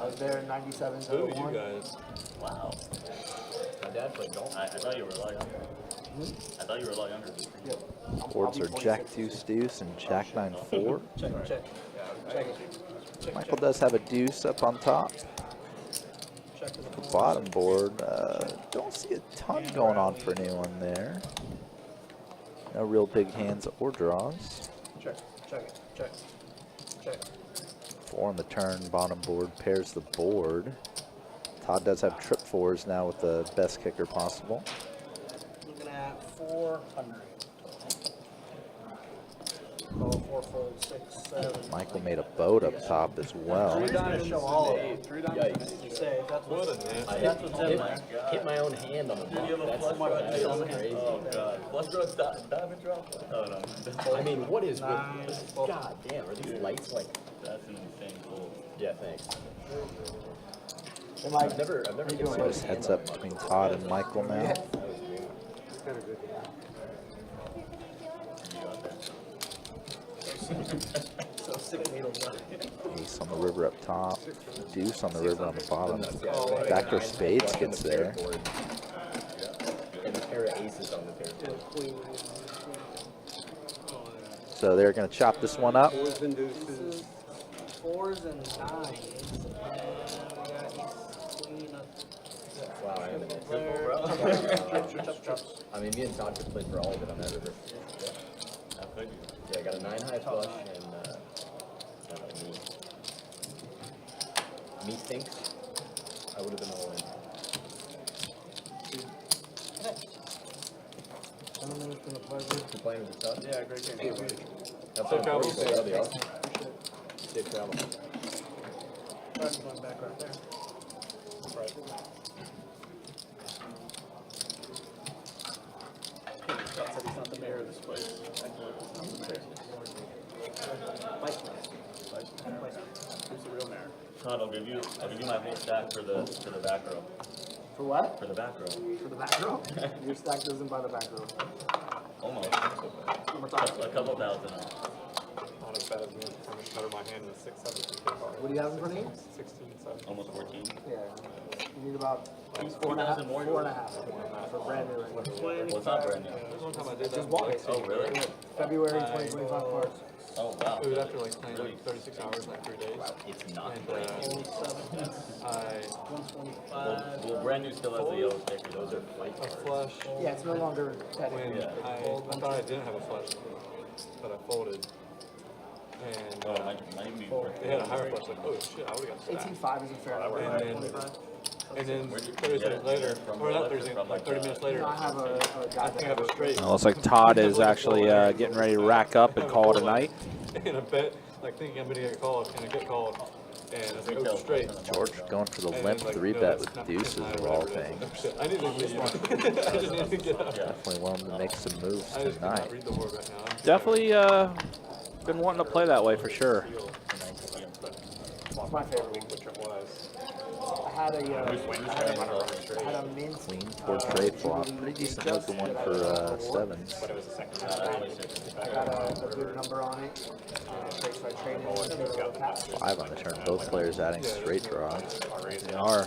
I was there in 97 to Who are 01. you guys? Wow. My dad played golf. I thought you were a lot younger. I thought you were a lot younger. Yeah. Boards are Jack deuce deuce and Jack 9-4. Check. Michael does have a deuce up on top. The bottom board, don't see a ton going on for anyone there. No real big hands or draws. Check. 4 on the turn, bottom board pairs the board. Todd does have trip fours now with the best kicker possible. Looking at 400. Oh, 4 fold, 6, 7. Michael made a boat up top as well. Three diamonds, show all of and them. eight. Three diamonds. You say that's What what. a nasty. I That's what's in there. hit my own hand on the bluff. That's crazy. Oh, God. Flush draw, diamond drop? Oh, no. I mean, what is Nine. with? God damn, are these lights like? That's an insane pull. Yeah, thanks. Hey, Mike. I've never hit So my just heads up between Todd and Michael now. Yeah. It's kind of good. You got there. So 6 needles on it. Ace on the river up top. Deuce on the river on the bottom. Backdoor spades gets there. And a pair of aces on the pair board. Queen. So they're going to chop this one up. Fours and deuces. 4s and 9s. And we got ace, queen, Wow, I am an flare. I mean, me and Todd could play for all of it on that river. Yeah, I got a 9 high flush and me thinks I would have been all in. Gentlemen, it's been a pleasure. You playing with Todd? Yeah, great game. Have Safe fun. travels. That'll be awesome. Safe travel. Price is going back right there. Scott said he's not the mayor of this place. Who's the real mayor? Todd, I'll give you my whole stack for the back row. For what? For the back row. For the back row? Your stack doesn't buy the back row. Almost. One more time. A couple thousand. Not as bad as me. I'm just better my hand in 6, 7, 2, 4. What do you have in front of you? 16, 7. Almost 14. Yeah. You need about 2,000 more. 4.5 for brand new right now. What's up, brand new? There's one time I did that. Just bought it. Oh, really? February 2025 cards. Oh, wow. It was after like playing like 36 hours, like 3 days. It's not And brand new. I, 125. Well, brand new still has the yellow sticker. Those are fight a cards. flush, Yeah, it's no longer technically. when I thought I didn't have a flush, but I folded. And Oh, might even be they had a higher flush, like, oh shit, I would've got stacked. 18.5 isn't fair. And then 30 seconds later, or not 30 seconds, like 30 minutes later, I have a guy I think I have a straight. Well, looks like Todd is actually getting ready to rack up and call it a night. And I bet, like thinking I'm gonna get called, and I get called, and I was like, oh, straight. George going for the And limp then, like, 3 no, bet that's with not deuces high, of all whatever it is. things. Oh, shit, I need to leave. I just need to get up. Definitely willing to make some moves I just cannot tonight. read the board right now. Definitely been wanting to play that way for sure. It's my favorite one. Which it was. I had a mint. Queen for trade flop. Pretty decent looking one for sevens. But it was the second I got a good number on it. So I traded it into cash. 5 on the turn. Both players adding straight draws. They are.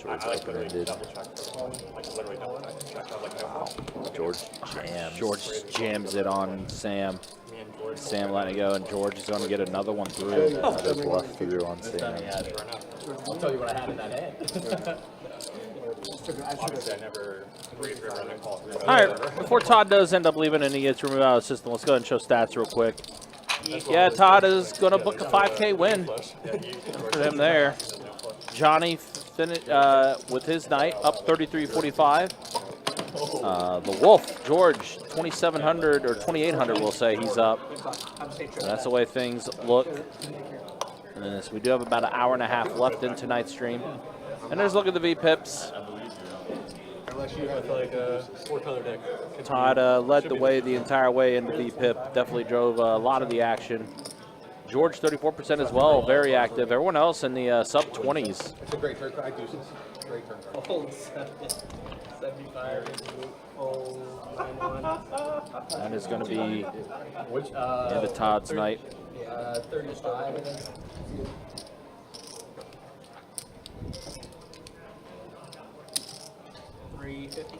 George I like open literally ended. double checked. Like literally double checked. I was like, no. George jams. George jams it on Sam. Me and George. Sam letting it go, and George is going to get another one through. Another bluff through on This time he Sam. had it. I'll tell you what I had in that hand. Obviously, I never agreed river and then called river. All right, before Todd does end up leaving and he gets removed out of the system, let's go ahead and show stats real quick. Yeah, Todd is going to book a 5K win for him there. Johnny finished with his night up 33.45. The Wolf, George, 2,700 or 2,800, we'll say he's up. And that's the way things look. And so we do have about an hour and a half left in tonight's stream. And there's a look at the V-Pips. With like a 4-color deck. Todd led the way the entire way into V-Pip. Definitely drove a lot of the action. George, 34% as well, very active. Everyone else in the sub-20s. It's a great turn. I do. Great turn. Fold 75. Fold 91. That is going to be Which, into Todd's night. 35. 350.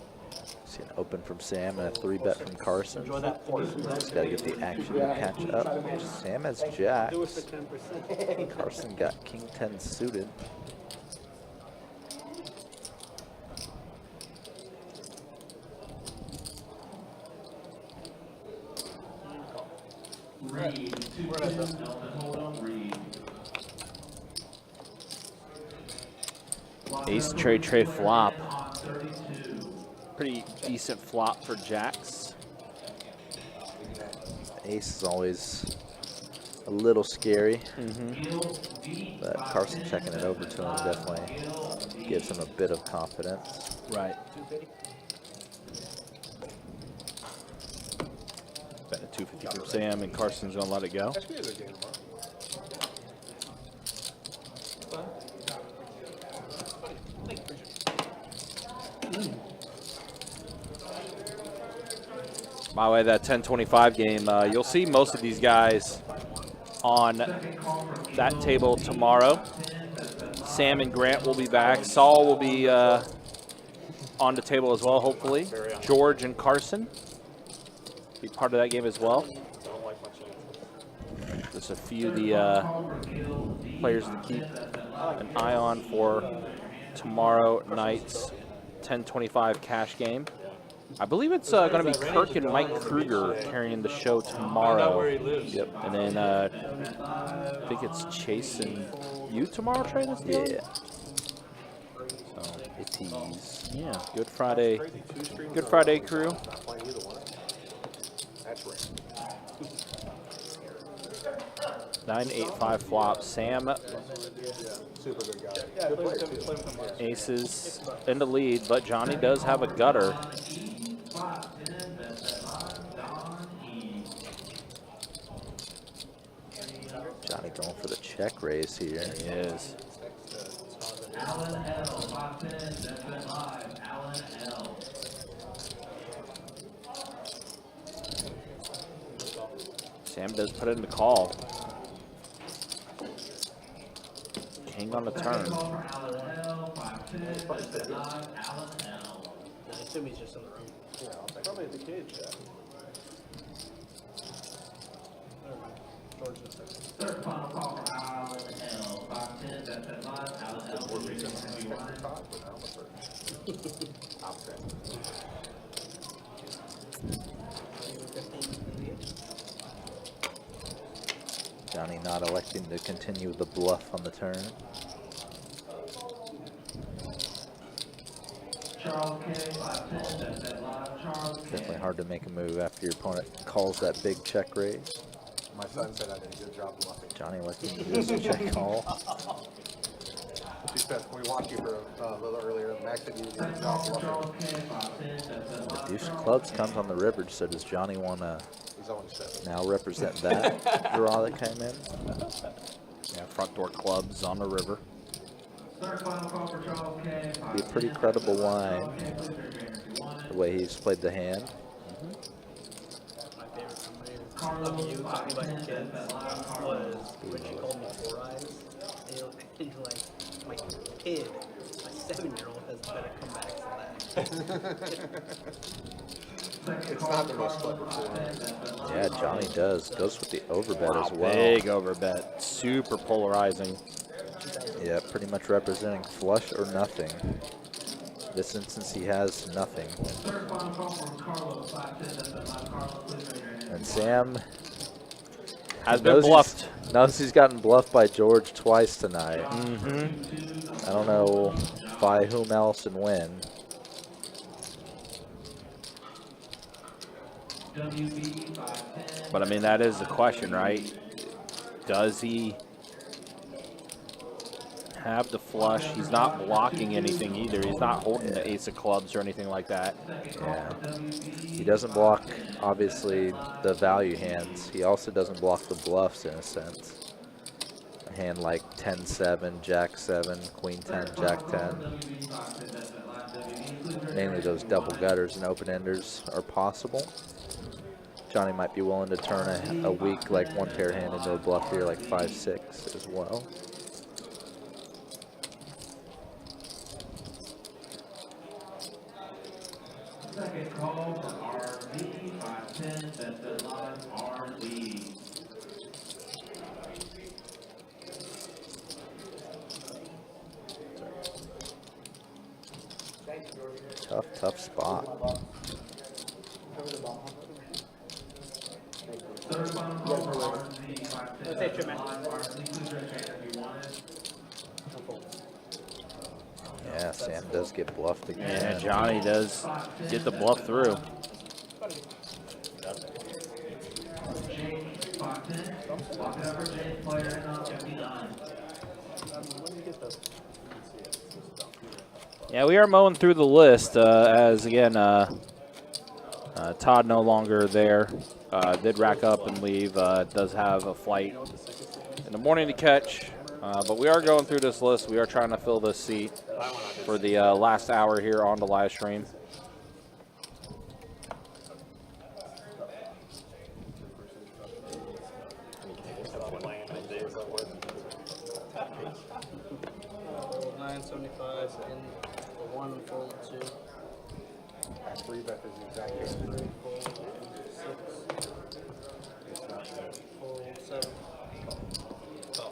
See an open from Sam and a 3 bet from Carson. Enjoy that fourth. Just got to get the action to catch up. Sam has jacks. Do it for 10%. Carson got king 10 suited. Reed, 2-2, hold on, Reed. Ace trade flop. Pretty decent flop for jacks. Ace is always a little scary, but Carson checking it over to him definitely gives him a bit of confidence. Right. Bet a 250 from Sam, and Carson's going to let it go. By the way, that 10-25 game, you'll see most of these guys on that table tomorrow. Sam and Grant will be back. Saul will be on the table as well, hopefully. George and Carson be part of that game as well. Just a few of the players to keep an eye on for tomorrow night's 10:25 cash game. I believe it's going to be Kirk and Mike Kruger carrying the show tomorrow. Where he lives. Yep. And then I think it's Chase and you tomorrow, Trey? Yeah. So, yeah, Good Friday. Good Friday, crew. Not playing either one. That's rare. 9-8-5 flop. Sam Super good guy. Good player, too. aces in the lead, but Johnny does have a gutter. Johnny going for the check raise here. He is. Alan L. 510, that's been live. Alan L. Sam does put it in the call. King on the turn. Alan L. 510, that's been live. Alan L. I assume he's just in the room. Yeah, probably at the cage, yeah. George in a second. Third final call for Alan L. 510, that's been live. Alan L. will be Johnny not electing to continue the bluff on the turn. Charles K. 510, that's been live. Charles K. Definitely hard to make a move after your opponent calls that big check raise. My son said I did a good job bluffing. Johnny electing to do his check call. She said, we watched you for a little earlier. Max said you did a good job bluffing. The deuce of clubs comes on the river, so does Johnny want to He's only 7. now represent that draw that came in? Yeah, front door clubs on the river. Third final call for Charles K. Be a pretty credible line, the way he's played the hand. My favorite memory of you talking about your kids was when she called me 4 eyes. And you're like, my kid, my 7-year-old has better comebacks than that. It's not the most clever form. Yeah, Johnny does. Goes with the overbet as well. Big overbet. Super polarizing. Yeah, pretty much representing flush or nothing. This instance, he has nothing. Third final call from Carlos 510, that's been live. Carlos, please raise your hand. And Sam Has been bluffed. knows he's gotten bluffed by George twice tonight. Mm-hmm. I don't know by whom else and when. WB 510. But I mean, that is the question, right? Does he have the flush? He's not blocking anything either. He's not holding the ace of clubs or anything like that. Yeah. He doesn't block, obviously, the value hands. He also doesn't block the bluffs, in a sense. A hand like 10-7, Jack-7, Queen-10, Jack-10. Mainly those double gutters and open-enders are possible. Johnny might be willing to turn a weak, like, one-pair hand into a bluff here, like 5-6 as well. Second call for RV 510, that's been live. RV. Tough spot. Third final call for RV 510, that's been live. RV, please raise your hand if you want it. Yeah, Sam does get bluffed again. And Johnny does get the bluff through. James 510, walk it over, James, player in on 59. Yeah, we are mowing through the list as, again, Todd no longer there. Did rack up and leave. Does have a flight in the morning to catch. But we are going through this list. We are trying to fill this seat for the last hour here on the live stream. Fold 975 in the 1, fold 2. At 3 bet is the exact game. 3, fold 6, It's not bad. fold 7. Oh.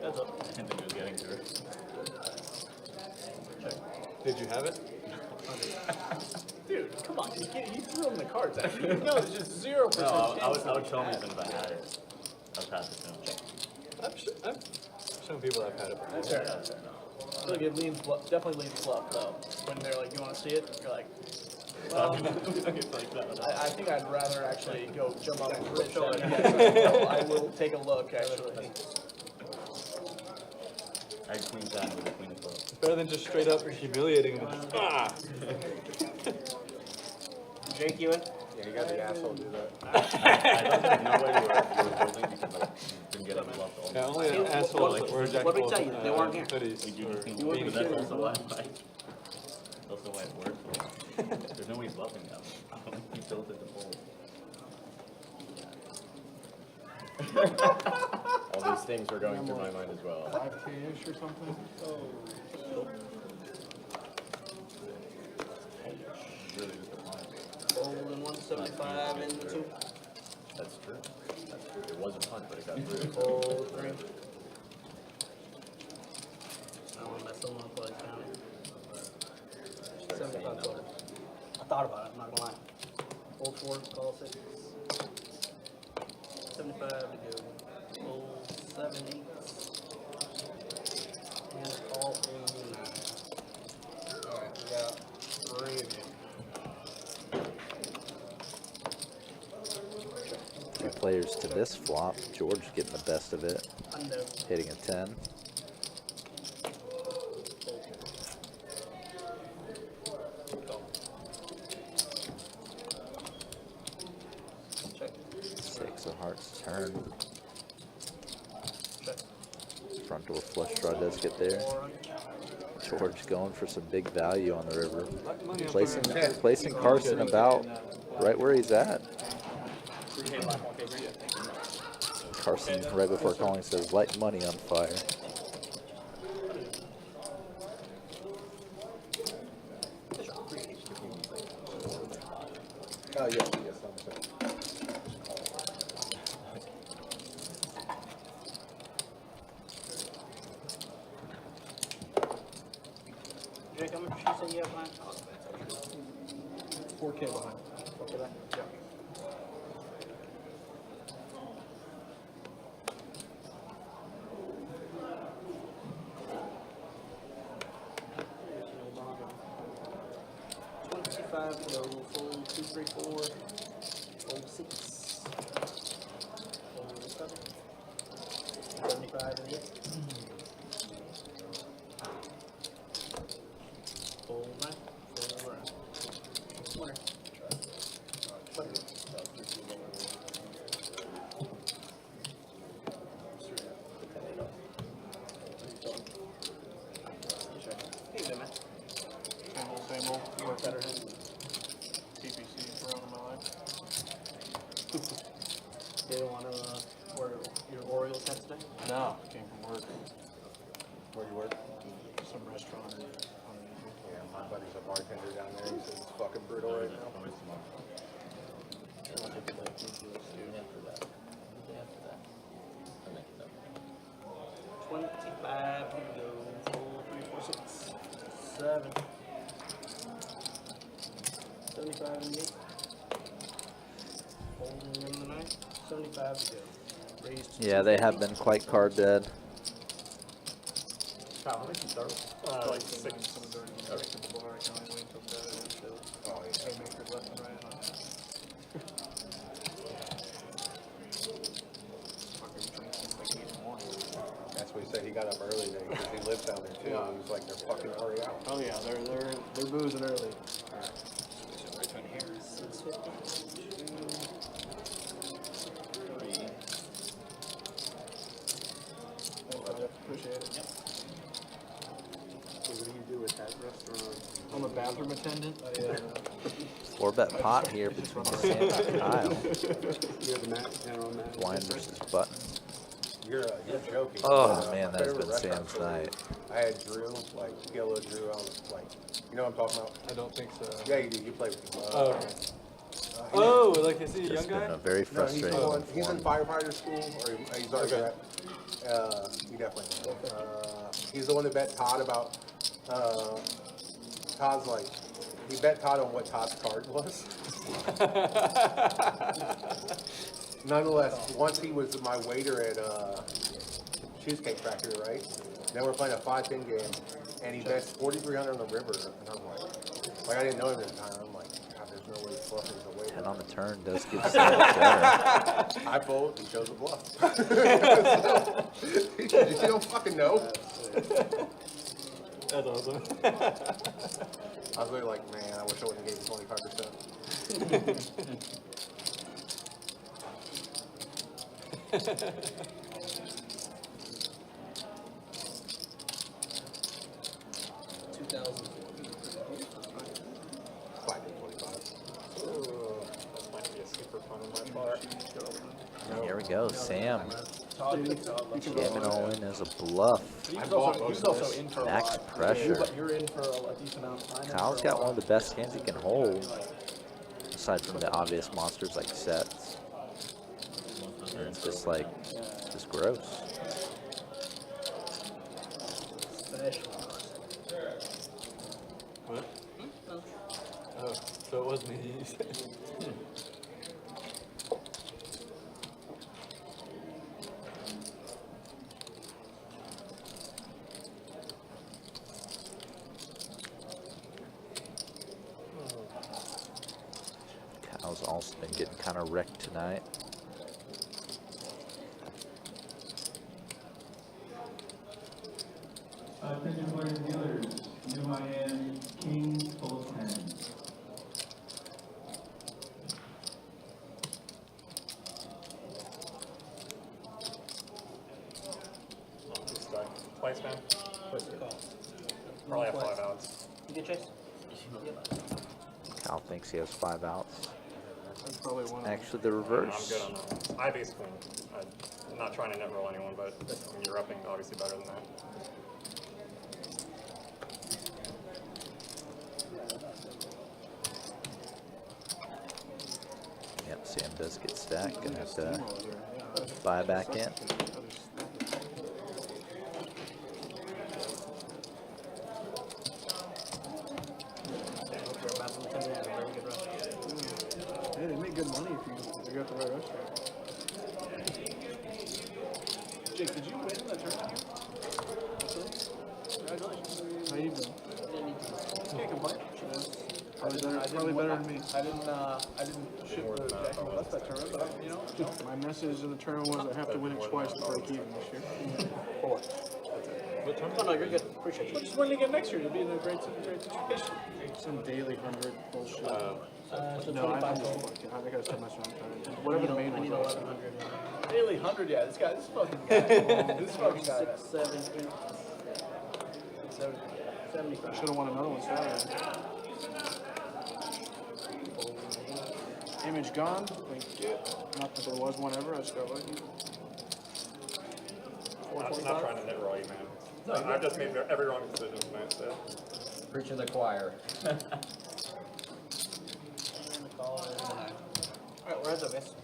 That's up. I didn't think it was getting to her. Did you have it? Dude, come on, you threw him the cards. No, it's just 0% No, chance. I would show me as soon as I had it. I would pass it to him. I've shown people I've had it before. Fair enough. I feel like it leans definitely leans bluff though. When they're like, "You want to see it?" You're like, "Well, I think I'd rather actually go jump up and rich than yes, I will take a look actually." I had queen 10 with a queen of clubs. It's better than just straight up humiliating them. Ah! Jake, you in? Yeah, you got the asshole do that. I don't think no way you were building because like, you didn't get any bluff all Yeah, only an asshole like or a jack what did we of tell you? They weren't here. cities We do or just think being but that's also why that's also why it works. There's no way he's bluffing now. He tilted the fold. All these things were going through my mind as well. 5K-ish or something? Really just a line. Fold in 175 in the 2. That's true. That's true. It was a punt, but it got through. Fold 3. I don't want to mess them up while he's counting. 75 total. I thought about it, I'm not gonna lie. Fold 4, call 6. 75 to go. Fold 7, 8. And call 9. Alright, we got 3 again. Two players to this flop. George getting the best of it, Undo. hitting a 10. Check. 6 of hearts turn. Check. Front door flush draw does get there. 4. George going for some big value on the river. money on Placing Carson about right where he's at. Carson, right before calling, says, light money on fire. Oh, yes, yes, I'm saying. Jake, how much you say you have behind? 4K behind. 4K back? Yeah. $25 to go. Fold 2, 3, 4. Fold 6. Fold 7. 75 and 8. Fold 9. Fold 9. Winner. Hey, good man. Same old. You work better hand. TPC for out of my life. They don't want to wear your Orioles hat today? No, came from work. Where you work? Some restaurant. Yeah, my buddy's a bartender down there. He says it's fucking brutal right now. $25 to go. 4, 3, 4, 6, 7. 75 and 8. Folding in the 9. 75 to go. Raised to Yeah, they have been quite card dead. Kyle, how many you start with? Like 6. Okay. Oh, yeah. Haymakers left and right. That's what he said. He got up early there because he lives down there too. Yeah. He was like, they're fucking already out. Oh yeah, they're boozing early. Appreciate it. So what do you do at that restaurant? I'm a bathroom attendant. 4-bet pot here between Sam and Kyle. You're the general manager. Blind versus button. You're joking. Oh man, My that's favorite been restaurant Sam's night. I had Drew, like Skillo Drew. I was like, you know what I'm talking about? I don't think so. Yeah, you do. You play with him. Oh, okay. Oh, like is he a young Just guy? been a very No, he's, frustrating going, one he's for in him. firefighter school, or he's already Okay. he definitely he's the one that bet Todd about, Todd's like, he bet Todd on what Todd's card was. Nonetheless, once he was my waiter at Cheesecake Factory, right? Then we're playing a 5-10 game, and he bets 4,300 on the river, and I'm like I didn't know him at the time. I'm like, God, there's no way Bluffing's a waiter. 10 on the turn does give Sam better. I fold, he shows a bluff. You don't fucking know. That's awesome. I was really like, man, I wish I wouldn't have gave him 25%. Here we go, Sam. Jamming all in as a bluff. He was also in for a Max lot. pressure. But you're in for a decent amount of time. Kyle's got one of the best hands he can hold, aside from the obvious monsters like sets. And it's just like, just gross. What? Oh, so it was me. Kyle's also been getting kind of wrecked tonight. Attention players and dealers, new hand, king, full of 10. Twice, man. Probably have 5 outs. You get chase? Kyle thinks he has 5 outs. That's probably one of Actually, the I'm reverse. good on that. I basically, I'm not trying to net roll anyone, but I mean, you're upping obviously better than that. Yep, Sam does get stacked. Gonna have to buy back in. Hey, they make good money if you got the right restaurant. Jake, did you win the tournament here? Congratulations. How you doing? Can't complain. Probably better than me. I didn't ship the Jack and West that tournament, but you know. My message in the tournament was I have to win it twice to break even this year. Four. What time? Oh, no, you're good. Appreciate you. Just win again next year. You'll be in a great situation. Some daily 100 bullshit. So No, I 25 think total. I gotta start messing around. Whatever the main I need one was. 1,100. Daily 100, yeah. This fucking guy. This fucking guy. 6, 7, 8, 7, 75. Should have won another one Saturday. Image gone. Thank you. Not that there was one ever. I just got lucky. Not trying to net roll you, man. I've just made every wrong decision tonight, so. Preaching the choir. Alright, we're at the base.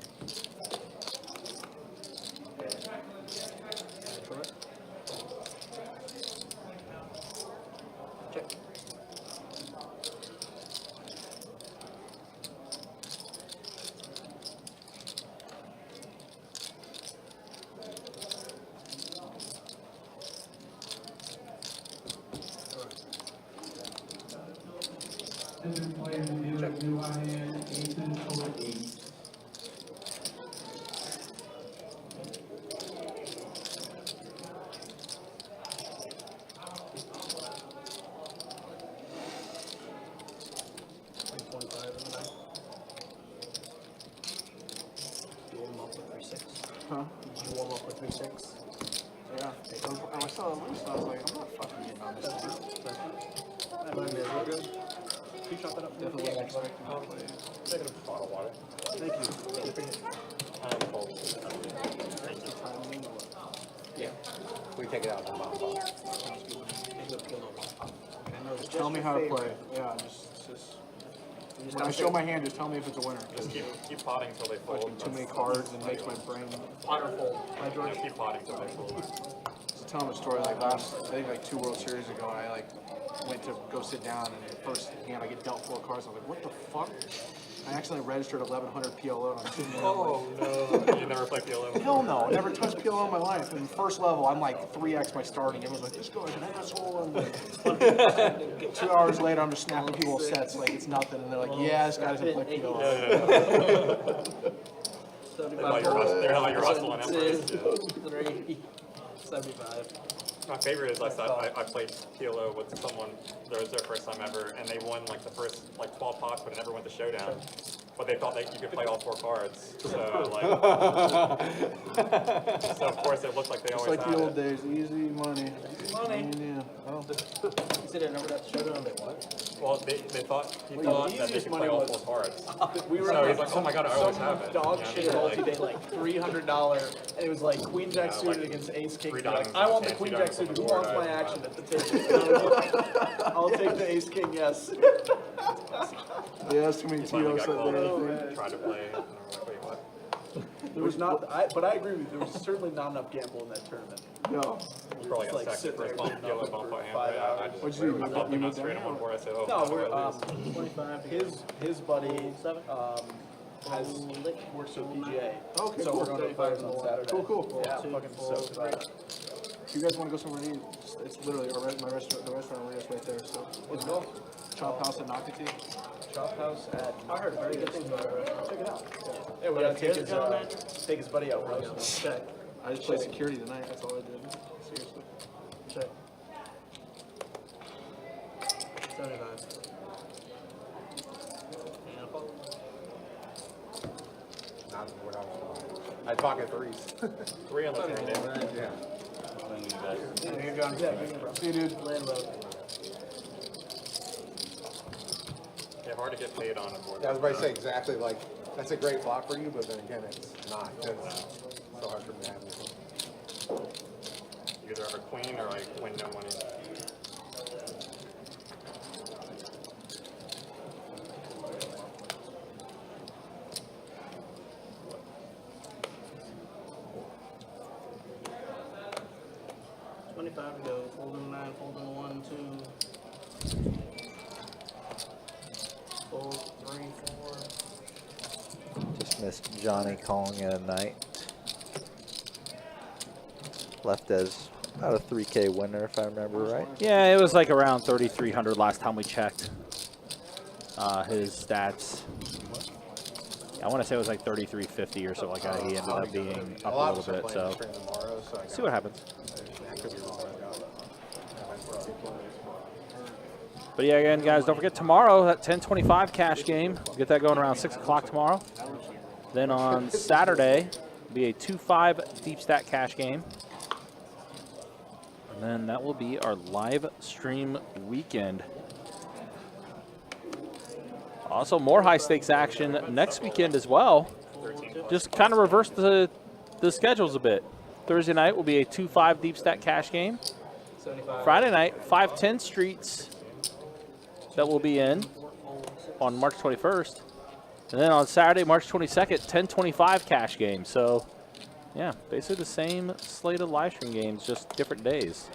Check. Attention players and dealers, new hand, aces, full of 8. Huh? Did you warm up with 3-6? Yeah. I saw the list. I was like, I'm not fucking getting on this. We're good. Can you chop that up? Definitely wasn't expecting to play. Bottle of water. Thank you. Cold. Yeah. We take it out of the bomb box. Just tell me how to play. Yeah, just when I show my hand, just tell me if it's a winner. Just keep potting till they fold. Watching too many cards and makes my brain. Wonderful. Right, George? Keep potting till they fold. To tell them a story like I think like 2 World Series ago, I like went to go sit down and the first hand I get dealt 4 cards. I'm like, what the fuck? I accidentally registered 1100 PLO and I'm sitting there. Oh no! You never played PLO? Hell no, I never touched PLO in my life. And first level, I'm like 3x my starting. Everyone's like, this guy's an asshole. And 2 hours later, I'm just snapping people sets like it's nothing. And they're like, yeah, this guy doesn't play PLO. They're how you're hustling Emperors. 75. My favorite is I played PLO with someone that was their first time ever, and they won like the first 12 pots, but it never went to showdown. But they thought that you could play all 4 cards, so so of course it looked like they It's always like had the old it. days, easy money. Money. Yeah. Oh. You said it never got showdown, they what? Well, he thought that they could play all 4 cards. We were So he's like, oh my god, I always have it. dog You know, shit like- multi-day, like $300, and it was like Queen Jack suited like against Ace King. 3 Like, diamonds I on want the hand, Queen 2 Jack diamonds on suited. the Who board, wants my I- action at the table? I'll take the Ace King, yes. Yeah, that's too many Finally Tito's got up called there. up, tried to play, and I'm like, wait, what? There was not, but I agree with you. There was certainly not enough gamble in that tournament. No. Probably got Like, second sit there first bump, and yellow up bump for by hand. 5 I hours. just What'd you do? I bumped You him moved out straight down on one board. I said, oh, No, how do we're I lose? 25. his buddy has works with PGA. Okay, So cool. we're going to finals on Saturday. Cool. Yeah, I'm fucking stoked about it. If you guys want to go somewhere to eat, it's literally my restaurant. The restaurant we're just right there. So Let's go. Chop House at Nocatee. Chop House at. I heard very good things about it. Check it out. Yeah, we gotta take his buddy out, bro. Check. I just played security tonight. That's all I did. Seriously. Check. 75. And a fold. Not what I was I pocket 3s. 3 on the turn, David. Yeah. There you go. See you, dude. Land low. Yeah, hard to get paid on a board. Yeah, I was about to say exactly like that's a great flop for you, but then again, it's not. It's so hard for me to have anything. You either have a queen or I win no money. To go. Folding 9, folding 1, 2. Fold 3, 4. Just missed Johnny calling it a night. Left as about a 3K winner, if I remember right. Yeah, it was like around 3,300 last time we checked his stats. I want to say it was like 3,350 or something like that. He ended up being up a little bit, so see what happens. But yeah, again, guys, don't forget tomorrow, that 10:25 cash game. We'll get that going around 6 o'clock tomorrow. Then on Saturday, will be a 2-5 deep stack cash game. And then that will be our live stream weekend. Also, more high stakes action next weekend as well. Just kind of reverse the schedules a bit. Thursday night will be a 2-5 deep stack cash game. 75. Friday night, 510 streets that will be in on March 21st. And then on Saturday, March 22nd, 10:25 cash game. So, yeah, basically the same slate of live stream games, just different days.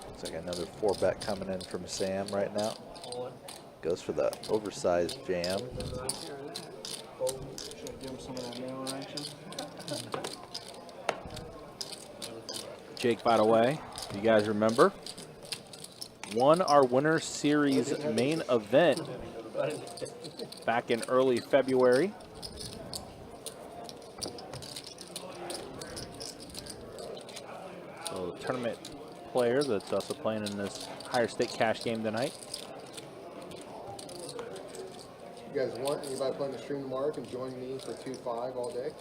Looks like another 4-bet coming in from Sam right now. Goes for the oversized jam. Should I give him some of that mail action? Jake, by the way, if you guys remember, won our Winter Series main event back in early February. So, tournament player that's also playing in this higher stake cash game tonight. You guys want anybody playing the stream tomorrow can join me for 2-5 all day.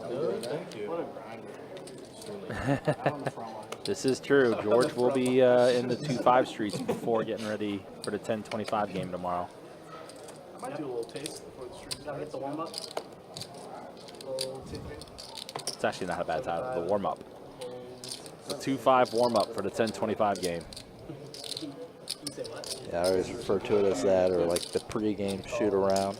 I'll be doing that. What a grinder. Out on the front lines. This is true. George will be in the 2-5 streets before getting ready for the 10-25 game tomorrow. I might do a little taste before the stream. Gotta get the warm up. It's actually not a bad time. The warm up. The 2-5 warm up for the 10-25 game. You say what? Yeah, I always refer to it as that, or like the pregame shoot around.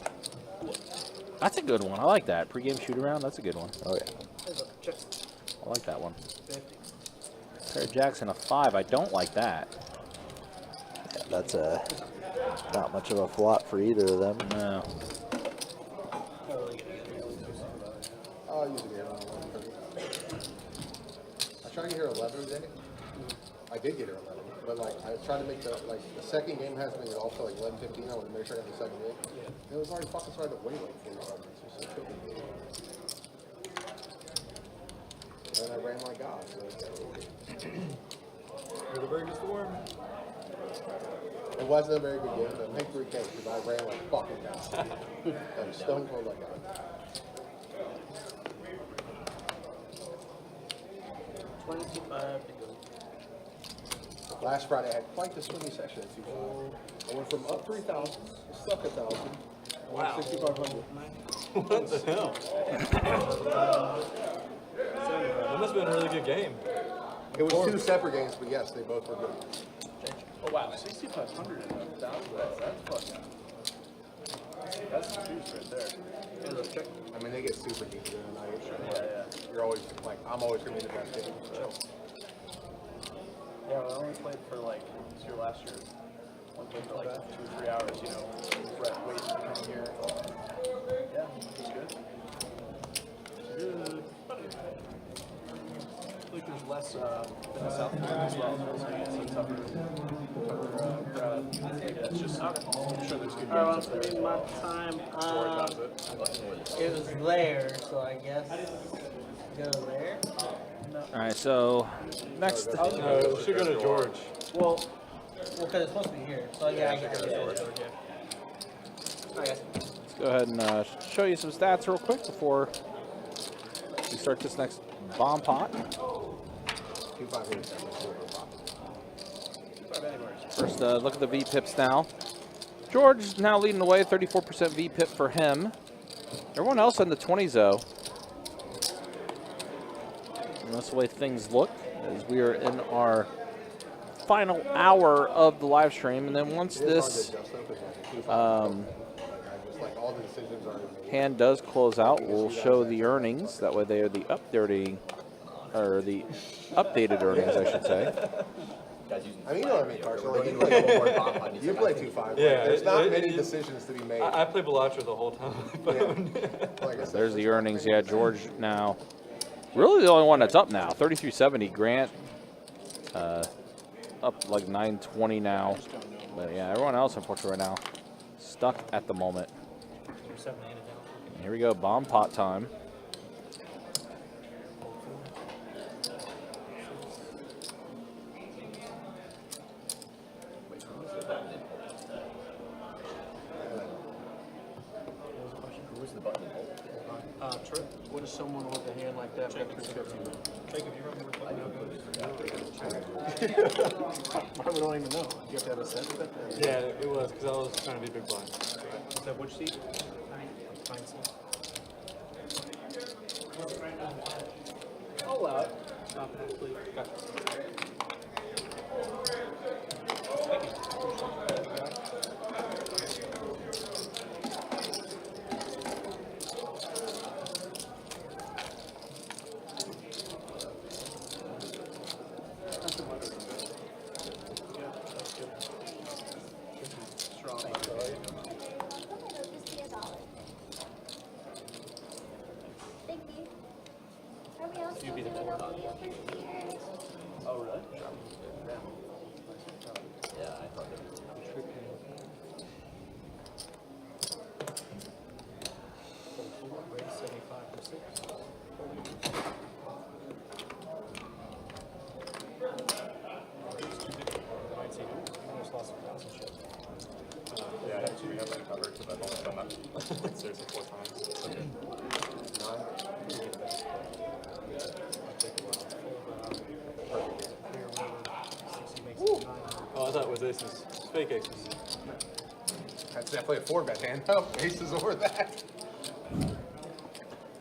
That's a good one. I like that. Pre-game shoot around. That's a good one. Oh, yeah. There's a check. I like that one. 50. Pair of jacks and a 5. I don't like that. Yeah, that's not much of a flop for either of them. No. I'll use it here. I tried to get here 11 today. I did get here 11, but like I tried to make the second game has me off to like 11:15. I want to make sure I got the second game. Yeah. It was already fucking started way late for the and I ran like God. So The bird gets the worm. it wasn't a very good game, but make 3K because I ran like fucking God. I'm stone cold like God. 25 to go. Last Friday, I had quite the swinging session at 2-5. I went from up 3,000, stuck 1,000, wow. 6,500. What the hell? That must have been a really good game. It was 2 separate games, but yes, they both were good. Oh wow, 6,500 and 1,000. That's fucking. That's the juice right there. I mean, they get super deep during the night. Yeah. You're always like, I'm always gonna be the best kid. So. Yeah, I only played for like this year, last year. One played for like 2 or 3 hours, you know. Brett waiting to come here. Yeah, it's good. It's good. I feel like there's less in the South Florida as well. So it's a tougher crowd. Yeah, it's just, I'm sure there's good Alright, games up well, there. my time. It was there, so I guess go there. All right, so next. No, it should go to George. Well, because it's supposed to be here. So yeah, I get George. Alright, guys. Let's go ahead and show you some stats real quick before we start this next bomb pot. 2-5 here. First, look at the V-pips now. George now leading the way, 34% V-pip for him. Everyone else in the 20s, though. And that's the way things look as we are in our final hour of the live stream. And then once this hand does close out, we'll show the earnings. That way they are the updated earnings, I should say. I mean, you know what I mean, Carson. Like, you play 2-5. Yeah, there's not many decisions to be made. I play Bellatra the whole time. Like I said, There's the earnings. Yeah, George now. Really the only one that's up now. 3370. Grant up like 920 now. But yeah, everyone else, unfortunately, right now stuck at the moment. And here we go. Bomb pot time. Trip. What is someone with a hand like that? Check if you remember. I don't even know. Do you have to have a set with it? Yeah, it was because I was trying to be big blind. Is that which seat? Fine seat. I'll allow it. Oh, really? Yeah, I thought that. Yeah, actually, we have that covered because I've only done that like seriously 4 times. aces. It's fake aces. That's definitely a 4-bet hand. Oh, aces over that.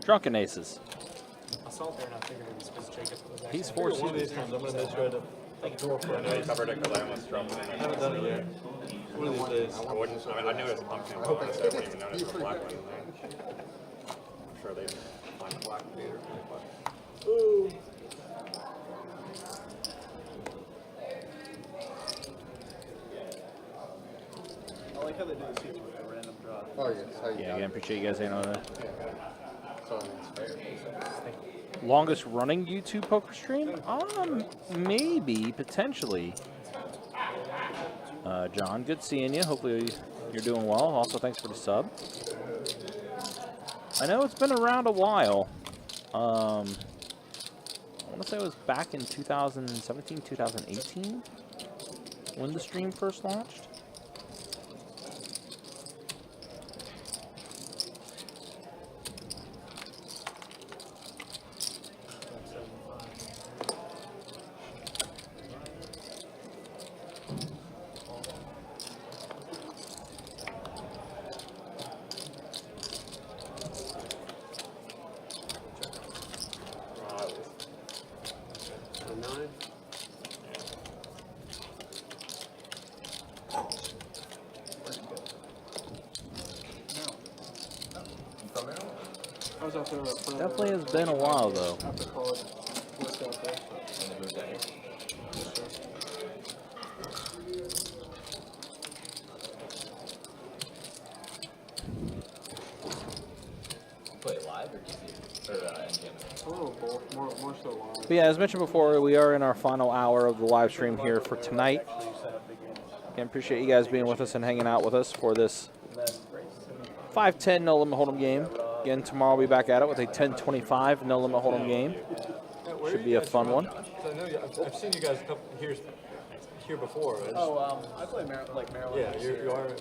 Drunken aces. I saw it there and I figured it was because Jacob was He's actually. forced One of these times, I'm going to make sure to draw for I know you covered it because I almost dropped it. I haven't done it yet. One of these days. I wouldn't. I mean, I knew it was a pumpkin, but honestly, I wouldn't even notice the black one. I'm sure they'd find the black later. Ooh. I like how they do the seats with a random draw. Oh, yes. Yeah, again, appreciate you guys hanging on that. So it's fair. Longest running YouTube poker stream? Maybe, potentially. John, good seeing you. Hopefully you're doing well. Also, thanks for the sub. I know it's been around a while. I want to say it was back in 2017, 2018 when the stream first launched. I was out there Definitely has been a while though. after college. Worked out there. And they moved out here. Play it live or just or MGM? A little both, more so long. But yeah, as mentioned before, we are in our final hour of the live stream here for tonight. Again, appreciate you guys being with us and hanging out with us for this 5-10 no limit hold'em game. Again, tomorrow we'll be back at it with a 10-25 no limit hold'em game. Should be a fun one. I know I've seen you guys a couple here before. I play Maryland. Yeah, you are. Do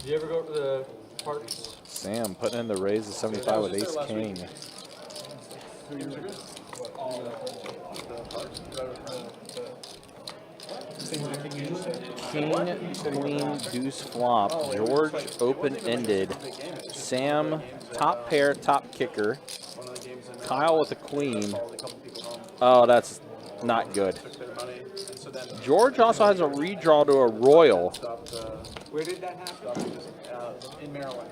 you ever go to the parks? Sam putting in the raise of 75 with ace king. 2 years ago. King, queen, deuce flop. George open-ended. Sam top pair, top kicker. Kyle with a queen. Oh, that's not good. George also has a redraw to a royal. Where did that happen? In Maryland.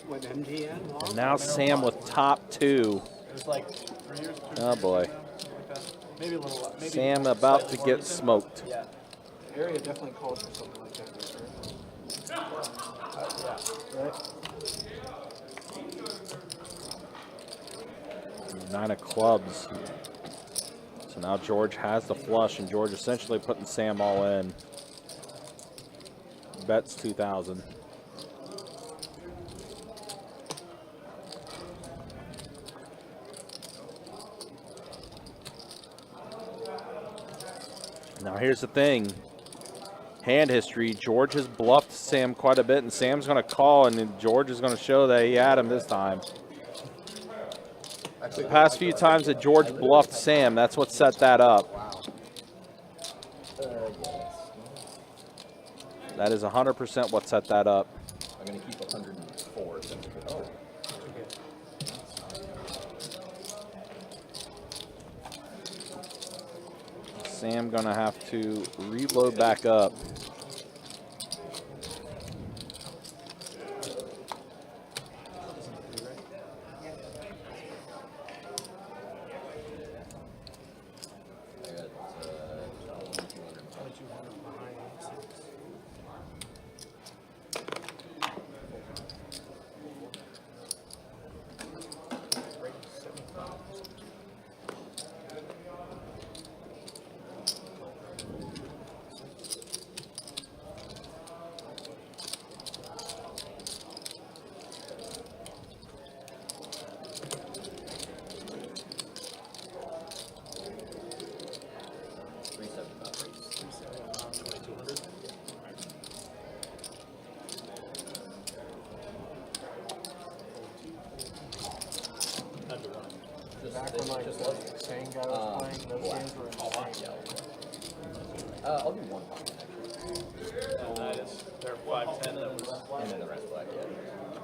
With MGM? And now Sam with top two. It was like 3 years. Oh boy. Maybe a little. Maybe Sam about to get smoked. Yeah. The area definitely calls for something like that. Right? 9 of clubs. So now George has the flush, and George essentially putting Sam all in. Bets 2,000. Now here's the thing. Hand history. George has bluffed Sam quite a bit, and Sam's going to call, and then George is going to show that he had him this time. The past few times that George bluffed Sam, that's what set that up. That is 100% what set that up. I'm going to keep 104. Oh. Sam going to have to reload back up. Back when like the same guy was playing, those games were insane. I'll do one pocket actually. And that is their 510. That was And then the rest black, yeah.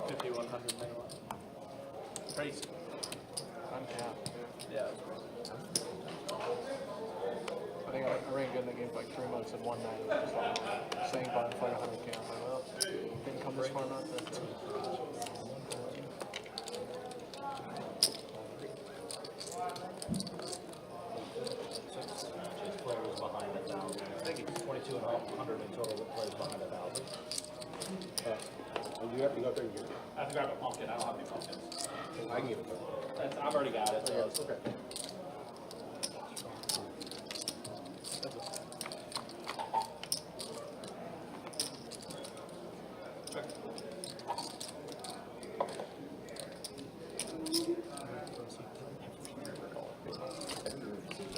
5100 megawatt. Crazy. Uncapped. Yeah. I think I ran good in the game for like 3 months and one night. It was just like saying buying for like 100K. I'm like, well, didn't come this far enough. His player was behind 1,000. I think it's 2,200 in total with players behind 1,000. You have to go up there and get it. I have to grab a pumpkin. I don't have any pumpkins. I can get it. I've already got it. So Okay.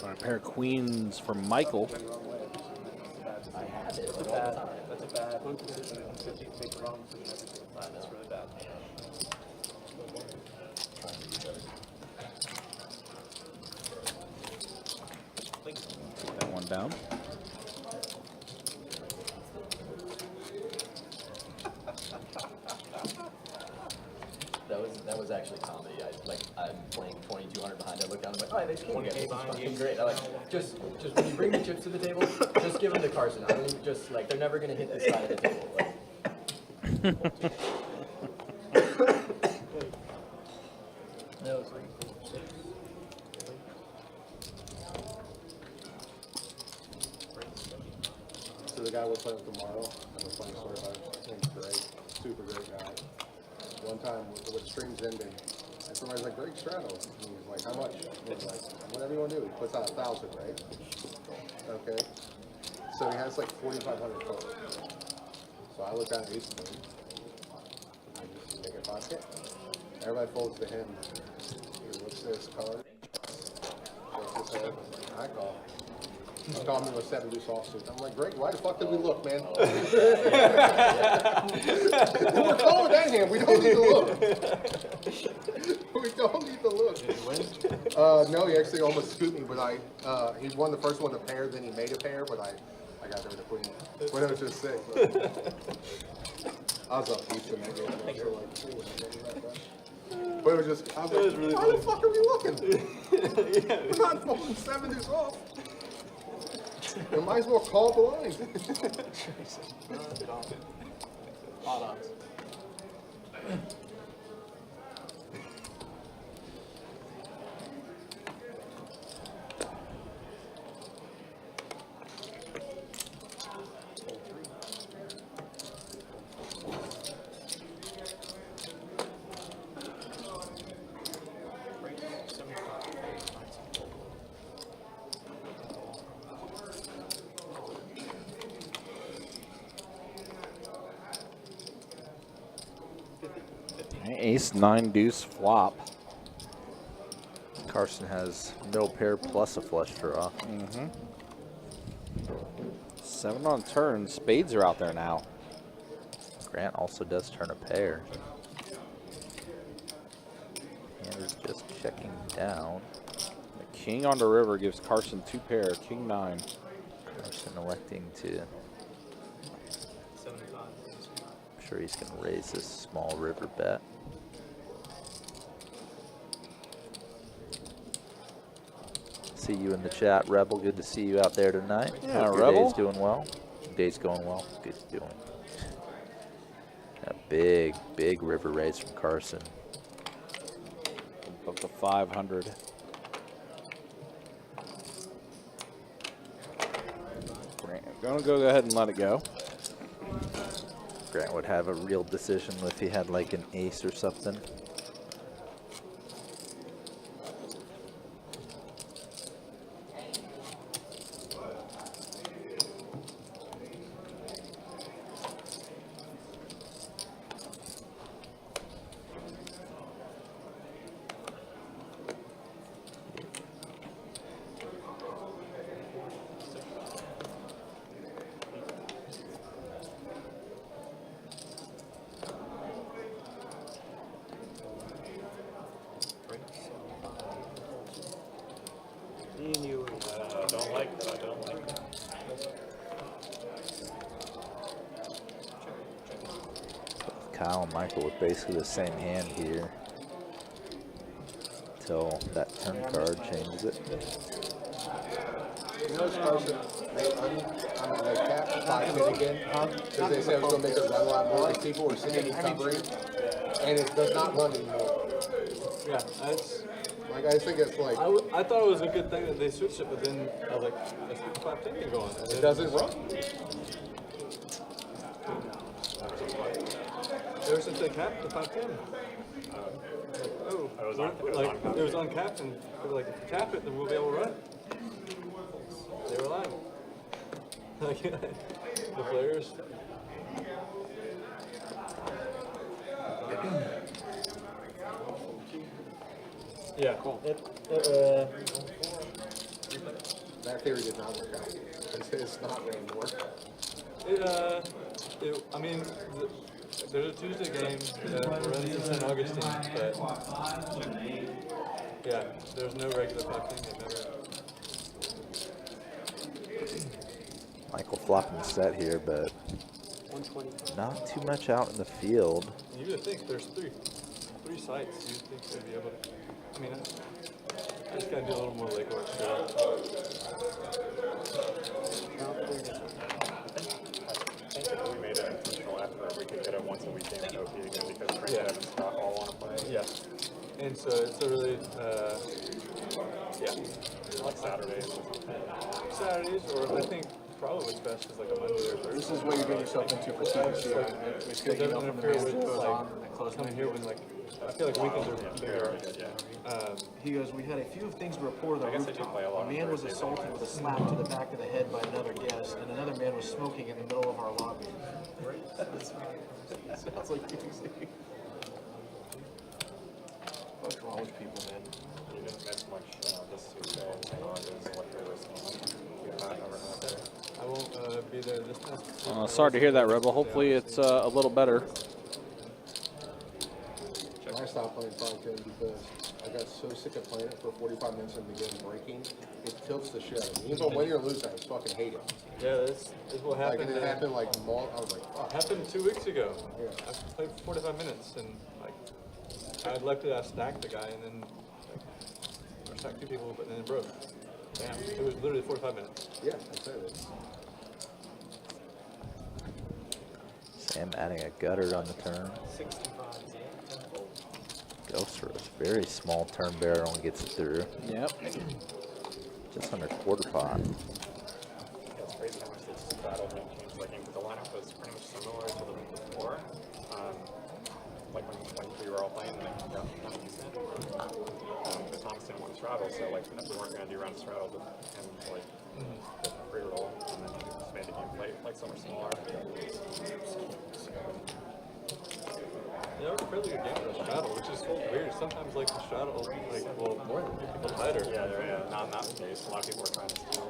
All right, pair of queens for Michael. I have it. That's a bad decision. 50 to make the wrong decision every single time. That's really bad. That one down. That was actually comedy. I'm playing 2,200 behind. I look down. I'm like, oh, they king again. This is fucking great. I like just when you bring the chips to the table, just give them to Carson. I don't even just like they're never gonna hit this side of the table. Like, No, So the guy we're playing with tomorrow, I have a funny story about him. He's great, super great guy. One time with streams ending, and somebody's like, Greg Strato. And he's like, how much? And he's like, whatever you want to do. He puts out 1,000, right? Okay. So he has like 4,500 total. So I look down at each of them. I just make a pocket. Everybody folds to him. He looks at his card. Shakes his head. I call. He called me with 7 deuce offsuit. I'm like, Greg, why the fuck did we look, man? We're calling that hand. We don't need to look. We don't need to look. Did he win? No, he actually almost scooped me, but he won the first one to pair, then he made a pair, but I got there with a queen. But it was just sick. But I was up beats in that game. But it was just, I was like, really why the fuck are we looking? We're not folding 7 deuce off. You might as well call blind. Odd odds. Ace 9 deuce flop. Carson has no pair plus a flush draw. 7 on turn. Spades are out there now. Grant also does turn a pair. And is just checking down. The king on the river gives Carson 2 pair. King 9. Carson electing to. I'm sure he's going to raise this small river bet. See you in the chat, Rebel. Good to see you out there tonight. Yeah, Hope your Rebel. day's doing well. Day's going well. Good doing. A big river raise from Carson. Up to 500. Grant, gonna go ahead and let it go. Grant would have a real decision if he had like an ace or something. Kyle and Michael with basically the same hand here until that turn card changes it. You know, it's person, they capped the 5-10 again, because they said it was going to make it run a lot more, because people were sitting and covering, and it does not run anymore. Yeah, that's. Like, I think it's like, I thought it was a good thing that they switched it, but then I was like, let's keep the 510 going. it doesn't run. Ever since they capped the 510. It was uncapped, and they were like, if you cap it, then we'll be able to run it. They were lying. Like, the players. Yeah, cool. That theory did not work out. It's not ran more. I mean, there's a Tuesday game that runs in St. Augustine, but yeah, there's no regular 510 game ever. Michael flopping the set here, but not too much out in the field. You would think there's three sites. You'd think they'd be able to. I mean, I just gotta do a little more legwork. I think we made an intentional effort. We could get it once a weekend in OP again because Brandon and Scott all want to play. Yeah. And so it's a really, Like Saturdays. Saturdays, or I think probably what's best is like a Monday or Thursday. This is what you're getting yourself into for CNC. Because I don't interfere with coming here when like, I feel like weekends are bigger. He goes, we had a few things to report on the rooftop. A man was assaulted with a slap to the back of the head by another guest, and another man was smoking in the middle of our lobby. Sounds like Tuesday. What's wrong with people, man? You didn't miss much this Tuesday in St. Augustine what they were saying. I won't be there this time. Sorry to hear that, Rebel. Hopefully it's a little better. I stopped playing 5-10 because I got so sick of playing it for 45 minutes and the game breaking. It tilts the shit out of me. Even though winning or losing, I just fucking hate it. Yeah, this is what happened. Like, and it happened like, I was like, fuck. Happened 2 weeks ago. Yeah. I played for 45 minutes, and like, I had left it, I stacked the guy, and then, like, or stacked 2 people, but then it broke. Damn, it was literally 45 minutes. Yeah, I said it. Sam adding a gutter on the turn. 65. Goes for a very small turn barrel and gets it through. Yep. Just under quarter pot. It's crazy how much this straddle game changed. Like, the lineup was pretty much similar to the week before. Like when we were all playing, like, Thompson. But Thompson didn't want to straddle, so like we weren't going to do round of straddles with him, like the free roll, and then it just made the game play like so much smaller. Yeah, it was a fairly good game for the straddle, which is weird. Sometimes, like, the straddle, like, well, more than people better. Yeah, not the case. A lot of people were trying to steal.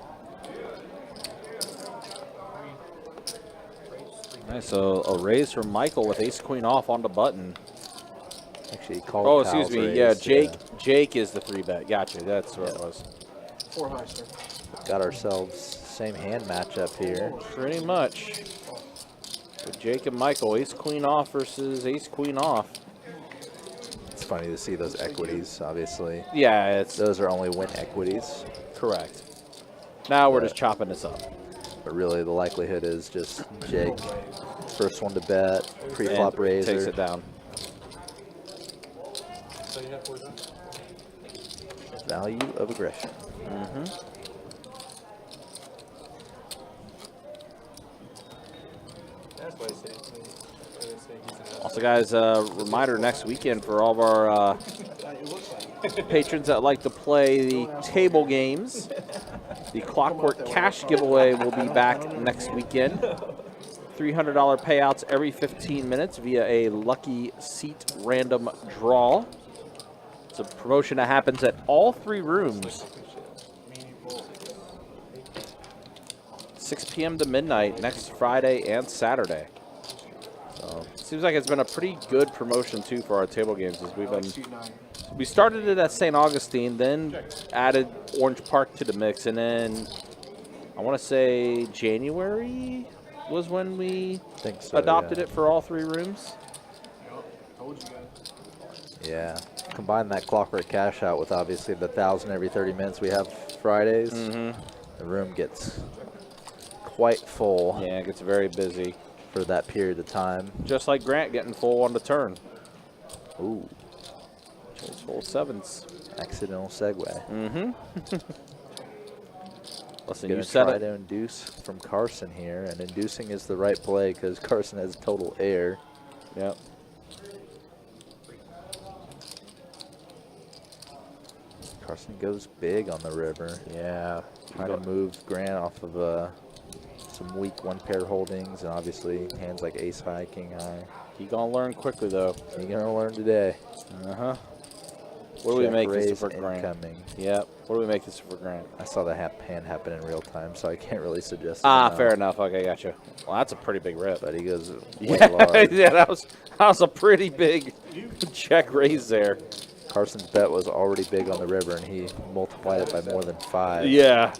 Nice. So a raise from Michael with ace queen off on the button. Actually, he called Oh, excuse Kyle's me. raise, Yeah, Jake is the 3-bet. Gotcha. That's what it was. 4 high, sir. Got ourselves same hand matchup here. Pretty much. With Jake and Michael, ace queen off versus ace queen off. It's funny to see those equities, obviously. Yeah, it's Those are only win equities. correct. Now we're just chopping this up. But really, the likelihood is just Jake, first one to bet, pre-flop And raiser. takes it down. So you have 4 done? Value of aggression. That's why I say he's an ass. Also, guys, reminder next weekend for all of our patrons that like to play the table games. The Clockwork Cash giveaway will be back next weekend. $300 payouts every 15 minutes via a lucky seat random draw. It's a promotion that happens at all 3 rooms. 6 p.m. to midnight next Friday and Saturday. So seems like it's been a pretty good promotion too for our table games. As we started it at St. Augustine, then added Orange Park to the mix, and then I want to say January was when we think so, adopted yeah. it for all 3 rooms. Yeah. Combine that clockwork cash out with obviously the 1,000 every 30 minutes we have Fridays. The room gets quite full. Yeah, it gets very busy. For that period of time. Just like Grant getting full on the turn. Ooh. Chose full sevens. Accidental segue. Listen, Gonna you said try it. to induce from Carson here, and inducing is the right play because Carson has total air. Yep. Carson goes big on the river. Yeah. Trying to move Grant off of some weak one-pair holdings, and obviously hands like ace high, king high. He gonna learn quickly though. He gonna learn today. What do we Check make this raise for Grant? incoming. Yep. What do we make this for Grant? I saw the hand happen in real time, so I can't really suggest. Fair enough. Okay, gotcha. Well, that's a pretty big rip. But he goes way Yeah, large. yeah, that was a pretty big check raise there. Carson's bet was already big on the river, and he multiplied it by more than 5. Yeah,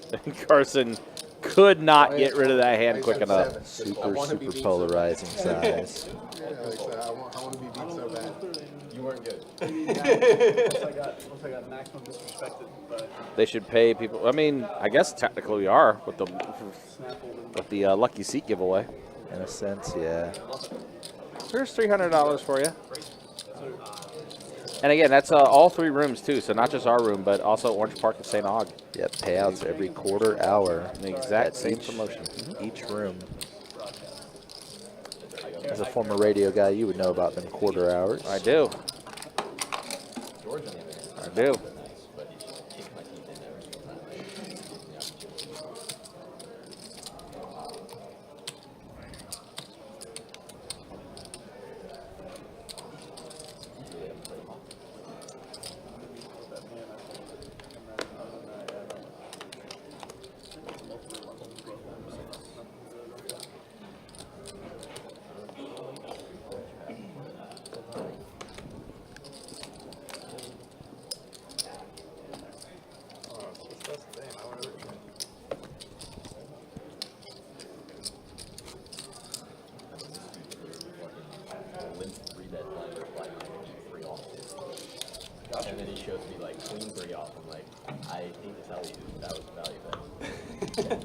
Carson could not get rid of that hand quick enough. Super polarizing size. I want to be beat so bad. You weren't good. Once I got maximum disrespected, but They should pay people. I mean, I guess technically we are with the lucky seat giveaway. In a sense, yeah. Here's $300 for you. And again, that's all 3 rooms too, so not just our room, but also Orange Park and St. Aug. Yep, payouts every quarter hour. The exact At same each- promotion. Each room. As a former radio guy, you would know about them quarter hours. I do. I do. And then he shows me like queen 3 off. I'm like, I hate to tell you, that was a value bet.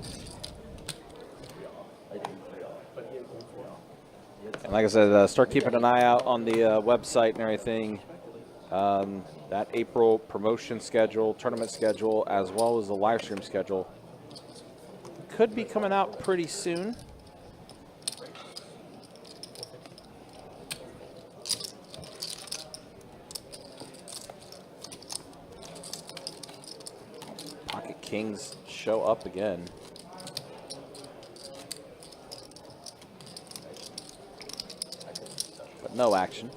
I hate 3 off. But he had queen 4 off. And like I said, start keeping an eye out on the website and everything. That April promotion schedule, tournament schedule, as well as the live stream schedule could be coming out pretty soon. Pocket Kings show up again. But no action.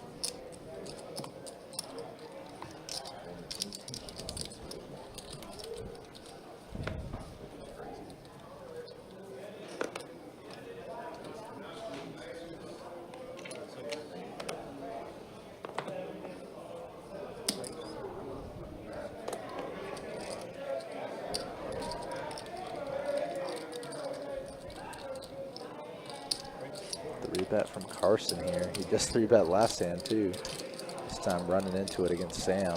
Bet from Carson here. He just 3-bet last hand too. This time running into it against Sam.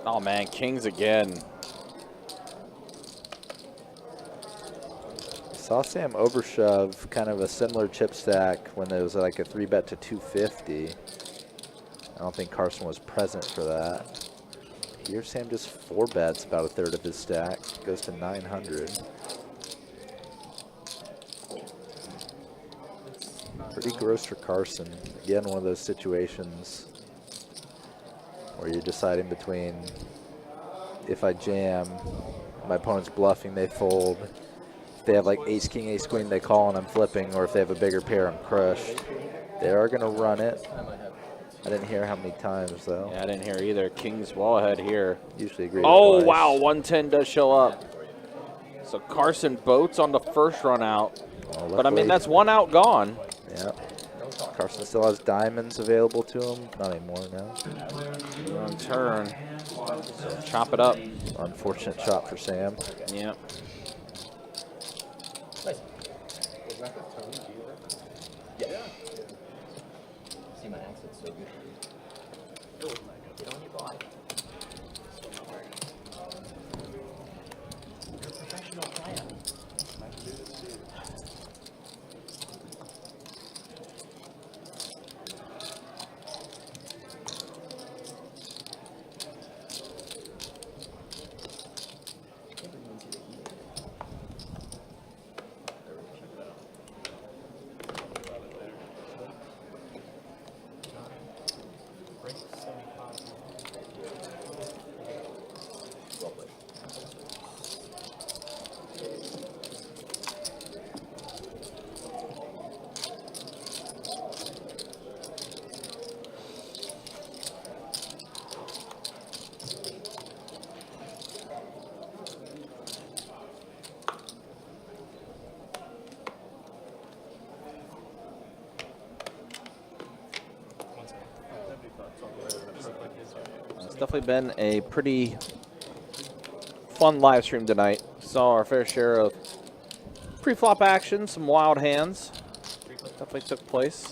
Oh man, Kings again. Saw Sam overshove kind of a similar chip stack when there was like a 3-bet to 250. I don't think Carson was present for that. Here Sam just 4-bets about a third of his stack. Goes to 900. Pretty gross for Carson. Again, one of those situations where you're deciding between if I jam, my opponent's bluffing, they fold. If they have like ace, king, ace, queen, they call and I'm flipping, or if they have a bigger pair, I'm crushed. They are going to run it. I didn't hear how many times though. Yeah, I didn't hear either. Kings well ahead here. Usually agree. Oh twice. wow, 110 does show up. So Carson boats on the first run out. Well, But I mean, luckily- that's 1 out gone. Yeah. Carson still has diamonds available to him. Not anymore now. On turn. So chop it up. Unfortunate shot for Sam. Yep. Was that the Tony G? Yeah. See, my accent's so good. It's definitely been a pretty fun live stream tonight. Saw our fair share of pre-flop action, some wild hands. Definitely took place.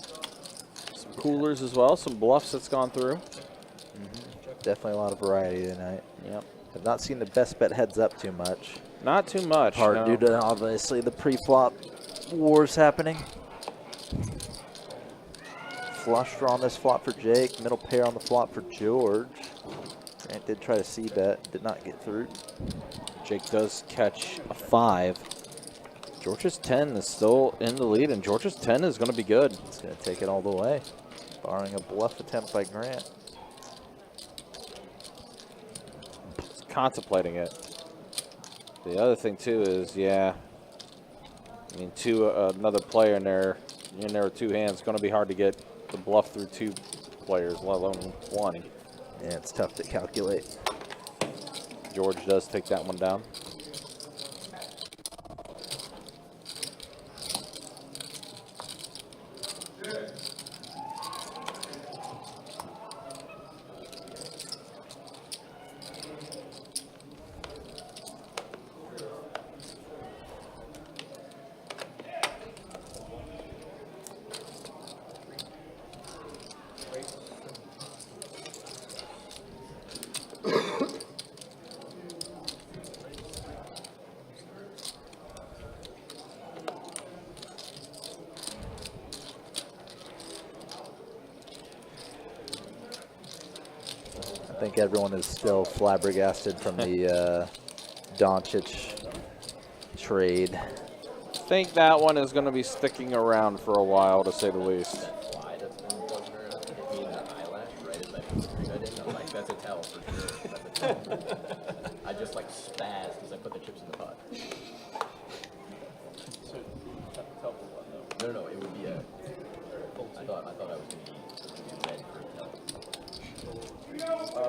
Some coolers as well, some bluffs that's gone through. Definitely a lot of variety tonight. Yep. Have not seen the best bet heads up too much. Not too much. Hard no. due to obviously the pre-flop wars happening. Flush draw on this flop for Jake. Middle pair on the flop for George. Grant did try to c-bet, did not get through. Jake does catch a 5. George's 10 is still in the lead, and George's 10 is going to be good. It's going to take it all the way, barring a bluff attempt by Grant. He's contemplating it. The other thing too is, yeah, I mean, another player in there with 2 hands, going to be hard to get the bluff through 2 players, let alone 1. Yeah, it's tough to calculate. George does take that one down. I think everyone is still flabbergasted from the Doncic trade. I think that one is going to be sticking around for a while, to say the least. Fly that's been buzzing around hit me in the eyelash right as I put the 3-bet in. I'm like, that's a tell for sure. That's a tell. I just like spazzed because I put the chips in the pot. So, tell for what though? No, it would be a. I thought I was gonna be red for a tell. Oh,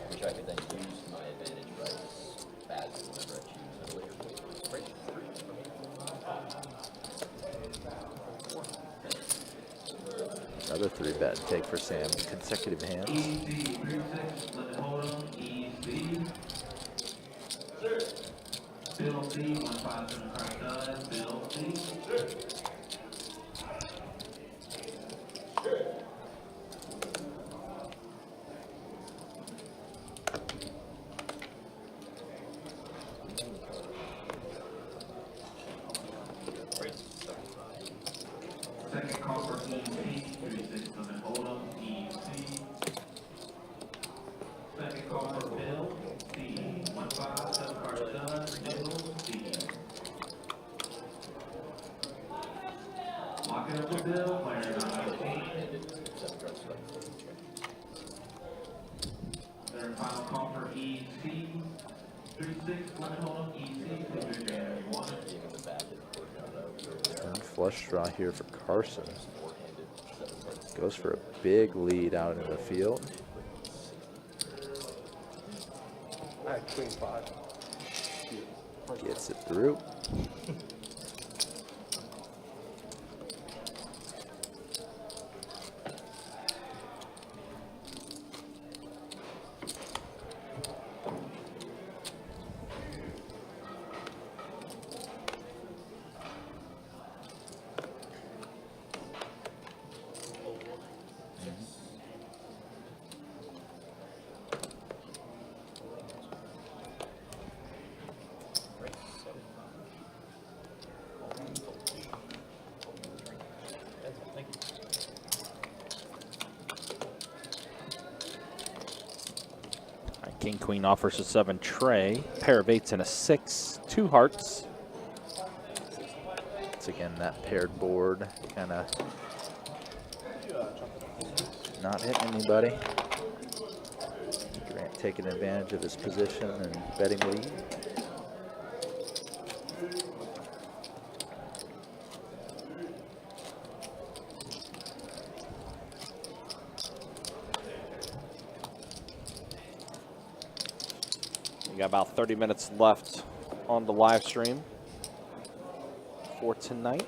Which I could then use to my advantage, right? Spaz whenever I choose. Another 3-bet take for Sam. Consecutive hands. Easy, 3-6, limit hold'em, easy. Bill C, 157 crack done, Bill C. Second call for easy, 3-6, limit hold'em, easy. Second call for Bill C, 157 crack done, Bill C. Lock it up with Bill, player number 18. Third final call for EC, 3-6, limit hold'em, EC, put your jam if you want it. And flush draw here for Carson. Goes for a big lead out in the field. I had queen 5. Gets it through. King Queen offers a 7 tray, pair of 8s and a 6, 2 hearts. Once again, that paired board kind of not hitting anybody. Grant taking advantage of his position and betting lead. We got about 30 minutes left on the live stream for tonight.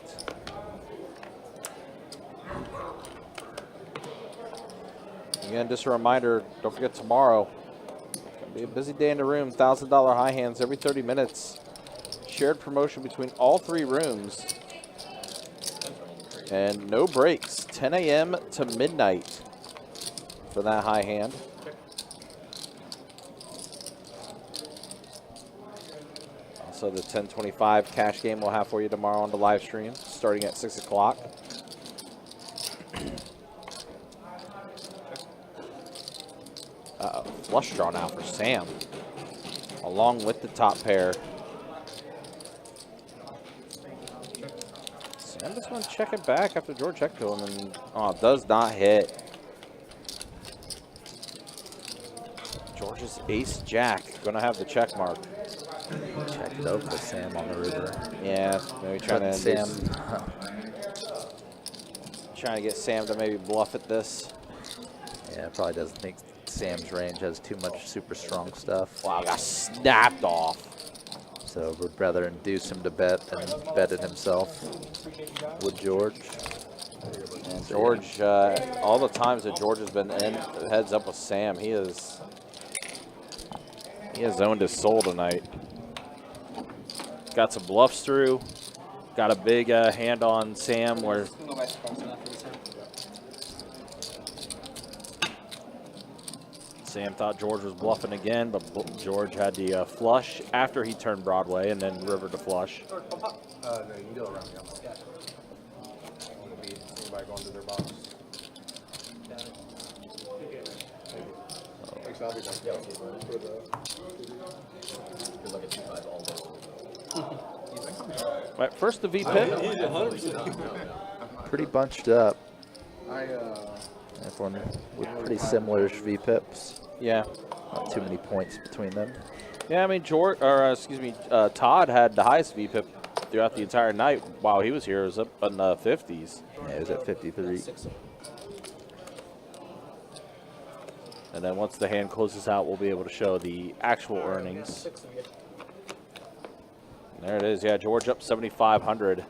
Again, just a reminder, don't forget tomorrow. It's going to be a busy day in the room. $1,000 high hands every 30 minutes. Shared promotion between all 3 rooms. And no breaks, 10 a.m. to midnight for that high hand. Also, the 1025 cash game we'll have for you tomorrow on the live stream, starting at 6 o'clock. Flush draw now for Sam, along with the top pair. Sam just going to check it back after George checked to him, and does not hit. George's ace jack going to have the check mark. Checked out with Sam on the river. Yeah, maybe trying to Sam. Trying to get Sam to maybe bluff at this. Yeah, probably doesn't think Sam's range has too much super strong stuff. Wow, got snapped off. So would rather induce him to bet than bet it himself with George. And George, all the times that George has been in heads up with Sam, he has owned his soul tonight. Got some bluffs through. Got a big hand on Sam where Sam thought George was bluffing again, but George had the flush after he turned Broadway and then river to flush. No, you can go around the other. Yeah. Want to beat anybody going to their box? Thanks, I'll be back. Good luck at 2-5 all day. Right, first the V pip. Pretty bunched up. That's one with pretty similar V-pips. Yeah. Not too many points between them. Yeah, I mean, Todd had the highest V pip throughout the entire night while he was here. It was up in the 50s. Yeah, it was at 53. And then once the hand closes out, we'll be able to show the actual earnings. There it is. Yeah, George up 7,500.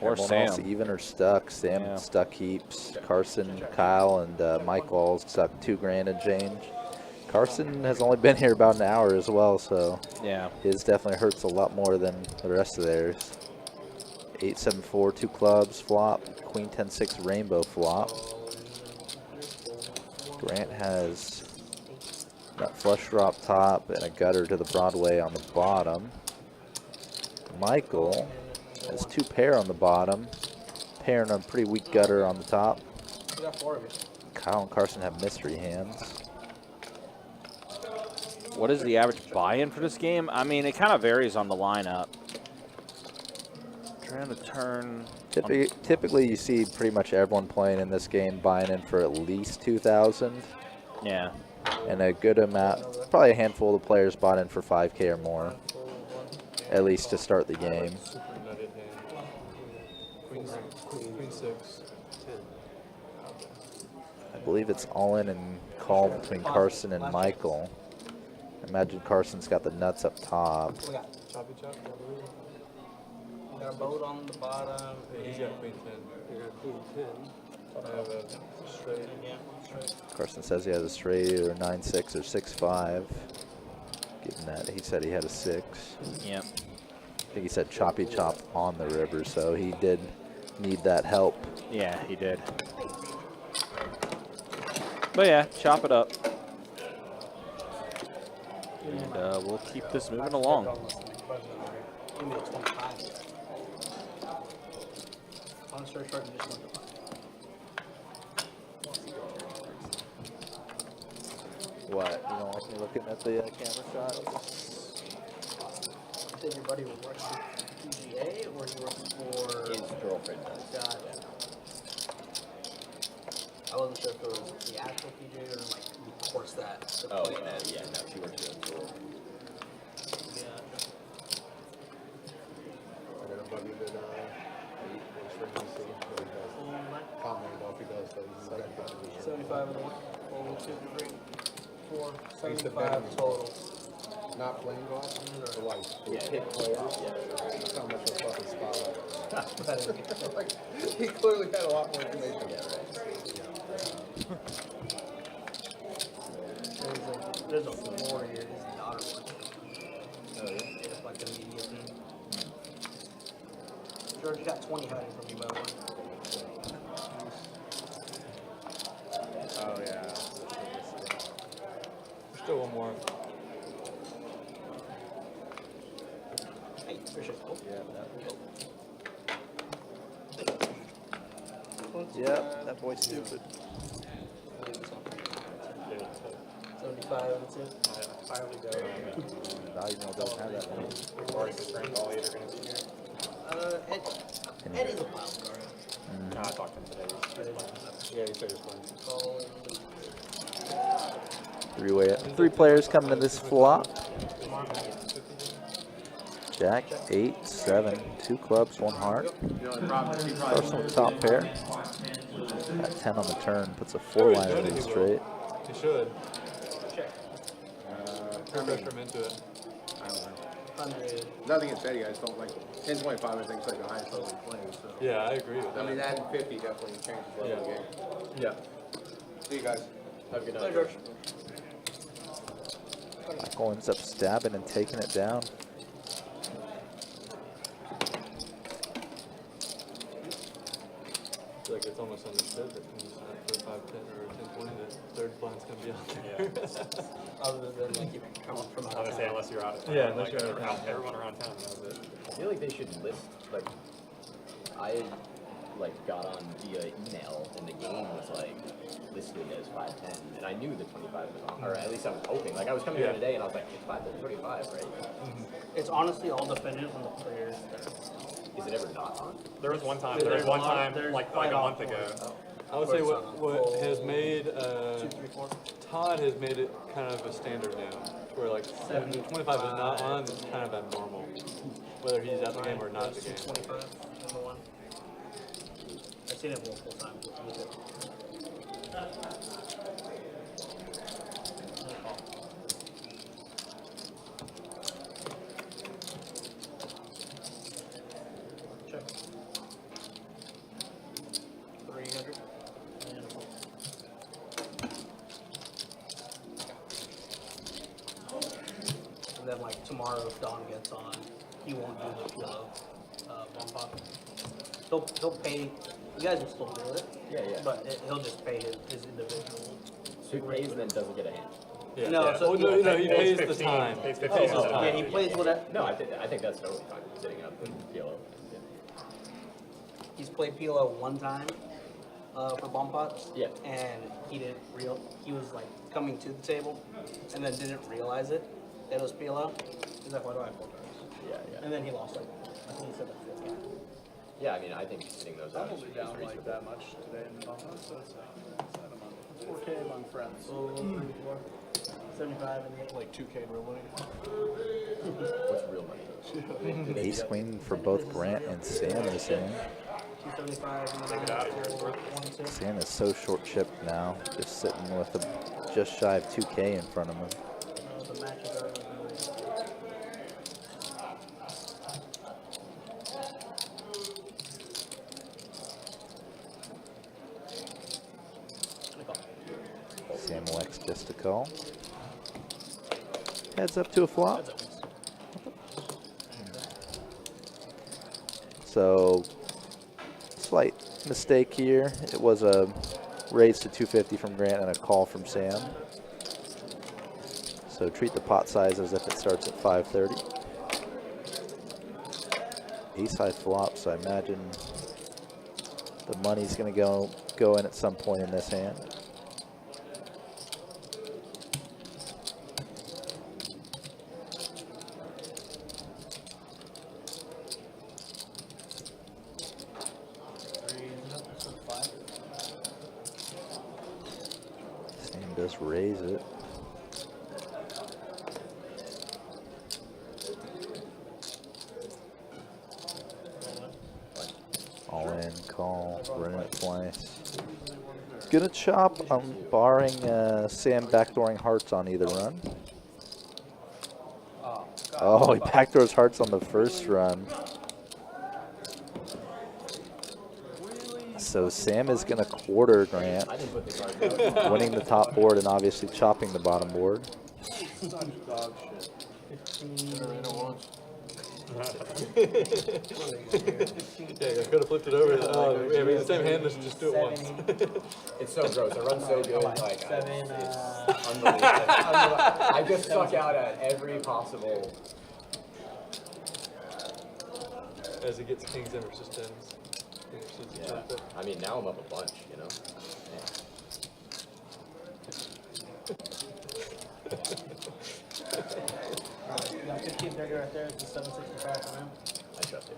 Or Everyone Sam. else even or stuck. Sam stuck heaps. Carson, Kyle, and Mike all stuck $2,000 and change. Carson has only been here about an hour as well, so yeah, his definitely hurts a lot more than the rest of theirs. 8-7-4, 2 clubs flop. Queen 10-6 rainbow flop. Grant has that flush drop top and a gutter to the Broadway on the bottom. Michael has 2 pair on the bottom, pair and a pretty weak gutter on the top. Kyle and Carson have mystery hands. What is the average buy-in for this game? I mean, it kind of varies on the lineup. Trying to turn. Typically, you see pretty much everyone playing in this game buying in for at least 2,000. Yeah. And a good amount, probably a handful of the players bought in for 5K or more, at least to start the game. Queen 6, 10. I believe it's all in and call between Carson and Michael. Imagine Carson's got the nuts up top. Choppy chop. We got a boat on the bottom. He's got Queen 10. You got Queen 10. I have a straight. Carson says he has a straight or 9-6 or 6-5. Given that he said he had a 6. Yep. I think he said choppy chop on the river, so he did need that help. Yeah, he did. But yeah, chop it up. And we'll keep this moving along. What? You don't like me looking at the camera shots? Did your buddy work for PGA or he works for His girlfriend does. Gotcha. I wasn't sure if it was the actual PGA or like the course that. Oh, yeah, no, she works for the tour. I got a buddy that works for NC. Comment off he does, but he's got 75 and 1, 2, 3, 4, He's the 75 total. not playing golf, or like hit players. That's how much of a fucking spotlight. Like, he clearly had a lot more information. Yeah, right. There's a floor here. His daughter works. Oh, yeah. It's like a media team. George, you got 20 hiding from you, by the way. Oh, yeah. Still one more. Hey, appreciate it. Oh, Yeah, that Yep, that boy's stupid. 75 and 2. Highly doubt Valuable doesn't have that many. Or is the strength all either going to be here? Ed is a wild card. No, I talked to him today. Yeah, he said he was playing. Three players coming to this flop. Jack, 8, 7, 2 clubs, 1 heart. Starts on the top pair. At 10 on the turn, puts a 4-liner in straight. You should. Check. Pressure him into it. I don't know. 100. Nothing can say you guys don't like 10.25. I think is like the highest level we play. So. Yeah, I agree with I that. mean, adding 50 definitely changes the level of the game. Yeah. See you guys. Have a good Bye, night. George. Michael ends up stabbing and taking it down. I feel like it's almost understood that when you snap for 5-10 or 10-20, that third blind's gonna be out there. Other than like you come up from I was out gonna of say, town. unless you're out of town. Yeah, unless you're out of town. Everyone around town knows it. I feel like they should list, like, I, like, got on via email, and the game was, like, listed as 510, and I knew the 25 was on, or at least I was hoping. Like, I was coming here today, and I was like, it's 525, right? It's honestly all dependent on the players. Is it ever not on? There was one time, There's like a quite month often. ago. I would say Where it's what on has full made 2, 3, 4. Todd has made it kind of a standard now, where like when the 25 is not on, it's kind of abnormal, whether he's at the game or not at the game. 25, number 1. I've seen it multiple times. Me too. Check. 300. And then like tomorrow if Don gets on, he won't do the flow bump up. He'll pay, you guys will still do it. Yeah, yeah. But he'll just pay his individual. So he pays and then doesn't get a hand. Yeah. No, Yeah. so Oh, no, no, he pays the 15, time. pays He 15 pays the instead of time. Yeah, he plays whatever. No, I think that's totally fine, sitting up with PLO. Yeah. He's played PLO one time for bomb pots. Yeah. And he was like coming to the table and then didn't realize it was PLO. He's like, why do I have 4 cards? Yeah, yeah. And then he lost like, I think he said like 4 cards. Yeah, I mean, I think sitting those out I'm is only down like reasonable. that much today in the office, so it's like 4K among friends. So 75 and 8. Like 2K in real money. What's real money? Ace queen for both Grant and Sam this hand. 275 and 1, 2. Sam is so short chipped now, just sitting with a just shy of 2K in front of him. The matches are Sam elects just to call. Heads up to a flop. So, slight mistake here. It was a raise to 250 from Grant and a call from Sam. So treat the pot size as if it starts at 530. Ace high flop, so I imagine the money's going to go in at some point in this hand. Sam does raise it. All in, call, run it twice. Gonna chop, barring Sam backdooring hearts on either run. Oh, he backdoors hearts on the first run. So Sam is gonna quarter Grant, I didn't put the card down. winning the top board and obviously chopping the bottom board. Such dog shit. 15. Yeah, I could have flipped it over. Oh, yeah, the same hand, let's just do it once. It's so gross. It runs so good. Like, Seven, it's unbelievable. I just suck out at every possible. As he gets kings and versus tens. Yeah. I mean, now I'm up a bunch, you know? You got 1530 right there. It's the 765 for him. I trust you.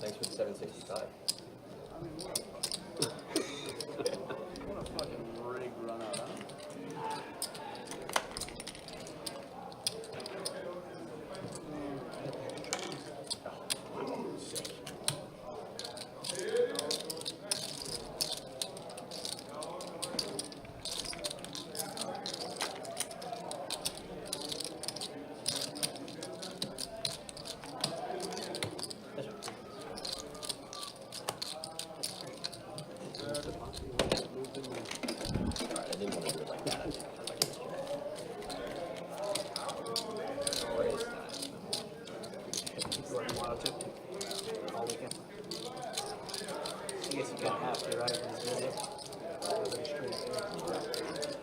Thanks for the 765. What a fucking rig run out, huh? Alright, I didn't want to do it like that. I was like, it's raise that. He's working wild too. All weekend. I guess you can't have to, right? When he's busy. Really straight there.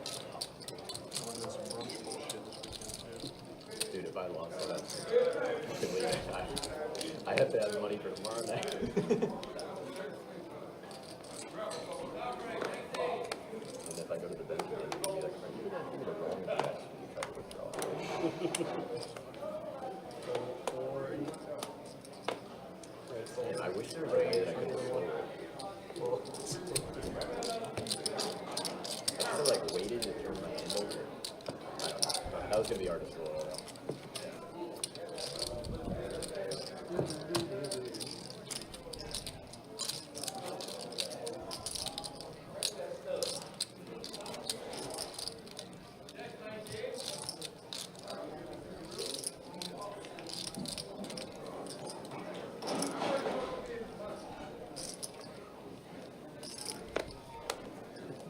Dude, if I lost, so that's fucking weird. I have to have money for tomorrow night. And if I go to the bench again, I'll be like, give me the wrong address. You try to withdraw. And I wish there was a way that I could slow it. I should have like waited to turn my hand over. I don't know. That was gonna be artist roll though.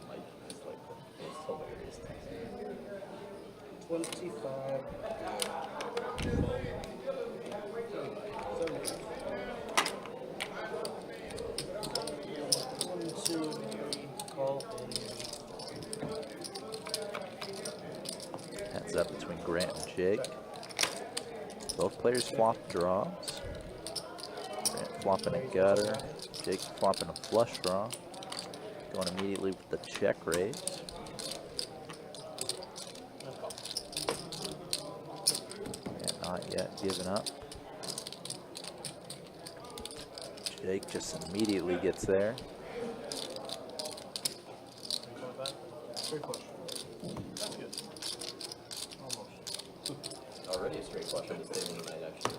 Like, it's like, it's hilarious. 25. Heads up between Grant and Jake. Both players flop draws. Grant flopping a gutter. Jake flopping a flush draw. Going immediately with the check raise. And not yet giving up. Jake just immediately gets there. Already a straight flush on this table tonight, actually.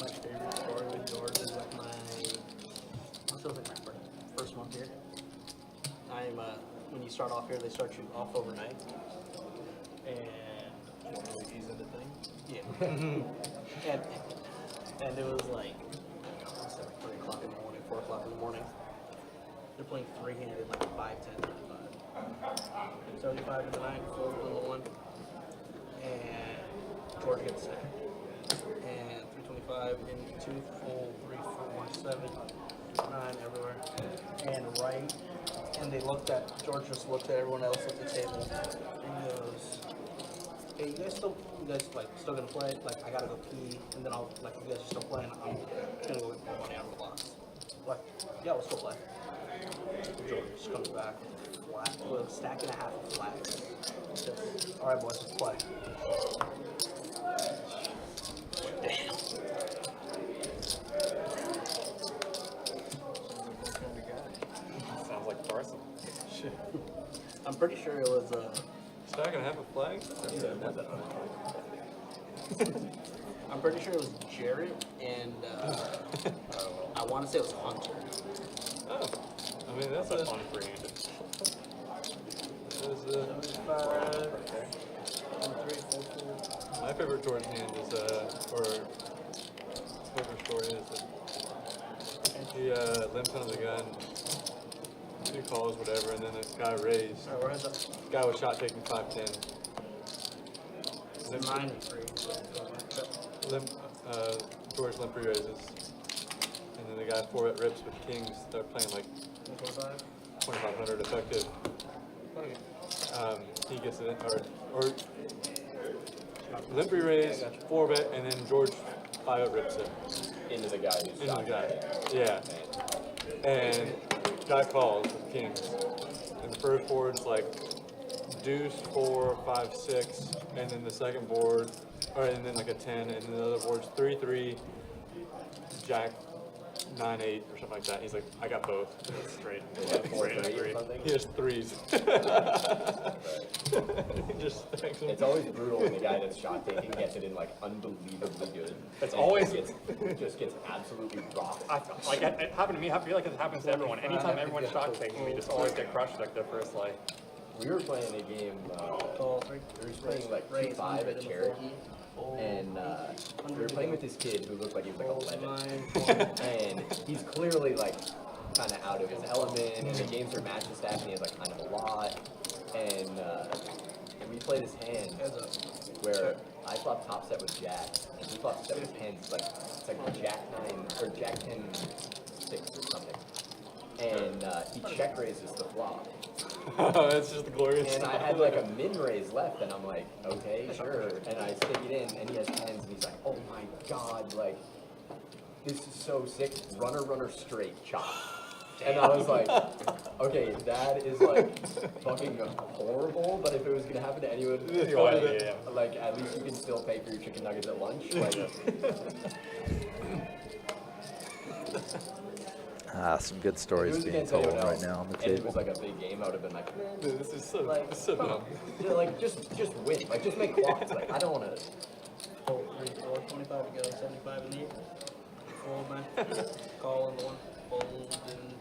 My favorite story with George is like this was like my first month here. When you start off here, they start you off overnight. And he's in the thing. Yeah. and it was like, I want to say like 3 o'clock in the morning, 4 o'clock in the morning. They're playing three-handed, like 5, 10, 75. 75 in the 9, 4 in the 1. And George gets sacked. And 325 in 2, full, 3, 4, 7, 9 everywhere. And they looked at, George just looked at everyone else at the table and goes, hey, you guys still gonna play? Like, I gotta go pee, and then I'll, like, if you guys are still playing, I'm gonna go get more money out of the box. Like, yeah, we'll still play. George just comes back, flat, with a stack and a half of flags. Just, all right, boys, let's play. Damn. Sounds like Carson. I'm pretty sure it was Stack and a half of flags? I'm pretty sure it was Jarrett and I want to say it was Hunter. Oh, I mean, that's a fun free-handed. There's 75. My favorite George hand is, or favorite story is that he limped under the gun, 2 calls, whatever, and then this guy raised. Guy was shot taking 5-10. George Limper raises. And then the guy 4-bet rips with kings. They're playing like 2,500 effective. He gets it, or Limper raise, 4-bet, and then George 5-bet rips it. Into the guy who's Into the shot. guy. Yeah. And guy calls with kings. And the first board's like deuce, 4, 5, 6, and then the second board, and then like a 10, and then the other board's 3, 3, jack, 9, 8, or something like that. He's like, I got both. Straight. Straight agree. He has 3s. He just stacks them. It's always brutal when the guy that's shot taking gets it in like unbelievably good. It's And always- just gets absolutely rocked. Like it happened to me. I feel like it happens to everyone. Anytime everyone's shot taking, we just always get crushed like the first like. We were playing a game. We were playing like 2-5 at Cherokee, and we were playing with this kid who looked like he was like 11, and he's clearly like kind of out of his element. And the games are match and stack, and he has like kind of a lot. And we played this hand where I thought top set was jacks, and he thought set was tens. It's like jack 9 or jack 10 6 or something. And he check raises the flop. That's just glorious. And I had like a mid raise left, and I'm like, okay, sure. And I stick it in, and he has 10s, and he's like, oh my god, like, this is so sick. Runner, straight, chop. And I was like, okay, that is like fucking horrible, but if it was gonna happen to anyone, like, at least you can still pay for your chicken nuggets at lunch. Like, Some good stories being told right now on the and it table. was like a big game, I would have been like, man, Dude, this is so, like, so come dumb. on. Like, just win. Like, just make quads. Like, I don't want to. Fold 3, 4, 25 to go, 75 in the 8. Fold man. Call in the 1. Fold in the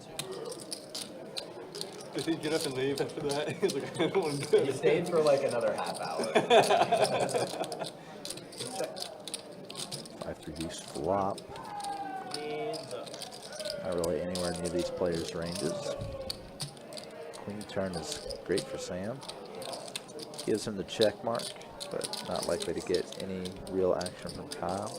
2. Did he get up and leave after that? He's like, I don't want to do He it. stayed for like another half hour. 5-3 deuce flop. Hands up. Not really anywhere near these players' ranges. Queen turn is great for Sam. Gives him the check mark, but not likely to get any real action from Kyle.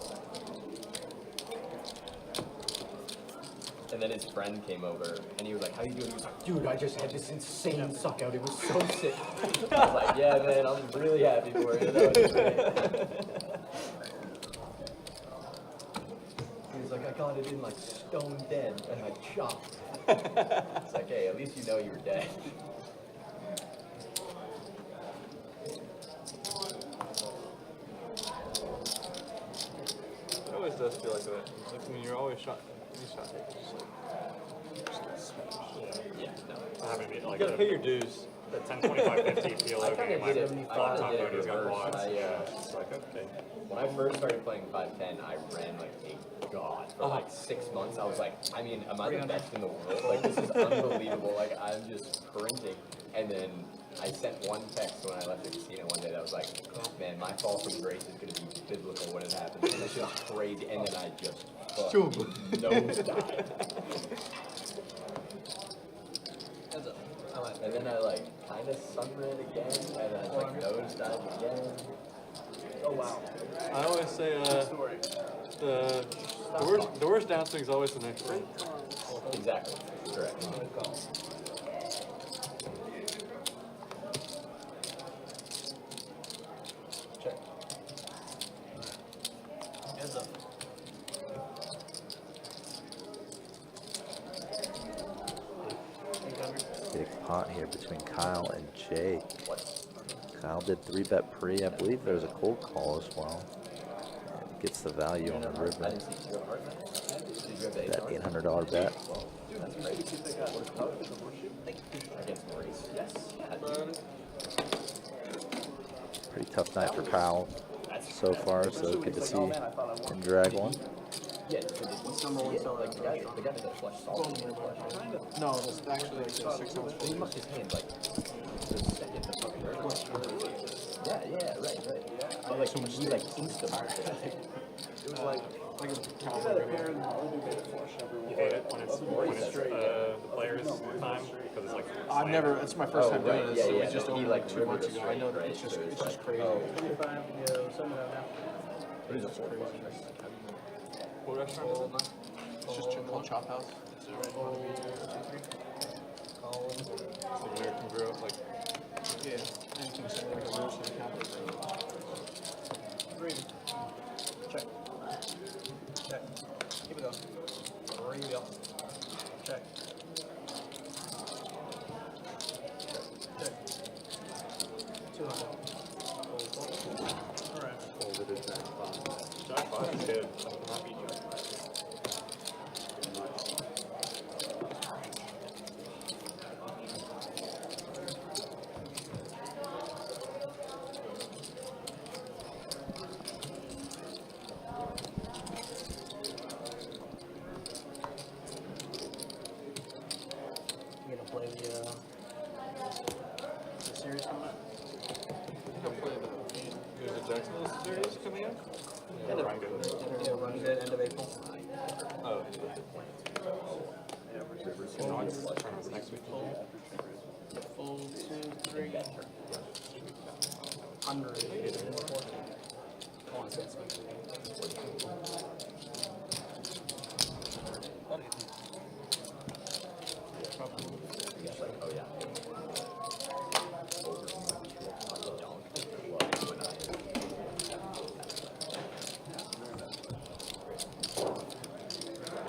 And then his friend came over, and he was like, how you doing? He was like, dude, I just had this insane suck out. It was so sick. I was like, yeah, man, I'm really happy for you. That was great. He was like, I got it in like stone dead, and I chopped. It's like, hey, at least you know you were dead. It always does feel like that. Like when you're always shot, just like, Yeah, no. I haven't been you like gotta pay your dues. the 10, 25, 50 I PLO kind game. of I did it. I thought kind of did He's it got reverse. quads. It's like, okay. When I first started playing 5-10, I ran like a god for like 6 months. I was like, I mean, am I the best in the world? Like, this is unbelievable. Like, I'm just printing. And then I sent one text when I left the casino one day that was like, man, my fall from grace is going to be biblical when it happens. And it's just crazy. And then I just nosedive. And then I like kind of sunran again, and then I like nosedive again. Oh, wow. I always say the worst downswing is always the next one. Exactly. Correct. Check. Hands up. Big pot here between Kyle and Jake. Kyle did 3-bet pre. I believe there's a cold call as well. And gets the value on the I river. didn't see your heart. Did you have the That ace $800 bet. That's great. Against Maurice. Yes. Pretty tough night for Kyle so far, so good to see him drag one. Yeah. What's number one seller? Like the guy that does flush solve. No, it's actually like 6 ounce. He must his hand like the second the fucking yeah, right. so much like It was like a cowboy pair and I'll do it flush You hate it when it's the players' time because it's like. I've never. It's my first time doing this. yeah, It yeah. was just He, over like, 2 months rivered ago. I know that straight, it's just so it's it's just like, crazy. oh. 25 to go, 7 and a half. What restaurant is it? It's just called Chop House. It's right in front of me. It's like American Grill, like Yeah, anything similar like a roast and a cowboy. Green. Check. Check. Keep it going. Reveal. Check. Check. 200. Alright. Jack 5 is good. Not beat Jack 5. You gonna play the series coming up? there's a Jacksonville series coming out. End of, run good, end of April. Oh, Next week. Full 2, 3. 114. I want to say it's next week. Oh yeah.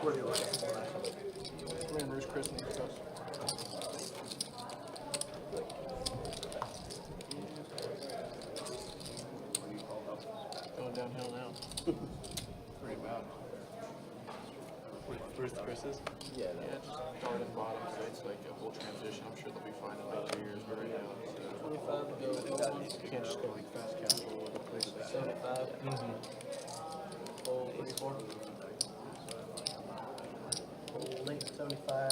Where do you like? Man, Rouge Chris and stuff. Going downhill now. Pretty bad. where's the Chris's? Yeah, just start at bottom, so it's like a whole transition. I'm sure they'll be fine in like 2 years, but right now, so 25 to go. you can't just go like fast casual with a place like that. 75. Full 34. Full late 75.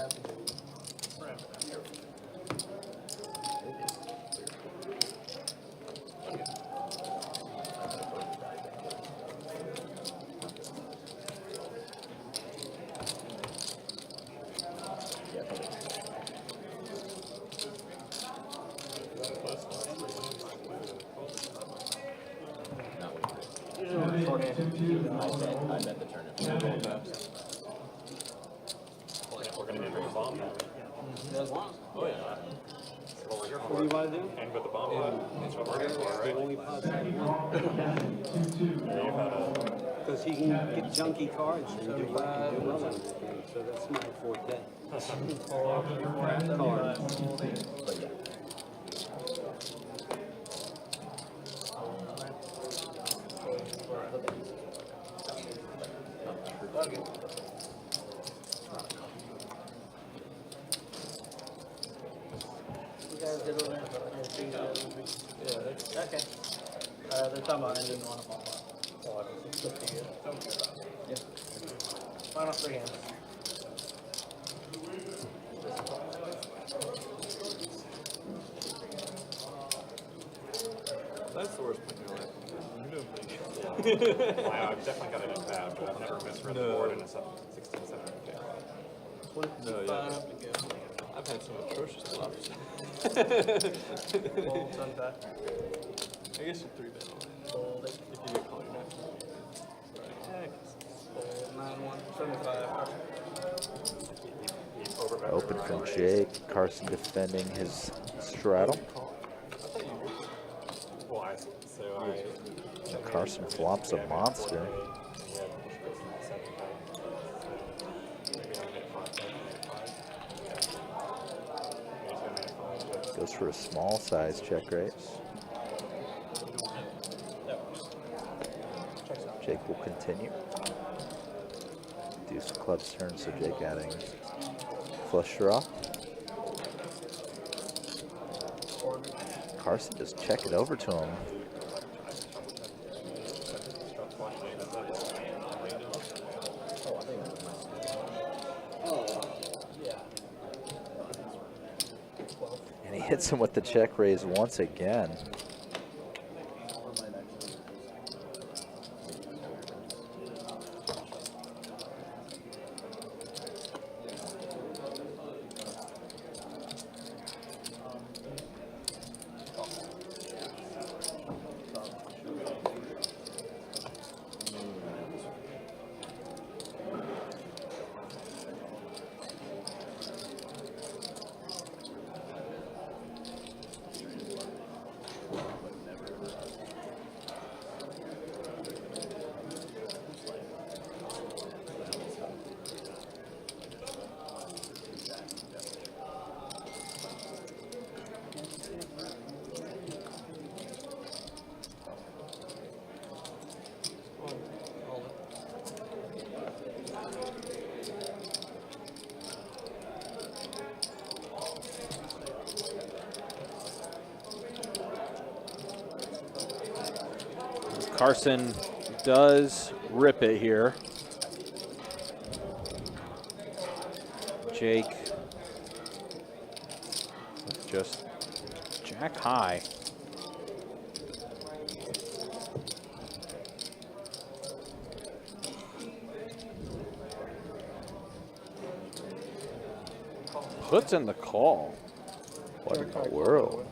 I bet the tournament. We're gonna get rid of the bomb now. Oh yeah. That's what we're here for. What do you want to do? And with the bomb, that's what we're here for, right? Only possible You've had a. because he can get junky cards and do what he can do with them. So that's my forte. Cards. You guys did over there? Yeah, okay. They're talking about ending one of them. It's up to you. Yeah. Final 3 hands. That's the worst point in your life. You're doing pretty good. Wow, I've definitely got it in bad, but I've never misread the board in a 16, 17 K. 25 No, yeah. to go. I've had some atrocious bluffs. Full 25. I guess you 3-bet on it. Fold it. If you get called your Fold 9-1. 75. Open from Jake. Carson defending his straddle. Well, Carson flops a monster. Goes for a small size check raise. Jake will continue. Deuce of clubs turn, so Jake adding flush draw. Carson just check it over to him. Hits him with the check raise once again. Carson does rip it here. Jake just jack high. Puts in the call. What in the world?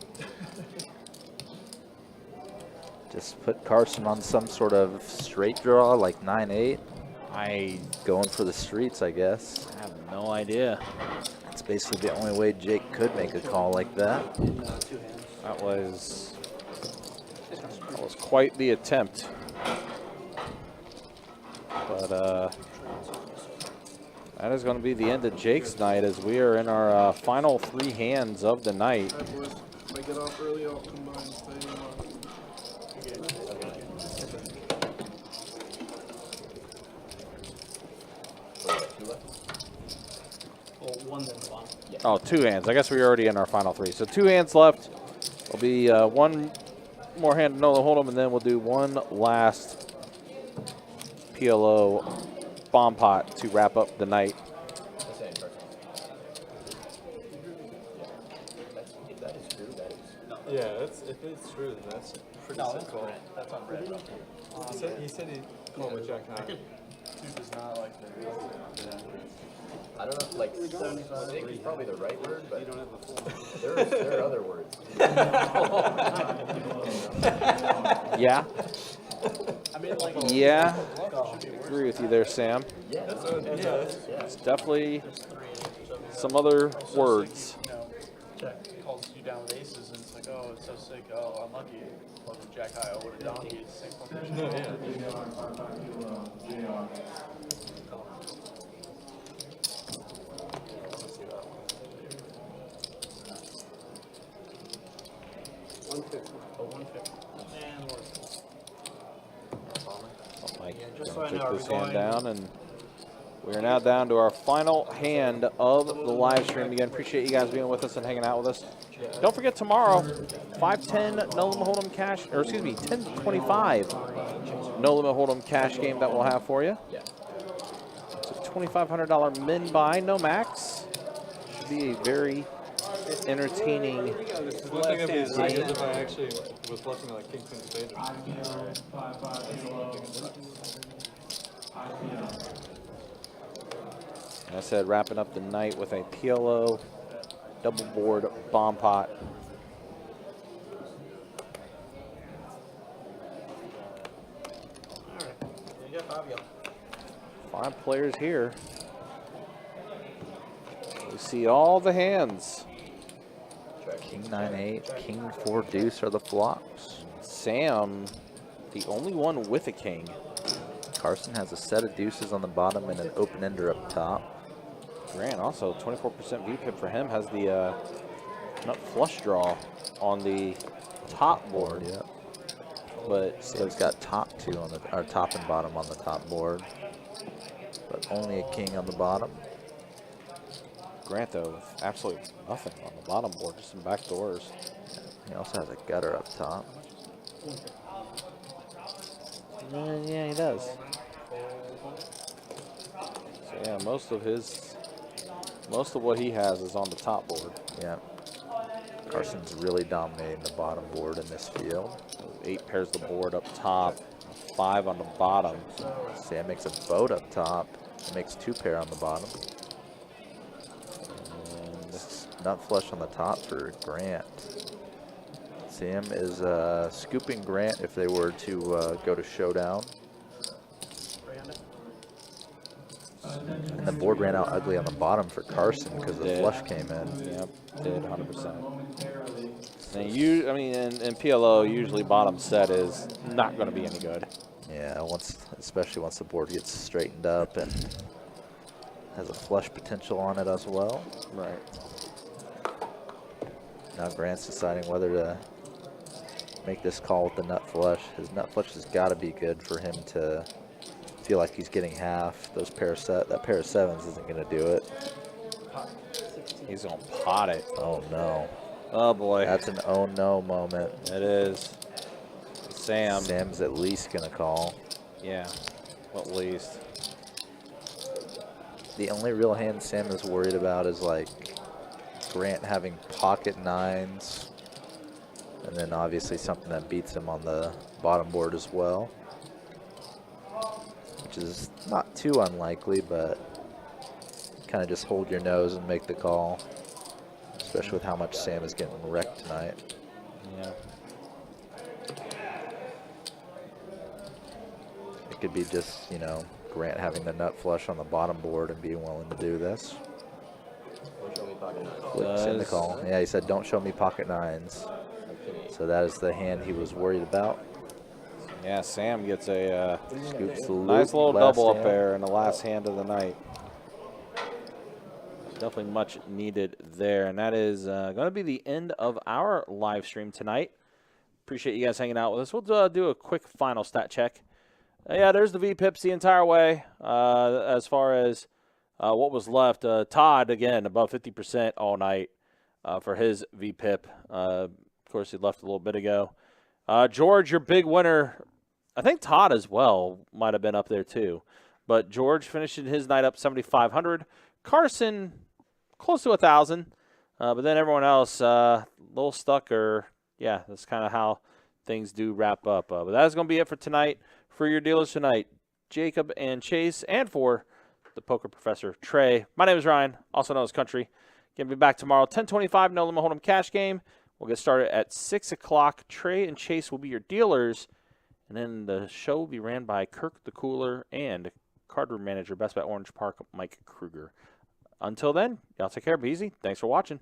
Just put Carson on some sort of straight draw, like 9-8. Going for the streets, I guess. I have no idea. That's basically the only way Jake could make a call like that. That was quite the attempt. But that is going to be the end of Jake's night as we are in our final 3 hands of the night. If I get off early, I'll come by and stay. Well, one then the bottom. Oh, 2 hands. I guess we're already in our final 3. So 2 hands left. Will be one more hand to know the hold'em, and then we'll do one last PLO bomb pot to wrap up the night. Yeah, if it's true, then that's pretty sick call. That's on red. He said he called with Jack high. Two does not like the. I don't know, like, sick is probably the right word, but You don't have a full. there are other words. Yeah. I mean, like, Yeah. Agree with you there, Sam. Yeah, It's definitely some other words. you know, calls you down with aces, and it's like, oh, it's so sick. Oh, unlucky. Well, the jack high over the donkey. It's the same fucking shit. Mike, just gonna so I know, take are this we hand going- down, and we are now down to our final hand of the live stream. Again, appreciate you guys being with us and hanging out with us. Don't forget tomorrow, 5-10 no limit hold'em cash, or excuse me, 10-25 no limit hold'em cash game that we'll have for you. It's a $2,500 min buy, no max. Should be a very entertaining. One thing I'd be is if I actually was bluffing like king queen spades. And I said wrapping up the night with a PLO double board bomb pot. Alright. There you go, Fabio. 5 players here. We see all the hands. King 9-8, king 4 deuce are the flops. Sam, the only one with a king. Carson has a set of deuces on the bottom and an open ender up top. Grant also 24% VPIP for him, has the nut flush draw on the top board. Yeah. But So he's got top 2 on the, or top and bottom on the top board, but only a king on the bottom. Grant though, with absolutely nothing on the bottom board, just some back doors. He also has a gutter up top. Yeah, he does. So yeah, most of what he has is on the top board. Yeah. Carson's really dominating the bottom board in this field. 8 pairs the board up top, 5 on the bottom. Sam makes a boat up top, makes 2 pair on the bottom. And Nut flush on the top for Grant. Sam is scooping Grant if they were to go to showdown. And the board ran out ugly on the bottom for Carson because the Did. flush came in. Yep, did 100%. And you, I mean, in PLO, usually bottom set is not going to be any good. Yeah, especially once the board gets straightened up and has a flush potential on it as well. Right. Now Grant's deciding whether to make this call with the nut flush. His nut flush has got to be good for him to feel like he's getting half. That pair of sevens isn't going to do it. He's going to pot it. Oh no. Oh boy. That's an oh no moment. It is. Sam. Sam's at least going to call. Yeah, at least. The only real hand Sam is worried about is like Grant having pocket nines. And then obviously something that beats him on the bottom board as well. Which is not too unlikely, but kind of just hold your nose and make the call. Especially with how much Sam is getting wrecked tonight. Yeah. It could be just, you know, Grant having the nut flush on the bottom board and being willing to do this. Don't show me pocket nines. Flips in the call. Yeah, he said, don't show me pocket nines. So that is the hand he was worried about. Yeah, Sam gets a Scoops the nice loop, little last double up hand. there in the last hand of the night. Definitely much needed there. And that is going to be the end of our live stream tonight. Appreciate you guys hanging out with us. We'll do a quick final stat check. Yeah, there's the VPIPs the entire way. As far as what was left, Todd, again, above 50% all night for his VPIP. Of course, he left a little bit ago. George, your big winner. I think Todd as well might have been up there too. But George finishing his night up 7,500. Carson, close to 1,000. But then everyone else, a little stuck, or yeah, that's kind of how things do wrap up. But that's going to be it for tonight. For your dealers tonight, Jacob and Chase, and for the poker professor, Trey. My name is Ryan, also known as Country. Going to be back tomorrow, 10:25, No Limit Hold'em cash game. We'll get started at 6 o'clock. Trey and Chase will be your dealers. And then the show will be ran by Kirk the Cooler and card room manager, Best Bet Orange Park, Mike Kruger. Until then, y'all take care. Be easy. Thanks for watching.